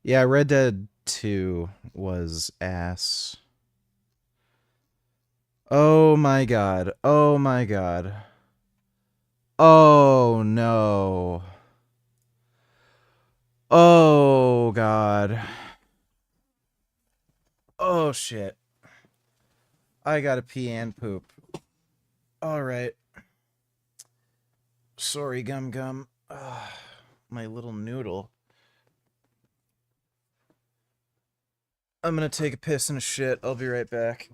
Speaker 3: Yeah, Red Dead 2 was ass. Oh my god. Oh my god. Oh no. Oh god. Oh shit. I gotta pee and poop. Alright. Sorry, Gum Gum. My little noodle. I'm gonna take a piss and a shit. I'll be right back.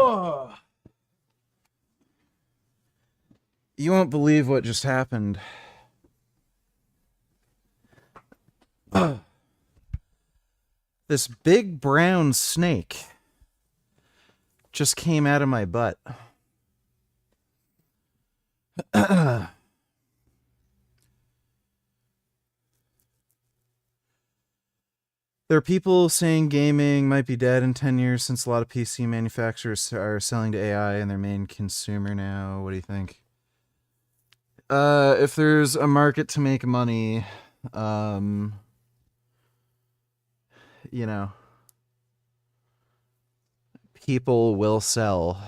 Speaker 3: Oh. You won't believe what just happened. This big brown snake just came out of my butt. There are people saying gaming might be dead in 10 years since a lot of PC manufacturers are selling to AI and their main consumer now. What do you think? If there's a market to make money, you know, people will sell.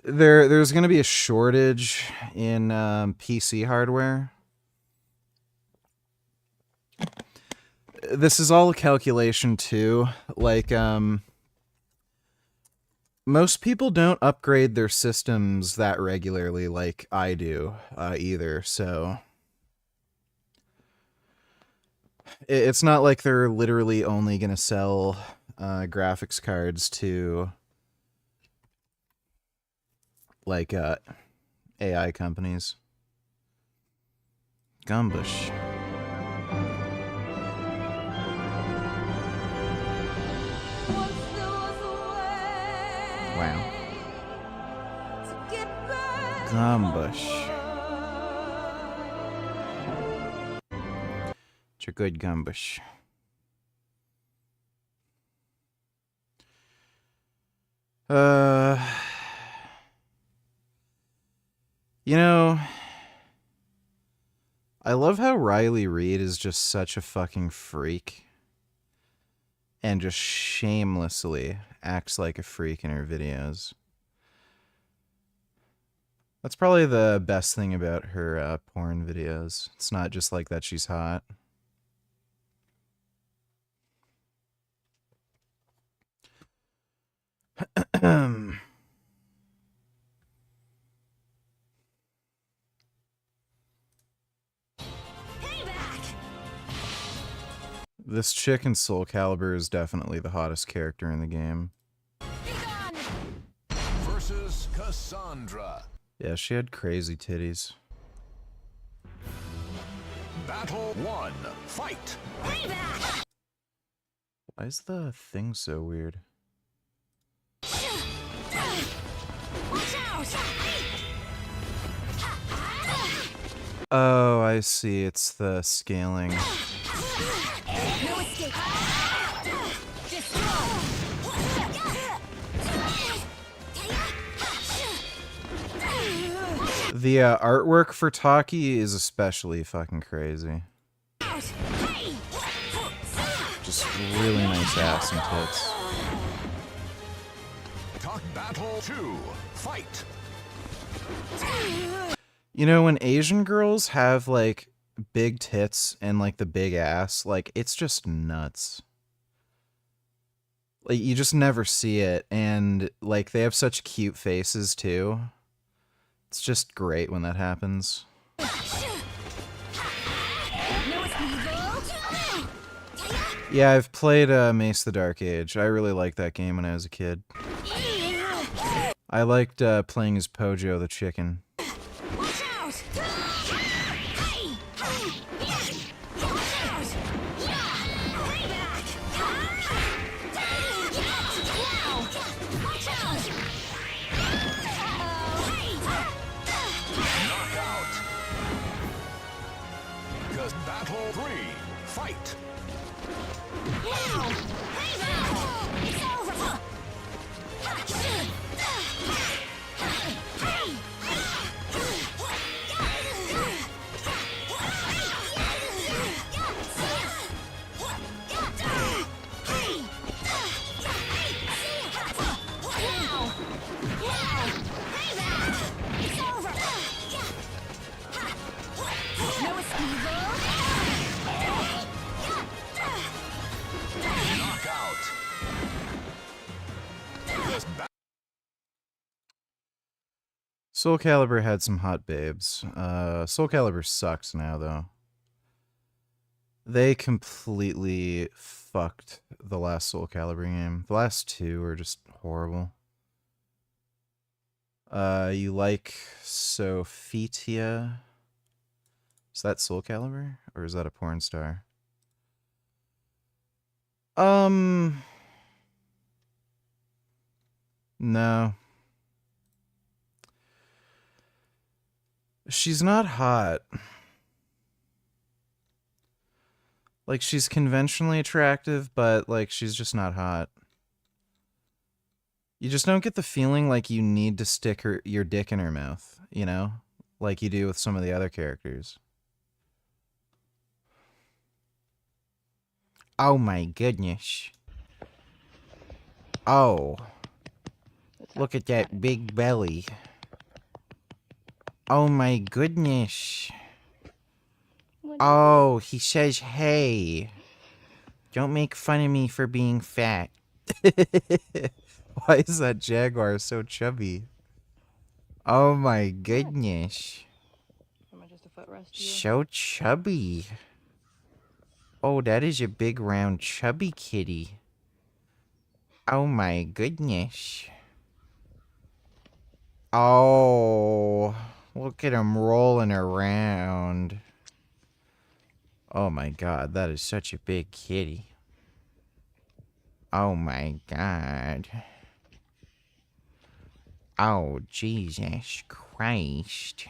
Speaker 3: There's going to be a shortage in PC hardware. This is all a calculation too. Like, most people don't upgrade their systems that regularly like I do either, so it's not like they're literally only going to sell graphics cards to like AI companies. Gumbush. Wow. Gumbush. It's a good gumbush. You know, I love how Riley Reid is just such a fucking freak. And just shamelessly acts like a freak in her videos. That's probably the best thing about her porn videos. It's not just like that she's hot. This chick in Soul Calibur is definitely the hottest character in the game.
Speaker 9: Versus Cassandra.
Speaker 3: Yeah, she had crazy titties.
Speaker 9: Battle 1. Fight.
Speaker 3: Why is the thing so weird? Oh, I see. It's the scaling. The artwork for Taki is especially fucking crazy. Just really nice ass and tits.
Speaker 9: Battle 2. Fight.
Speaker 3: You know, when Asian girls have like big tits and like the big ass, like it's just nuts. Like you just never see it, and like they have such cute faces too. It's just great when that happens. Yeah, I've played Mace the Dark Age. I really liked that game when I was a kid. I liked playing as Pojo the chicken.
Speaker 9: Battle 3. Fight.
Speaker 3: Soul Calibur had some hot babes. Soul Calibur sucks now, though. They completely fucked the last Soul Calibur game. The last two were just horrible. You like Sophitia? Is that Soul Calibur? Or is that a porn star? No. She's not hot. Like, she's conventionally attractive, but, like, she's just not hot. You just don't get the feeling like you need to stick your dick in her mouth, you know? Like you do with some of the other characters. Oh my goodness. Oh. Look at that big belly. Oh my goodness. Oh, he says hey. Don't make fun of me for being fat. Why is that jaguar so chubby? Oh my goodness. So chubby. Oh, that is a big round chubby kitty. Oh my goodness. Oh, look at him rolling around. Oh my god, that is such a big kitty. Oh my god. Oh, Jesus Christ.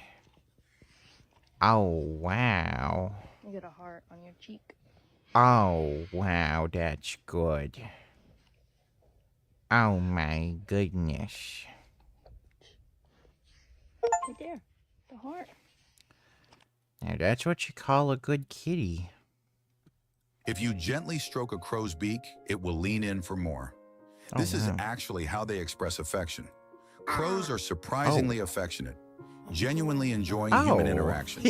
Speaker 3: Oh, wow.
Speaker 15: You got a heart on your cheek.
Speaker 3: Oh, wow, that's good. Oh my goodness.
Speaker 15: Right there. The heart.
Speaker 3: Now that's what you call a good kitty.
Speaker 17: If you gently stroke a crow's beak, it will lean in for more.
Speaker 3: Oh,
Speaker 17: This is
Speaker 3: wow.
Speaker 17: actually how they express affection. Crows are surprisingly affectionate, genuinely enjoying human interaction.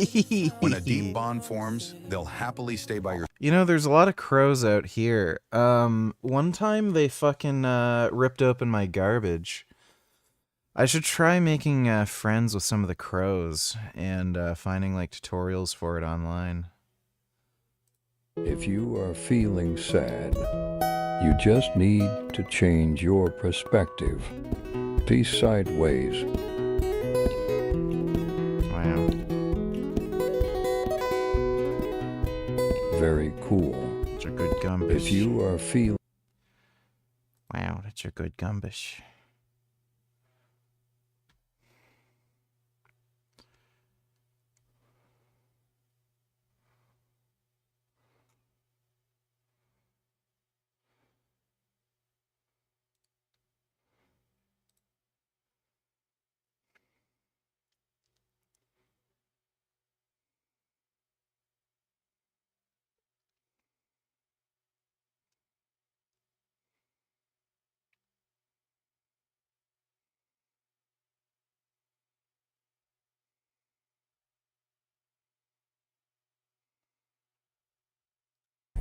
Speaker 17: When a deep bond forms, they'll happily stay by your
Speaker 3: You know, there's a lot of crows out here. One time they fucking ripped open my garbage. I should try making friends with some of the crows and finding like tutorials for it online.
Speaker 18: If you are feeling sad, you just need to change your perspective. See sideways.
Speaker 3: Wow.
Speaker 18: Very cool.
Speaker 3: That's a good gumbish.
Speaker 18: If you are feeling...
Speaker 3: Wow, that's a good gumbish.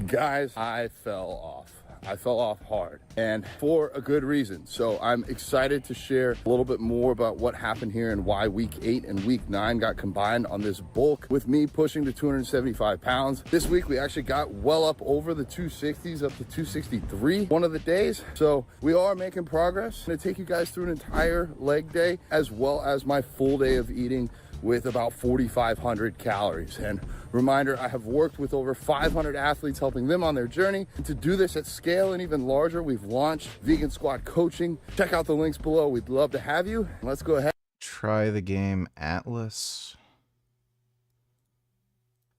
Speaker 19: Guys, I fell off. I fell off hard, and for a good reason. So I'm excited to share a little bit more about what happened here and why week 8 and week 9 got combined on this bulk with me pushing to 275 pounds. This week we actually got well up over the 260s, up to 263 one of the days. So we are making progress. I'm gonna take you guys through an entire leg day as well as my full day of eating with about 4,500 calories. And reminder, I have worked with over 500 athletes, helping them on their journey. And to do this at scale and even larger, we've launched Vegan Squad Coaching. Check out the links below. We'd love to have you. Let's go ahead.
Speaker 3: Try the game Atlas.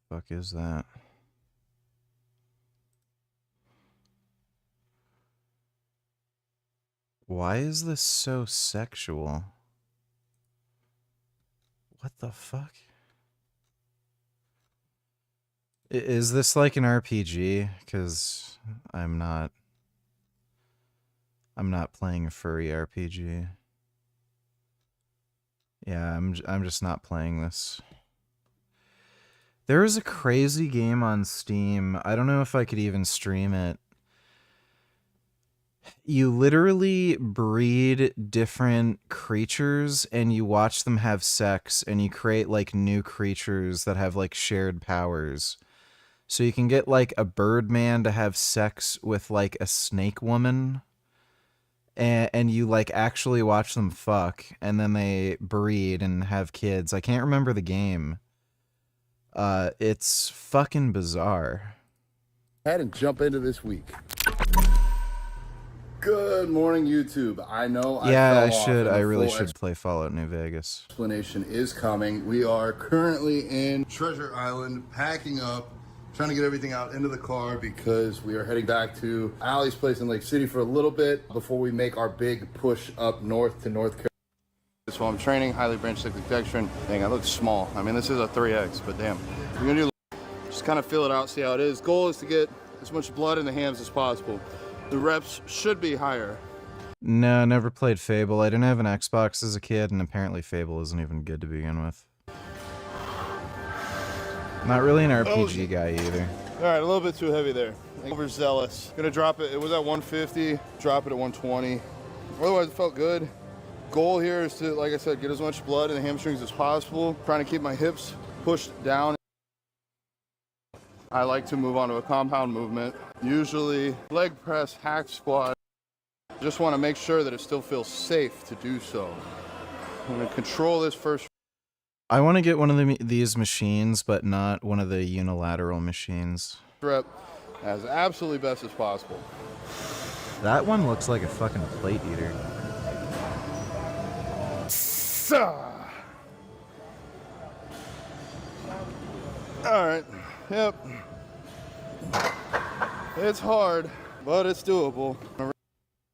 Speaker 3: Fuck is that? Why is this so sexual? What the fuck? Is this like an RPG? Because I'm not playing a furry RPG. Yeah, I'm just not playing this. There is a crazy game on Steam. I don't know if I could even stream it. You literally breed different creatures and you watch them have sex and you create like new creatures that have like shared powers. So you can get like a bird man to have sex with like a snake woman, and you like actually watch them fuck, and then they breed and have kids. I can't remember the game. It's fucking bizarre.
Speaker 19: Ahead and jump into this week. Good morning, YouTube. I know
Speaker 3: I should. I really should play Fallout New Vegas.
Speaker 19: Explanation is coming. We are currently in Treasure Island, packing up, trying to get everything out into the car because we are heading back to Allie's place in Lake City for a little bit before we make our big push up north to North Carolina. So I'm training highly branched cyclic dextrin. Dang, I look small. I mean, this is a 3X, but damn. We're gonna do just kind of feel it out, see how it is. Goal is to get as much blood in the hams as possible. The reps should be higher.
Speaker 3: No, never played Fable. I didn't have an Xbox as a kid, and apparently Fable isn't even good to begin with. Not really an RPG guy either.
Speaker 19: All right, a little bit too heavy there. Overzealous. Gonna drop it. It was at 150. Drop it at 120. Otherwise, it felt good. Goal here is to, like I said, get as much blood in the hamstrings as possible. Trying to keep my hips pushed down. I like to move on to a compound movement. Usually leg press, hack squat. Just want to make sure that it still feels safe to do so. I'm gonna control this first.
Speaker 3: I want to get one of these machines, but not one of the unilateral machines.
Speaker 19: Rep as absolutely best as possible.
Speaker 3: That one looks like a fucking plate eater.
Speaker 19: All right, yep. It's hard, but it's doable.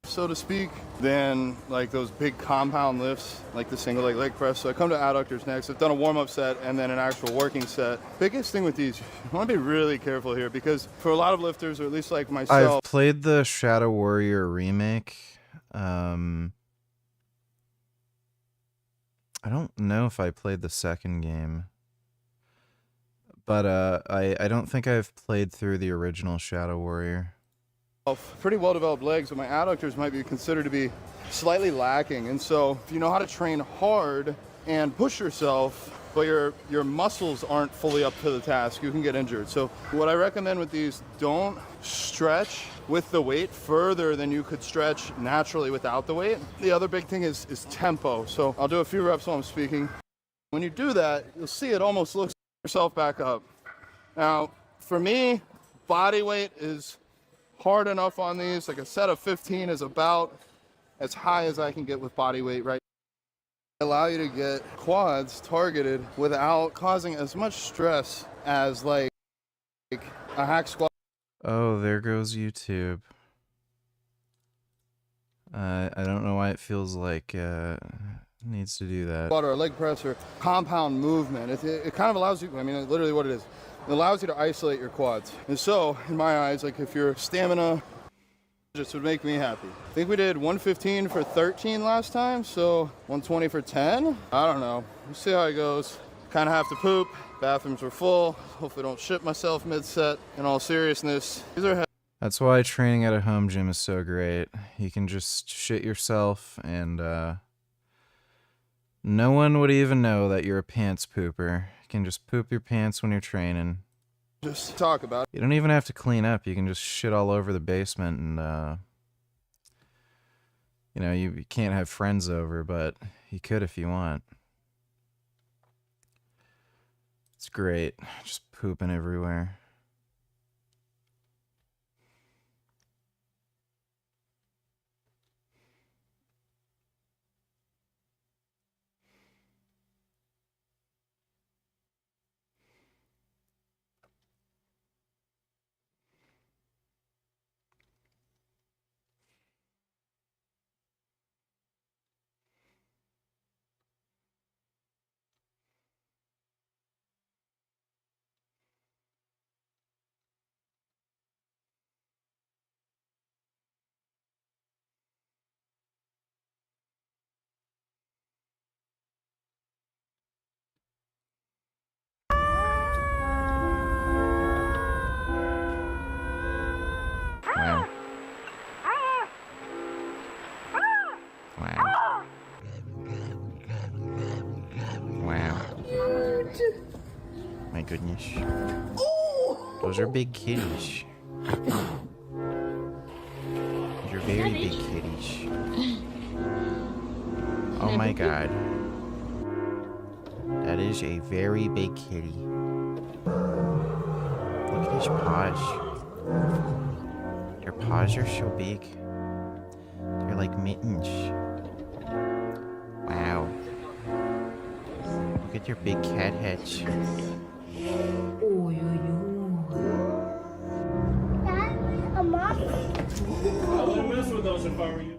Speaker 19: So to speak, then like those big compound lifts, like the single leg press. So I come to adductors next. I've done a warm-up set and then an actual working set. Biggest thing with these, you want to be really careful here because for a lot of lifters, or at least like myself.
Speaker 3: I've played the Shadow Warrior remake. I don't know if I played the second game. But I don't think I've played through the original Shadow Warrior.
Speaker 19: Pretty well-developed legs, but my adductors might be considered to be slightly lacking. And so if you know how to train hard and push yourself, but your muscles aren't fully up to the task, you can get injured. So what I recommend with these, don't stretch with the weight further than you could stretch naturally without the weight. The other big thing is tempo. So I'll do a few reps while I'm speaking. When you do that, you'll see it almost looks yourself back up. Now, for me, body weight is hard enough on these. Like a set of 15 is about as high as I can get with body weight right now. Allow you to get quads targeted without causing as much stress as like a hack squat.
Speaker 3: Oh, there goes YouTube. I don't know why it feels like needs to do that.
Speaker 19: Or a leg press or compound movement. It kind of allows you, I mean, literally what it is. It allows you to isolate your quads. And so, in my eyes, like if your stamina just would make me happy. I think we did 115 for 13 last time, so 120 for 10? I don't know. We'll see how it goes. Kind of have to poop. Bathrooms were full. Hopefully don't shit myself mid-set. In all seriousness, these are
Speaker 3: That's why training at a home gym is so great. You can just shit yourself and no one would even know that you're a pants pooper. You can just poop your pants when you're training.
Speaker 19: Just talk about it.
Speaker 3: You don't even have to clean up. You can just shit all over the basement and, you know, you can't have friends over, but you could if you want. It's great. Just pooping everywhere. Wow. Wow. Wow. My goodness.
Speaker 22: Ooh!
Speaker 3: Those are big kitties. Those are very big kitties. Oh my god. That is a very big kitty. Look at his paws. Their paws are so big. They're like mittens. Wow. Look at your big cat heads.
Speaker 22: Oh, Dad, a moth?
Speaker 12: I wouldn't mess with those if I were you.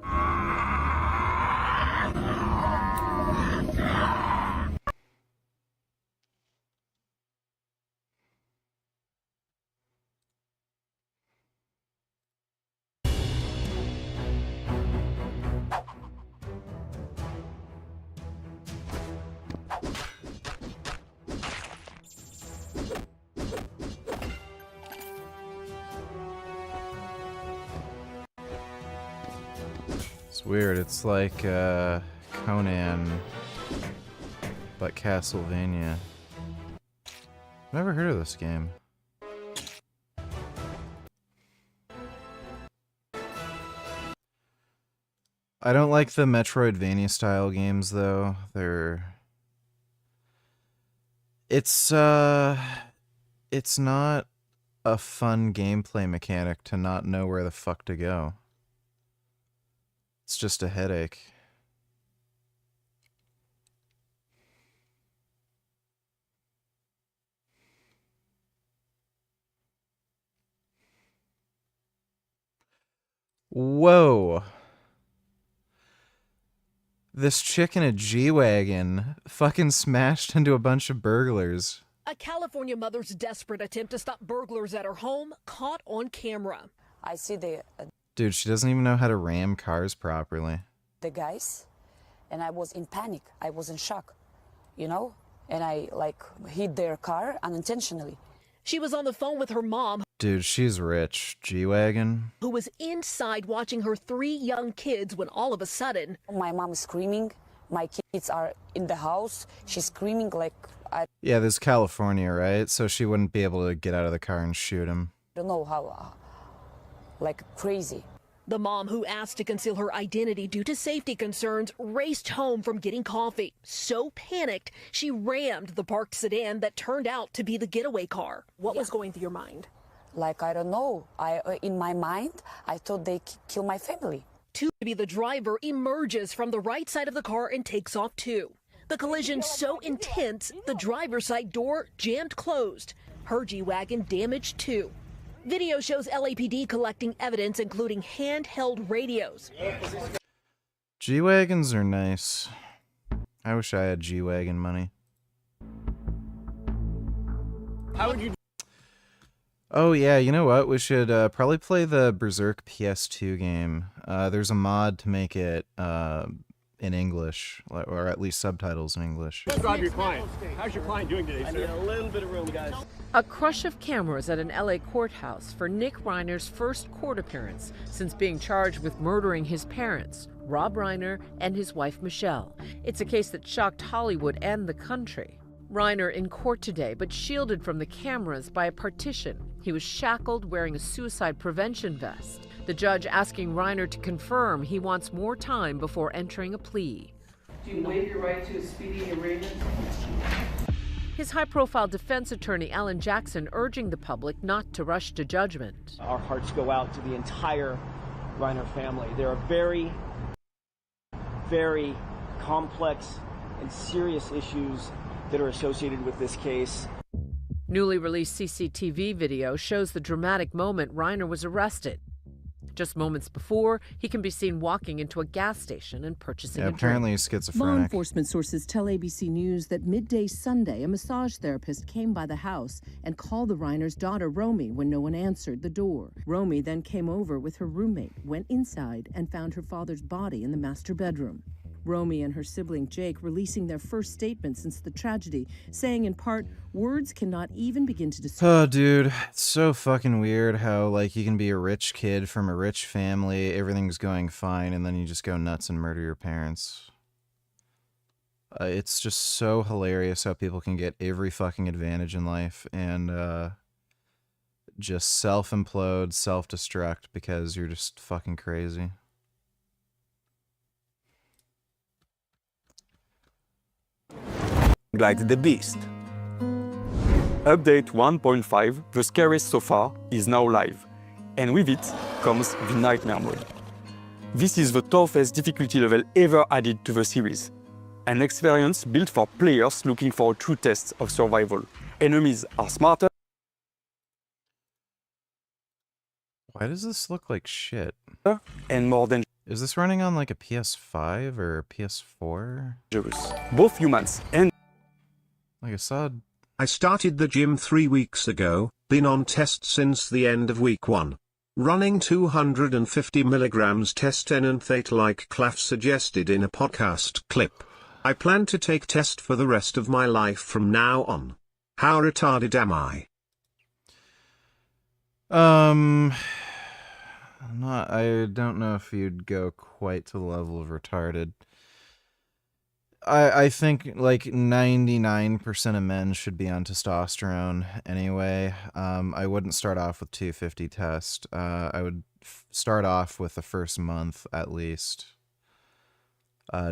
Speaker 3: It's weird. It's like Conan, but Castlevania. Never heard of this game. I don't like the Metroidvania style games though. It's not a fun gameplay mechanic to not know where the fuck to go. It's just a headache. Whoa. This chick in a G-Wagon fucking smashed into a bunch of burglars.
Speaker 8: A California mother's desperate attempt to stop burglars at her home caught on camera.
Speaker 11: I see the
Speaker 3: Dude, she doesn't even know how to ram cars properly.
Speaker 11: guys, and I was in panic. I was in shock, you know? And I, like, hit their car unintentionally.
Speaker 8: She was on the phone with her mom,
Speaker 3: Dude, she's rich. G-Wagon.
Speaker 8: who was inside watching her 3 young kids when all of a sudden...
Speaker 11: My mom is screaming. My kids are in the house. She's screaming like, I
Speaker 3: Yeah, this is California, right? So she wouldn't be able to get out of the car and shoot him.
Speaker 11: don't know how, like, crazy.
Speaker 8: The mom, who asked to conceal her identity due to safety concerns, raced home from getting coffee. So panicked, she rammed the parked sedan that turned out to be the getaway car. What was going through your mind?
Speaker 11: Like, I don't know. In my mind, I thought they kill my family.
Speaker 8: To be the driver emerges from the right side of the car and takes off too. The collision so intense, the driver's side door jammed closed. Her G-Wagon damaged too. Video shows LAPD collecting evidence, including handheld radios.
Speaker 3: G-Wagons are nice. I wish I had G-Wagon money.
Speaker 12: How would you?
Speaker 3: Oh yeah, you know what? We should probably play the Berserk PS2 game. There's a mod to make it in English, or at least subtitles in English.
Speaker 13: Describe your client. How's your client doing today, sir? I need a little bit of room, guys.
Speaker 20: A crush of cameras at an LA courthouse for Nick Reiner's first court appearance since being charged with murdering his parents, Rob Reiner and his wife Michelle. It's a case that shocked Hollywood and the country. Reiner in court today, but shielded from the cameras by a partition. He was shackled wearing a suicide prevention vest. The judge asking Reiner to confirm he wants more time before entering a plea.
Speaker 25: Do you waive your right to a speedy arraignment?
Speaker 20: His high-profile defense attorney, Alan Jackson, urging the public not to rush to judgment.
Speaker 26: Our hearts go out to the entire Reiner family. There are very, very complex and serious issues that are associated with this case.
Speaker 20: Newly released CCTV video shows the dramatic moment Reiner was arrested. Just moments before, he can be seen walking into a gas station and purchasing a drink.
Speaker 3: Apparently he's schizophrenic.
Speaker 27: Law enforcement sources tell ABC News that midday Sunday, a massage therapist came by the house and called the Reiner's daughter, Romy, when no one answered the door. Romy then came over with her roommate, went inside, and found her father's body in the master bedroom. Romy and her sibling Jake releasing their first statement since the tragedy, saying in part, words cannot even begin to describe.
Speaker 3: Oh, dude, it's so fucking weird how, like, you can be a rich kid from a rich family, everything's going fine, and then you just go nuts and murder your parents. It's just so hilarious how people can get every fucking advantage in life, and, just self-implode, self-destruct because you're just fucking crazy.
Speaker 1: Like the beast. Update 1.5, the scariest so far, is now live, and with it comes the Nightmare mode. This is the toughest difficulty level ever added to the series, an experience built for players looking for a true test of survival. Enemies are smarter.
Speaker 3: Why does this look like shit?
Speaker 1: And more dangerous.
Speaker 3: Is this running on like a PS5 or a PS4?
Speaker 1: Both humans and...
Speaker 3: Like I saw...
Speaker 2: I started the gym 3 weeks ago, been on test since the end of week 1. Running 250 milligrams test enanthate like Claff suggested in a podcast clip. I plan to take test for the rest of my life from now on. How retarded am I?
Speaker 3: I don't know if you'd go quite to the level of retarded. I think like 99% of men should be on testosterone anyway. I wouldn't start off with 250 test. I would start off with the first month at least.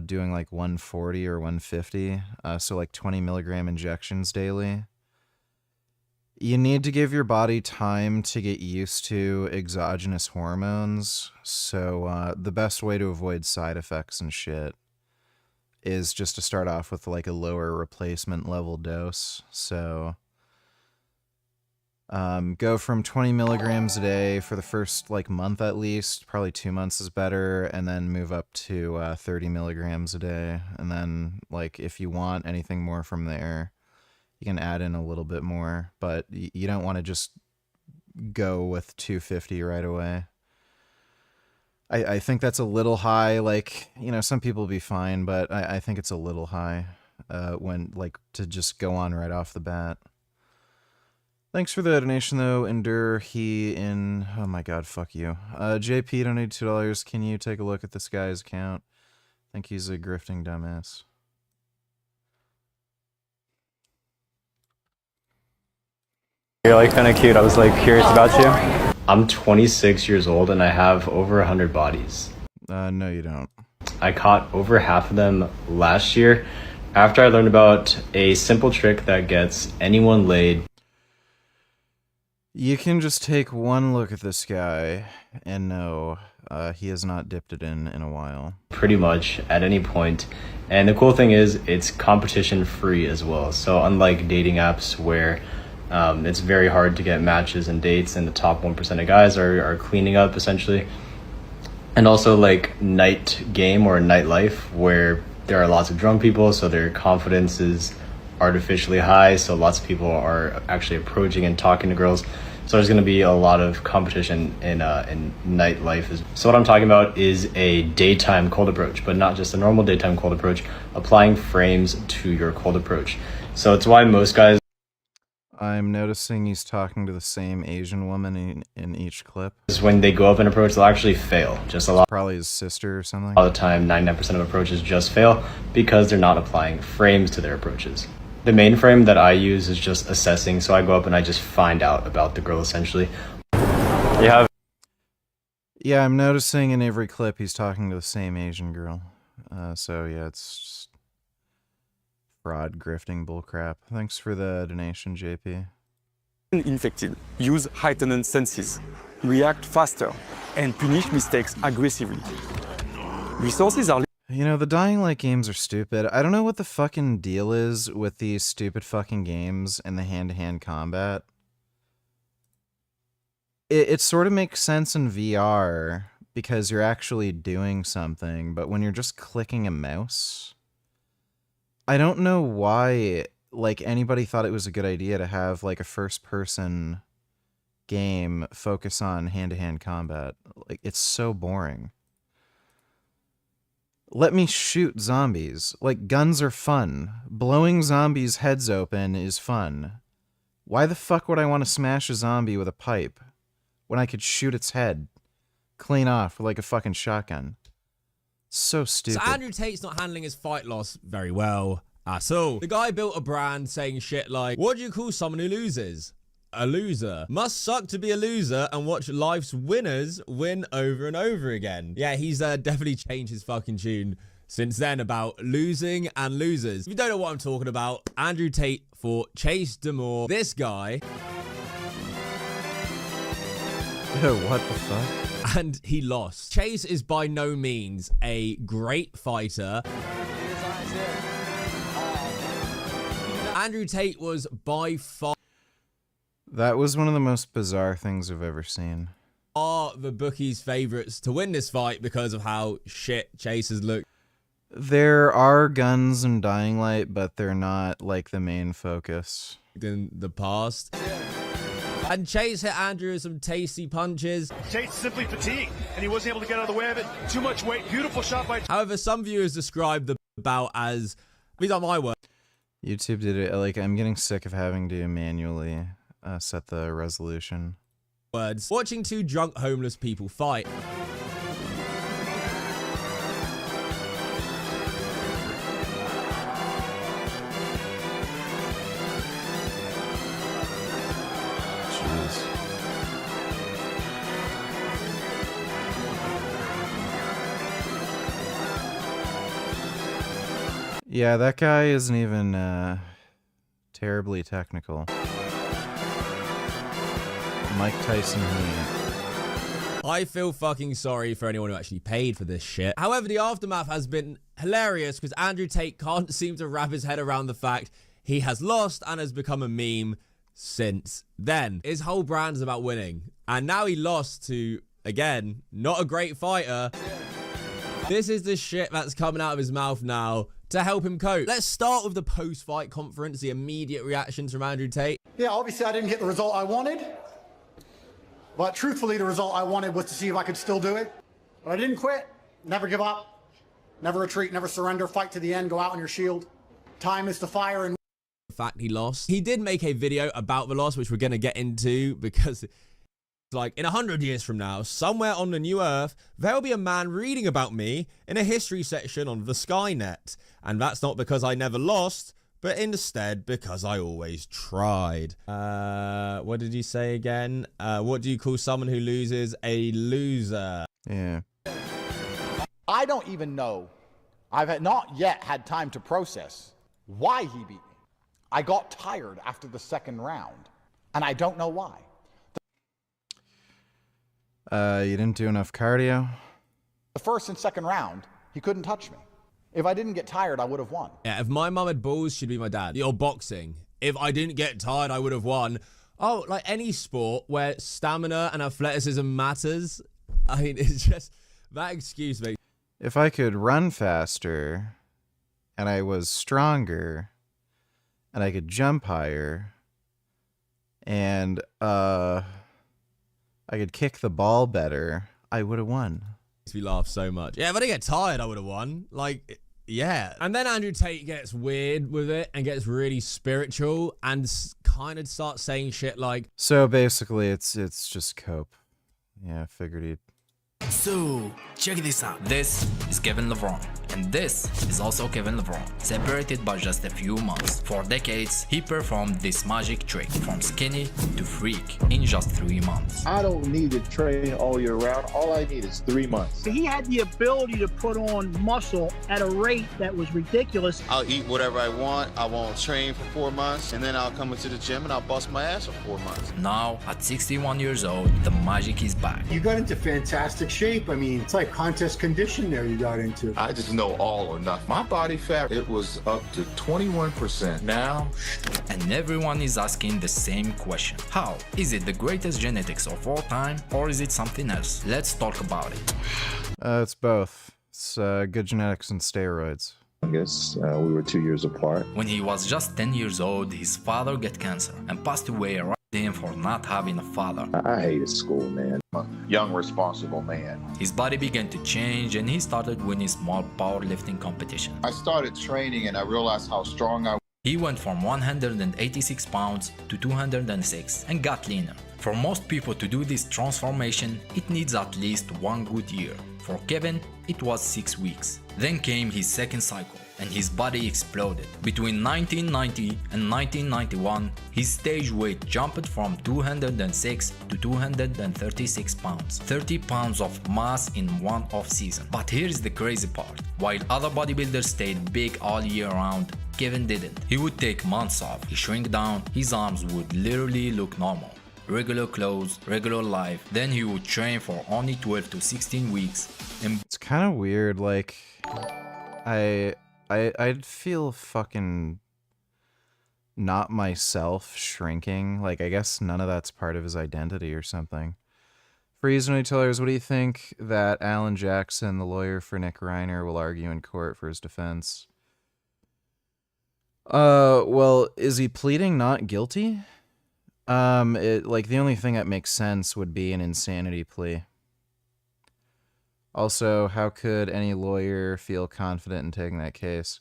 Speaker 3: Doing like 140 or 150. So like 20 milligram injections daily. You need to give your body time to get used to exogenous hormones. So the best way to avoid side effects and shit is just to start off with like a lower replacement level dose. So go from 20 milligrams a day for the first like month at least. Probably 2 months is better, and then move up to 30 milligrams a day. And then like if you want anything more from there, you can add in a little bit more, but you don't want to just go with 250 right away. I think that's a little high. Like, you know, some people will be fine, but I think it's a little high when, like, to just go on right off the bat. Thanks for the donation, though. Endure oh my god, fuck you. JP donated $2. Can you take a look at this guy's account? I think he's a grifting dumbass.
Speaker 4: You're like kind of cute. I was like curious about you. I'm 26 years old and I have over 100 bodies.
Speaker 3: No, you don't.
Speaker 4: I caught over half of them last year after I learned about a simple trick that gets anyone laid.
Speaker 3: You can just take one look at this guy and know he has not dipped it in a while.
Speaker 4: Pretty much at any point. And the cool thing is it's competition free as well. So unlike dating apps where it's very hard to get matches and dates, and the top 1% of guys are cleaning up essentially. And also like night game or nightlife where there are lots of drunk people, so their confidence is artificially high, so lots of people are actually approaching and talking to girls. So there's going to be a lot of competition in nightlife. So what I'm talking about is a daytime cold approach, but not just a normal daytime cold approach, applying frames to your cold approach. So it's why most guys...
Speaker 3: I'm noticing he's talking to the same Asian woman in each clip.
Speaker 4: When they go up and approach, they'll actually fail. Just a lot.
Speaker 3: Probably his sister or something.
Speaker 4: All the time, 99% of approaches just fail because they're not applying frames to their approaches. The main frame that I use is just assessing. So I go up and I just find out about the girl essentially. Yeah,
Speaker 3: I'm noticing in every clip he's talking to the same Asian girl. So yeah, it's just fraud, grifting, bullcrap. Thanks for the donation, JP.
Speaker 1: Infected use heightened senses, react faster, and punish mistakes aggressively. Resources are...
Speaker 3: You know, the Dying Light games are stupid. I don't know what the fucking deal is with these stupid fucking games and the hand-to-hand combat. It sort of makes sense in VR because you're actually doing something, but when you're just clicking a mouse... I don't know why, like, anybody thought it was a good idea to have, like, a first-person game focus on hand-to-hand combat. Like, it's so boring. Let me shoot zombies. Like, guns are fun. Blowing zombies' heads open is fun. Why the fuck would I want to smash a zombie with a pipe when I could shoot its head clean off with, like, a fucking shotgun? So stupid.
Speaker 6: So Andrew Tate's not handling his fight loss very well at all. The guy built a brand saying shit like, what do you call someone who loses? a loser. Must suck to be a loser and watch life's winners win over and over again. Yeah, he's definitely changed his fucking tune since then about losing and losers. If you don't know what I'm talking about, Andrew Tate fought Chase Demore. This guy.
Speaker 3: What the fuck?
Speaker 6: And he lost. Chase is by no means a great fighter. Andrew Tate was by far
Speaker 3: That was one of the most bizarre things I've ever seen.
Speaker 6: the bookies' favorites to win this fight because of how shit Chase has looked.
Speaker 3: There are guns in Dying Light, but they're not like the main focus
Speaker 6: in the past. And Chase hit Andrew with some tasty punches.
Speaker 13: Chase simply fatigued, and he wasn't able to get out of the way of it. Too much weight. Beautiful shot by.
Speaker 6: However, some viewers describe the bout as, these are my words.
Speaker 3: YouTube did it. Like, I'm getting sick of having to manually set the resolution.
Speaker 6: Watching two drunk homeless people fight.
Speaker 3: Yeah, that guy isn't even terribly technical. Mike Tyson Heat.
Speaker 6: I feel fucking sorry for anyone who actually paid for this shit. However, the aftermath has been hilarious because Andrew Tate can't seem to wrap his head around the fact he has lost and has become a meme since then. His whole brand is about winning. And now he lost to, again, not a great fighter. This is the shit that's coming out of his mouth now to help him cope. Let's start with the post-fight conference, the immediate reactions from Andrew Tate.
Speaker 5: Yeah, obviously I didn't get the result I wanted, but truthfully the result I wanted was to see if I could still do it. But I didn't quit, never give up, never retreat, never surrender, fight to the end, go out on your shield. Time is to fire and...
Speaker 6: The fact he lost. He did make a video about the loss, which we're going to get into because... like, in 100 years from now, somewhere on the new Earth, there'll be a man reading about me in a history section on the Skynet. And that's not because I never lost, but instead because I always tried. What did you say again? What do you call someone who loses? A loser.
Speaker 3: Yeah.
Speaker 7: I don't even know. I've not yet had time to process why he beat me. I got tired after the second round, and I don't know why.
Speaker 3: You didn't do enough cardio?
Speaker 7: The first and second round, he couldn't touch me. If I didn't get tired, I would have won.
Speaker 6: Yeah, if my mum had balls, she'd be my dad. Or boxing. If I didn't get tired, I would have won. Oh, like any sport where stamina and athleticism matters. I mean, it's just that excuse me.
Speaker 3: If I could run faster, and I was stronger, and I could jump higher, and I could kick the ball better, I would have won.
Speaker 6: We laugh so much. Yeah, if I didn't get tired, I would have won. Like, yeah. And then Andrew Tate gets weird with it and gets really spiritual and kind of starts saying shit like...
Speaker 3: So basically, it's just cope. Yeah, I figured he'd...
Speaker 10: So, check this out. This is Kevin LeBron, and this is also Kevin LeBron, separated by just a few months. For decades, he performed this magic trick from skinny to freak in just 3 months.
Speaker 14: I don't need to train all year round. All I need is 3 months.
Speaker 16: He had the ability to put on muscle at a rate that was ridiculous.
Speaker 14: I'll eat whatever I want. I won't train for 4 months, and then I'll come into the gym and I'll bust my ass for 4 months.
Speaker 10: Now, at 61 years old, the magic is back.
Speaker 14: You got into fantastic shape. I mean, it's like contest condition there you got into. I just know all or nothing. My body fat, it was up to 21%. Now...
Speaker 10: And everyone is asking the same question. How? Is it the greatest genetics of all time, or is it something else? Let's talk about it.
Speaker 3: It's both. It's good genetics and steroids.
Speaker 14: I guess we were 2 years apart.
Speaker 10: When he was just 10 years old, his father got cancer and passed away right him for not having a father.
Speaker 14: I hated school, man. I'm a young, responsible man.
Speaker 10: His body began to change and he started winning small powerlifting competitions.
Speaker 14: I started training and I realized how strong I was.
Speaker 10: He went from 186 pounds to 206 and got leaner. For most people to do this transformation, it needs at least 1 good year. For Kevin, it was 6 weeks. Then came his second cycle, and his body exploded. Between 1990 and 1991, his stage weight jumped from 206 to 236 pounds. 30 pounds of mass in one off-season. But here's the crazy part. While other bodybuilders stayed big all year round, Kevin didn't. He would take months off, he shrink down, his arms would literally look normal. Regular clothes, regular life, then he would train for only 12 to 16 weeks. And
Speaker 3: it's kind of weird, like, I'd feel fucking not myself shrinking. Like, I guess none of that's part of his identity or something. Freeze and Tellers, what do you think that Alan Jackson, the lawyer for Nick Reiner, will argue in court for his defense? Well, is he pleading not guilty? Like, the only thing that makes sense would be an insanity plea. Also, how could any lawyer feel confident in taking that case?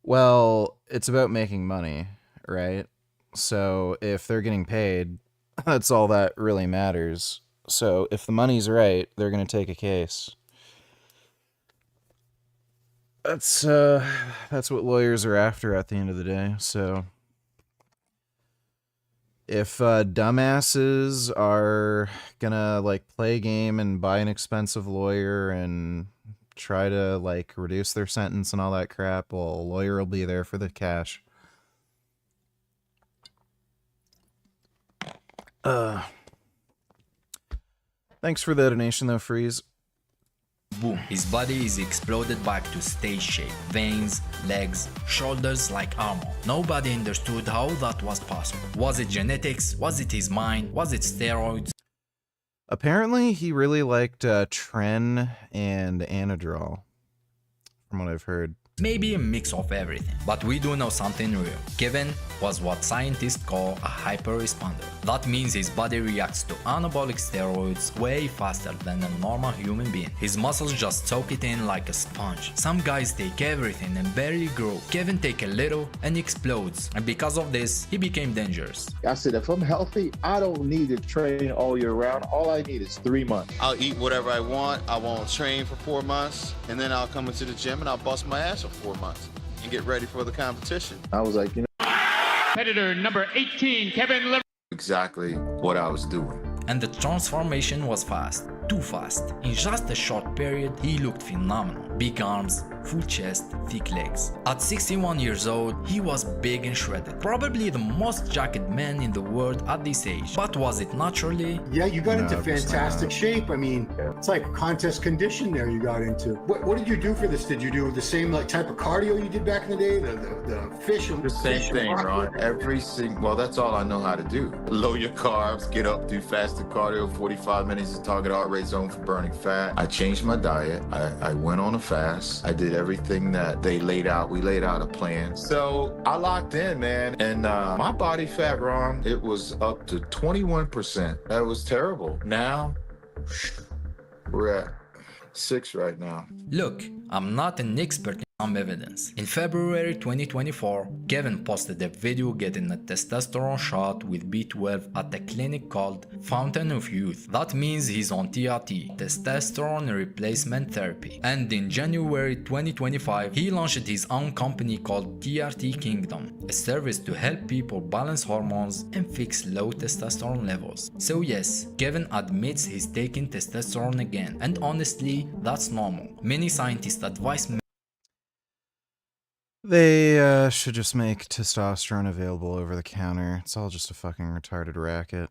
Speaker 3: Well, it's about making money, right? So if they're getting paid, that's all that really matters. So if the money's right, they're going to take a case. That's what lawyers are after at the end of the day, so... If dumbasses are gonna, like, play a game and buy an expensive lawyer and try to, like, reduce their sentence and all that crap, well, a lawyer will be there for the cash. Thanks for the donation, though, Freeze.
Speaker 10: boom, his body is exploded back to stage shape. Veins, legs, shoulders like armor. Nobody understood how that was possible. Was it genetics? Was it his mind? Was it steroids?
Speaker 3: Apparently, he really liked Tren and Anadrol, from what I've heard.
Speaker 10: Maybe a mix of everything, but we do know something real. Kevin was what scientists call a hyper-responder. That means his body reacts to anabolic steroids way faster than a normal human being. His muscles just soak it in like a sponge. Some guys take everything and barely grow. Kevin take a little and explodes, and because of this, he became dangerous.
Speaker 14: I said, if I'm healthy, I don't need to train all year round. All I need is 3 months.
Speaker 9: I'll eat whatever I want. I won't train for 4 months, and then I'll come into the gym and I'll bust my ass for 4 months and get ready for the competition.
Speaker 14: I was like, you know,
Speaker 15: competitor number 18, Kevin Liver.
Speaker 9: Exactly what I was doing.
Speaker 10: And the transformation was fast. Too fast. In just a short period, he looked phenomenal. Big arms, full chest, thick legs. At 61 years old, he was big and shredded. Probably the most jacked man in the world at this age. But was it naturally?
Speaker 5: Yeah, you got into fantastic shape. I mean, it's like contest condition there you got into. What did you do for this? Did you do the same like type of cardio you did back in the day? The fish and
Speaker 9: The same thing, Ron. Well, that's all I know how to do. Lower your carbs, get up, do fasted cardio, 45 minutes of target heart rate zone for burning fat. I changed my diet. I went on a fast. I did everything that they laid out. We laid out a plan. So I locked in, man. And my body fat, Ron, it was up to 21%. That was terrible. Now, we're at 6 right now.
Speaker 10: Look, I'm not an expert in some evidence. In February 2024, Kevin posted a video getting a testosterone shot with B12 at a clinic called Fountain of Youth. That means he's on TRT, testosterone replacement therapy. And in January 2025, he launched his own company called TRT Kingdom, a service to help people balance hormones and fix low testosterone levels. So yes, Kevin admits he's taking testosterone again, and honestly, that's normal. Many scientists advise
Speaker 3: They should just make testosterone available over the counter. It's all just a fucking retarded racket.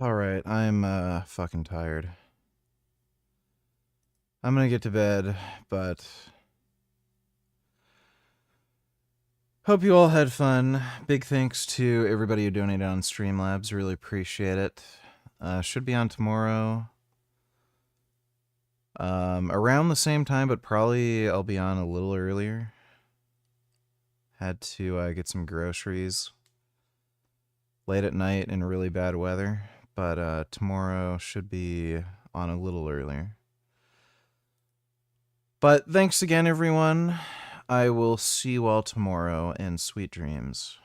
Speaker 3: Alright, I'm fucking tired. I'm gonna get to bed, but hope you all had fun. Big thanks to everybody who donated on Streamlabs. Really appreciate it. Should be on tomorrow. Around the same time, but probably I'll be on a little earlier. Had to get some groceries late at night in really bad weather, but tomorrow should be on a little earlier. But thanks again, everyone. I will see you all tomorrow, and sweet dreams.